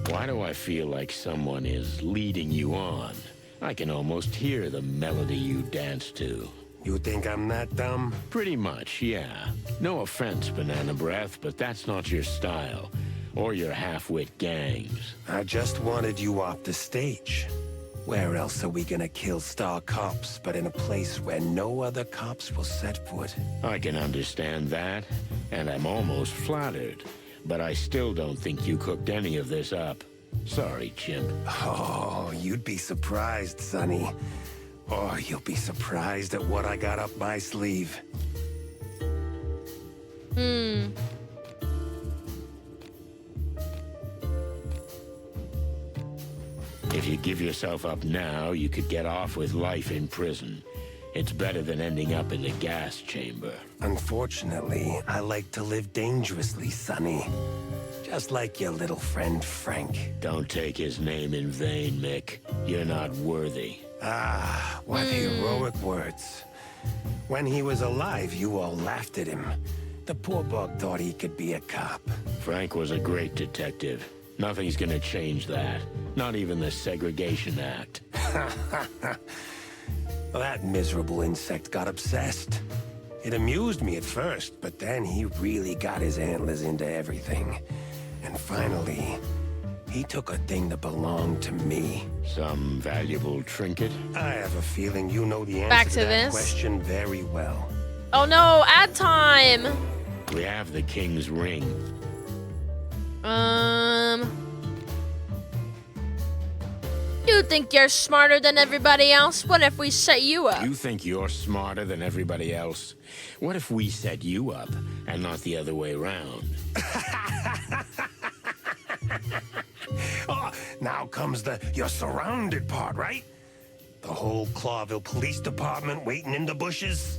B: Why do I feel like someone is leading you on? I can almost hear the melody you dance to.
U: You think I'm that dumb?
B: Pretty much, yeah. No offense, Banana Breath, but that's not your style. Or your half-wit gangs.
U: I just wanted you off the stage. Where else are we gonna kill star cops but in a place where no other cops will set foot?
B: I can understand that, and I'm almost flattered. But I still don't think you cooked any of this up. Sorry, chimp.
U: Oh, you'd be surprised, Sonny. Or you'll be surprised at what I got up my sleeve.
B: If you give yourself up now, you could get off with life in prison. It's better than ending up in the gas chamber.
U: Unfortunately, I like to live dangerously, Sonny. Just like your little friend Frank.
B: Don't take his name in vain, Mick. You're not worthy.
U: Ah, what heroic words. When he was alive, you all laughed at him. The poor bug thought he could be a cop.
B: Frank was a great detective. Nothing's gonna change that. Not even the Segregation Act.
U: That miserable insect got obsessed. It amused me at first, but then he really got his antlers into everything. And finally, he took a thing that belonged to me.
B: Some valuable trinket?
U: I have a feeling you know the answer
A: Back
U: to
A: to
U: that
A: this.
U: question very well.
A: Oh no, ad time!
B: We have the king's ring.
A: You think you're smarter than everybody else? What if we set you up?
B: You think you're smarter than everybody else? What if we set you up and not the other way around?
U: Oh, now comes the you're surrounded part, right? The whole Clawville Police Department waiting in the bushes?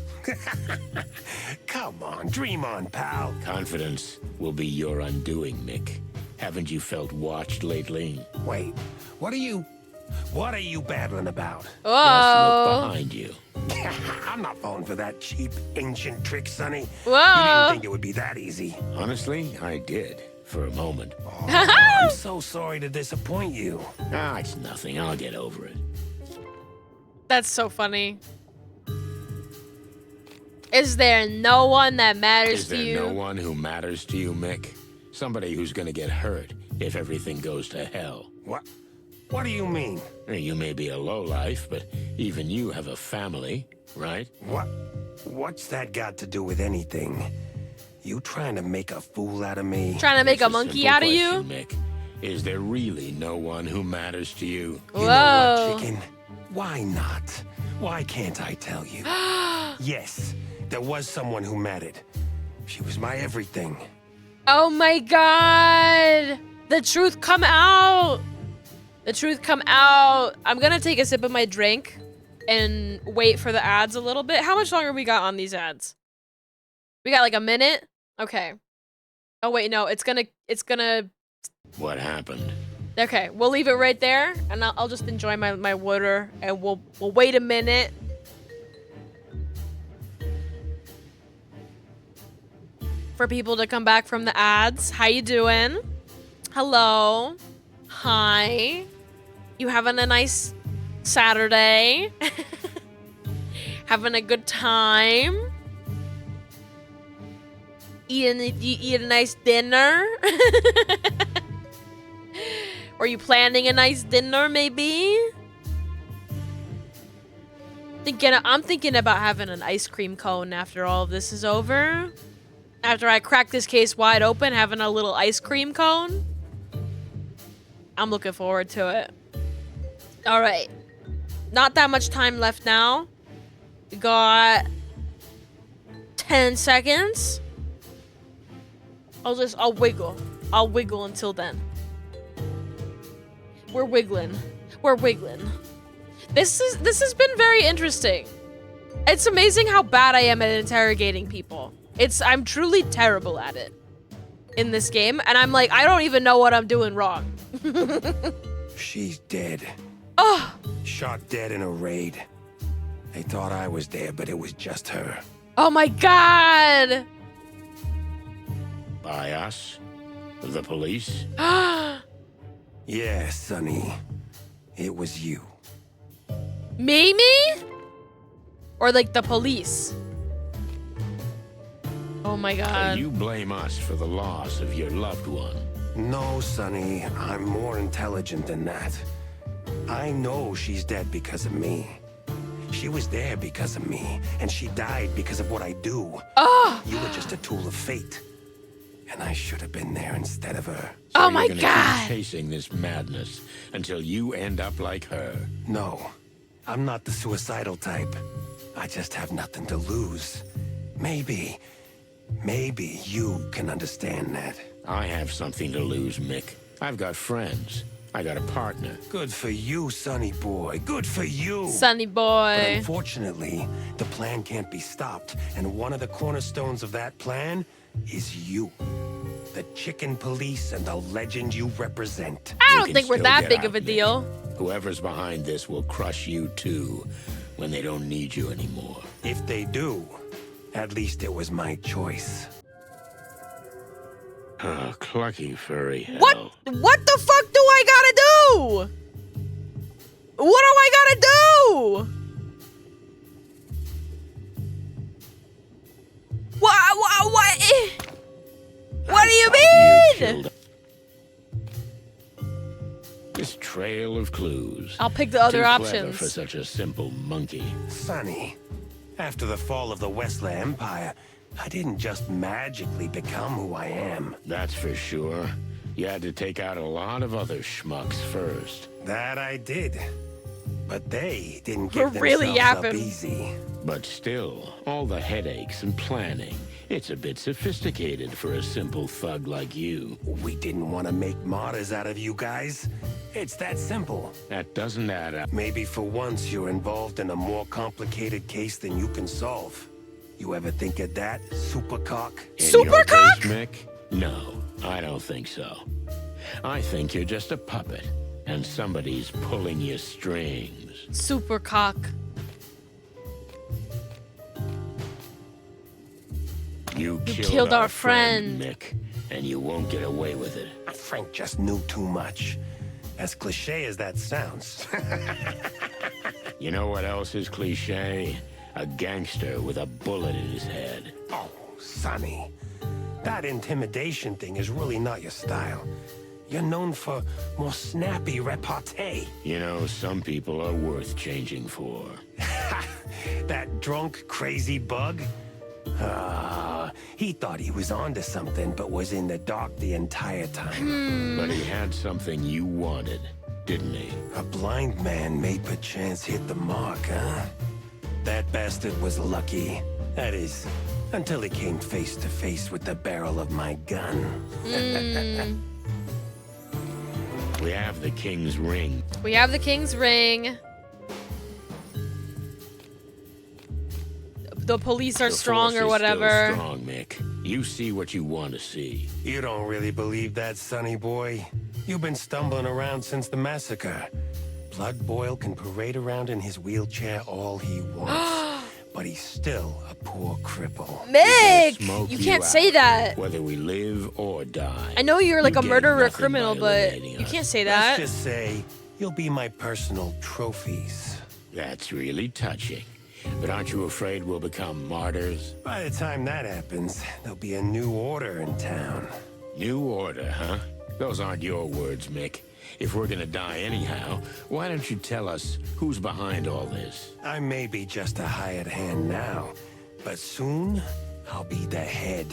U: Come on, dream on, pal.
B: Confidence will be your undoing, Mick. Haven't you felt watched lately?
U: Wait, what are you babbling about?
A: Whoa.
B: Look behind you.
U: I'm not falling for that cheap, ancient trick, Sonny.
A: Whoa.
U: You didn't think it would be that easy.
B: Honestly, I did. For a moment.
U: Oh, I'm so sorry to disappoint you.
B: Ah, it's nothing. I'll get over it.
A: That's so funny. Is there no one that matters to you?
B: Is there no one who matters to you, Mick? Somebody who's gonna get hurt if everything goes to hell.
U: What? What do you mean?
B: You may be a lowlife, but even you have a family, right?
U: What's that got to do with anything? You trying to make a fool out of me?
A: Trying to make
B: It's
A: a monkey out of you?
B: question, Mick. Is there really no one who matters to you?
U: You know what, chicken? Why not? Why can't I tell you? Yes, there was someone who mattered. She was my everything.
A: Oh my god! The truth come out! The truth come out. I'm gonna take a sip of my drink and wait for the ads a little bit. How much longer we got on these ads? We got like a minute? Okay. Oh wait, no, it's gonna...
B: What happened?
A: Okay, we'll leave it right there, and I'll just enjoy my water, and we'll wait a minute. For people to come back from the ads. How you doing? Hello. Hi. You having a nice Saturday? Having a good time? You eat a nice dinner? Were you planning a nice dinner, maybe? I'm thinking about having an ice cream cone after all of this is over. After I crack this case wide open, having a little ice cream cone. I'm looking forward to it. All right. Not that much time left now. We got 10 seconds. I'll wiggle. I'll wiggle until then. We're wiggling. We're wiggling. This has been very interesting. It's amazing how bad I am at interrogating people. I'm truly terrible at it in this game, and I'm like, I don't even know what I'm doing wrong.
U: She's dead.
A: Oh.
U: Shot dead in a raid. They thought I was there, but it was just her.
A: Oh my god!
B: By us? The police?
U: Yeah, Sonny. It was you.
A: Me? Or like the police? Oh my
B: So
A: god.
B: you blame us for the loss of your loved one.
U: No, Sonny. I'm more intelligent than that. I know she's dead because of me. She was there because of me, and she died because of what I do.
A: Oh!
U: You were just a tool of fate. And I should have been there instead of her.
B: So
A: Oh my
B: you're gonna
A: god!
B: keep chasing this madness until you end up like her.
U: No, I'm not the suicidal type. I just have nothing to lose. Maybe you can understand that.
B: I have something to lose, Mick. I've got friends. I got a partner.
U: Good for you, Sonny boy. Good for you.
A: Sonny
U: But
A: boy.
U: unfortunately, the plan can't be stopped, and one of the cornerstones of that plan is you. The chicken police and the legend you represent.
A: I
B: You
A: don't
B: can
A: think we're
B: still
A: that
B: get
A: big
B: out,
A: of a
B: Mick.
A: deal.
B: Whoever's behind this will crush you too when they don't need you anymore.
U: If they do, at least it was my choice.
B: Oh, clucky furry hell.
A: What the fuck do I gotta do? What do I gotta do? What do you mean?
B: This trail of clues.
A: I'll pick the other
B: Too clever
A: options.
B: for such a simple monkey.
U: Sonny, after the fall of the Westler Empire, I didn't just magically become who I am.
B: That's for sure. You had to take out a lot of other schmucks first.
U: That I did. But they didn't
A: We're
U: get
A: really
U: themselves up
A: yapping.
U: easy.
B: But still, all the headaches and planning. It's a bit sophisticated for a simple thug like you.
U: We didn't want to make martyrs out of you guys. It's that simple.
B: That doesn't add up.
U: Maybe for once you're involved in a more complicated case than you can solve. You ever think of that, Supercock?
B: In your case, Mick? No, I don't think so. I think you're just a puppet, and somebody's pulling your strings.
A: Super cock.
B: You
A: killed our friend.
B: Mick, and you won't get away with it.
U: Frank just knew too much. As cliche as that sounds.
B: You know what else is cliche? A gangster with a bullet in his head.
U: Oh, Sonny. That intimidation thing is really not your style. You're known for more snappy repartee.
B: You know, some people are worth changing for.
U: That drunk, crazy bug? He thought he was onto something, but was in the dark the entire time.
B: But he had something you wanted, didn't he?
U: A blind man may perchance hit the mark, huh? That bastard was lucky. That is, until he came face to face with the barrel of my gun.
B: We have the king's ring.
A: We have the king's ring. The police are
B: The
A: strong
B: force
A: or
B: is
A: whatever.
B: Still strong, Mick. You see what you want to see.
U: You don't really believe that, Sonny boy? You've been stumbling around since the massacre. Blood Boyle can parade around in his wheelchair all he wants. But he's still a poor cripple.
A: Mick!
B: Smoke
A: You can't
B: out,
A: say that.
B: Whether we live or die.
A: I know you're like
B: You
A: a
B: gain
A: murderer or
B: nothing
A: criminal,
B: by
A: but
B: eliminating
A: you
B: us.
A: can't say that.
U: Let's just say you'll be my personal trophies.
B: That's really touching. But aren't you afraid we'll become martyrs?
U: By the time that happens, there'll be a new order in town.
B: New order, huh? Those aren't your words, Mick. If we're gonna die anyhow, why don't you tell us who's behind all this?
U: I may be just a hired hand now, but soon I'll be the head.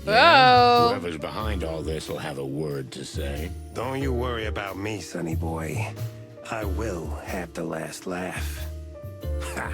A: Oh.
B: Whoever's behind all this will have a word to say.
U: Don't you worry about me, Sonny boy. I will have the last laugh. Ha!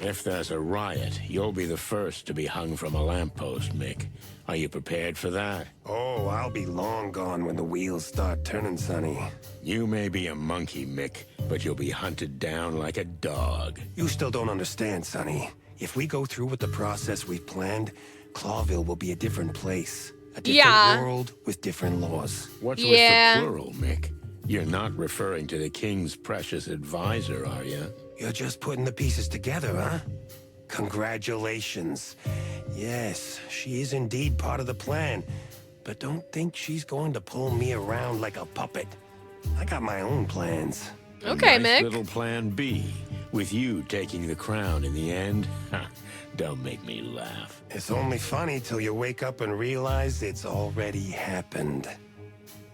B: If there's a riot, you'll be the first to be hung from a lamppost, Mick. Are you prepared for that?
U: Oh, I'll be long gone when the wheels start turning, Sonny.
B: You may be a monkey, Mick, but you'll be hunted down like a dog.
U: You still don't understand, Sonny. If we go through with the process we've planned, Clawville will be a different place. A different world with different laws.
B: What's with the plural, Mick? You're not referring to the king's precious advisor, are you?
U: You're just putting the pieces together, huh? Congratulations. Yes, she is indeed part of the plan. but don't think she's going to pull me around like a puppet. I got my own plans.
A: Okay,
B: A nice
A: Mick.
B: little plan B, with you taking the crown in the end. Don't make me laugh.
U: It's only funny till you wake up and realize it's already happened.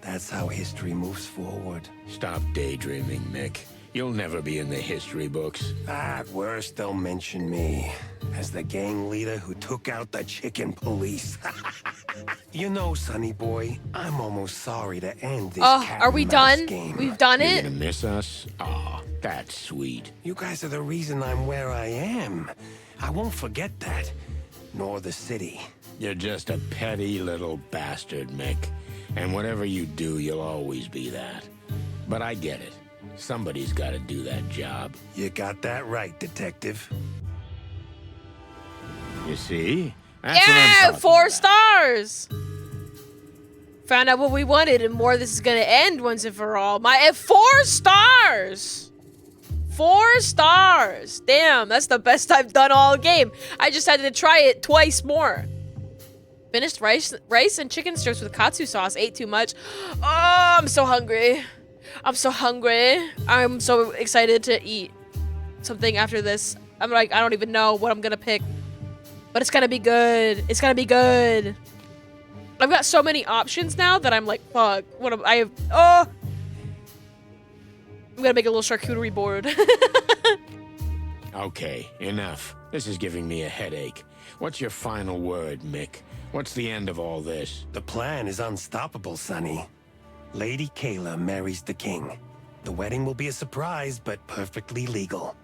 U: That's how history moves forward.
B: Stop daydreaming, Mick. You'll never be in the history books.
U: At worst, they'll mention me as the gang leader who took out the chicken police. You know, Sonny boy, I'm almost sorry to end this cat
A: are we
U: and mouse
A: done?
U: game.
A: We've done
B: You're
A: it?
B: gonna miss us? Aw, that's sweet.
U: You guys are the reason I'm where I am. I won't forget that. Nor the city.
B: You're just a petty little bastard, Mick. And whatever you do, you'll always be that. But I get it. Somebody's got to do that job.
U: You got that right, detective.
B: You see? That's what I'm
A: Yeah,
B: talking
A: 4
B: about.
A: stars. Found out what we wanted and more. This is gonna end once and for all. 4 stars. 4 stars. Damn, that's the best I've done all game. I just had to try it twice more. Finished rice and chicken strips with katsu sauce. Ate too much. Oh, I'm so hungry. I'm so hungry. I'm so excited to eat something after this. I'm like, I don't even know what I'm gonna pick. But it's gonna be good. It's gonna be good. I've got so many options now that I'm like, fuck. What am I have? Oh! I'm gonna make a little charcuterie board.
B: Okay, enough. This is giving me a headache. What's your final word, Mick? What's the end of all this?
U: The plan is unstoppable, Sonny. Lady Kayla marries the king. The wedding will be a surprise, but perfectly legal.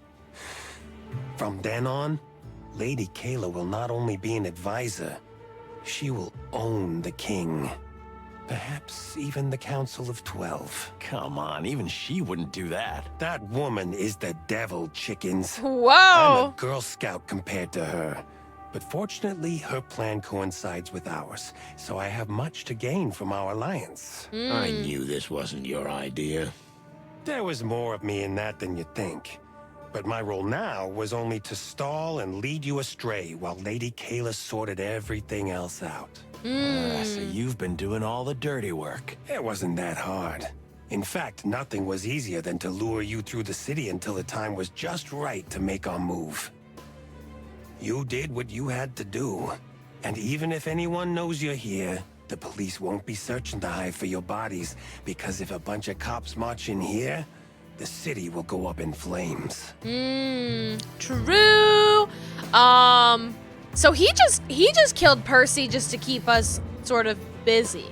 U: From then on, Lady Kayla will not only be an advisor, she will own the king. Perhaps even the Council of 12.
H: Come on, even she wouldn't do that.
U: That woman is the devil, chickens.
A: Whoa!
U: I'm a Girl Scout compared to her. But fortunately, her plan coincides with ours, so I have much to gain from our alliance.
B: I knew this wasn't your idea.
U: There was more of me in that than you think. But my role now was only to stall and lead you astray while Lady Kayla sorted everything else out.
H: So you've been doing all the dirty work.
U: It wasn't that hard. In fact, nothing was easier than to lure you through the city until the time was just right to make our move. You did what you had to do. And even if anyone knows you're here, the police won't be searching the Hive for your bodies, because if a bunch of cops march in here, the city will go up in flames.
A: True. So he just killed Percy just to keep us sort of busy.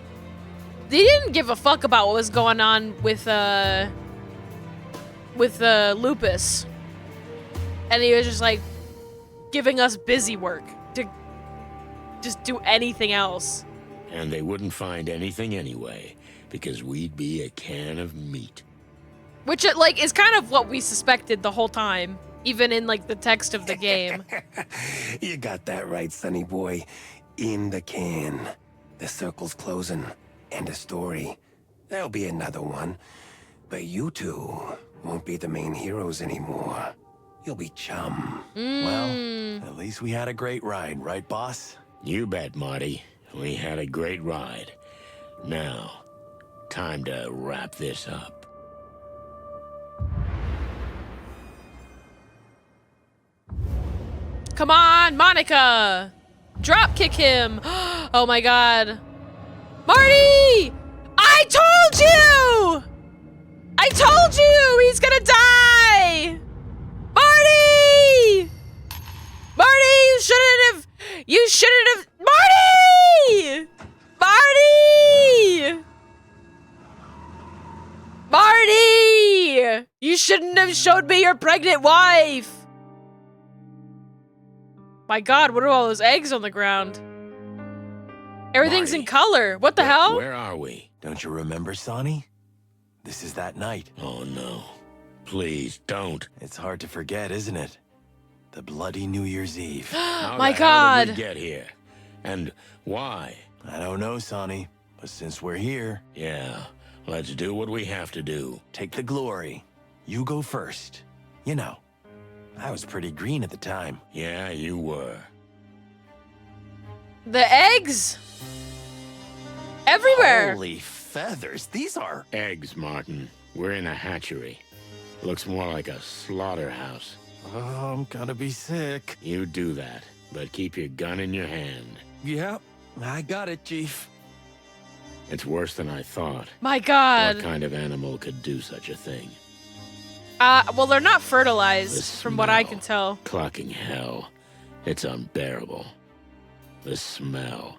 A: They didn't give a fuck about what was going on with Lupus. And he was just like giving us busy work to just do anything else.
B: And they wouldn't find anything anyway, because we'd be a can of meat.
A: Which like is kind of what we suspected the whole time, even in like the text of the game.
U: You got that right, Sonny boy. In the can. The circle's closing. End of story. There'll be another one. But you two won't be the main heroes anymore. You'll be chum.
H: Well, at least we had a great ride, right, boss?
B: You bet, Marty. We had a great ride. Now, time to wrap this up.
A: Come on, Monica! Drop kick him! Oh my god. Marty! I told you! I told you! He's gonna die! Marty! Marty, you shouldn't have, Marty! Marty! Marty! You shouldn't have showed me your pregnant wife! My god, what are all those eggs on the ground? Everything's in color. What the hell?
B: Where are we?
H: Don't you remember, Sonny? This is that night.
B: Oh no. Please, don't.
H: It's hard to forget, isn't it? The bloody New Year's Eve.
B: How
A: My
B: the hell did
A: god.
B: we get here? And why?
H: I don't know, Sonny. But since we're here...
B: Yeah, let's do what we have to do.
H: Take the glory. You go first. You know, I was pretty green at the time.
B: Yeah, you were.
A: The eggs? Everywhere.
H: Holy feathers. These are
B: eggs, Martin. We're in a hatchery. Looks more like a slaughterhouse.
H: Oh, I'm gonna be sick.
B: You do that, but keep your gun in your hand.
H: Yep, I got it, Chief.
B: It's worse than I thought.
A: My God.
B: What kind of animal could do such a thing?
A: Well, they're not fertilized,
B: The
A: from what I can
B: smell.
A: tell.
B: Clucking hell. It's unbearable. The smell.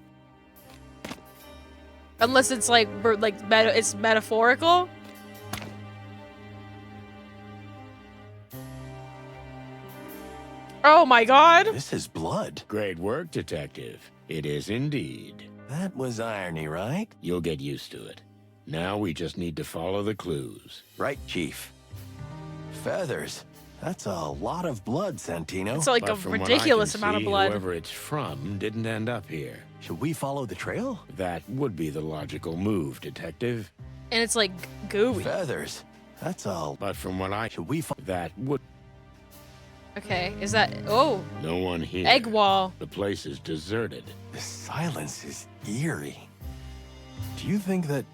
A: Unless it's like, it's metaphorical. Oh my God.
H: This is blood.
B: Great work, detective. It is indeed.
H: That was irony, right?
B: You'll get used to it. Now we just need to follow the clues.
H: Right, Chief. Feathers. That's a lot of blood, Santino.
A: It's like
B: But
A: a
B: from what I
A: ridiculous
B: can
A: amount of
B: see,
A: blood.
B: Whoever it's from didn't end up here.
H: Should we follow the trail?
B: That would be the logical move, detective.
A: And it's like gooey.
H: Feathers. That's all.
B: But from what I that would
A: Okay, is that... Oh,
B: no one here.
A: egg wall.
B: The place is deserted.
H: The silence is eerie. Do you think that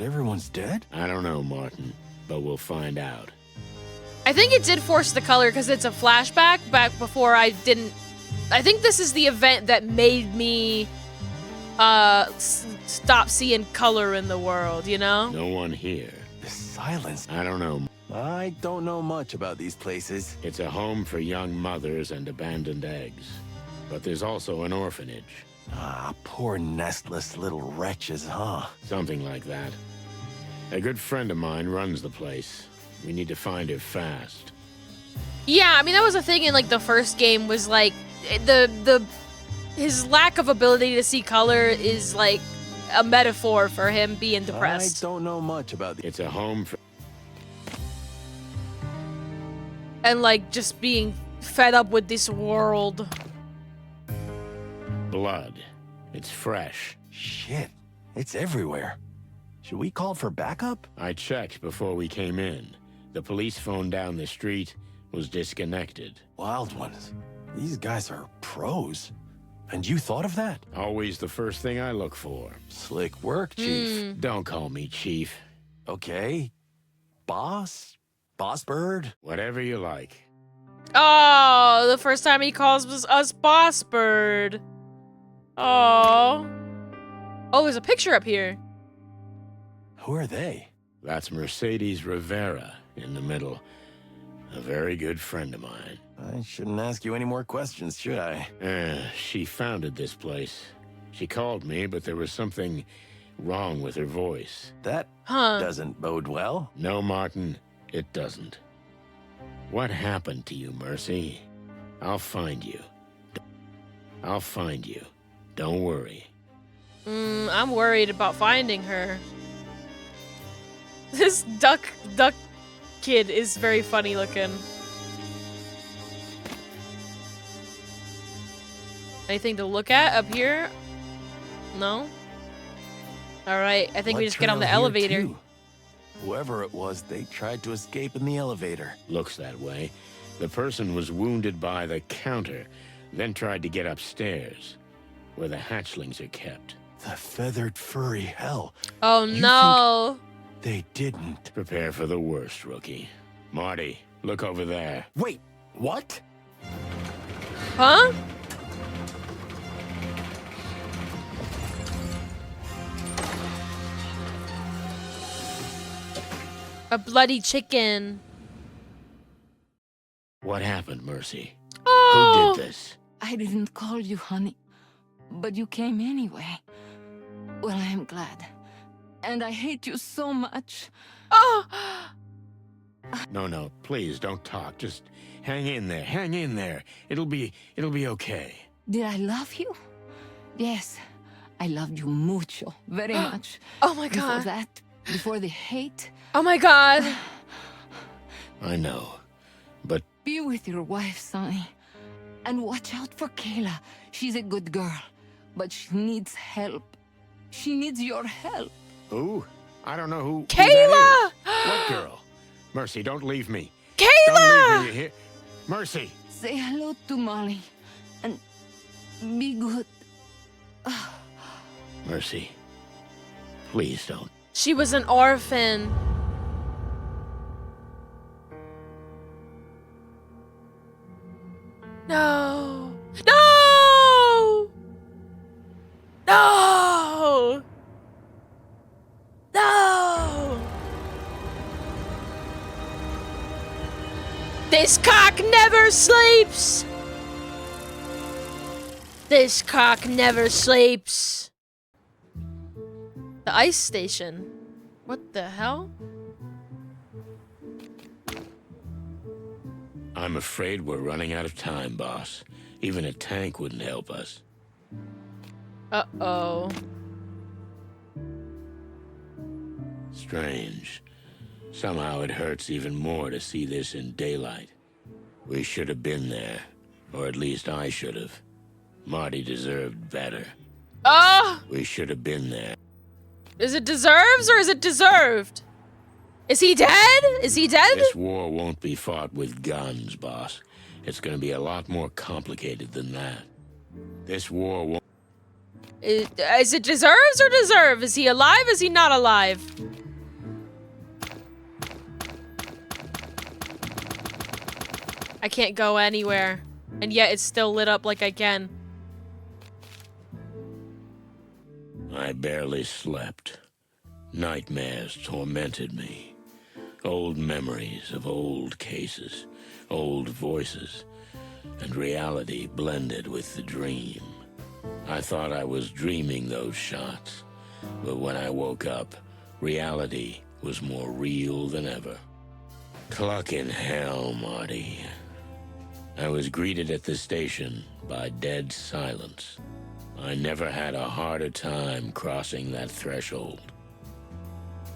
H: everyone's dead?
B: I don't know, Martin, but we'll find out.
A: I think it did force the color because it's a flashback back before I didn't... I think this is the event that made me stop seeing color in the world, you know?
B: No one here.
H: The silence.
B: I don't know.
H: I don't know much about these places.
B: It's a home for young mothers and abandoned eggs. But there's also an orphanage.
H: Ah, poor nestless little wretches, huh?
B: Something like that. A good friend of mine runs the place. We need to find her fast.
A: Yeah, I mean, that was a thing in, like, the first game was, like, his lack of ability to see color is, like, a metaphor for him being depressed.
H: I don't know much about
B: It's a home for...
A: And, like, just being fed up with this world.
B: Blood. It's fresh.
H: Shit. It's everywhere. Should we call for backup?
B: I checked before we came in. The police phone down the street was disconnected.
H: Wild ones. These guys are pros. And you thought of that?
B: Always the first thing I look for.
H: Slick work, Chief.
B: Don't call me Chief.
H: Okay. Boss? Boss Bird?
B: Whatever you like.
A: Oh, the first time he calls us Boss Bird. Oh. Oh, there's a picture up here.
H: Who are they?
B: That's Mercedes Rivera in the middle. A very good friend of mine.
H: I shouldn't ask you any more questions, should I?
B: She founded this place. She called me, but there was something wrong with her voice.
H: That doesn't bode well.
B: No, Martin, it doesn't. What happened to you, Mercy? I'll find you. I'll find you. Don't worry.
A: I'm worried about finding her. This duck kid is very funny looking. Anything to look at up here? No? Alright, I think we just get on the elevator.
H: Too. Whoever it was, they tried to escape in the elevator.
B: Looks that way. The person was wounded by the counter, then tried to get upstairs, where the hatchlings are kept.
H: The feathered furry hell.
A: Oh no!
H: They didn't.
B: Prepare for the worst, rookie. Marty, look over there.
H: Wait, what?
A: Huh? A bloody chicken.
B: What happened, Mercy?
A: Oh!
B: Who did this?
S: I didn't call you, honey, but you came anyway. Well, I am glad. And I hate you so much.
A: Oh!
B: No, please don't talk. Just hang in there. Hang in there. It'll be okay.
S: Did I love you? Yes, I loved you mucho, very much.
A: Oh my God.
S: Before that, before the hate.
A: Oh my God.
B: I know, but...
S: Be with your wife, Sonny. And watch out for Kayla. She's a good girl, but she needs help. She needs your help.
B: Who? I don't know who...
A: Kayla!
B: What girl? Mercy, don't leave me.
A: Kayla!
B: Don't leave me here. Mercy!
S: Say hello to Molly. And be good.
B: Mercy, Please don't.
A: She was an orphan. No. No! No! No! This cock never sleeps! This cock never sleeps. The ice station. What the hell?
B: I'm afraid we're running out of time, boss. Even a tank wouldn't help us.
A: Uh-oh.
B: Strange. Somehow it hurts even more to see this in daylight. We should have been there. Or at least I should have. Marty deserved better.
A: Oh!
B: We should have been there.
A: Is it deserves or is it deserved? Is he dead? Is he dead?
B: This war won't be fought with guns, boss. It's gonna be a lot more complicated than that. This war won't...
A: Is it deserves or deserve? Is he alive? Is he not alive? I can't go anywhere. And yet it's still lit up like I can.
B: I barely slept. Nightmares tormented me. Old memories of old cases, old voices, and reality blended with the dream. I thought I was dreaming those shots, but when I woke up, reality was more real than ever. Clucking hell, Marty. I was greeted at the station by dead silence. I never had a harder time crossing that threshold.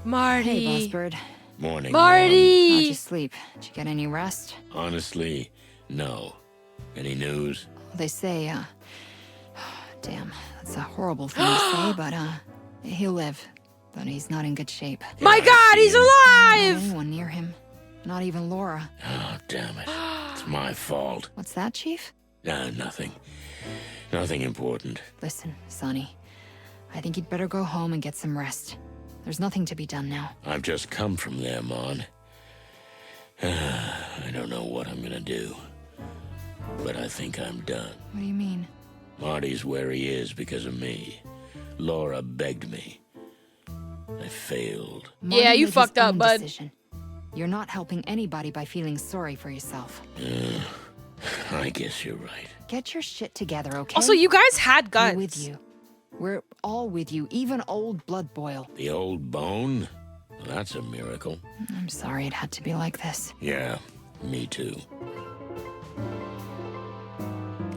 A: Marty.
C: Hey, Boss Bird.
B: Morning,
A: Marty!
C: How'd you sleep? Did you get any rest?
B: Honestly, no. Any news?
C: They say, damn, that's a horrible thing to say, but, he'll live. But he's not in good shape.
A: My God, he's
C: Not
A: alive!
C: anyone near him. Not even Laura.
B: Oh, damn it. It's my fault.
C: What's that, Chief?
B: Nothing. Nothing important.
C: Listen, Sonny. I think you'd better go home and get some rest. There's nothing to be done now.
B: I've just come from there, Mon. I don't know what I'm gonna do. But I think I'm done.
C: What do you mean?
B: Marty's where he is because of me. Laura begged me. I failed.
C: Marty
A: Yeah, you
C: made
A: fucked
C: his
A: up,
C: own
A: bud.
C: decision. You're not helping anybody by feeling sorry for yourself.
B: I guess you're right.
C: Get your shit together, okay?
A: Also, you guys had guns.
C: We're with you. We're all with you, even old Blood Boil.
B: The old bone? Well, that's a miracle.
C: I'm sorry it had to be like this.
B: Yeah, me too.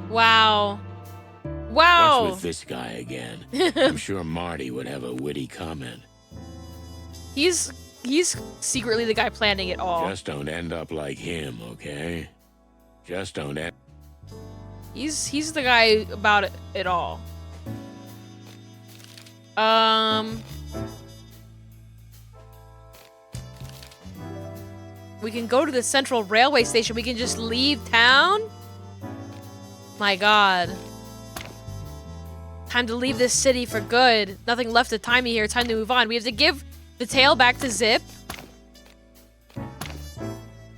A: Wow. Wow.
B: What's with this guy again? I'm sure Marty would have a witty comment.
A: He's secretly the guy planning it all.
B: Just don't end up like him, okay? Just don't end...
A: He's the guy about it all. We can go to the central railway station. We can just leave town? My God. Time to leave this city for good. Nothing left to tie me here. Time to move on. We have to give the tail back to Zip.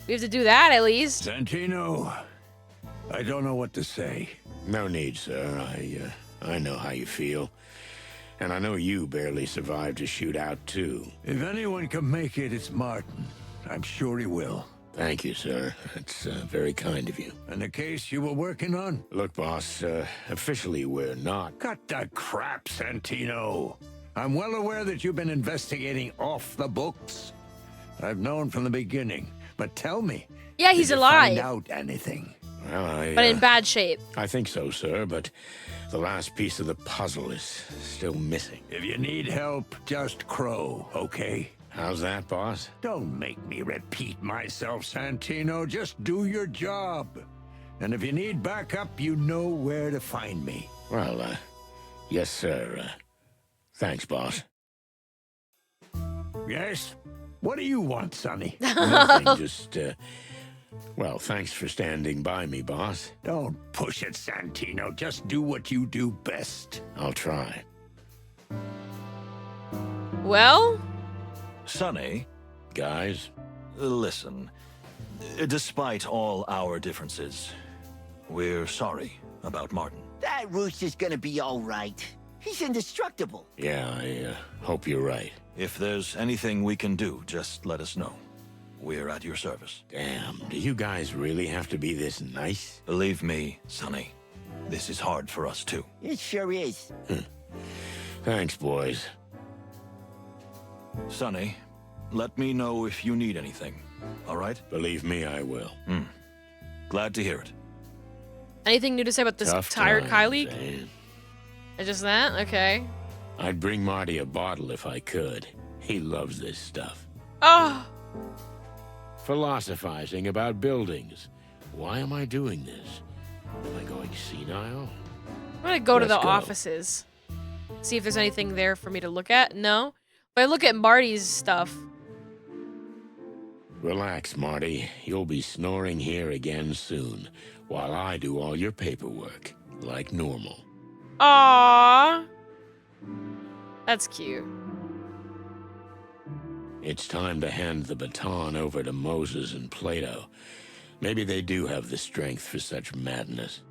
A: We have to do that at least.
P: Santino, I don't know what to say.
B: No need, sir. I know how you feel. And I know you barely survived a shootout, too.
P: If anyone can make it, it's Martin. I'm sure he will.
B: Thank you, sir. That's very kind of you.
P: And the case you were working on?
B: Look, boss, officially we're not.
P: Cut the crap, Santino. I'm well aware that you've been investigating off the books. I've known from the beginning. But tell me.
A: Yeah, he's
P: did you
A: alive.
P: Find out anything?
B: Well,
A: But in bad shape.
B: I think so, sir, but the last piece of the puzzle is still missing.
P: If you need help, just crow, okay?
B: How's that, boss?
P: Don't make me repeat myself, Santino. Just do your job. And if you need backup, you know where to find me.
B: Well, yes, sir. Thanks, boss.
P: Yes? What do you want, Sonny?
B: Nothing, just, well, thanks for standing by me, boss.
P: Don't push it, Santino. Just do what you do best.
B: I'll try.
A: Well?
L: Sonny.
B: Guys?
L: Listen. Despite all our differences, we're sorry about Martin.
G: That rooster's gonna be all right. He's indestructible.
B: Yeah, I hope you're right.
L: If there's anything we can do, just let us know. We're at your service.
B: Damn, do you guys really have to be this nice?
L: Believe me, Sonny, this is hard for us too.
G: It sure is.
B: Thanks, boys.
L: Sonny, let me know if you need anything, all right?
B: Believe me, I will.
L: Glad to hear it.
A: Anything new to say about this
B: Tough
A: tired
B: times,
A: Kylie?
B: eh?
A: Just that? Okay.
B: I'd bring Marty a bottle if I could. He loves this stuff.
A: Oh!
B: Philosophizing about buildings. Why am I doing this? Am I going senile?
A: I'm gonna go to the
B: Let's go.
A: offices. See if there's anything there for me to look at. No? But I look at Marty's stuff.
B: Relax, Marty. You'll be snoring here again soon, while I do all your paperwork, like normal.
A: Aww. That's cute.
B: It's time to hand the baton over to Moses and Plato. Maybe they do have the strength for such madness.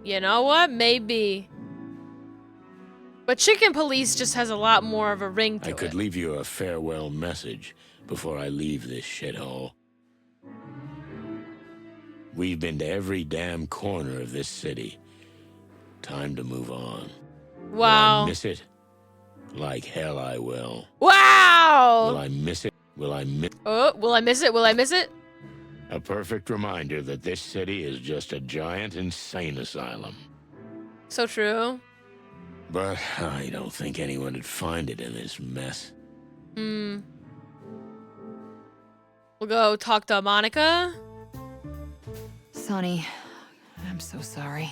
A: You know what? Maybe. But Chicken Police just has a lot more of a ring to
B: I
A: it.
B: could leave you a farewell message before I leave this shithole. We've been to every damn corner of this city. Time to move on. Will
A: Wow.
B: I miss it? Like hell I will.
A: Wow!
B: Will I miss it? Will I miss
A: Oh, will I miss it? Will I miss it?
B: A perfect reminder that this city is just a giant insane asylum.
A: So true.
B: But I don't think anyone would find it in this mess.
A: Hmm. We'll go talk to Monica.
C: Sonny, I'm so sorry.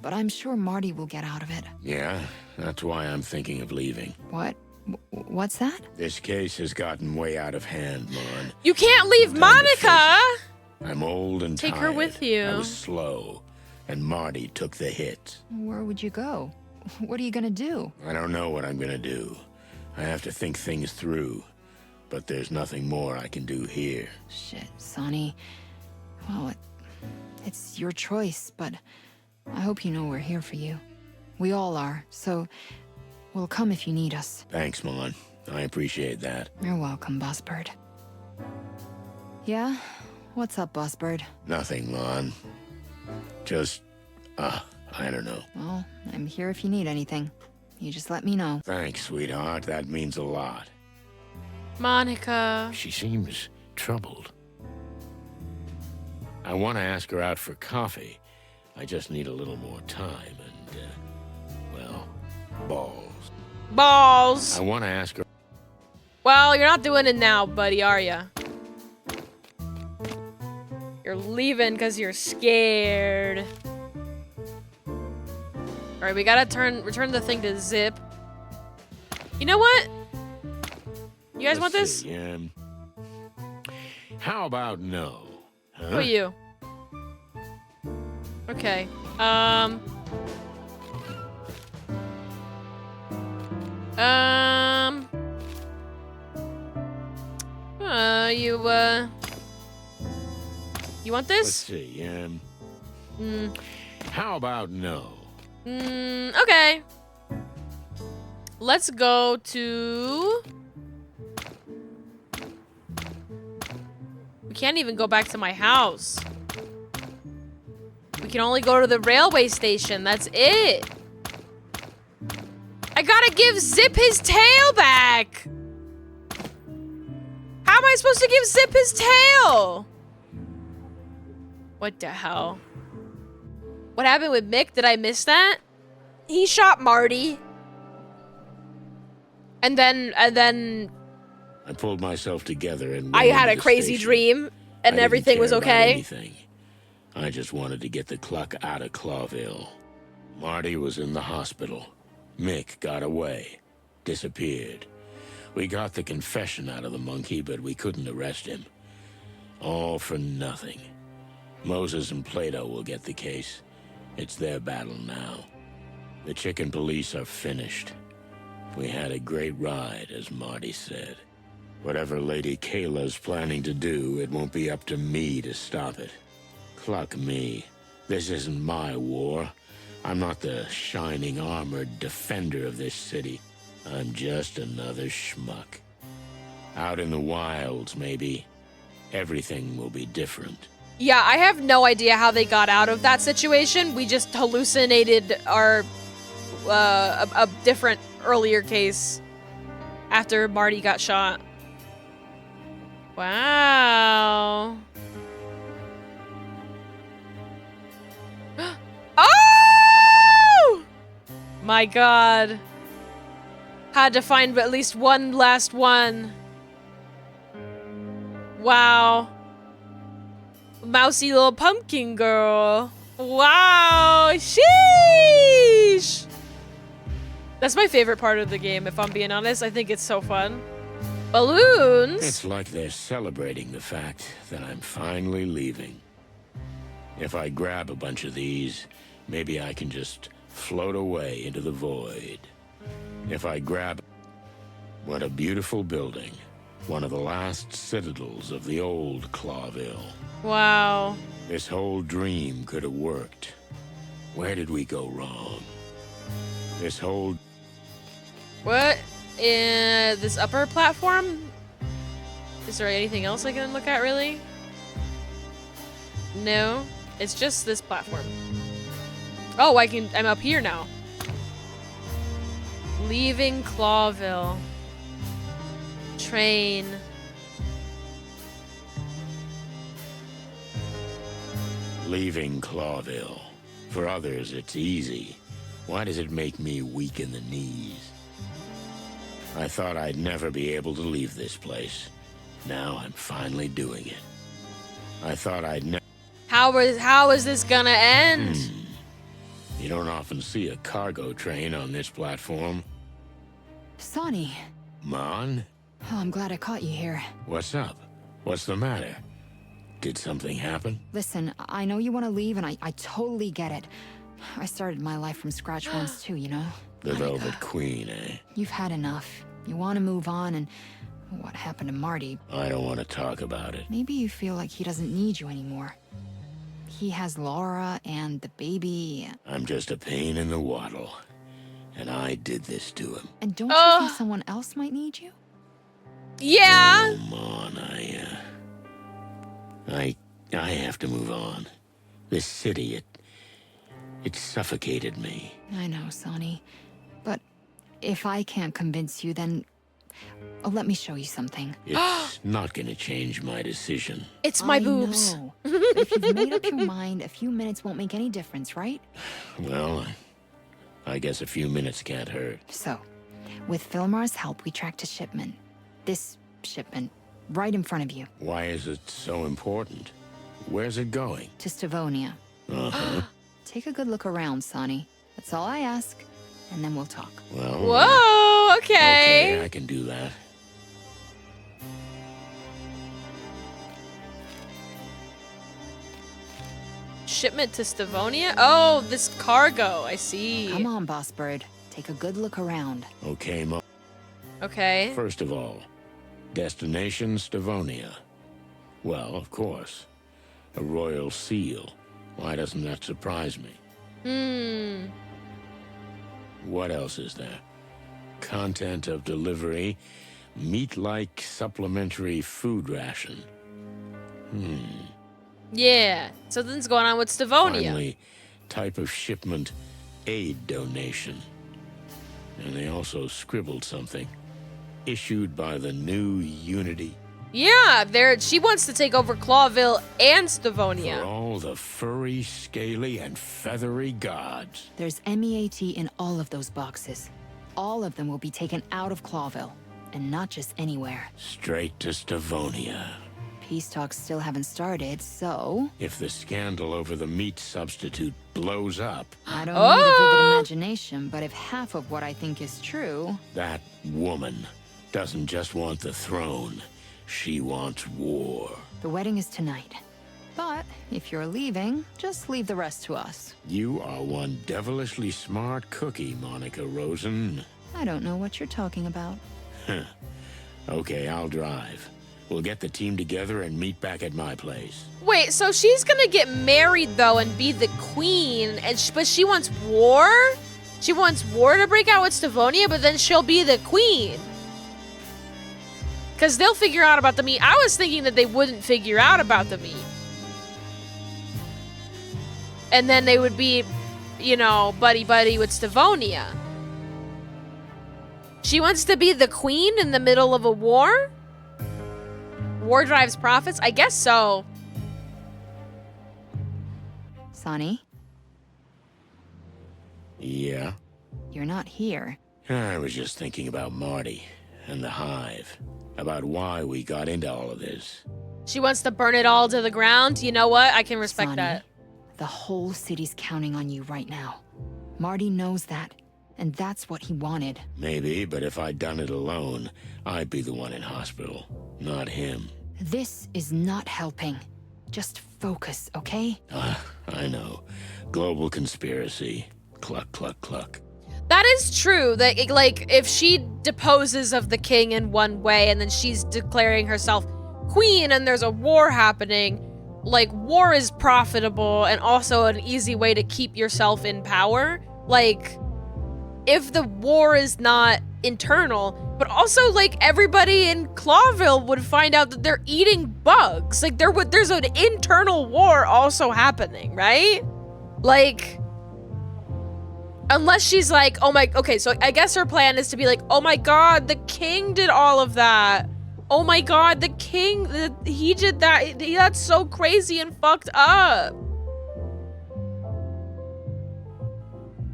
C: But I'm sure Marty will get out of it.
B: Yeah, that's why I'm thinking of leaving.
C: What? What's that?
B: This case has gotten way out of hand, Mon.
A: You can't leave Monica!
B: I'm old and
A: Take
B: tired.
A: her with you.
B: I was slow, and Marty took the hit.
C: Where would you go? What are you gonna do?
B: I don't know what I'm gonna do. I have to think things through. But there's nothing more I can do here.
C: Shit, Sonny. Well, it's your choice, but I hope you know we're here for you. We all are, so we'll come if you need us.
B: Thanks, Mon. I appreciate that.
C: You're welcome, Bossbird. Yeah? What's up, Bossbird?
B: Nothing, Mon. Just, I don't know.
C: Well, I'm here if you need anything. You just let me know.
B: Thanks, sweetheart. That means a lot.
A: Monica.
B: She seems troubled. I want to ask her out for coffee. I just need a little more time and, well, balls.
A: Balls.
B: I want to ask her.
A: Well, you're not doing it now, buddy, are ya? You're leaving because you're scared. Alright, we gotta return the thing to Zip. You know what? You guys want this?
B: See, how about no? Huh?
A: Who are you? Okay. You want
B: Let's
A: this?
B: see,
A: Hmm.
B: how about no?
A: Okay. Let's go to... We can't even go back to my house. We can only go to the railway station. That's it. I gotta give Zip his tail back. How am I supposed to give Zip his tail? What the hell? What happened with Mick? Did I miss that? He shot Marty. And then
B: I pulled myself together and
A: I
B: went
A: had
B: into
A: a
B: the
A: crazy
B: station.
A: dream
B: I
A: and
B: didn't
A: everything was
B: care about
A: okay.
B: anything. I just wanted to get the cluck out of Clawville. Marty was in the hospital. Mick got away. Disappeared. We got the confession out of the monkey, but we couldn't arrest him. All for nothing. Moses and Plato will get the case. It's their battle now. The chicken police are finished. We had a great ride, as Marty said. Whatever Lady Kayla's planning to do, it won't be up to me to stop it. Cluck me. This isn't my war. I'm not the shining armored defender of this city. I'm just another schmuck. Out in the wilds, maybe. Everything will be different.
A: Yeah, I have no idea how they got out of that situation. We just hallucinated our a different earlier case after Marty got shot. Wow. Oh! My God. Had to find at least one last one. Wow. Mousy little pumpkin girl. Wow. Sheesh. That's my favorite part of the game, if I'm being honest. I think it's so fun. Balloons?
B: It's like they're celebrating the fact that I'm finally leaving. If I grab a bunch of these, maybe I can just float away into the void. If I grab... What a beautiful building. One of the last citadels of the old Clawville.
A: Wow.
B: This whole dream could have worked. Where did we go wrong? This whole...
A: What? In this upper platform? Is there anything else I can look at, really? No. It's just this platform. Oh, I'm up here now. Leaving Clawville. Train.
B: Leaving Clawville. For others, it's easy. Why does it make me weak in the knees? I thought I'd never be able to leave this place. Now I'm finally doing it. I thought I'd never...
A: How is this gonna end?
B: You don't often see a cargo train on this platform.
C: Sonny.
B: Mon?
C: Oh, I'm glad I caught you here.
B: What's up? What's the matter? Did something happen?
C: Listen, I know you want to leave, and I totally get it. I started my life from scratch once too, you know?
B: The Velvet Queen, eh?
C: You've had enough. You want to move on, and what happened to Marty?
B: I don't want to talk about it.
C: Maybe you feel like he doesn't need you anymore. He has Laura and the baby.
B: I'm just a pain in the waddle. And I did this to him.
C: And don't you think someone else might need you?
A: Yeah.
B: Come on, I have to move on. This city, it suffocated me.
C: I know, Sonny. But if I can't convince you, then let me show you something.
B: It's not gonna change my decision.
A: It's my boobs.
C: Know. If you've made up your mind, a few minutes won't make any difference, right?
B: Well, I guess a few minutes can't hurt.
C: So, with Filmar's help, we tracked a shipment. This shipment, right in front of you.
B: Why is it so important? Where's it going?
C: To Stavonia.
B: Uh-huh.
C: Take a good look around, Sonny. That's all I ask, and then we'll talk.
B: Well...
A: Whoa, okay.
B: Okay, I can do that.
A: Shipment to Stavonia? Oh, this cargo. I see.
C: Come on, Boss Bird. Take a good look around.
B: Okay, Mo.
A: Okay.
B: First of all, destination Stavonia. Well, of course. A royal seal. Why doesn't that surprise me? What else is there? Content of delivery. Meat-like supplementary food ration.
A: Yeah, something's going on with Stavonia.
B: Finally, type of shipment, aid donation. And they also scribbled something. Issued by the new Unity.
A: Yeah, she wants to take over Clawville and Stavonia.
B: For all the furry, scaly, and feathery gods.
C: There's MEAT in all of those boxes. All of them will be taken out of Clawville, and not just anywhere.
B: Straight to Stavonia.
C: Peace talks still haven't started, so...
B: If the scandal over the meat substitute blows up...
C: I don't need a vivid imagination, but if half of what I think is true...
B: That woman doesn't just want the throne. She wants war.
C: The wedding is tonight. But if you're leaving, just leave the rest to us.
B: You are one devilishly smart cookie, Monica Rosen.
C: I don't know what you're talking about.
B: Okay, I'll drive. We'll get the team together and meet back at my place.
A: Wait, so she's gonna get married though and be the queen, but she wants war? She wants war to break out with Stavonia, but then she'll be the queen. Because they'll figure out about the meat. I was thinking that they wouldn't figure out about the meat. And then they would be, you know, buddy-buddy with Stavonia. She wants to be the queen in the middle of a war? War drives profits? I guess so.
C: Sonny,
B: Yeah?
C: you're not here.
B: I was just thinking about Marty and the Hive. About why we got into all of this.
A: She wants to burn it all to the ground? You know what? I can respect
C: Sonny,
A: that.
C: the whole city's counting on you right now. Marty knows that, and that's what he wanted.
B: Maybe, but if I'd done it alone, I'd be the one in hospital, not him.
C: This is not helping. Just focus, okay?
B: I know. Global conspiracy. Cluck, cluck, cluck.
A: That is true. That, like, if she deposes of the king in one way and then she's declaring herself queen and there's a war happening, like, war is profitable and also an easy way to keep yourself in power. Like, if the war is not internal, but also, like, everybody in Clawville would find out that they're eating bugs. Like, there's an internal war also happening, right? Like, unless she's like, oh my, okay, so I guess her plan is to be like, oh my god, the king did all of that. Oh my god, the king, he did that. That's so crazy and fucked up.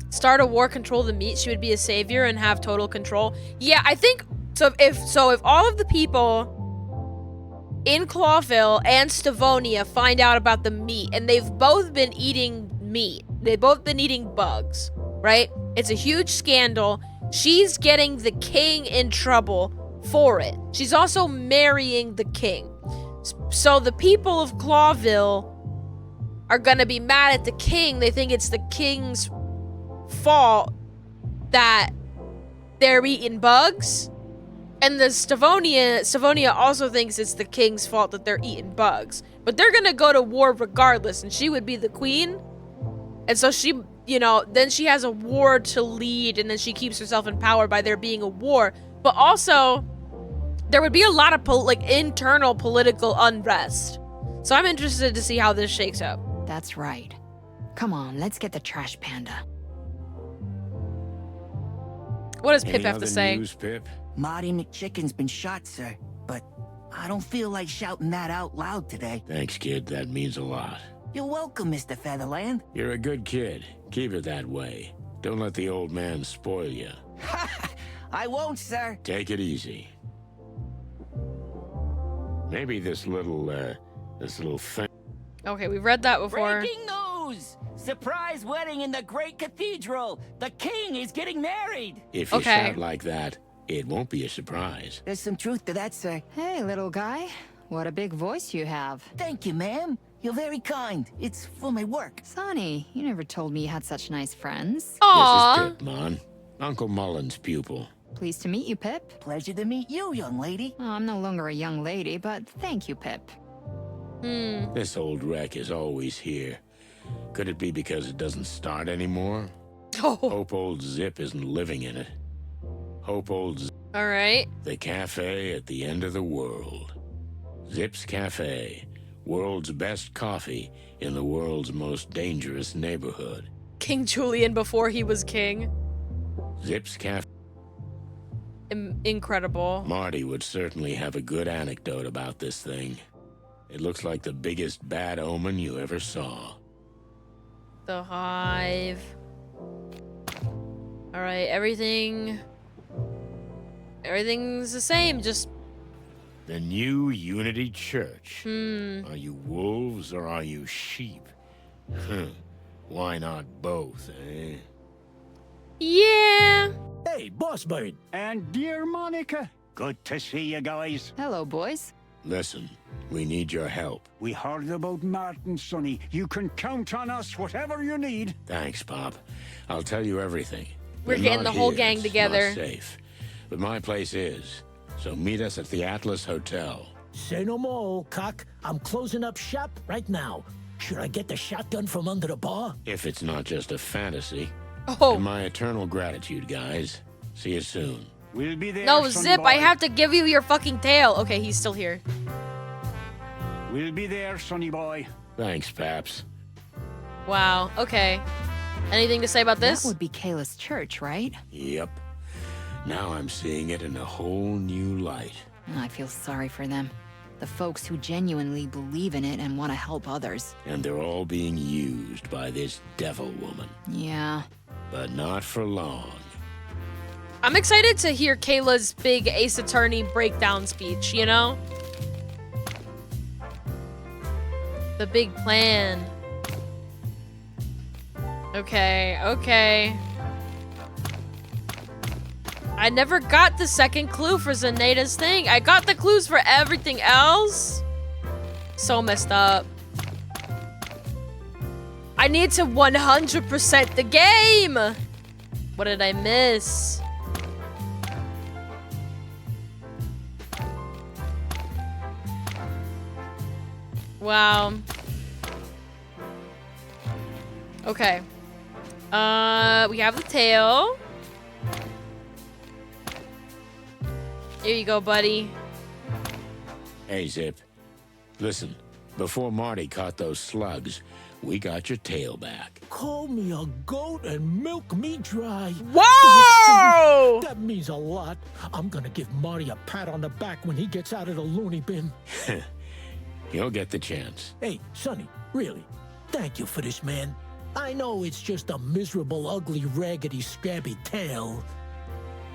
A: Start a war, control the meat. She would be a savior and have total control. Yeah, I think, so if all of the people in Clawville and Stavonia find out about the meat and they've both been eating meat, they've both been eating bugs, right? It's a huge scandal. She's getting the king in trouble for it. She's also marrying the king. So the people of Clawville are gonna be mad at the king. They think it's the king's fault that they're eating bugs. And the Stavonia also thinks it's the king's fault that they're eating bugs. But they're gonna go to war regardless, and she would be the queen. And so she, you know, then she has a war to lead, and then she keeps herself in power by there being a war. But also, there would be a lot of internal political unrest. So I'm interested to see how this shakes out.
C: That's right. Come on, let's get the trash panda.
A: What does Pip have to say?
B: News, Pip?
E: Marty McChicken's been shot, sir, but I don't feel like shouting that out loud today.
B: Thanks, kid. That means a lot.
E: You're welcome, Mr. Featherland.
B: You're a good kid. Keep it that way. Don't let the old man spoil you.
E: I won't, sir.
B: Take it easy. Maybe this little thing.
A: Okay, we've read that before.
E: Breaking news! Surprise wedding in the Great Cathedral! The king is getting married!
B: If you shout like that, it won't be a surprise.
E: There's some truth to that, sir.
C: Hey, little guy. What a big voice you have.
E: Thank you, ma'am. You're very kind. It's for my work.
C: Sonny, you never told me you had such nice friends.
A: Aww.
B: This is Pip, Mon. Uncle Mullen's pupil.
C: Pleased to meet you, Pip.
E: Pleasure to meet you, young lady.
C: Oh, I'm no longer a young lady, but thank you, Pip.
B: This old wreck is always here. Could it be because it doesn't start anymore? Hope old Zip isn't living in it. Hope old Zip.
A: All right.
B: The cafe at the end of the world. Zip's Cafe. World's best coffee in the world's most dangerous neighborhood.
A: King Julian before he was king.
B: Zip's Cafe.
A: Incredible.
B: Marty would certainly have a good anecdote about this thing. It looks like the biggest bad omen you ever saw.
A: The Hive. All right, everything's the same, just...
B: The new Unity Church.
A: Hmm.
B: Are you wolves or are you sheep? Why not both, eh?
A: Yeah.
K: Hey, boss bird.
J: And dear Monica, good to see you guys.
C: Hello, boys.
B: Listen, we need your help.
J: We heard about Martin, Sonny. You can count on us, whatever you need.
B: Thanks, Pop. I'll tell you everything.
A: We're
B: They're
A: getting
B: not
A: the whole
B: here.
A: gang
B: It's
A: together.
B: Not safe. But my place is. So meet us at the Atlas Hotel.
K: Say no more, old cock. I'm closing up shop right now. Should I get the shotgun from under the bar?
B: If it's not just a fantasy.
A: Oh.
B: And my eternal gratitude, guys. See you soon.
J: We'll be there.
A: No,
J: sonny
A: Zip,
J: boy.
A: I have to give you your fucking tail. Okay, he's still here.
J: We'll be there, sonny boy.
B: Thanks, Paps.
A: Wow, okay. Anything to say about this?
C: That would be Kayla's church, right?
B: Yep. Now I'm seeing it in a whole new light.
C: I feel sorry for them. The folks who genuinely believe in it and want to help others.
B: And they're all being used by this devil woman.
C: Yeah.
B: But not for long.
A: I'm excited to hear Kayla's big Ace Attorney breakdown speech, you know? The big plan. Okay, okay. I never got the second clue for Zenaita's thing. I got the clues for everything else. So messed up. I need to 100% the game. What did I miss? Wow. Okay. We have the tail. Here you go, buddy.
B: Hey, Zip. Listen, before Marty caught those slugs, we got your tail back.
K: Call me a goat and milk me dry.
A: Whoa!
K: That means a lot. I'm gonna give Marty a pat on the back when he gets out of the loony bin.
B: You'll get the chance.
K: Hey, Sonny, really, thank you for this, man. I know it's just a miserable, ugly, raggedy, scabby tail.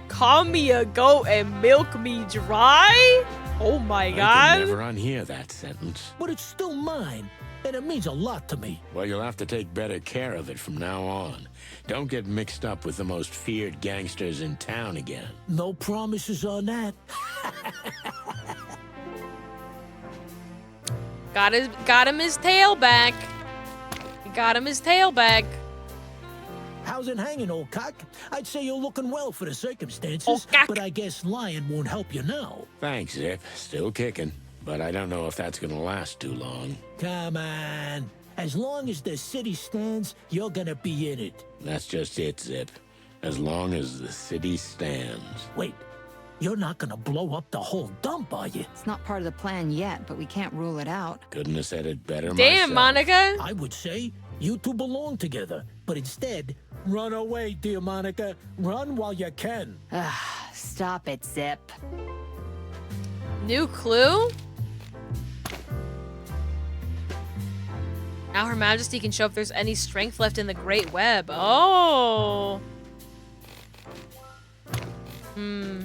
A: Call me a goat and milk me dry? Oh my
B: I
A: god.
B: can never unhear that sentence.
K: But it's still mine, and it means a lot to me.
B: Well, you'll have to take better care of it from now on. Don't get mixed up with the most feared gangsters in town again.
K: No promises on that.
A: Got him his tail back. Got him his tail back.
K: How's it hanging, old cock? I'd say you're looking well for the circumstances,
A: Old cock.
K: but I guess lying won't help you now.
B: Thanks, Zip. Still kicking. But I don't know if that's gonna last too long.
K: Come on. As long as the city stands, you're gonna be in it.
B: That's just it, Zip. As long as the city stands.
K: Wait, you're not gonna blow up the whole dump, are you?
C: It's not part of the plan yet, but we can't rule it out.
B: Couldn't have said it better
A: Damn,
B: myself.
A: Monica.
K: I would say you two belong together, but instead, run away, dear Monica. Run while you can.
C: Stop it, Zip.
A: New clue? Now Her Majesty can show if there's any strength left in the Great Web. Oh. Hmm.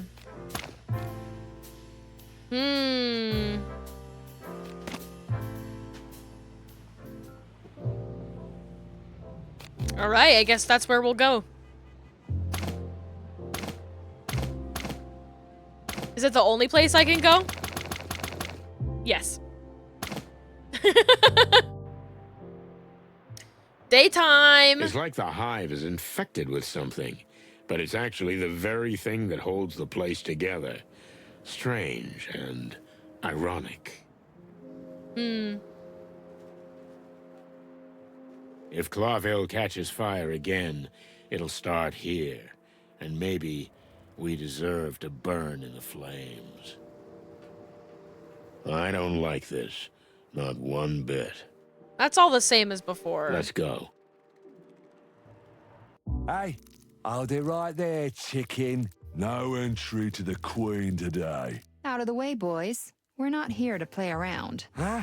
A: All right, I guess that's where we'll go. Is it the only place I can go? Yes. Daytime.
B: It's like the Hive is infected with something, but it's actually the very thing that holds the place together. Strange and ironic. If Clarville catches fire again, it'll start here, and maybe we deserve to burn in the flames. I don't like this, not one bit.
A: That's all the same as before.
B: Let's go.
P: Hey, hold it right there, chicken. No entry to the Queen today.
C: Out of the way, boys. We're not here to play around.
P: Huh?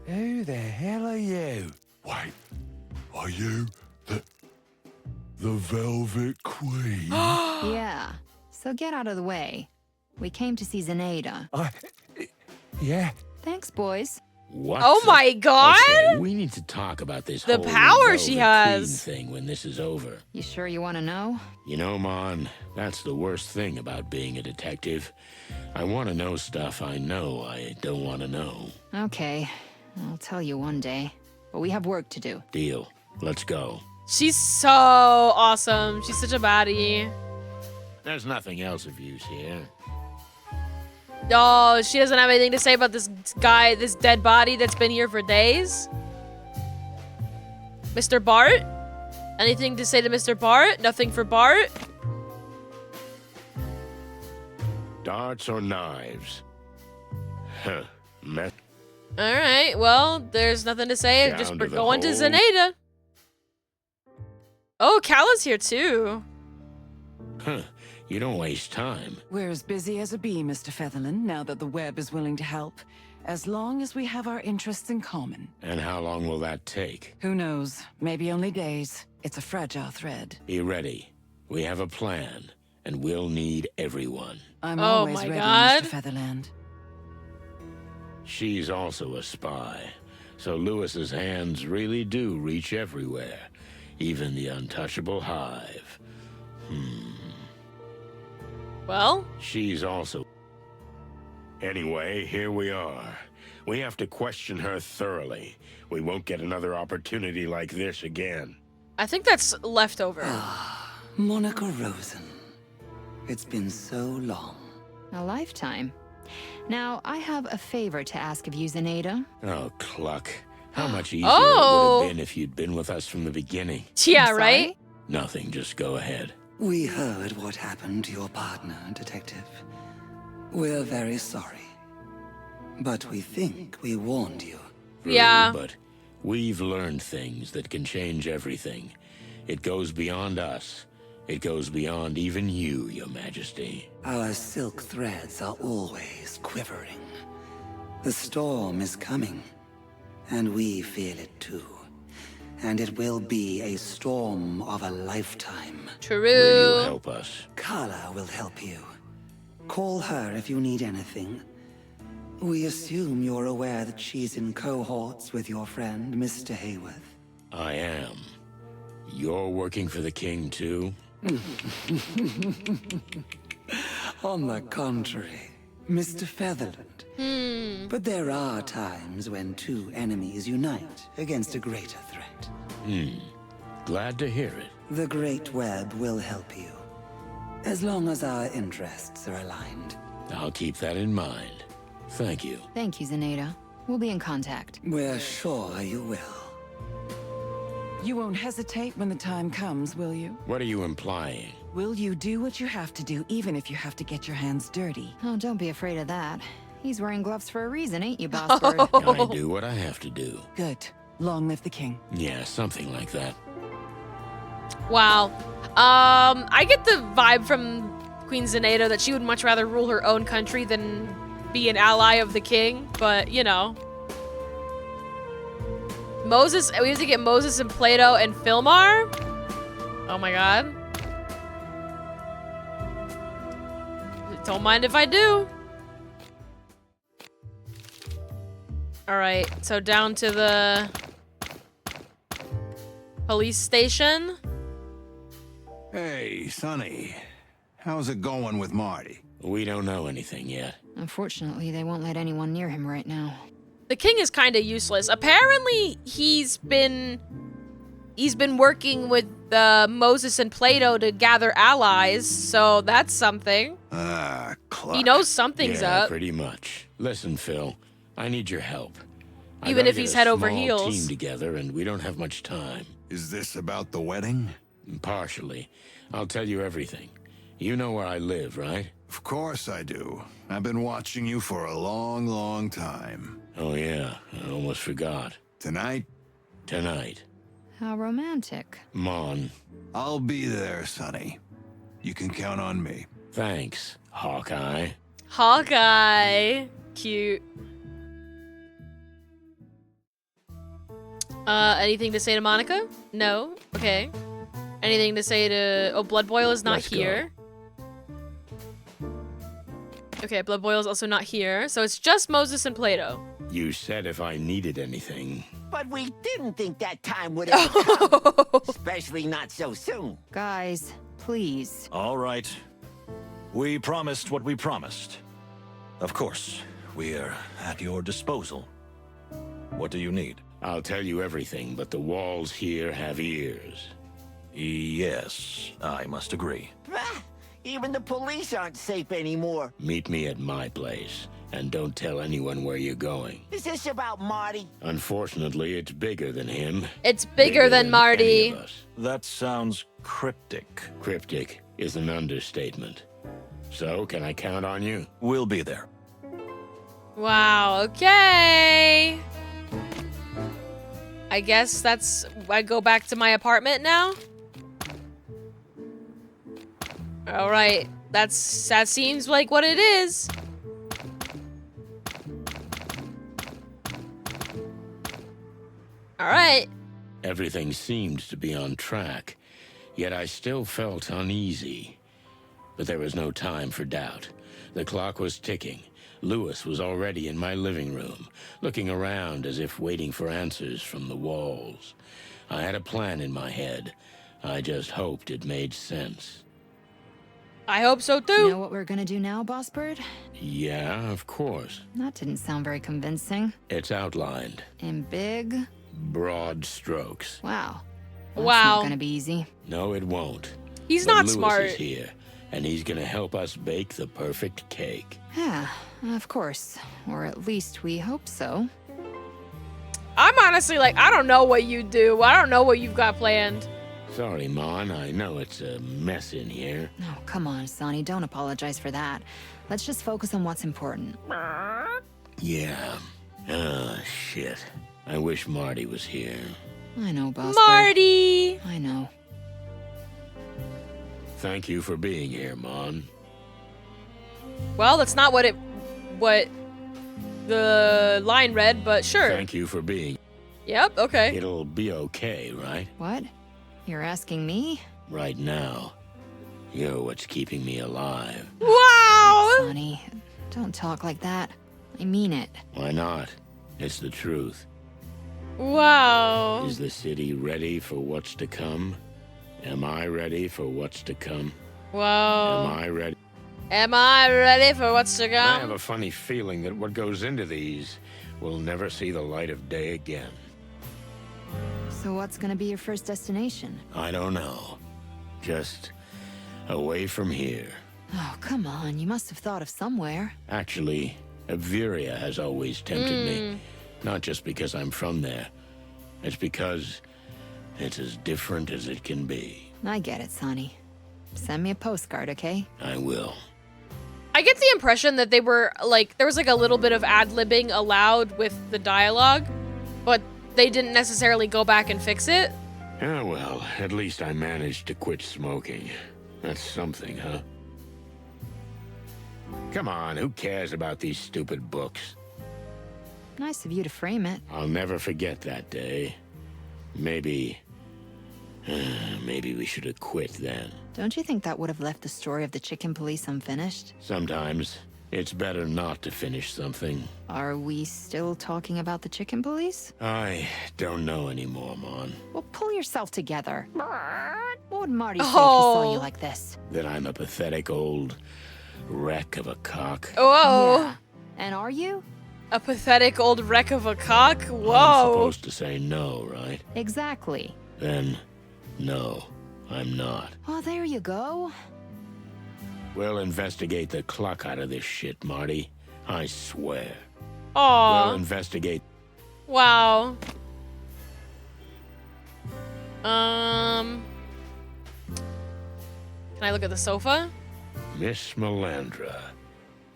P: Who the hell are you? Wait, are you the Velvet Queen?
C: Yeah. So get out of the way. We came to see Zenaida.
P: Yeah.
C: Thanks, boys.
B: What?
A: Oh my god!
B: Okay, we need to talk about this
A: The
B: whole
A: power she
B: Velvet
A: has.
B: Queen thing when this is over.
C: You sure you want to know?
B: You know, Mon, that's the worst thing about being a detective. I want to know stuff I know I don't want to know.
C: Okay. I'll tell you one day. But we have work to do.
B: Deal. Let's go.
A: She's so awesome. She's such a baddie.
B: There's nothing else of use here.
A: Oh, she doesn't have anything to say about this guy, this dead body that's been here for days. Mr. Bart? Anything to say to Mr. Bart? Nothing for Bart?
B: Darts or knives? Huh.
A: Alright, well, there's nothing to say.
B: Down
A: Just
B: to
A: we're
B: the
A: going to
B: hole.
A: Zenaida. Oh, Kala's here too.
B: Huh. You don't waste time.
D: We're as busy as a bee, Mr. Featherland, now that the web is willing to help. As long as we have our interests in common.
B: And how long will that take?
D: Who knows? Maybe only days. It's a fragile thread.
B: Be ready. We have a plan, and we'll need everyone.
D: I'm
A: Oh
D: always
A: my
D: ready,
A: God.
D: Mr. Featherland.
B: She's also a spy, so Lewis's hands really do reach everywhere, even the untouchable Hive.
A: Well?
B: She's also... Anyway, here we are. We have to question her thoroughly. We won't get another opportunity like this again.
A: I think that's leftover.
Q: Monica Rosen. It's been so long.
C: A lifetime. Now, I have a favor to ask of you, Zenaida.
B: Oh, Cluck. How much easier
A: Oh.
B: it would have been if you'd been with us from the beginning.
A: Yeah, right?
B: Nothing, just go ahead.
Q: We heard what happened to your partner, Detective. We're very sorry. But we think we warned you.
A: Yeah.
B: But we've learned things that can change everything. It goes beyond us. It goes beyond even you, Your Majesty.
Q: Our silk threads are always quivering. The storm is coming, and we feel it too. And it will be a storm of a lifetime.
A: True.
B: Will you help us?
Q: Carla will help you. Call her if you need anything. We assume you're aware that she's in cohorts with your friend, Mr. Hayworth.
B: I am. You're working for the king, too?
Q: On the contrary, Mr. Featherland. But there are times when two enemies unite against a greater threat.
B: Glad to hear it.
Q: The Great Web will help you, as long as our interests are aligned.
B: I'll keep that in mind. Thank you.
C: Thank you, Zenaida. We'll be in contact.
Q: We're sure you will.
D: You won't hesitate when the time comes, will you?
B: What are you implying?
D: Will you do what you have to do, even if you have to get your hands dirty?
C: Oh, don't be afraid of that. He's wearing gloves for a reason, ain't you, boss bird?
B: I do what I have to do.
D: Good. Long live the king.
B: Yeah, something like that.
A: Wow. I get the vibe from Queen Zenaida that she would much rather rule her own country than be an ally of the king, but you know. Moses, we have to get Moses and Plato and Filmar? Oh my god. Don't mind if I do. Alright, so down to the police station.
F: Hey, Sonny. How's it going with Marty?
B: We don't know anything yet.
C: Unfortunately, they won't let anyone near him right now.
A: The king is kind of useless. Apparently, he's been working with Moses and Plato to gather allies, so that's something.
F: Clark.
A: He knows something's
B: yeah,
A: up.
B: pretty much. Listen, Phil, I need your help. I
A: Even
B: gotta
A: if
B: get
A: he's
B: a
A: head over
B: small
A: heels.
B: team together, and we don't have much time.
F: Is this about the wedding?
B: Partially. I'll tell you everything. You know where I live, right?
F: Of course I do. I've been watching you for a long, long time.
B: Oh, yeah. I almost forgot.
F: Tonight?
B: Tonight.
C: How romantic.
B: Mon.
F: I'll be there, Sonny. You can count on me.
B: Thanks, Hawkeye.
A: Hawkeye. Cute. Anything to say to Monica? No? Okay. Anything to say to... Oh, Blood Boil is not
B: Let's go.
A: here. Okay, Blood Boil is also not here. So it's just Moses and Plato.
B: You said if I needed anything.
G: But we didn't think that time would ever come. Especially not so soon.
C: Guys, please.
L: All right. We promised what we promised. Of course, we're at your disposal. What do you need?
B: I'll tell you everything, but the walls here have ears.
L: Yes, I must agree.
G: Bah, even the police aren't safe anymore.
B: Meet me at my place, and don't tell anyone where you're going.
G: Is this about Marty?
B: Unfortunately, it's bigger than him.
A: It's bigger than Marty.
B: Any of us.
L: That sounds cryptic.
B: Cryptic is an understatement. So, can I count on you?
L: We'll be there.
A: Wow, okay. I guess I go back to my apartment now. All right, that seems like what it is. All right.
B: Everything seemed to be on track, yet I still felt uneasy. But there was no time for doubt. The clock was ticking. Lewis was already in my living room, looking around as if waiting for answers from the walls. I had a plan in my head. I just hoped it made sense.
A: I hope so too.
C: You know what we're gonna do now, Boss Bird?
B: Yeah, of course.
C: That didn't sound very convincing.
B: It's outlined.
C: In big?
B: Broad strokes.
C: Wow. That's
A: Wow.
C: not gonna be easy.
B: No, it won't.
A: He's
B: But
A: not
B: Lewis
A: smart.
B: is here, and he's gonna help us bake the perfect cake.
C: Yeah, of course. Or at least we hope so.
A: I'm honestly like, I don't know what you do. I don't know what you've got planned.
B: Sorry, Mon. I know it's a mess in here.
C: Oh, come on, Sonny. Don't apologize for that. Let's just focus on what's important.
B: Yeah. Ah, shit. I wish Marty was here.
C: I know, Boss
A: Marty!
C: Bird. I know.
B: Thank you for being here, Mon.
A: Well, that's not what the line read, but sure.
B: Thank you for being.
A: Yep, okay.
B: It'll be okay, right?
C: What? You're asking me?
B: Right now. You're what's keeping me alive.
A: Wow!
C: Sonny, don't talk like that. I mean it.
B: Why not? It's the truth.
A: Wow.
B: Is the city ready for what's to come? Am I ready for what's to come?
A: Whoa.
B: Am I ready?
A: Am I ready for what's to
B: I
A: come?
B: have a funny feeling that what goes into these will never see the light of day again.
C: So what's gonna be your first destination?
B: I don't know. Just away from here.
C: Oh, come on. You must have thought of somewhere.
B: Actually, Averia has always tempted me. Not just because I'm from there. It's because it's as different as it can be.
C: I get it, Sonny. Send me a postcard, okay?
B: I will.
A: I get the impression that they were like, there was like a little bit of ad-libbing allowed with the dialogue, but they didn't necessarily go back and fix it.
B: Yeah, well, at least I managed to quit smoking. That's something, huh? Come on, who cares about these stupid books?
C: Nice of you to frame it.
B: I'll never forget that day. Maybe we should have quit then.
C: Don't you think that would have left the story of the chicken police unfinished?
B: Sometimes it's better not to finish something.
C: Are we still talking about the chicken police?
B: I don't know anymore, Mon.
C: Well, pull yourself together. What would Marty say if he saw you like this?
B: That I'm a pathetic old wreck of a cock.
A: Whoa.
C: Yeah. And are you?
A: A pathetic old wreck of a cock? Whoa.
B: I'm supposed to say no, right?
C: Exactly.
B: Then, no, I'm not.
C: Well, there you go.
B: We'll investigate the cluck out of this shit, Marty. I swear.
A: Aw.
B: We'll investigate.
A: Wow. Can I look at the sofa?
B: Miss Melandra.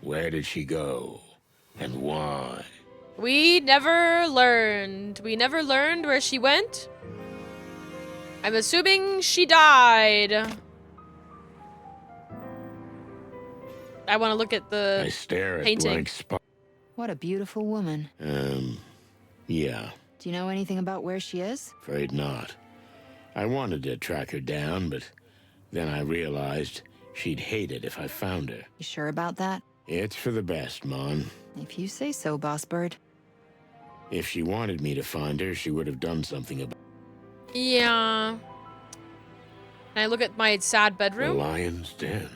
B: Where did she go? And why?
A: We never learned. We never learned where she went. I'm assuming she died. I want to look at the
B: I stare at
A: painting.
B: blank spot.
C: What a beautiful woman.
B: Yeah.
C: Do you know anything about where she is?
B: Afraid not. I wanted to track her down, but then I realized she'd hate it if I found her.
C: You sure about that?
B: It's for the best, Mon.
C: If you say so, Boss Bird.
B: If she wanted me to find her, she would have done something about it.
A: Yeah. Can I look at my sad
B: The
A: bedroom?
B: Lion's Den.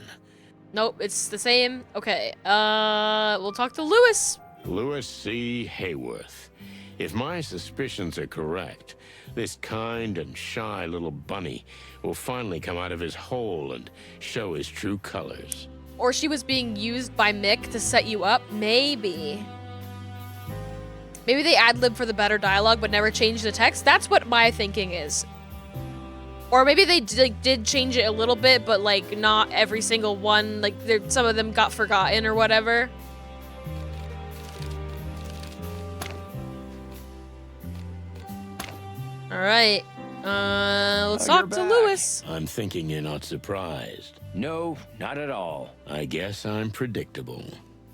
A: Nope, it's the same. Okay. We'll talk to Lewis.
B: Lewis C. Hayworth. If my suspicions are correct, this kind and shy little bunny will finally come out of his hole and show his true colors.
A: Or she was being used by Mick to set you up? Maybe. Maybe they ad-lib for the better dialogue but never changed the text? That's what my thinking is. Or maybe they did change it a little bit, but like not every single one. Like some of them got forgotten or whatever. All right. Let's talk to Lewis.
B: I'm thinking you're not surprised.
I: No, not at all.
B: I guess I'm predictable.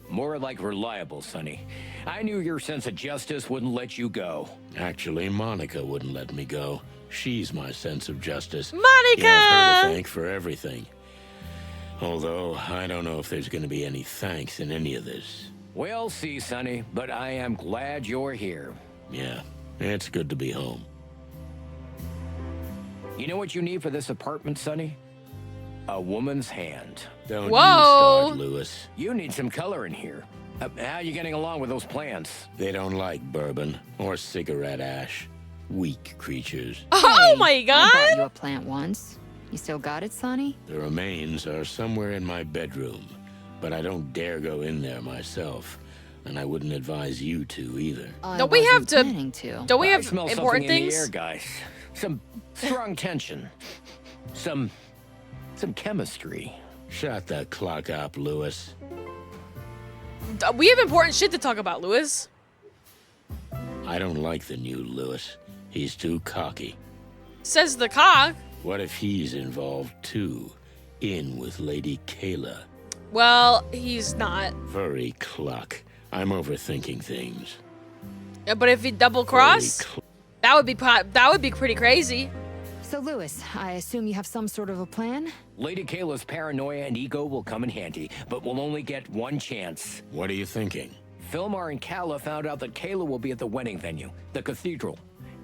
I: More like reliable, Sonny. I knew your sense of justice wouldn't let you go.
B: Actually, Monica wouldn't let me go. She's my sense of justice.
A: Monica!
B: You have her to thank for everything. Although, I don't know if there's going to be any thanks in any of this.
I: We'll see, Sonny, but I am glad you're here.
B: Yeah, it's good to be home.
I: You know what you need for this apartment, Sonny? A woman's hand.
B: Don't
A: Whoa.
B: you start, Lewis.
I: You need some color in here. How you getting along with those plants?
B: They don't like bourbon or cigarette ash. Weak creatures.
A: Oh my god!
C: I bought you a plant once. You still got it, Sonny?
B: The remains are somewhere in my bedroom, but I don't dare go in there myself, and I wouldn't advise you to either.
A: Don't we have to?
C: Planning to.
A: Don't we
I: I
A: have
I: smell
A: important
I: something
A: things?
I: in the air, guys. Some strong tension. Some chemistry.
B: Shut the clock up, Lewis.
A: We have important shit to talk about, Lewis.
B: I don't like the new Lewis. He's too cocky.
A: Says the cock.
B: What if he's involved too? In with Lady Kayla.
A: Well, he's not.
B: Very cluck. I'm overthinking things.
A: But if he double cross, that would be pretty crazy.
C: So, Lewis, I assume you have some sort of a plan?
I: Lady Kayla's paranoia and ego will come in handy, but we'll only get one chance.
B: What are you thinking?
I: Philmar and Kala found out that Kayla will be at the wedding venue, the cathedral,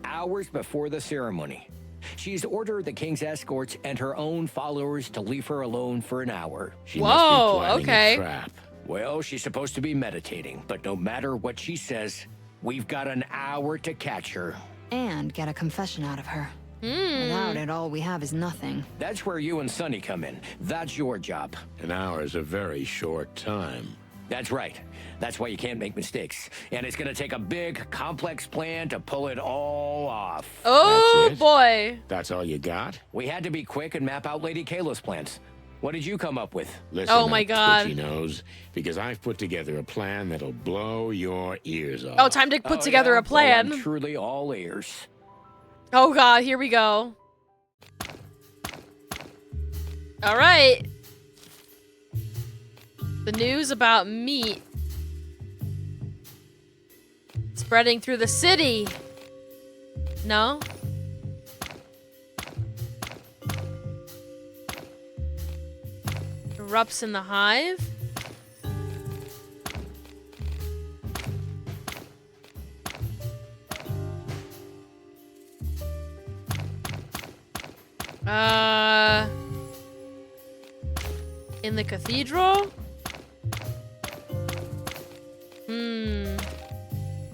I: hours before the ceremony. She's ordered the king's escorts and her own followers to leave her alone for an hour.
B: She must be planning a trap.
I: Well, she's supposed to be meditating, but no matter what she says, we've got an hour to catch her.
C: And get a confession out of her. Without it, all we have is nothing.
I: That's where you and Sonny come in. That's your job.
B: An hour is a very short time.
I: That's right. That's why you can't make mistakes. And it's gonna take a big, complex plan to pull it all off.
A: Oh,
B: That's it?
A: boy.
B: That's all you got?
I: We had to be quick and map out Lady Kayla's plans. What did you come up with?
B: Listen
A: Oh my
B: up,
A: God.
B: Twitchy nose, because I've put together a plan that'll blow your ears off.
A: Oh, time to put together a plan.
I: Well, I'm truly all ears.
A: Oh god, here we go. All right. The news about meat spreading through the city. No? Erupts in the hive. In the cathedral?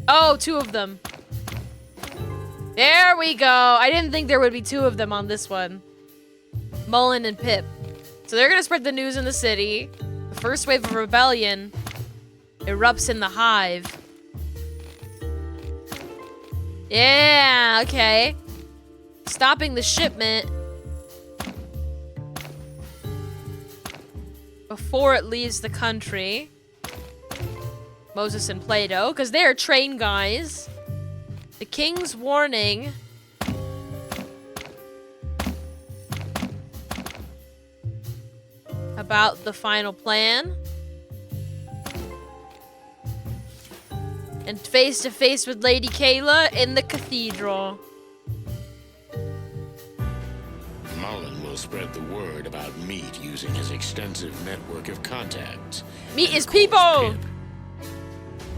A: Oh, two of them. There we go. I didn't think there would be two of them on this one. Mullen and Pip. So they're gonna spread the news in the city. The first wave of rebellion erupts in the hive. Yeah, okay. Stopping the shipment before it leaves the country. Moses and Plato, because they are train guys. The king's warning. About the final plan. And face to face with Lady Kayla in the cathedral.
B: Mullen will spread the word about Meat using his extensive network of contacts.
A: Meat is people!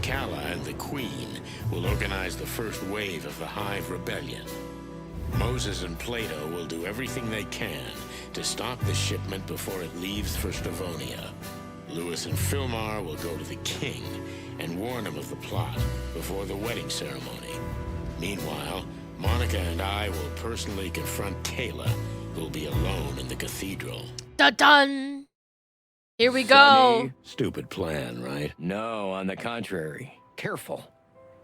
B: Kala and the Queen will organize the first wave of the Hive Rebellion. Moses and Plato will do everything they can to stop the shipment before it leaves for Stavonia. Lewis and Philmar will go to the king and warn him of the plot before the wedding ceremony. Meanwhile, Monica and I will personally confront Kayla, who'll be alone in the cathedral.
A: Dun-dun! Here we go.
I: Sonny.
B: Stupid plan, right?
I: No, on the contrary. Careful.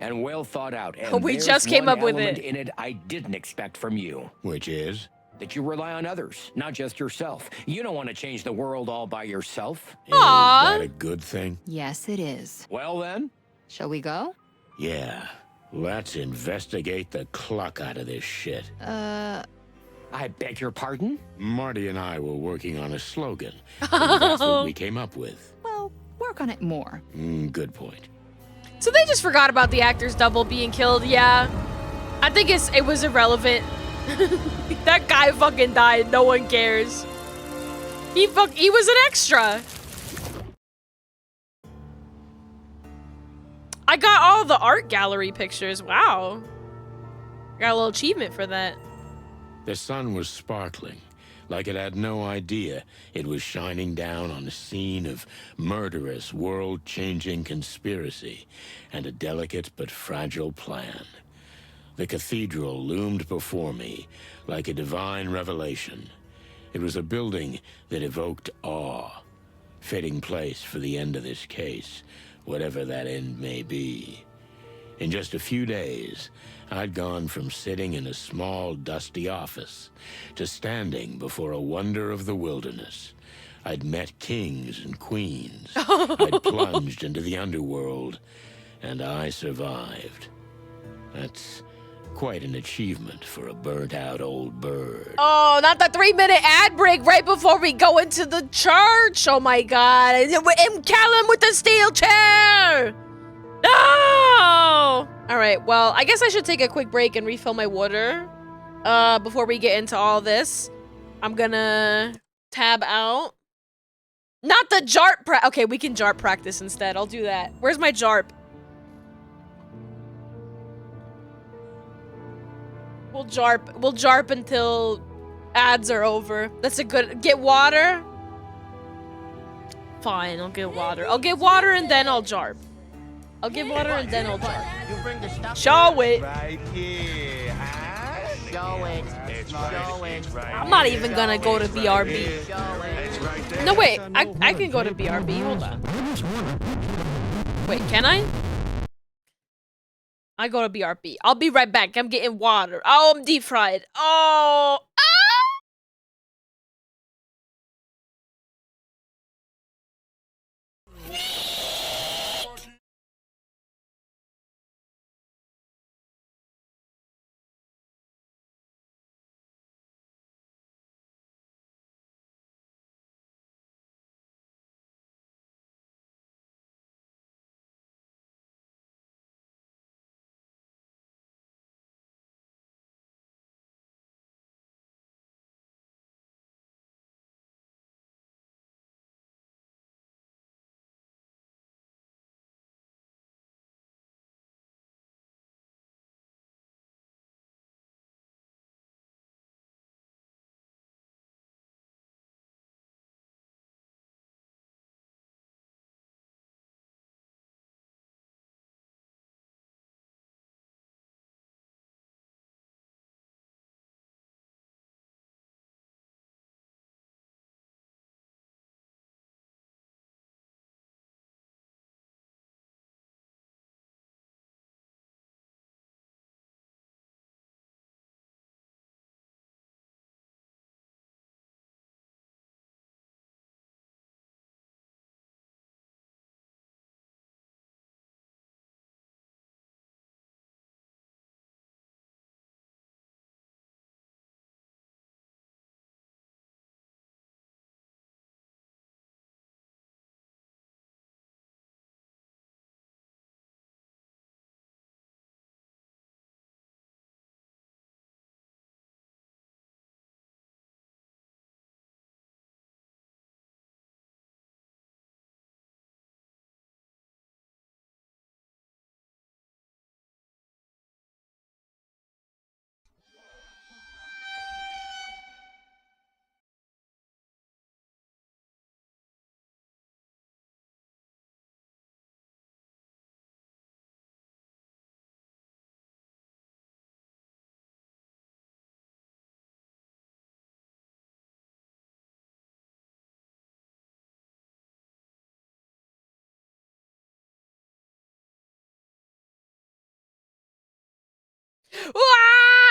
I: And well thought out. And
A: We
I: there's
A: just came
I: one
A: up with
I: element
A: it.
I: in it I didn't expect from you.
B: Which is?
I: That you rely on others, not just yourself. You don't want to change the world all by yourself.
B: Is that a good thing?
C: Yes, it is.
I: Well then?
C: Shall we go?
B: Yeah. Let's investigate the cluck out of this shit.
I: I beg your pardon?
B: Marty and I were working on a slogan. And that's what we came up with.
C: Well, work on it more.
B: Good point.
A: So they just forgot about the actor's double being killed, yeah. I think it was irrelevant. That guy fucking died, no one cares. He was an extra. I got all the art gallery pictures, wow. Got a little achievement for that.
B: The sun was sparkling, like it had no idea it was shining down on a scene of murderous, world-changing conspiracy and a delicate but fragile plan. The cathedral loomed before me like a divine revelation. It was a building that evoked awe, fitting place for the end of this case, whatever that end may be. In just a few days, I'd gone from sitting in a small, dusty office to standing before a wonder of the wilderness. I'd met kings and queens. I'd plunged into the underworld, and I survived. That's quite an achievement for a burnt-out old bird.
A: Oh, not the 3-minute ad break right before we go into the church. Oh my god. And Callum with the steel chair. No! All right, well, I guess I should take a quick break and refill my water before we get into all this. I'm gonna tab out. Not the JARP okay, we can JARP practice instead. I'll do that. Where's my JARP? We'll JARP until ads are over. That's a good, get water? Fine, I'll get water. I'll get water and then I'll JARP. I'll get water and then I'll JARP.
G: You bring the stuff
A: Show it.
G: right here, huh? Show it. Show it.
A: I'm not even gonna go to BRB. No, wait, I can go to BRB, hold on. Wait, can I? I go to BRB. I'll be right back. I'm getting water. Oh, I'm deep fried. Oh,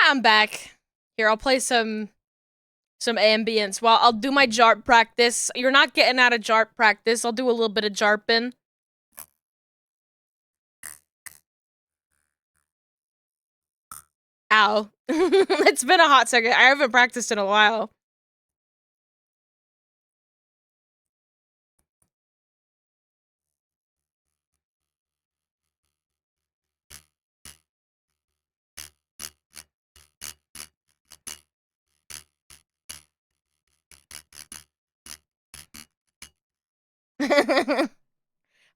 A: I'm back. Here, I'll play some ambience while I'll do my JARP practice. You're not getting out of JARP practice. I'll do a little bit of JARPing. Ow. It's been a hot second. I haven't practiced in a while.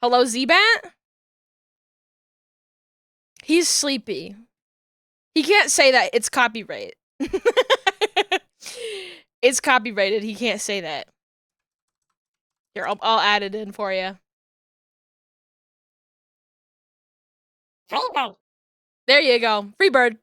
A: Hello, Z-Bat? He's sleepy. He can't say that. It's copyright. It's copyrighted. He can't say that. Here, I'll add it in for you. Freebird. There you go. Freebird.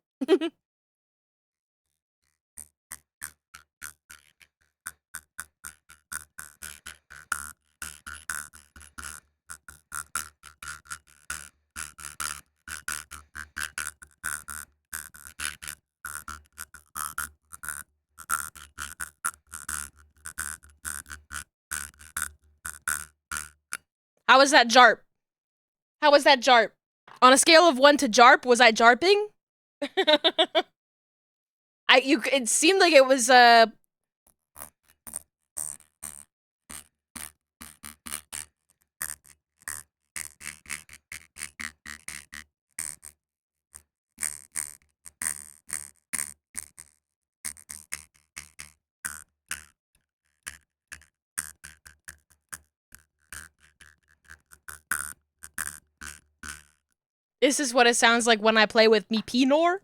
A: How was that JARP? How was that JARP? On a scale of 1 to JARP, was I JARPing? It seemed like it was This is what it sounds like when I play with me Pinor.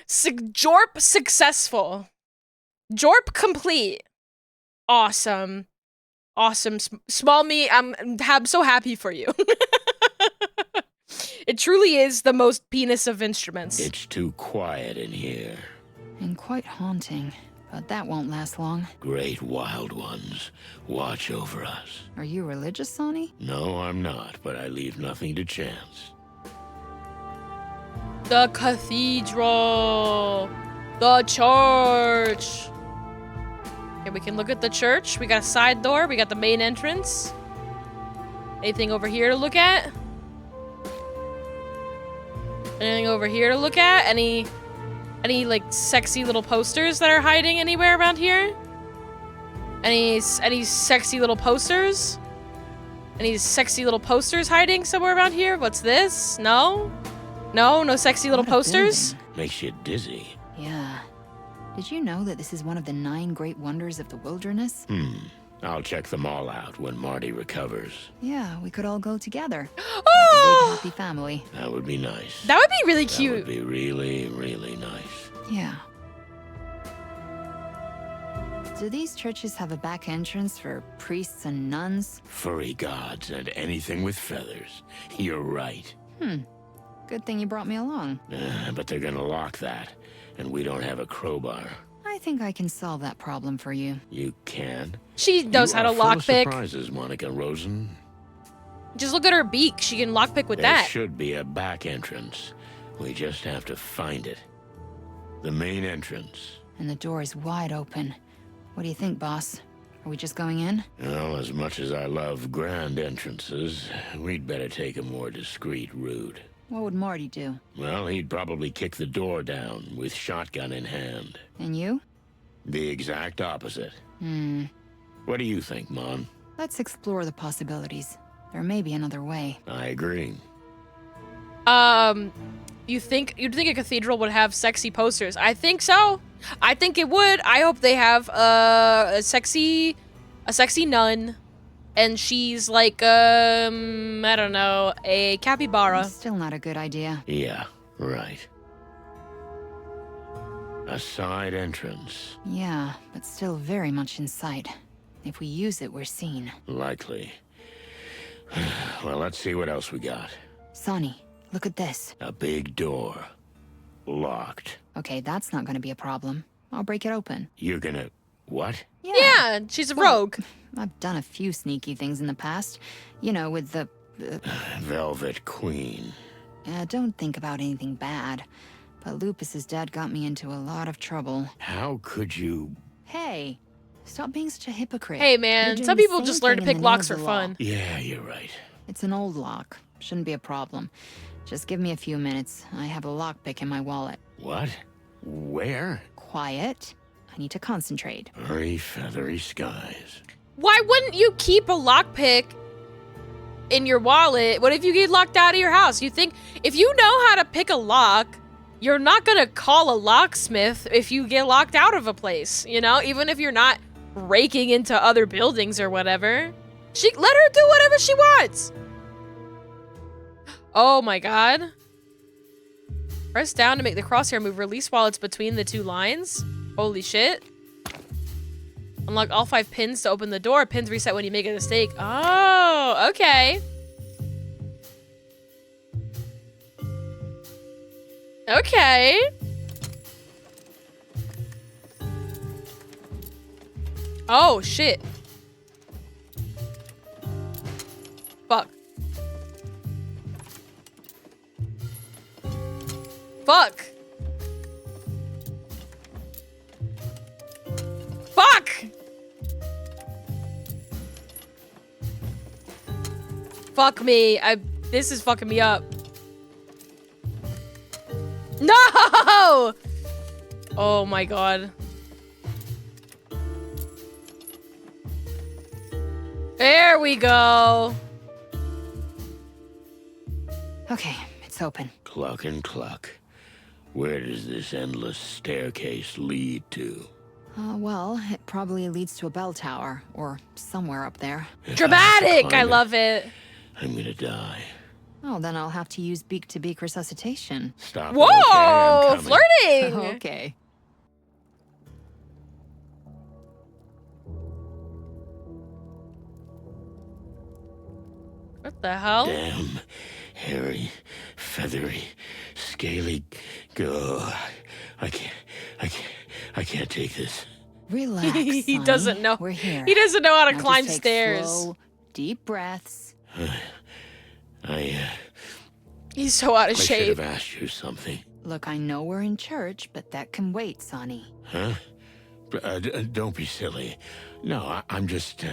A: Jorp successful. Jorp complete. Awesome. Awesome. Small me, I'm so happy for you. It truly is the most penis of instruments.
B: It's too quiet in here.
C: And quite haunting. But that won't last long.
B: Great wild ones, watch over us.
C: Are you religious, Sonny?
B: No, I'm not, but I leave nothing to chance.
A: The cathedral. The church. Okay, we can look at the church. We got a side door. We got the main entrance. Anything over here to look at? Anything over here to look at? Any like sexy little posters that are hiding anywhere around here? Any sexy little posters? Any sexy little posters hiding somewhere around here? What's this? No? No sexy little posters?
B: Makes you dizzy.
C: Yeah. Did you know that this is one of the 9 great wonders of the wilderness?
B: I'll check them all out when Marty recovers.
C: Yeah, we could all go together.
A: Oh!
C: Like a big, happy family.
B: That would be nice.
A: That would be really cute.
B: That would be really, really nice.
C: Yeah. Do these churches have a back entrance for priests and nuns?
B: Furry gods and anything with feathers. You're right.
C: Good thing you brought me along.
B: But they're gonna lock that, and we don't have a crowbar.
C: I think I can solve that problem for you.
B: You can?
A: She knows how to lockpick.
B: Surprises, Monica Rosen.
A: Just look at her beak. She can lockpick with that.
B: There should be a back entrance. We just have to find it. The main entrance.
C: And the door is wide open. What do you think, boss? Are we just going in?
B: Well, as much as I love grand entrances, we'd better take a more discreet route.
C: What would Marty do?
B: Well, he'd probably kick the door down with shotgun in hand.
C: And you?
B: The exact opposite. What do you think, Mon?
C: Let's explore the possibilities. There may be another way.
B: I agree.
A: You'd think a cathedral would have sexy posters. I think so. I think it would. I hope they have a sexy nun, and she's like I don't know, a capybara.
C: Still not a good idea.
B: Yeah, right. A side entrance.
C: Yeah, but still very much in sight. If we use it, we're seen.
B: Likely. Well, let's see what else we got.
C: Sonny, look at this.
B: A big door. Locked.
C: Okay, that's not gonna be a problem. I'll break it open.
B: You're gonna... what?
A: Yeah, she's a rogue.
C: I've done a few sneaky things in the past. You know, with the...
B: Velvet Queen.
C: Don't think about anything bad. But Lupus's dad got me into a lot of trouble.
B: How could you...
C: Hey, stop being such a hypocrite.
A: Hey
C: You're
A: man,
C: doing
A: some
C: the
A: people
C: same
A: just learn to
C: thing in
A: pick
C: the name
A: locks
C: of
A: for
C: the law.
A: fun.
B: Yeah, you're right.
C: It's an old lock. Shouldn't be a problem. Just give me a few minutes. I have a lockpick in my wallet.
B: What? Where?
C: Quiet. I need to concentrate.
B: Very feathery skies.
A: Why wouldn't you keep a lockpick in your wallet? What if you get locked out of your house? You think if you know how to pick a lock, you're not gonna call a locksmith if you get locked out of a place, you know? Even if you're not breaking into other buildings or whatever. Let her do whatever she wants. Oh my god. Press down to make the crosshair move. Release while it's between the two lines. Holy shit. Unlock all 5 pins to open the door. Pins reset when you make a mistake. Oh, okay. Okay. Oh, shit. Fuck. Fuck. Fuck! Fuck me. This is fucking me up. No! Oh my god. There we go.
C: Okay, it's open.
B: Cluck and cluck. Where does this endless staircase lead to?
C: Well, it probably leads to a bell tower, or somewhere up there.
A: Dramatic! I love it.
B: I'm gonna die.
C: Oh, then I'll have to use beak-to-beak resuscitation.
B: Stop.
A: Whoa! Flirting!
C: Okay.
A: What the hell?
B: Damn, hairy, feathery, scaly. Go. I can't take this.
C: Relax.
A: He
C: Sonny.
A: doesn't know.
C: We're here.
A: He doesn't know how to
C: Now
A: climb
C: just take
A: stairs.
C: Slow, deep breaths.
A: He's so out of
B: I should
A: shape.
B: have asked you something.
C: Look, I know we're in church, but that can wait, Sonny.
B: Huh? Don't be silly. No, I'm just.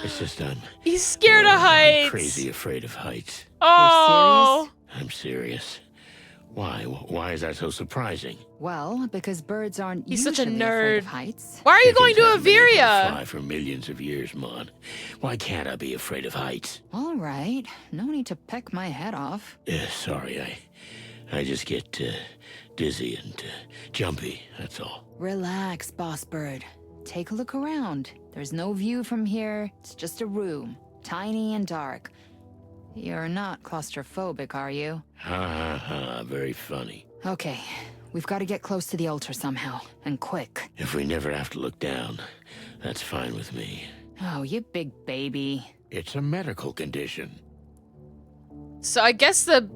B: It's just I'm.
A: He's scared of heights.
B: I'm crazy afraid of heights.
A: Oh.
B: I'm serious. Why? Why is that so surprising?
C: Well, because birds aren't
A: He's
C: usually
A: such a
C: afraid
A: nerd.
C: of heights.
A: Why are you
B: Chickens
A: going to
B: haven't been able to
A: Averia?
B: fly for millions of years, Mon. Why can't I be afraid of heights?
C: All right. No need to peck my head off.
B: Yeah, sorry. I just get dizzy and jumpy. That's all.
C: Relax, boss bird. Take a look around. There's no view from here. It's just a room. Tiny and dark. You're not claustrophobic, are you?
B: Ha ha ha. Very funny.
C: Okay. We've got to get close to the altar somehow. And quick.
B: If we never have to look down, that's fine with me.
C: Oh, you big baby.
B: It's a medical condition.
A: So I guess the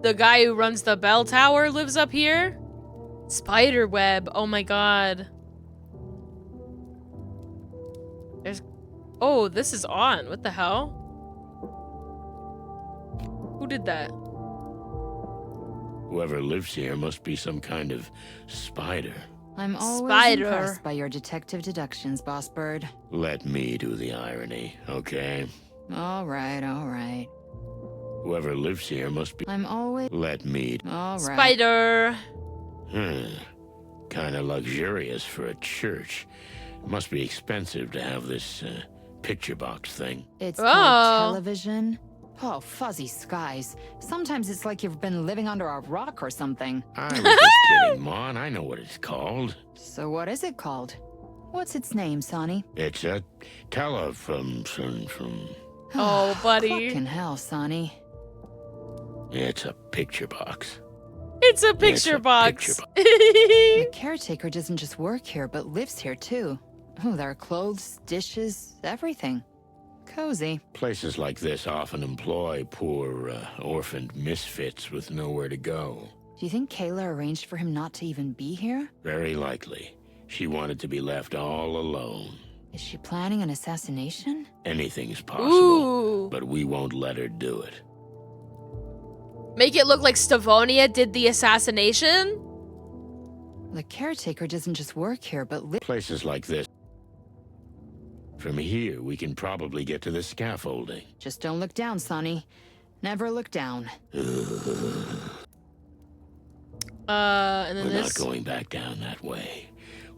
A: guy who runs the bell tower lives up here? Spider web. Oh my god. Oh, this is on. What the hell? Who did that?
B: Whoever lives here must be some kind of spider.
C: I'm always
A: Spider.
C: impressed by your detective deductions, boss bird.
B: Let me do the irony, okay?
C: All right, all right.
B: Whoever lives here must be...
C: I'm always...
B: Let me...
C: All right.
A: Spider.
B: Kind of luxurious for a church. Must be expensive to have this picture box thing.
C: It's called television. Oh, fuzzy skies. Sometimes it's like you've been living under a rock or something.
B: I was just kidding, Mon. I know what it's called.
C: So what is it called? What's its name, Sonny?
B: It's a from...
A: Oh, buddy.
C: Fucking hell, Sonny.
B: It's a picture box.
A: It's a picture box.
C: The caretaker doesn't just work here, but lives here too. Oh, there are clothes, dishes, everything. Cozy.
B: Places like this often employ poor, orphaned misfits with nowhere to go.
C: Do you think Kayla arranged for him not to even be here?
B: Very likely. She wanted to be left all alone.
C: Is she planning an assassination?
B: Anything's possible,
A: Ooh.
B: but we won't let her do it.
A: Make it look like Stavonia did the assassination?
C: The caretaker doesn't just work here, but
B: Places like this. From here, we can probably get to the scaffolding.
C: just don't look down, Sonny. Never look down.
A: And then
B: We're
A: this.
B: not going back down that way.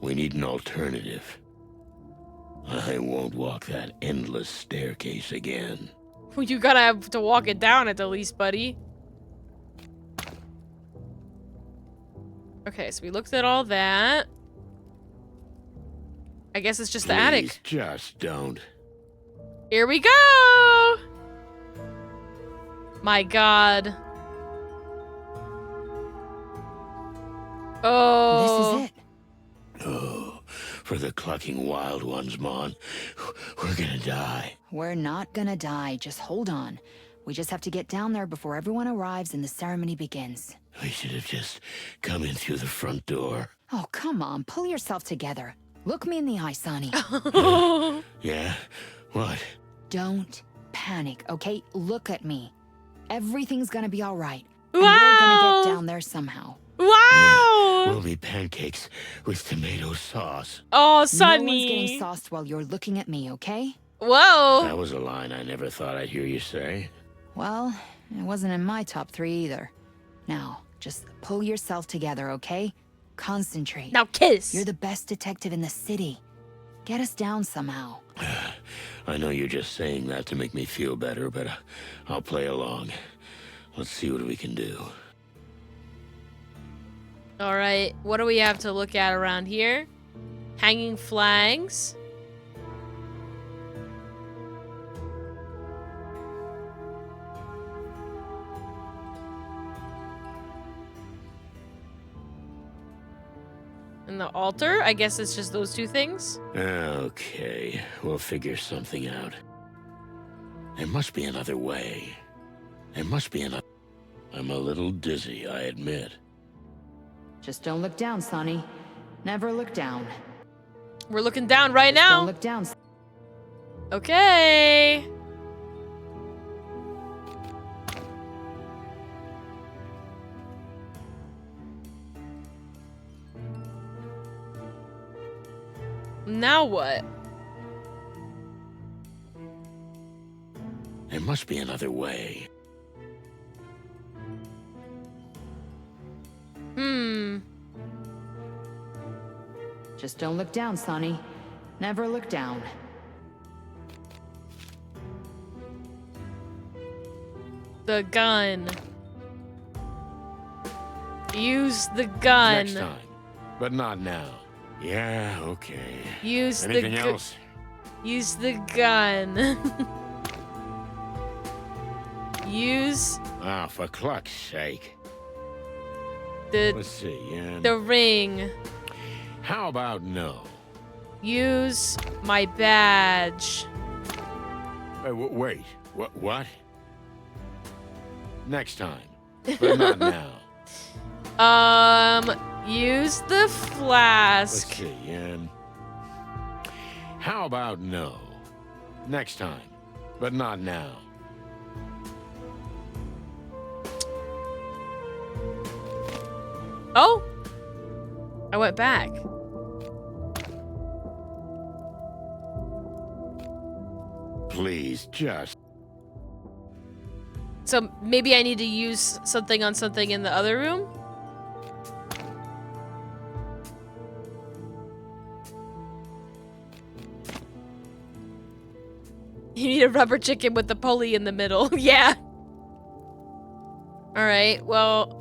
B: We need an alternative. I won't walk that endless staircase again.
A: You gotta have to walk it down at the least, buddy. Okay, so we looked at all that. I guess it's just the attic.
B: Just don't.
A: Here we go! My god. Oh.
C: This is it.
B: Oh, for the clucking wild ones, Mon. We're gonna die.
C: We're not gonna die. Just hold on. We just have to get down there before everyone arrives and the ceremony begins.
B: We should have just come in through the front door.
C: Oh, come on. Pull yourself together. Look me in the eye, Sonny.
B: Yeah? What?
C: Don't panic, okay? Look at me. Everything's gonna be all right.
A: Wow!
C: And we're gonna get down there somehow.
A: Wow!
B: We'll be pancakes with tomato sauce.
A: Oh,
C: No one's
A: Sonny.
C: getting sauced while you're looking at me, okay?
A: Whoa.
B: That was a line I never thought I'd hear you say.
C: Well, it wasn't in my top 3 either. Now, just pull yourself together, okay? Concentrate.
A: Now kiss.
C: You're the best detective in the city. Get us down somehow.
B: I know you're just saying that to make me feel better, but I'll play along. Let's see what we can do.
A: All right, what do we have to look at around here? Hanging flags. And the altar? I guess it's just those two things.
B: Okay, we'll figure something out. There must be another way. There must be another... I'm a little dizzy, I admit.
C: Just don't look down, Sonny. Never look down.
A: We're looking down right
C: Just
A: now.
C: Don't look down.
A: Okay. Now what?
B: There must be another way.
C: Just don't look down, Sonny. Never look down.
A: The gun. Use the gun.
B: Next time, but not now. Yeah, okay.
A: Use
B: Anything
A: the
B: else?
A: Use the gun. Use
B: Ah, for cluck's sake.
A: the
B: Let's see,
A: the ring.
B: How about no?
A: Use my badge.
B: Wait, what? Next time, but not now.
A: Use the flask.
B: Let's see, how about no? Next time, but not now.
A: Oh! I went back.
B: Please, just...
A: So maybe I need to use something on something in the other room? You need a rubber chicken with the pulley in the middle. Yeah. Alright, well,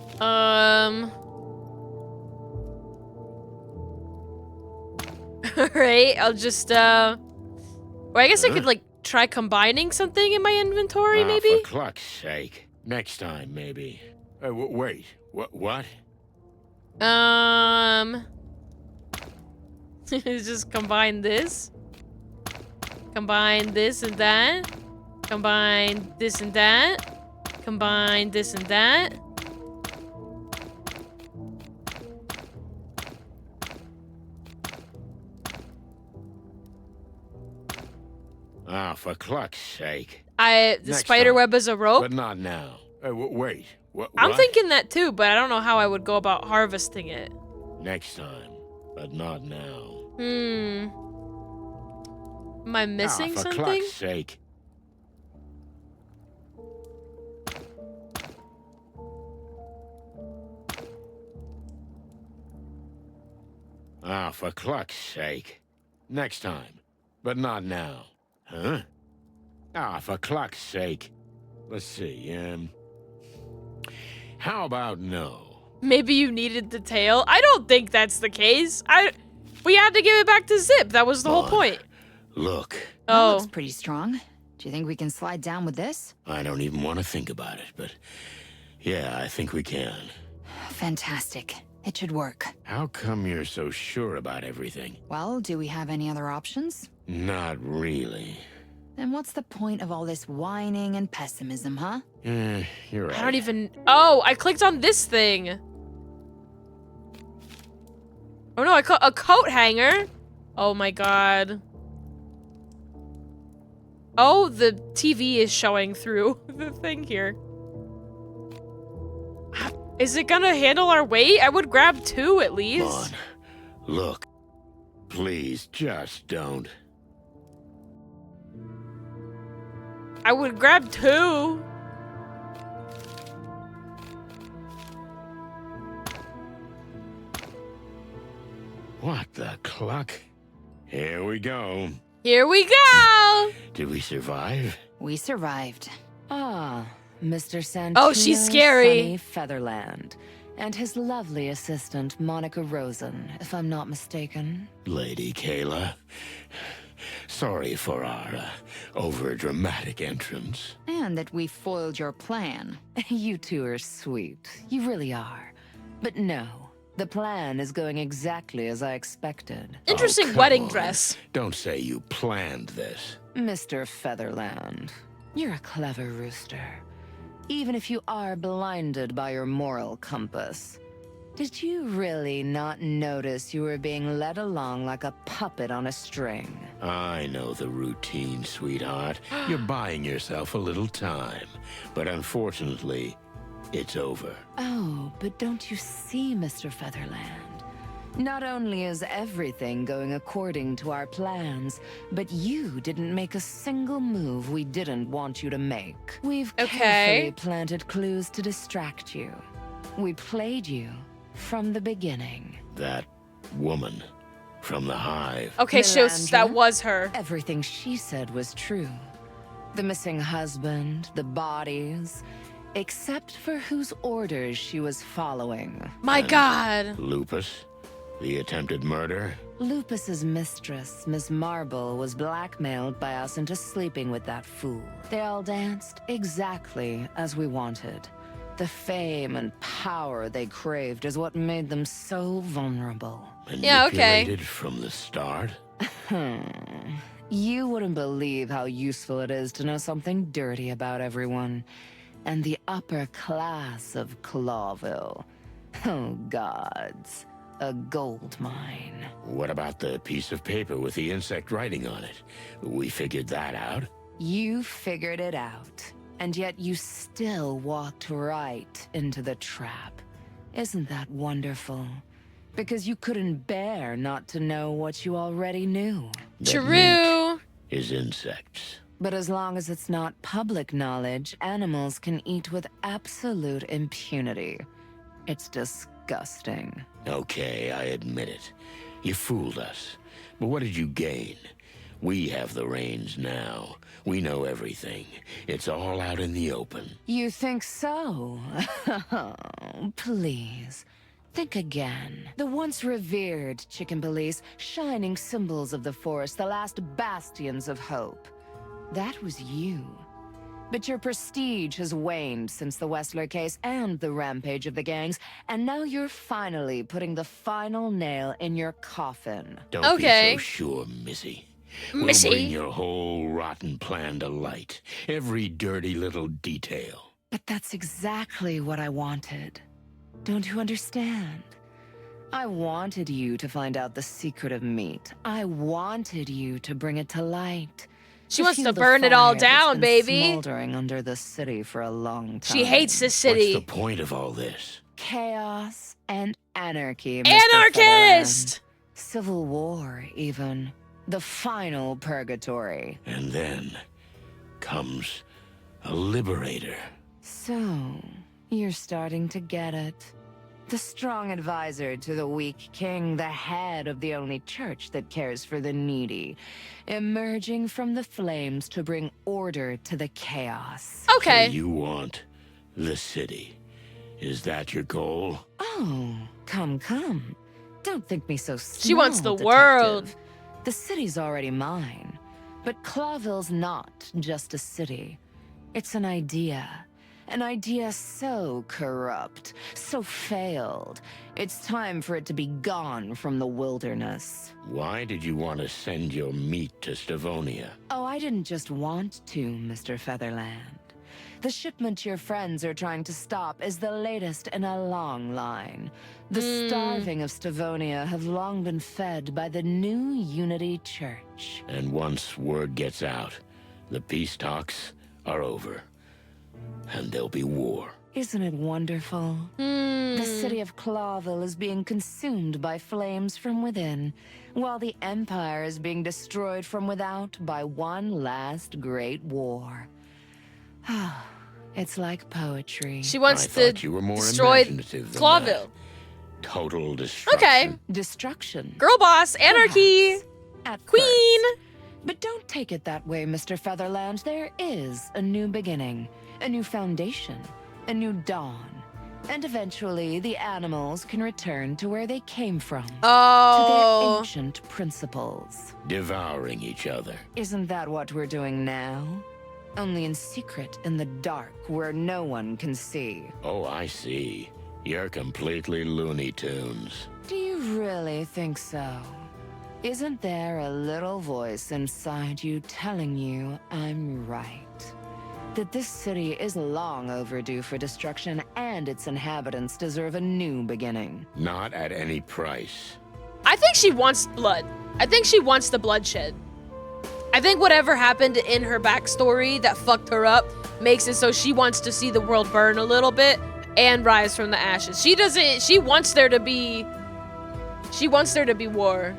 A: Alright, I'll just, or I guess I could, like, try combining something in my inventory, maybe?
B: For cluck's sake. Next time, maybe. Wait, what?
A: Just combine this. Combine this and that. Combine this and that. Combine this and that.
B: Ah, for cluck's sake.
A: The
B: Next
A: spider
B: time,
A: web is a rope?
B: But not now. Wait,
A: I'm thinking that too, but I don't know how I would go about harvesting it.
B: Next time, but not now.
A: Am I missing
B: for
A: something?
B: Cluck's sake. For Cluck's sake. Next time, but not now. Huh? For Cluck's sake. Let's see, how about no?
A: Maybe you needed the tail? I don't think that's the case. We had to give it back to Zip. That was the whole point.
B: Look.
C: That looks pretty strong. Do you think we can slide down with this?
B: I don't even want to think about it, but yeah, I think we can.
C: Fantastic. It should work.
B: How come you're so sure about everything?
C: Well, do we have any other options?
B: Not really.
C: Then what's the point of all this whining and pessimism, huh?
B: You're right.
A: I don't even... Oh, I clicked on this thing. Oh no, a coat hanger. Oh my god. Oh, the TV is showing through the thing here. Is it gonna handle our weight? I would grab 2 at least.
B: Come on. Look. Please, just don't.
A: I would grab 2.
B: What the cluck? Here we go.
A: Here we go!
B: Did we survive?
C: We survived.
D: Ah, Mr. Santino.
A: Oh, she's scary.
D: Sunny Featherland. And his lovely assistant, Monica Rosen, if I'm not mistaken.
B: Lady Kayla. Sorry for our over-dramatic entrance.
C: And that we foiled your plan.
D: You two are sweet. You really are. But no, the plan is going exactly as I expected.
A: Interesting wedding dress.
B: Don't say you planned this.
D: Mr. Featherland, you're a clever rooster. Even if you are blinded by your moral compass. Did you really not notice you were being led along like a puppet on a string?
B: I know the routine, sweetheart. You're buying yourself a little time. But unfortunately, it's over.
D: Oh, but don't you see, Mr. Featherland? Not only is everything going according to our plans, but you didn't make a single move we didn't want you to make. We've carefully planted clues to distract you. We played you from the beginning.
B: That woman from the Hive.
A: Okay, so that was her.
D: Everything she said was true. The missing husband, the bodies, except for whose orders she was following.
A: My god.
B: Lupus? The attempted murder?
D: Lupus's mistress, Miss Marble, was blackmailed by us into sleeping with that fool. They all danced exactly as we wanted. The fame and power they craved is what made them so vulnerable.
A: Yeah, okay.
B: Manipulated from the start?
D: You wouldn't believe how useful it is to know something dirty about everyone. And the upper class of Clawville. Oh, gods. A gold mine.
B: What about the piece of paper with the insect writing on it? We figured that out.
D: You figured it out. And yet you still walked right into the trap. Isn't that wonderful? Because you couldn't bear not to know what you already knew.
A: True.
B: Is insects.
D: But as long as it's not public knowledge, animals can eat with absolute impunity. It's disgusting.
B: Okay, I admit it. You fooled us. But what did you gain? We have the reins now. We know everything. It's all out in the open.
D: You think so? Please. Think again. The once revered chicken police, shining symbols of the forest, the last bastions of hope. That was you. But your prestige has waned since the Westler case and the rampage of the gangs, and now you're finally putting the final nail in your coffin.
B: Don't be so sure, Missy.
A: Missy?
B: We'll bring your whole rotten plan to light. Every dirty little detail.
D: But that's exactly what I wanted. Don't you understand? I wanted you to find out the secret of meat. I wanted you to bring it to light.
A: She
D: I
A: wants to
D: feel the
A: burn it all
D: fire that's
A: down,
D: been
A: baby.
D: Smoldering under the city for a long time.
A: She hates this
B: What's
A: city.
B: the point of all this?
D: Chaos and anarchy, Mr.
A: Anarchist!
D: Featherland. Civil war, even. The final purgatory.
B: And then comes a liberator.
D: So, you're starting to get it. The strong advisor to the weak king, the head of the only church that cares for the needy, emerging from the flames to bring order to the chaos.
A: Okay.
B: So you want the city. Is that your goal?
D: Oh, come. Don't think me so small,
A: She wants the
D: detective.
A: world.
D: The city's already mine. But Clawville's not just a city. It's an idea. An idea so corrupt, so failed. It's time for it to be gone from the wilderness.
B: Why did you want to send your meat to Stavonia?
D: Oh, I didn't just want to, Mr. Featherland. The shipment your friends are trying to stop is the latest in a long line. The starving of Stavonia have long been fed by the new Unity Church.
B: And once word gets out, the peace talks are over. And there'll be war.
D: Isn't it wonderful? The city of Clawville is being consumed by flames from within, while the Empire is being destroyed from without by one last great war. It's like poetry.
A: She wants
B: I
A: to
B: thought you were more
A: destroy
B: imaginative than
A: Clawville.
B: that. Total destruction.
A: Okay.
D: Destruction.
A: Girl boss, anarchy,
D: At
A: queen.
D: first. But don't take it that way, Mr. Featherland. There is a new beginning, a new foundation, a new dawn. And eventually, the animals can return to where they came from. To their ancient principles.
B: Devouring each other.
D: Isn't that what we're doing now? Only in secret, in the dark, where no one can see.
B: Oh, I see. You're completely Looney Tunes.
D: Do you really think so? Isn't there a little voice inside you telling you I'm right? That this city is long overdue for destruction and its inhabitants deserve a new beginning.
B: Not at any price.
A: I think she wants blood. I think she wants the bloodshed. I think whatever happened in her backstory that fucked her up makes it so she wants to see the world burn a little bit and rise from the ashes. She wants there to be war.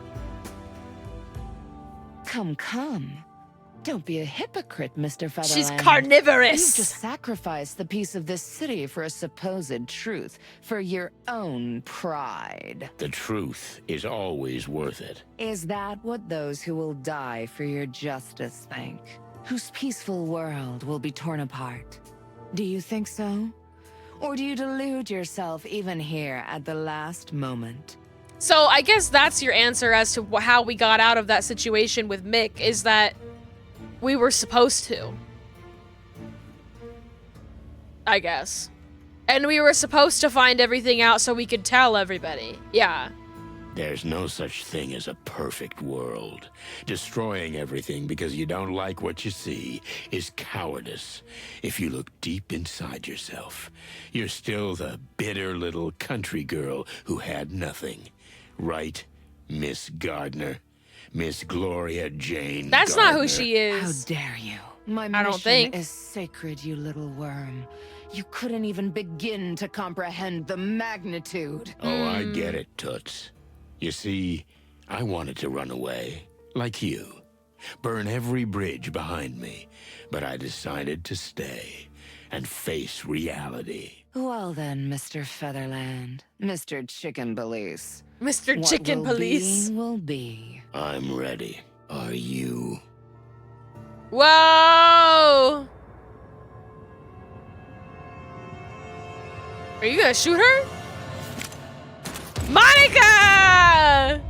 D: Come. Don't be a hypocrite, Mr. Featherland.
A: She's carnivorous.
D: You've just sacrificed the peace of this city for a supposed truth, for your own pride.
B: The truth is always worth it.
D: Is that what those who will die for your justice think? Whose peaceful world will be torn apart? Do you think so? Or do you delude yourself even here at the last moment?
A: So I guess that's your answer as to how we got out of that situation with Mick, is that we were supposed to. I guess. And we were supposed to find everything out so we could tell everybody. Yeah.
B: There's no such thing as a perfect world. Destroying everything because you don't like what you see is cowardice. If you look deep inside yourself, you're still the bitter little country girl who had nothing. Right, Miss Gardner? Miss Gloria Jane
A: That's
B: Gardner.
A: not who she is.
D: How dare you? My
A: I don't think.
D: mission is sacred, you little worm. You couldn't even begin to comprehend the magnitude.
B: Oh, I get it, Toots. You see, I wanted to run away, like you. Burn every bridge behind me. But I decided to stay and face reality.
D: Well then, Mr. Featherland, Mr. Chicken Police.
A: Mr. Chicken Police.
D: What will be.
B: I'm ready. Are you?
A: Whoa! Are you gonna shoot her? Monica!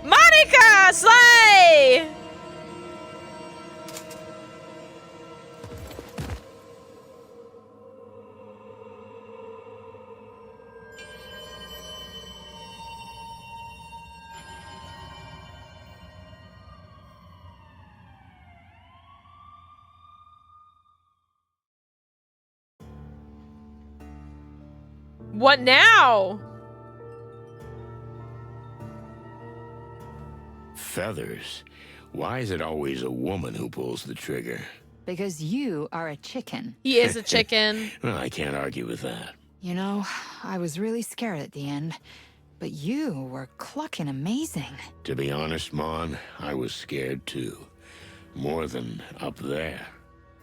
A: Monica! Slay! What now?
B: Feathers? Why is it always a woman who pulls the trigger?
C: Because you are a chicken.
A: He is a chicken.
B: Well, I can't argue with that.
C: You know, I was really scared at the end, but you were clucking amazing.
B: To be honest, Mon, I was scared too. More than up there.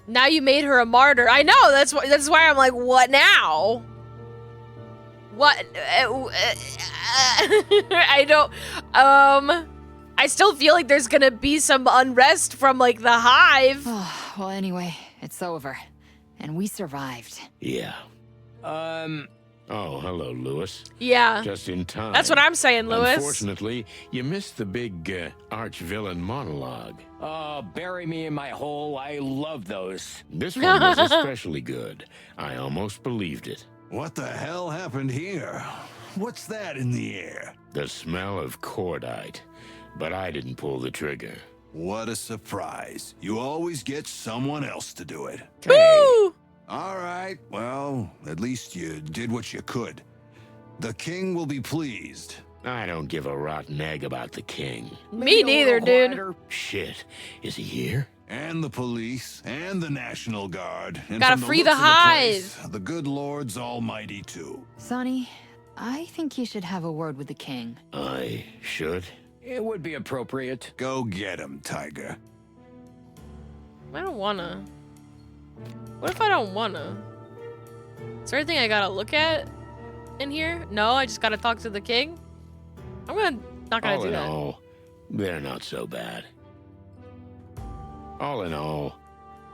A: Now you made her a martyr. I know. That's why I'm like, what now? What? I don't. I still feel like there's gonna be some unrest from like the Hive.
C: Well, anyway, it's over, and we survived.
B: Yeah. Oh, hello, Lewis.
A: Yeah.
B: Just in time.
A: That's what I'm saying, Lewis.
B: Unfortunately, you missed the big arch-villain monologue.
I: Oh, bury me in my hole. I love those.
B: This one was especially good. I almost believed it.
F: What the hell happened here? What's that in the air?
B: The smell of cordite. But I didn't pull the trigger.
F: What a surprise. You always get someone else to do it.
A: Woo!
F: All right, well, at least you did what you could. The king will be pleased.
B: I don't give a rotten egg about the king.
A: Me neither, dude.
B: Shit. Is he here?
F: And the police, and the National Guard. And
A: Gotta
F: from the
A: free the
F: looks of
A: Hive.
F: place, the good Lord's almighty too.
C: Sonny, I think you should have a word with the king.
B: I should?
I: It would be appropriate.
F: Go get him, Tiger.
A: I don't wanna. What if I don't wanna? Is there anything I gotta look at in here? No, I just gotta talk to the king? Not gonna do that.
B: All, they're not so bad. All in all,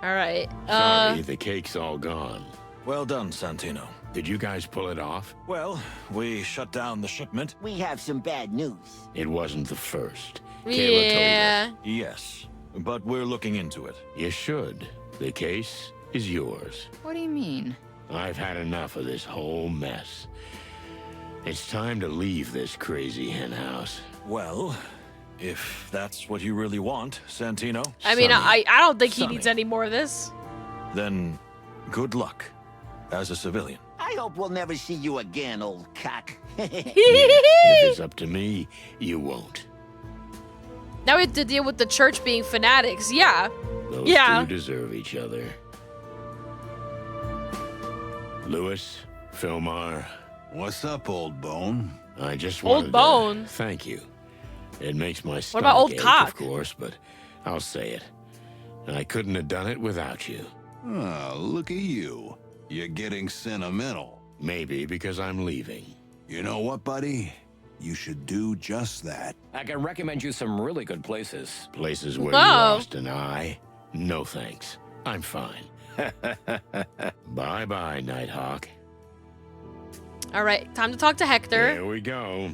A: Alright.
B: sorry, the cake's all gone.
L: Well done, Santino.
B: Did you guys pull it off?
L: Well, we shut down the shipment.
G: We have some bad news.
B: It wasn't the first.
A: Yeah.
B: Kayla told us.
L: Yes, but we're looking into it.
B: You should. The case is yours.
C: What do you mean?
B: I've had enough of this whole mess. It's time to leave this crazy hen house.
L: Well, if that's what you really want, Santino.
A: I mean, I don't think he
L: Sonny.
A: needs any more of this.
L: Then good luck as a civilian.
G: I hope we'll never see you again, old cock.
B: If it's up to me, you won't.
A: Now we have to deal with the church being fanatics. Yeah.
B: Those
A: Yeah.
B: two deserve each other. Lewis, Philmar.
F: What's up, old bone?
B: I just
A: Old
B: wanted
A: bone?
B: to thank you. It makes my
A: What
B: stomach
A: about old
B: ache,
A: cock?
B: of course, but I'll say it. I couldn't have done it without you.
F: Oh, look at you. You're getting sentimental.
B: Maybe because I'm leaving.
F: You know what, buddy? You should do just that.
I: I can recommend you some really good places.
B: Places where
A: Oh.
B: you lost an eye? No thanks. I'm fine. Bye-bye, Nighthawk.
A: Alright, time to talk to Hector.
B: Here we go.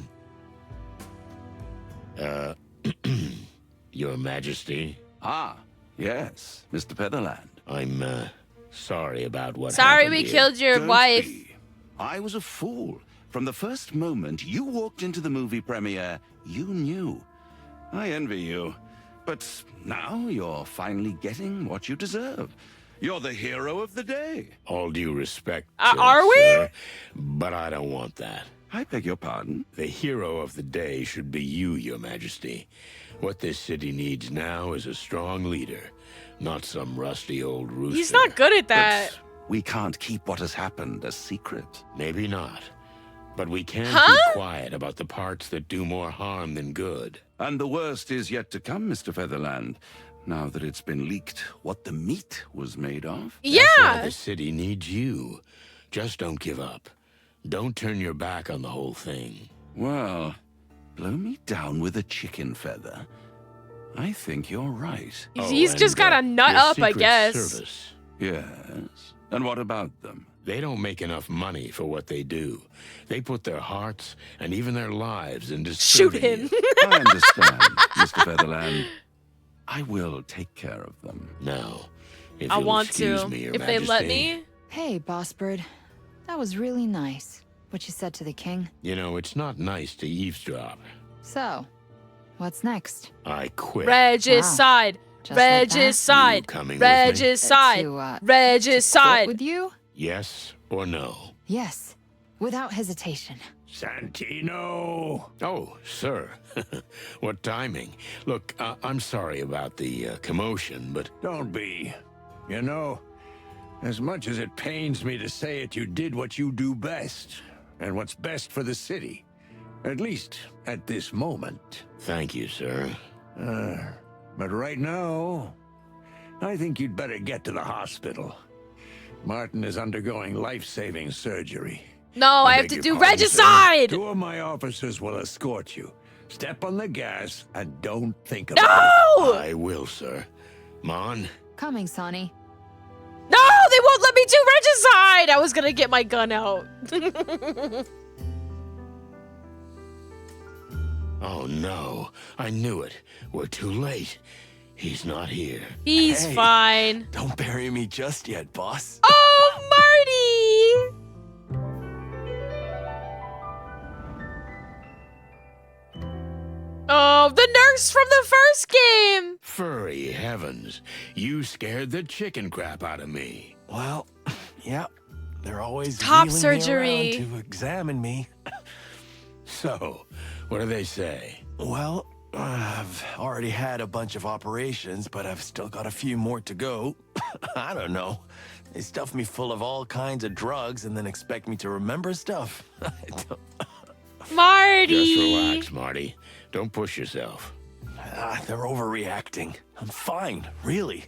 B: Your Majesty.
O: Ah, yes, Mr. Featherland.
B: I'm, sorry about what
A: Sorry
B: happened
A: we
B: here.
A: killed your
O: Don't
A: wife.
O: be. I was a fool. From the first moment you walked into the movie premiere, you knew. I envy you. But now you're finally getting what you deserve. You're the hero of the day.
B: All due respect,
A: are we?
B: sir, but I don't want that.
O: I beg your pardon?
B: The hero of the day should be you, Your Majesty. What this city needs now is a strong leader, not some rusty old rooster.
A: He's not good at that.
O: But we can't keep what has happened a secret.
B: Maybe not. But we can
A: Huh?
B: keep quiet about the parts that do more harm than good.
O: And the worst is yet to come, Mr. Featherland. Now that it's been leaked what the meat was made of.
B: That's why
A: Yeah.
B: the city needs you. Just don't give up. Don't turn your back on the whole thing.
O: Well, blow me down with a chicken feather. I think you're right.
A: He's just got a nut
B: your
A: up, I
B: Secret
A: guess.
B: Service.
O: Yes. And what about them?
B: They don't make enough money for what they do. They put their hearts and even their lives into
A: Shoot
B: serving
A: him.
B: you.
O: I understand, Mr. Featherland. I will take care of them.
B: Now, if
A: I
B: you'll
A: want
B: excuse
A: to.
B: me, Your
A: If they let
B: Majesty.
A: me.
C: Hey, Boss Bird. That was really nice, what you said to the king.
B: You know, it's not nice to eavesdrop.
C: So, what's next?
B: I quit.
A: Regicide.
C: Just like that?
B: You
A: Regicide.
B: coming with me?
A: Regicide.
C: To
A: Regicide.
C: with you?
B: Yes or no?
C: Yes, without hesitation.
F: Santino!
B: Oh, sir. What timing. Look, I'm sorry about the commotion, but...
F: Don't be. You know, as much as it pains me to say it, you did what you do best, and what's best for the city. At least, at this moment.
B: Thank you, sir.
F: But right now, I think you'd better get to the hospital. Martin is undergoing life-saving surgery.
A: No, I have
F: beg
A: to
F: your
A: do
F: pardon,
A: regicide!
F: sir. 2 of my officers will escort you. Step on the gas and don't think
A: No!
F: about it.
B: I will, sir. Mon?
C: Coming, Sonny.
A: No, they won't let me do regicide! I was gonna get my gun out.
B: Oh, no. I knew it. We're too late. He's not here.
A: He's
H: Hey,
A: fine.
H: Don't bury me just yet, boss.
A: Oh, Marty! Oh, the nurse from the first game!
B: Furry heavens. You scared the chicken crap out of me.
H: Well, yeah. They're always
A: Top
H: wheeling
A: surgery.
H: me around to examine me.
B: So, what do they say?
H: Well, I've already had a bunch of operations, but I've still got a few more to go. I don't know. They stuff me full of all kinds of drugs and then expect me to remember stuff.
A: Marty!
B: Just relax, Marty. Don't push yourself.
H: They're overreacting. I'm fine, really.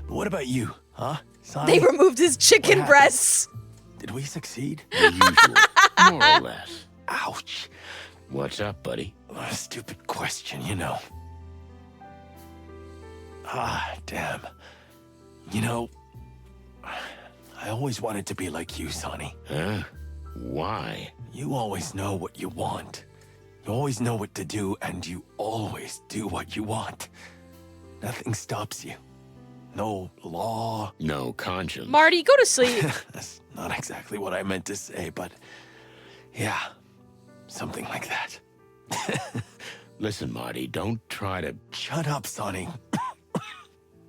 H: What about you, huh? Sonny?
A: They removed his chicken
H: What happened?
A: breasts.
H: Did we succeed?
B: The usual. More or less.
H: Ouch.
B: What's up, buddy?
H: A stupid question, you know. Damn. You know, I always wanted to be like you, Sonny.
B: Huh? Why?
H: You always know what you want. You always know what to do, and you always do what you want. Nothing stops you. No law.
B: No conscience.
A: Marty, go to sleep.
H: That's not exactly what I meant to say, but yeah, something like that.
B: Listen, Marty, don't try to...
H: Shut up, Sonny.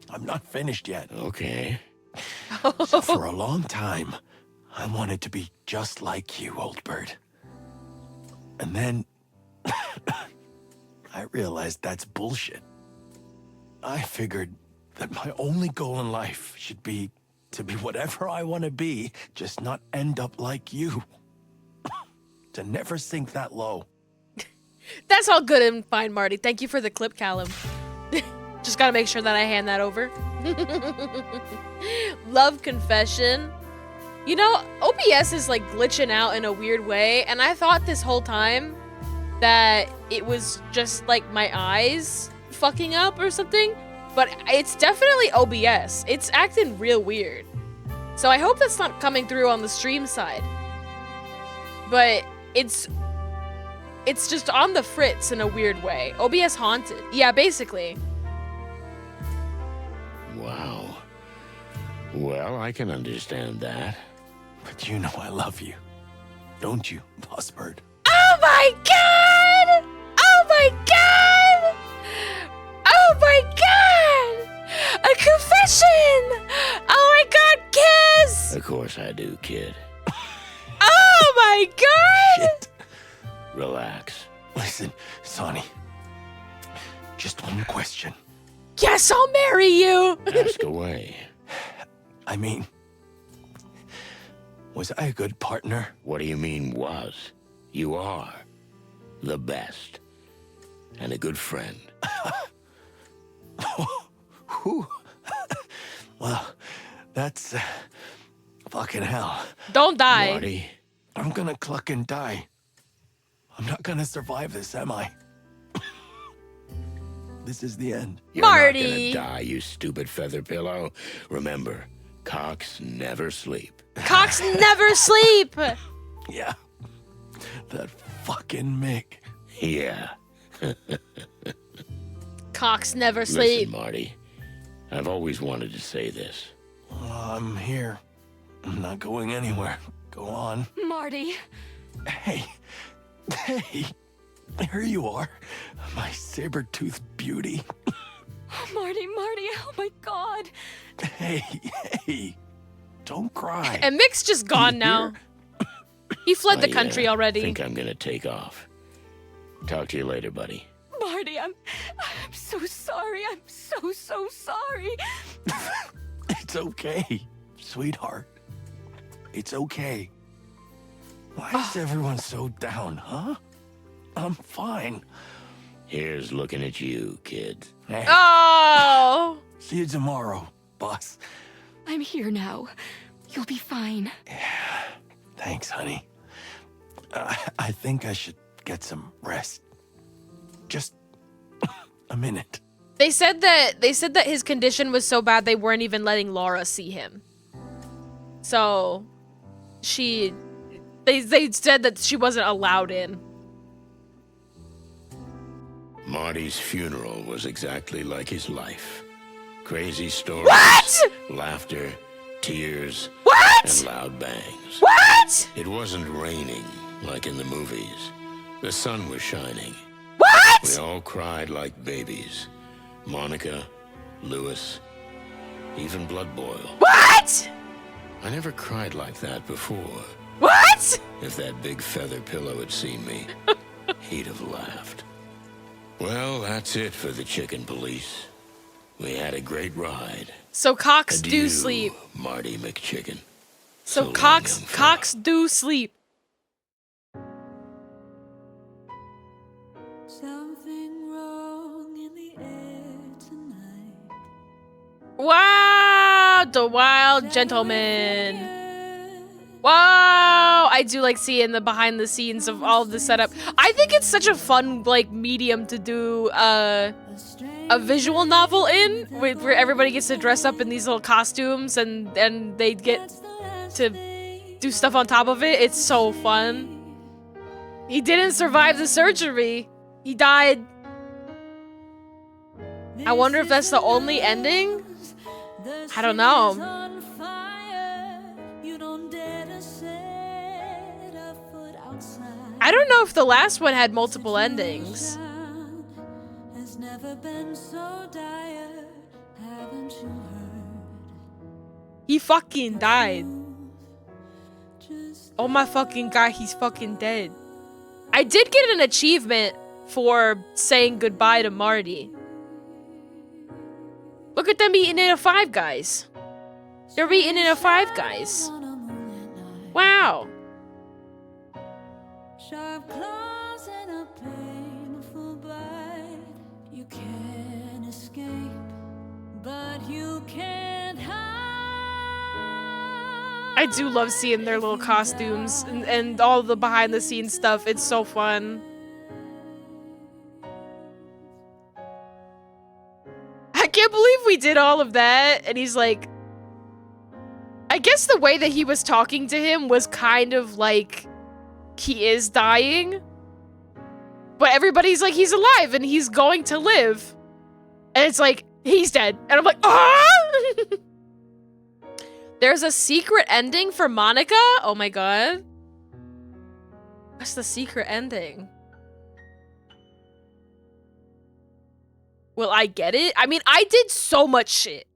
H: I'm not finished yet.
B: Okay.
H: So for a long time, I wanted to be just like you, old bird. And then I realized that's bullshit. I figured that my only goal in life should be to be whatever I want to be, just not end up like you. To never sink that low.
A: That's all good and fine, Marty. Thank you for the clip, Callum. Just gotta make sure that I hand that over. Love confession. You know, OBS is like glitching out in a weird way, and I thought this whole time that it was just like my eyes fucking up or something, but it's definitely OBS. It's acting real weird. So I hope that's not coming through on the stream side. But it's just on the fritz in a weird way. OBS haunted. Yeah, basically.
B: Wow. Well, I can understand that.
H: But you know I love you. Don't you, Boss Bird?
A: Oh my god! Oh my god! Oh my god! A confession! Oh my god, kiss!
B: Of course I do, kid.
A: Oh my god!
H: Shit.
B: Relax.
H: Listen, Sonny. Just one question.
A: Yes, I'll marry you!
B: Ask away.
H: I mean, was I a good partner?
B: What do you mean, was? You are. The best. And a good friend.
H: Whew. Well, that's fucking hell.
A: Don't die.
B: Marty.
H: I'm gonna cluck and die. I'm not gonna survive this, am I? This is the end.
B: You're
A: Marty.
B: not gonna die, you stupid feather pillow. Remember, cocks never sleep.
A: Cocks never sleep!
H: Yeah. That fucking Mick.
B: Yeah.
A: Cocks never sleep.
B: Listen, Marty. I've always wanted to say this.
H: I'm here. I'm not going anywhere. Go on.
T: Marty.
H: Hey. Hey. There you are. My saber-toothed beauty.
T: Marty, oh my god.
H: Hey. Don't cry.
A: And Mick's just gone now. He fled the country
B: I
A: already.
B: think I'm gonna take off. Talk to you later, buddy.
S: Marty, I'm so sorry. I'm so sorry.
H: It's okay, sweetheart. It's okay. Why is everyone so down, huh? I'm fine.
B: Here's looking at you, kid.
H: Hey,
A: Oh!
H: see you tomorrow, boss.
T: I'm here now. You'll be fine.
H: Thanks, honey. I think I should get some rest. Just a minute.
A: They said that his condition was so bad they weren't even letting Laura see him. So they said that she wasn't allowed in.
B: Marty's funeral was exactly like his life. Crazy stories,
A: What?
B: laughter, tears,
A: What?
B: and loud bangs.
A: What?
B: It wasn't raining like in the movies. The sun was shining.
A: What?
B: We all cried like babies. Monica, Lewis, even Blood Boil.
A: What?
B: I never cried like that before.
A: What?
B: If that big feather pillow had seen me, he'd have laughed. Well, that's it for the chicken police. We had a great ride.
A: So cocks
B: Adieu,
A: do sleep.
B: Marty McChicken.
A: So
B: long,
A: cocks
B: young fella.
A: cocks do sleep.
M: Something wrong in the air tonight.
A: Wow, the wild gentleman. Wow, I do like seeing the behind the scenes of all of the setup. I think it's such a fun like medium to do a visual novel in, where everybody gets to dress up in these little costumes and they get to do stuff on top of it. It's so fun. He didn't survive the surgery. He died. I wonder if that's the only ending? I don't know. I don't know if the last one had multiple endings.
M: Has never been so dire, haven't you heard?
A: He fucking died. Oh my fucking god, he's fucking dead. I did get an achievement for saying goodbye to Marty. Look at them eating in a Five Guys. They're eating in a Five Guys. Wow.
M: Sharp claws and a painful bite. You can't escape, but you can't hide.
A: I do love seeing their little costumes and all the behind the scenes stuff. It's so fun. I can't believe we did all of that. And he's like, I guess the way that he was talking to him was kind of like he is dying. But everybody's like, he's alive and he's going to live. And it's like, he's dead. And I'm like, ah! There's a secret ending for Monica? Oh my god. What's the secret ending? Will I get it? I mean, I did so much shit.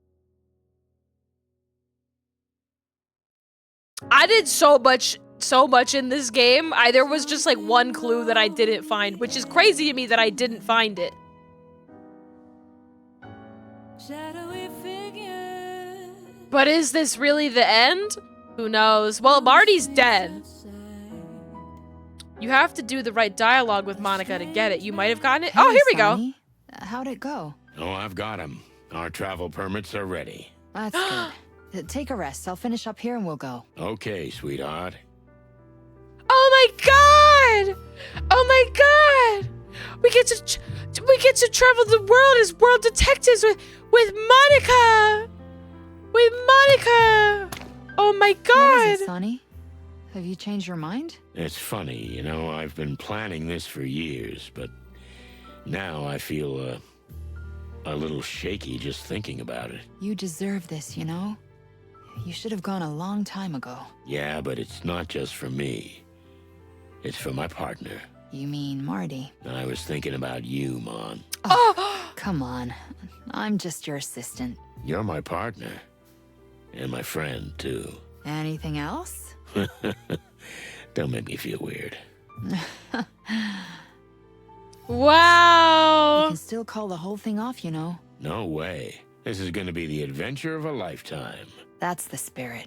A: I did so much in this game. There was just like one clue that I didn't find, which is crazy to me that I didn't find it.
M: Shadowy figure.
A: But is this really the end? Who knows? Well, Marty's dead. You have to do the right dialogue with Monica to get it. You might have gotten it. Oh,
C: Hey,
A: here we go.
C: Sonny. How'd it go?
B: Oh, I've got him. Our travel permits are ready.
C: That's good. Take a rest. I'll finish up here and we'll go.
B: Okay, sweetheart.
A: Oh my god! Oh my god! We get to travel the world as world detectives with Monica. With Monica. Oh my god!
C: What is it, Sonny? Have you changed your mind?
B: It's funny, you know, I've been planning this for years, but now I feel a little shaky just thinking about it.
C: You deserve this, you know? You should have gone a long time ago.
B: Yeah, but it's not just for me. It's for my partner.
C: You mean Marty?
B: I was thinking about you, Mon.
C: Oh, come on. I'm just your assistant.
B: You're my partner. And my friend, too.
C: Anything else?
B: Don't make me feel weird.
A: Wow.
C: You can still call the whole thing off, you know.
B: No way. This is going to be the adventure of a lifetime.
C: That's the spirit.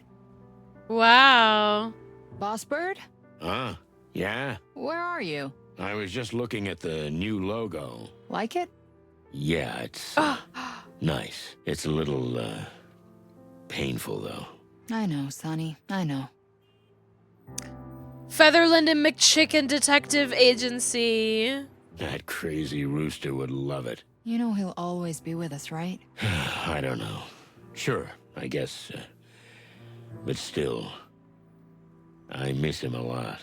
A: Wow.
C: Boss Bird?
B: Huh? Yeah?
C: Where are you?
B: I was just looking at the new logo.
C: Like it?
B: Yeah, it's nice. It's a little, painful, though.
C: I know, Sonny. I know.
A: Featherland and McChicken Detective Agency.
B: That crazy rooster would love it.
C: You know he'll always be with us, right?
B: I don't know. Sure, I guess. But still, I miss him a lot.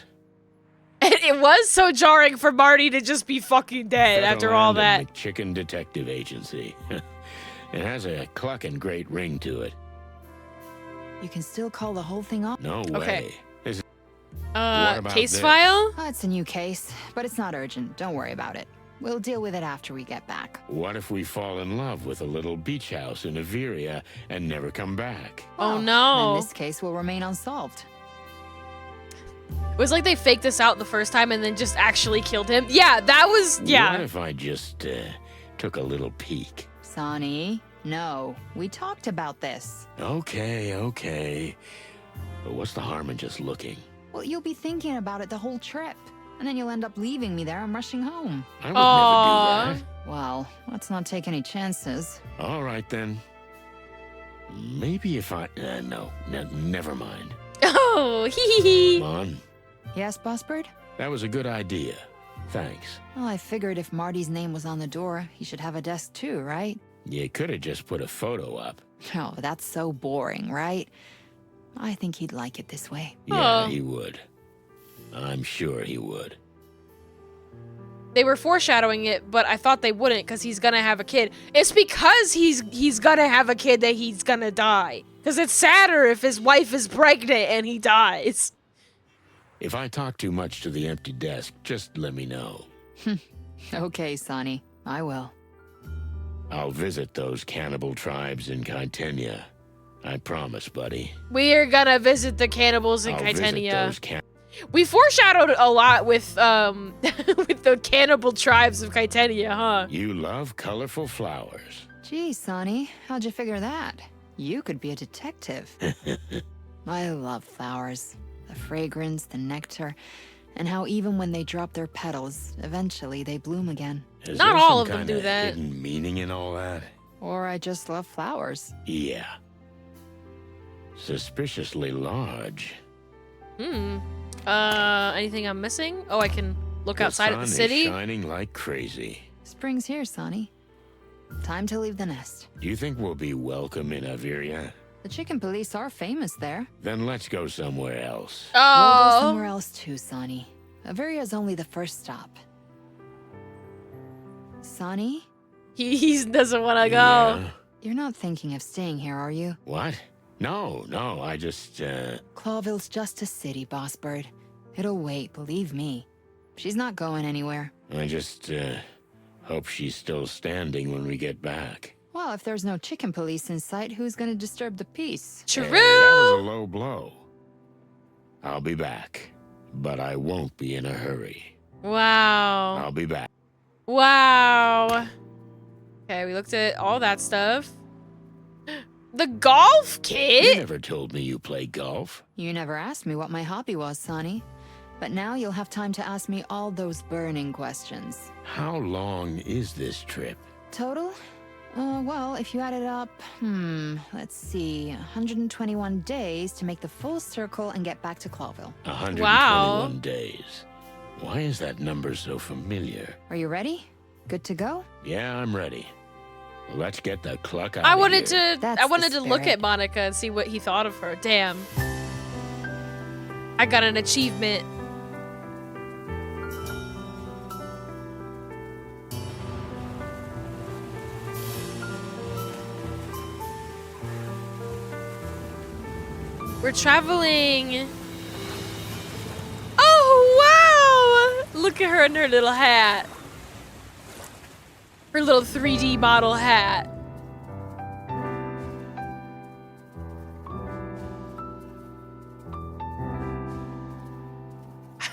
A: It was so jarring for Marty to just be fucking dead after all that.
B: Featherland and McChicken Detective Agency. It has a clucking great ring to it.
C: You can still call the whole thing off?
B: No way.
A: Okay.
B: What about
A: Case
B: this?
A: file?
C: Oh, it's a new case, but it's not urgent. Don't worry about it. We'll deal with it after we get back.
B: What if we fall in love with a little beach house in Averia and never come back?
A: Oh
C: Well,
A: no.
C: Then this case will remain unsolved.
A: It was like they faked this out the first time and then just actually killed him. Yeah, that was, yeah.
B: What if I just took a little peek?
C: Sonny, no. We talked about this.
B: Okay. But what's the harm in just looking?
C: Well, you'll be thinking about it the whole trip. And then you'll end up leaving me there and rushing home.
B: I would never do that.
C: Well, let's not take any chances.
B: All right, then. Maybe if I... no, never mind.
A: Oh, hee.
B: Come on.
C: Yes, Boss Bird?
B: That was a good idea. Thanks.
C: Well, I figured if Marty's name was on the door, he should have a desk too, right?
B: You could have just put a photo up.
C: Oh, that's so boring, right? I think he'd like it this way.
B: Yeah, he would. I'm sure he would.
A: They were foreshadowing it, but I thought they wouldn't because he's gonna have a kid. It's because he's gonna have a kid that he's gonna die. Because it's sadder if his wife is pregnant and he dies.
B: If I talk too much to the empty desk, just let me know.
C: Okay, Sonny. I will.
B: I'll visit those cannibal tribes in Kitania. I promise, buddy.
A: We are gonna visit the cannibals in
B: I'll visit
A: Kitania.
B: those
A: We foreshadowed a lot with with the cannibal tribes of Kitania, huh?
B: You love colorful flowers.
C: Gee, Sonny, how'd you figure that? You could be a detective. I love flowers. The fragrance, the nectar, and how even when they drop their petals, eventually they bloom again.
B: Is
A: Not
B: there
A: all
B: some
A: of them
B: kinda
A: do that.
B: hidden meaning in all that?
C: Or I just love flowers.
B: Yeah. Suspiciously large.
A: Anything I'm missing? Oh, I can look outside at the
B: sun
A: city.
B: is shining like crazy.
C: Spring's here, Sonny. Time to leave the nest.
B: Do you think we'll be welcome in Averia?
C: The chicken police are famous there.
B: Then let's go somewhere else.
C: We'll
A: Oh.
C: go somewhere else too, Sonny. Averia's only the first stop. Sonny?
A: He doesn't want to go.
B: Yeah.
C: You're not thinking of staying here, are you?
B: What? No, I just,
C: Clawville's just a city, Boss Bird. It'll wait, believe me. She's not going anywhere.
B: I just, hope she's still standing when we get back.
C: Well, if there's no chicken police in sight, who's gonna disturb the peace?
A: True.
B: Hey, that was a low blow. I'll be back, but I won't be in a hurry.
A: Wow.
B: I'll be back.
A: Wow. Okay, we looked at all that stuff. The golf
B: You
A: kit?
B: never told me you play golf.
C: You never asked me what my hobby was, Sonny. But now you'll have time to ask me all those burning questions.
B: How long is this trip?
C: Total? Well, if you add it up, let's see, 121 days to make the full circle and get back to Clawville.
B: 121 days. Why is that number so familiar?
C: Are you ready? Good to go?
B: Yeah, I'm ready. Let's get the cluck out
A: I
B: of
A: wanted
B: here.
A: to I wanted to look at Monica and see what he thought of her. Damn. I got an achievement. We're traveling. Oh, wow! Look at her in her little hat. Her little 3D model hat.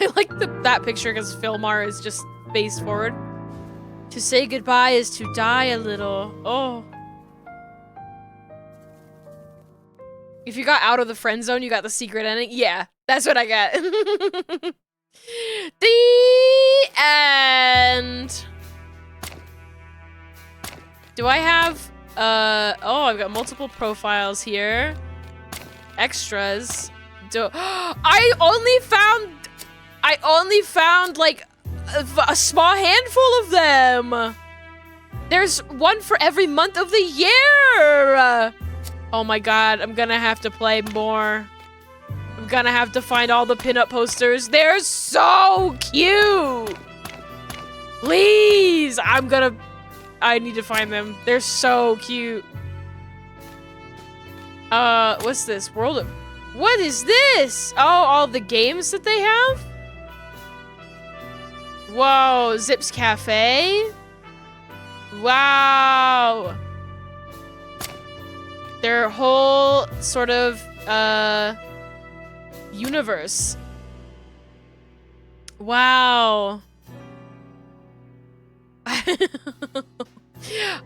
A: I like that picture because Philmar is just face forward. To say goodbye is to die a little. Oh. If you got out of the friend zone, you got the secret ending. Yeah, that's what I got. The end. Do I have, oh, I've got multiple profiles here. Extras. I only found like a small handful of them. There's one for every month of the year. Oh my god, I'm gonna have to play more. I'm gonna have to find all the pinup posters. They're so cute. Please, I need to find them. They're so cute. What's this? What is this? Oh, all the games that they have? Whoa, Zips Cafe? Wow. Their whole sort of, universe. Wow.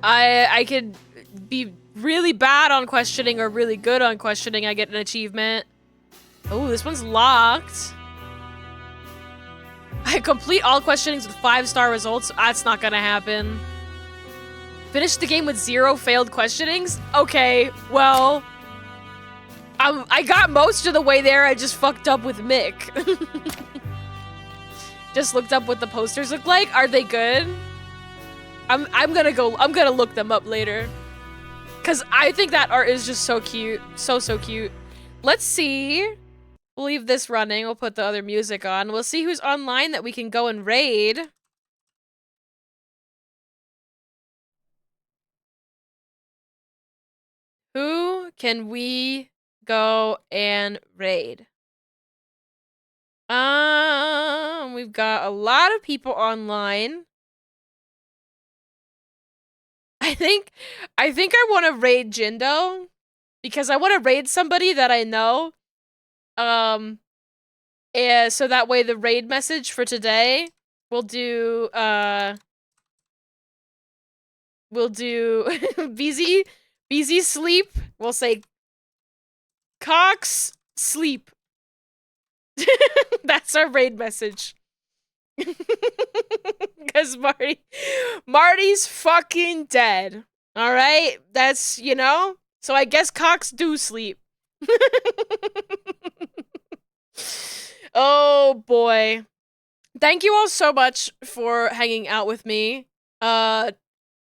A: I could be really bad on questioning or really good on questioning. I get an achievement. Oh, this one's locked. I complete all questionings with 5-star results. That's not gonna happen. Finish the game with 0 failed questionings? Okay, well, I got most of the way there. I just fucked up with Mick. Just looked up what the posters look like. Are they good? I'm gonna look them up later. Cause I think that art is just so cute. So cute. Let's see. We'll leave this running. We'll put the other music on. We'll see who's online that we can go and raid. Who can we go and raid? We've got a lot of people online. I think I want to raid Jindo because I want to raid somebody that I know. And so that way the raid message for today we'll do BZ sleep. We'll say Cox sleep. That's our raid message. Because Marty's fucking dead. Alright? That's, you know? So I guess Cox do sleep. Oh boy. Thank you all so much for hanging out with me. On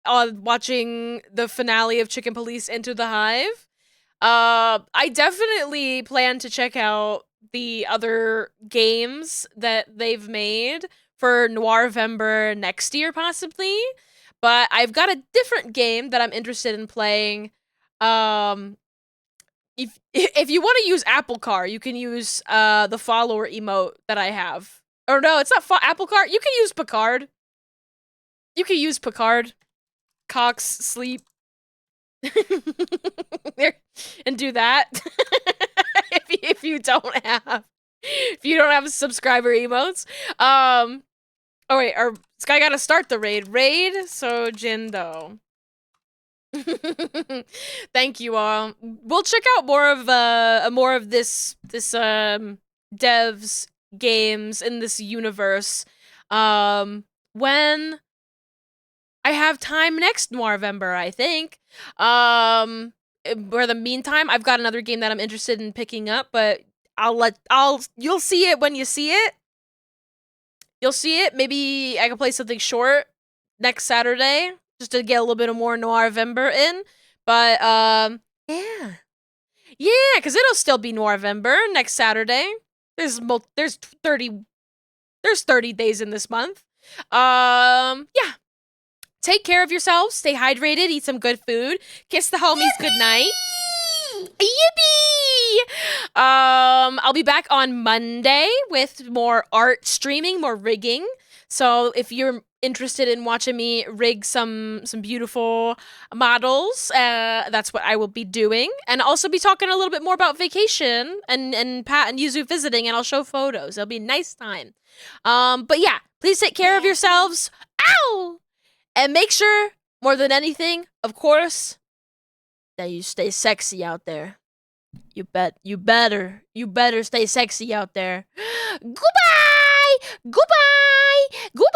A: watching the finale of Chicken Police Into the Hive. I definitely plan to check out the other games that they've made for Noirvember next year, possibly. But I've got a different game that I'm interested in playing. If you want to use Apple Car, you can use the follower emote that I have. Or no, it's not Apple Car. You can use Picard. You can use Picard. Cox sleep. And do that. if you don't have subscriber emotes. Oh wait, Sky gotta start the raid. So Jindo. Thank you all. We'll check out more of this devs games in this universe when I have time next Noirvember, I think. For the meantime, I've got another game that I'm interested in picking up, but you'll see it when you see it. You'll see it. Maybe I can play something short next Saturday just to get a little bit of more Noirvember in. But yeah, because it'll still be Noirvember next Saturday. There's 30 days in this month. Yeah. Take care of yourselves. Stay hydrated. Eat some good food. Kiss the homies goodnight. Yippee! I'll be back on Monday with more art streaming, more rigging. So if you're interested in watching me rig some beautiful models, that's what I will be doing. And also be talking a little bit more about vacation and Pat and Yuzu visiting, and I'll show photos. It'll be a nice time. But yeah, please take care of yourselves. Ow! And make sure, more than anything, of course, that you stay sexy out there. You better stay sexy out there. Goodbye! Goodbye! Goodbye!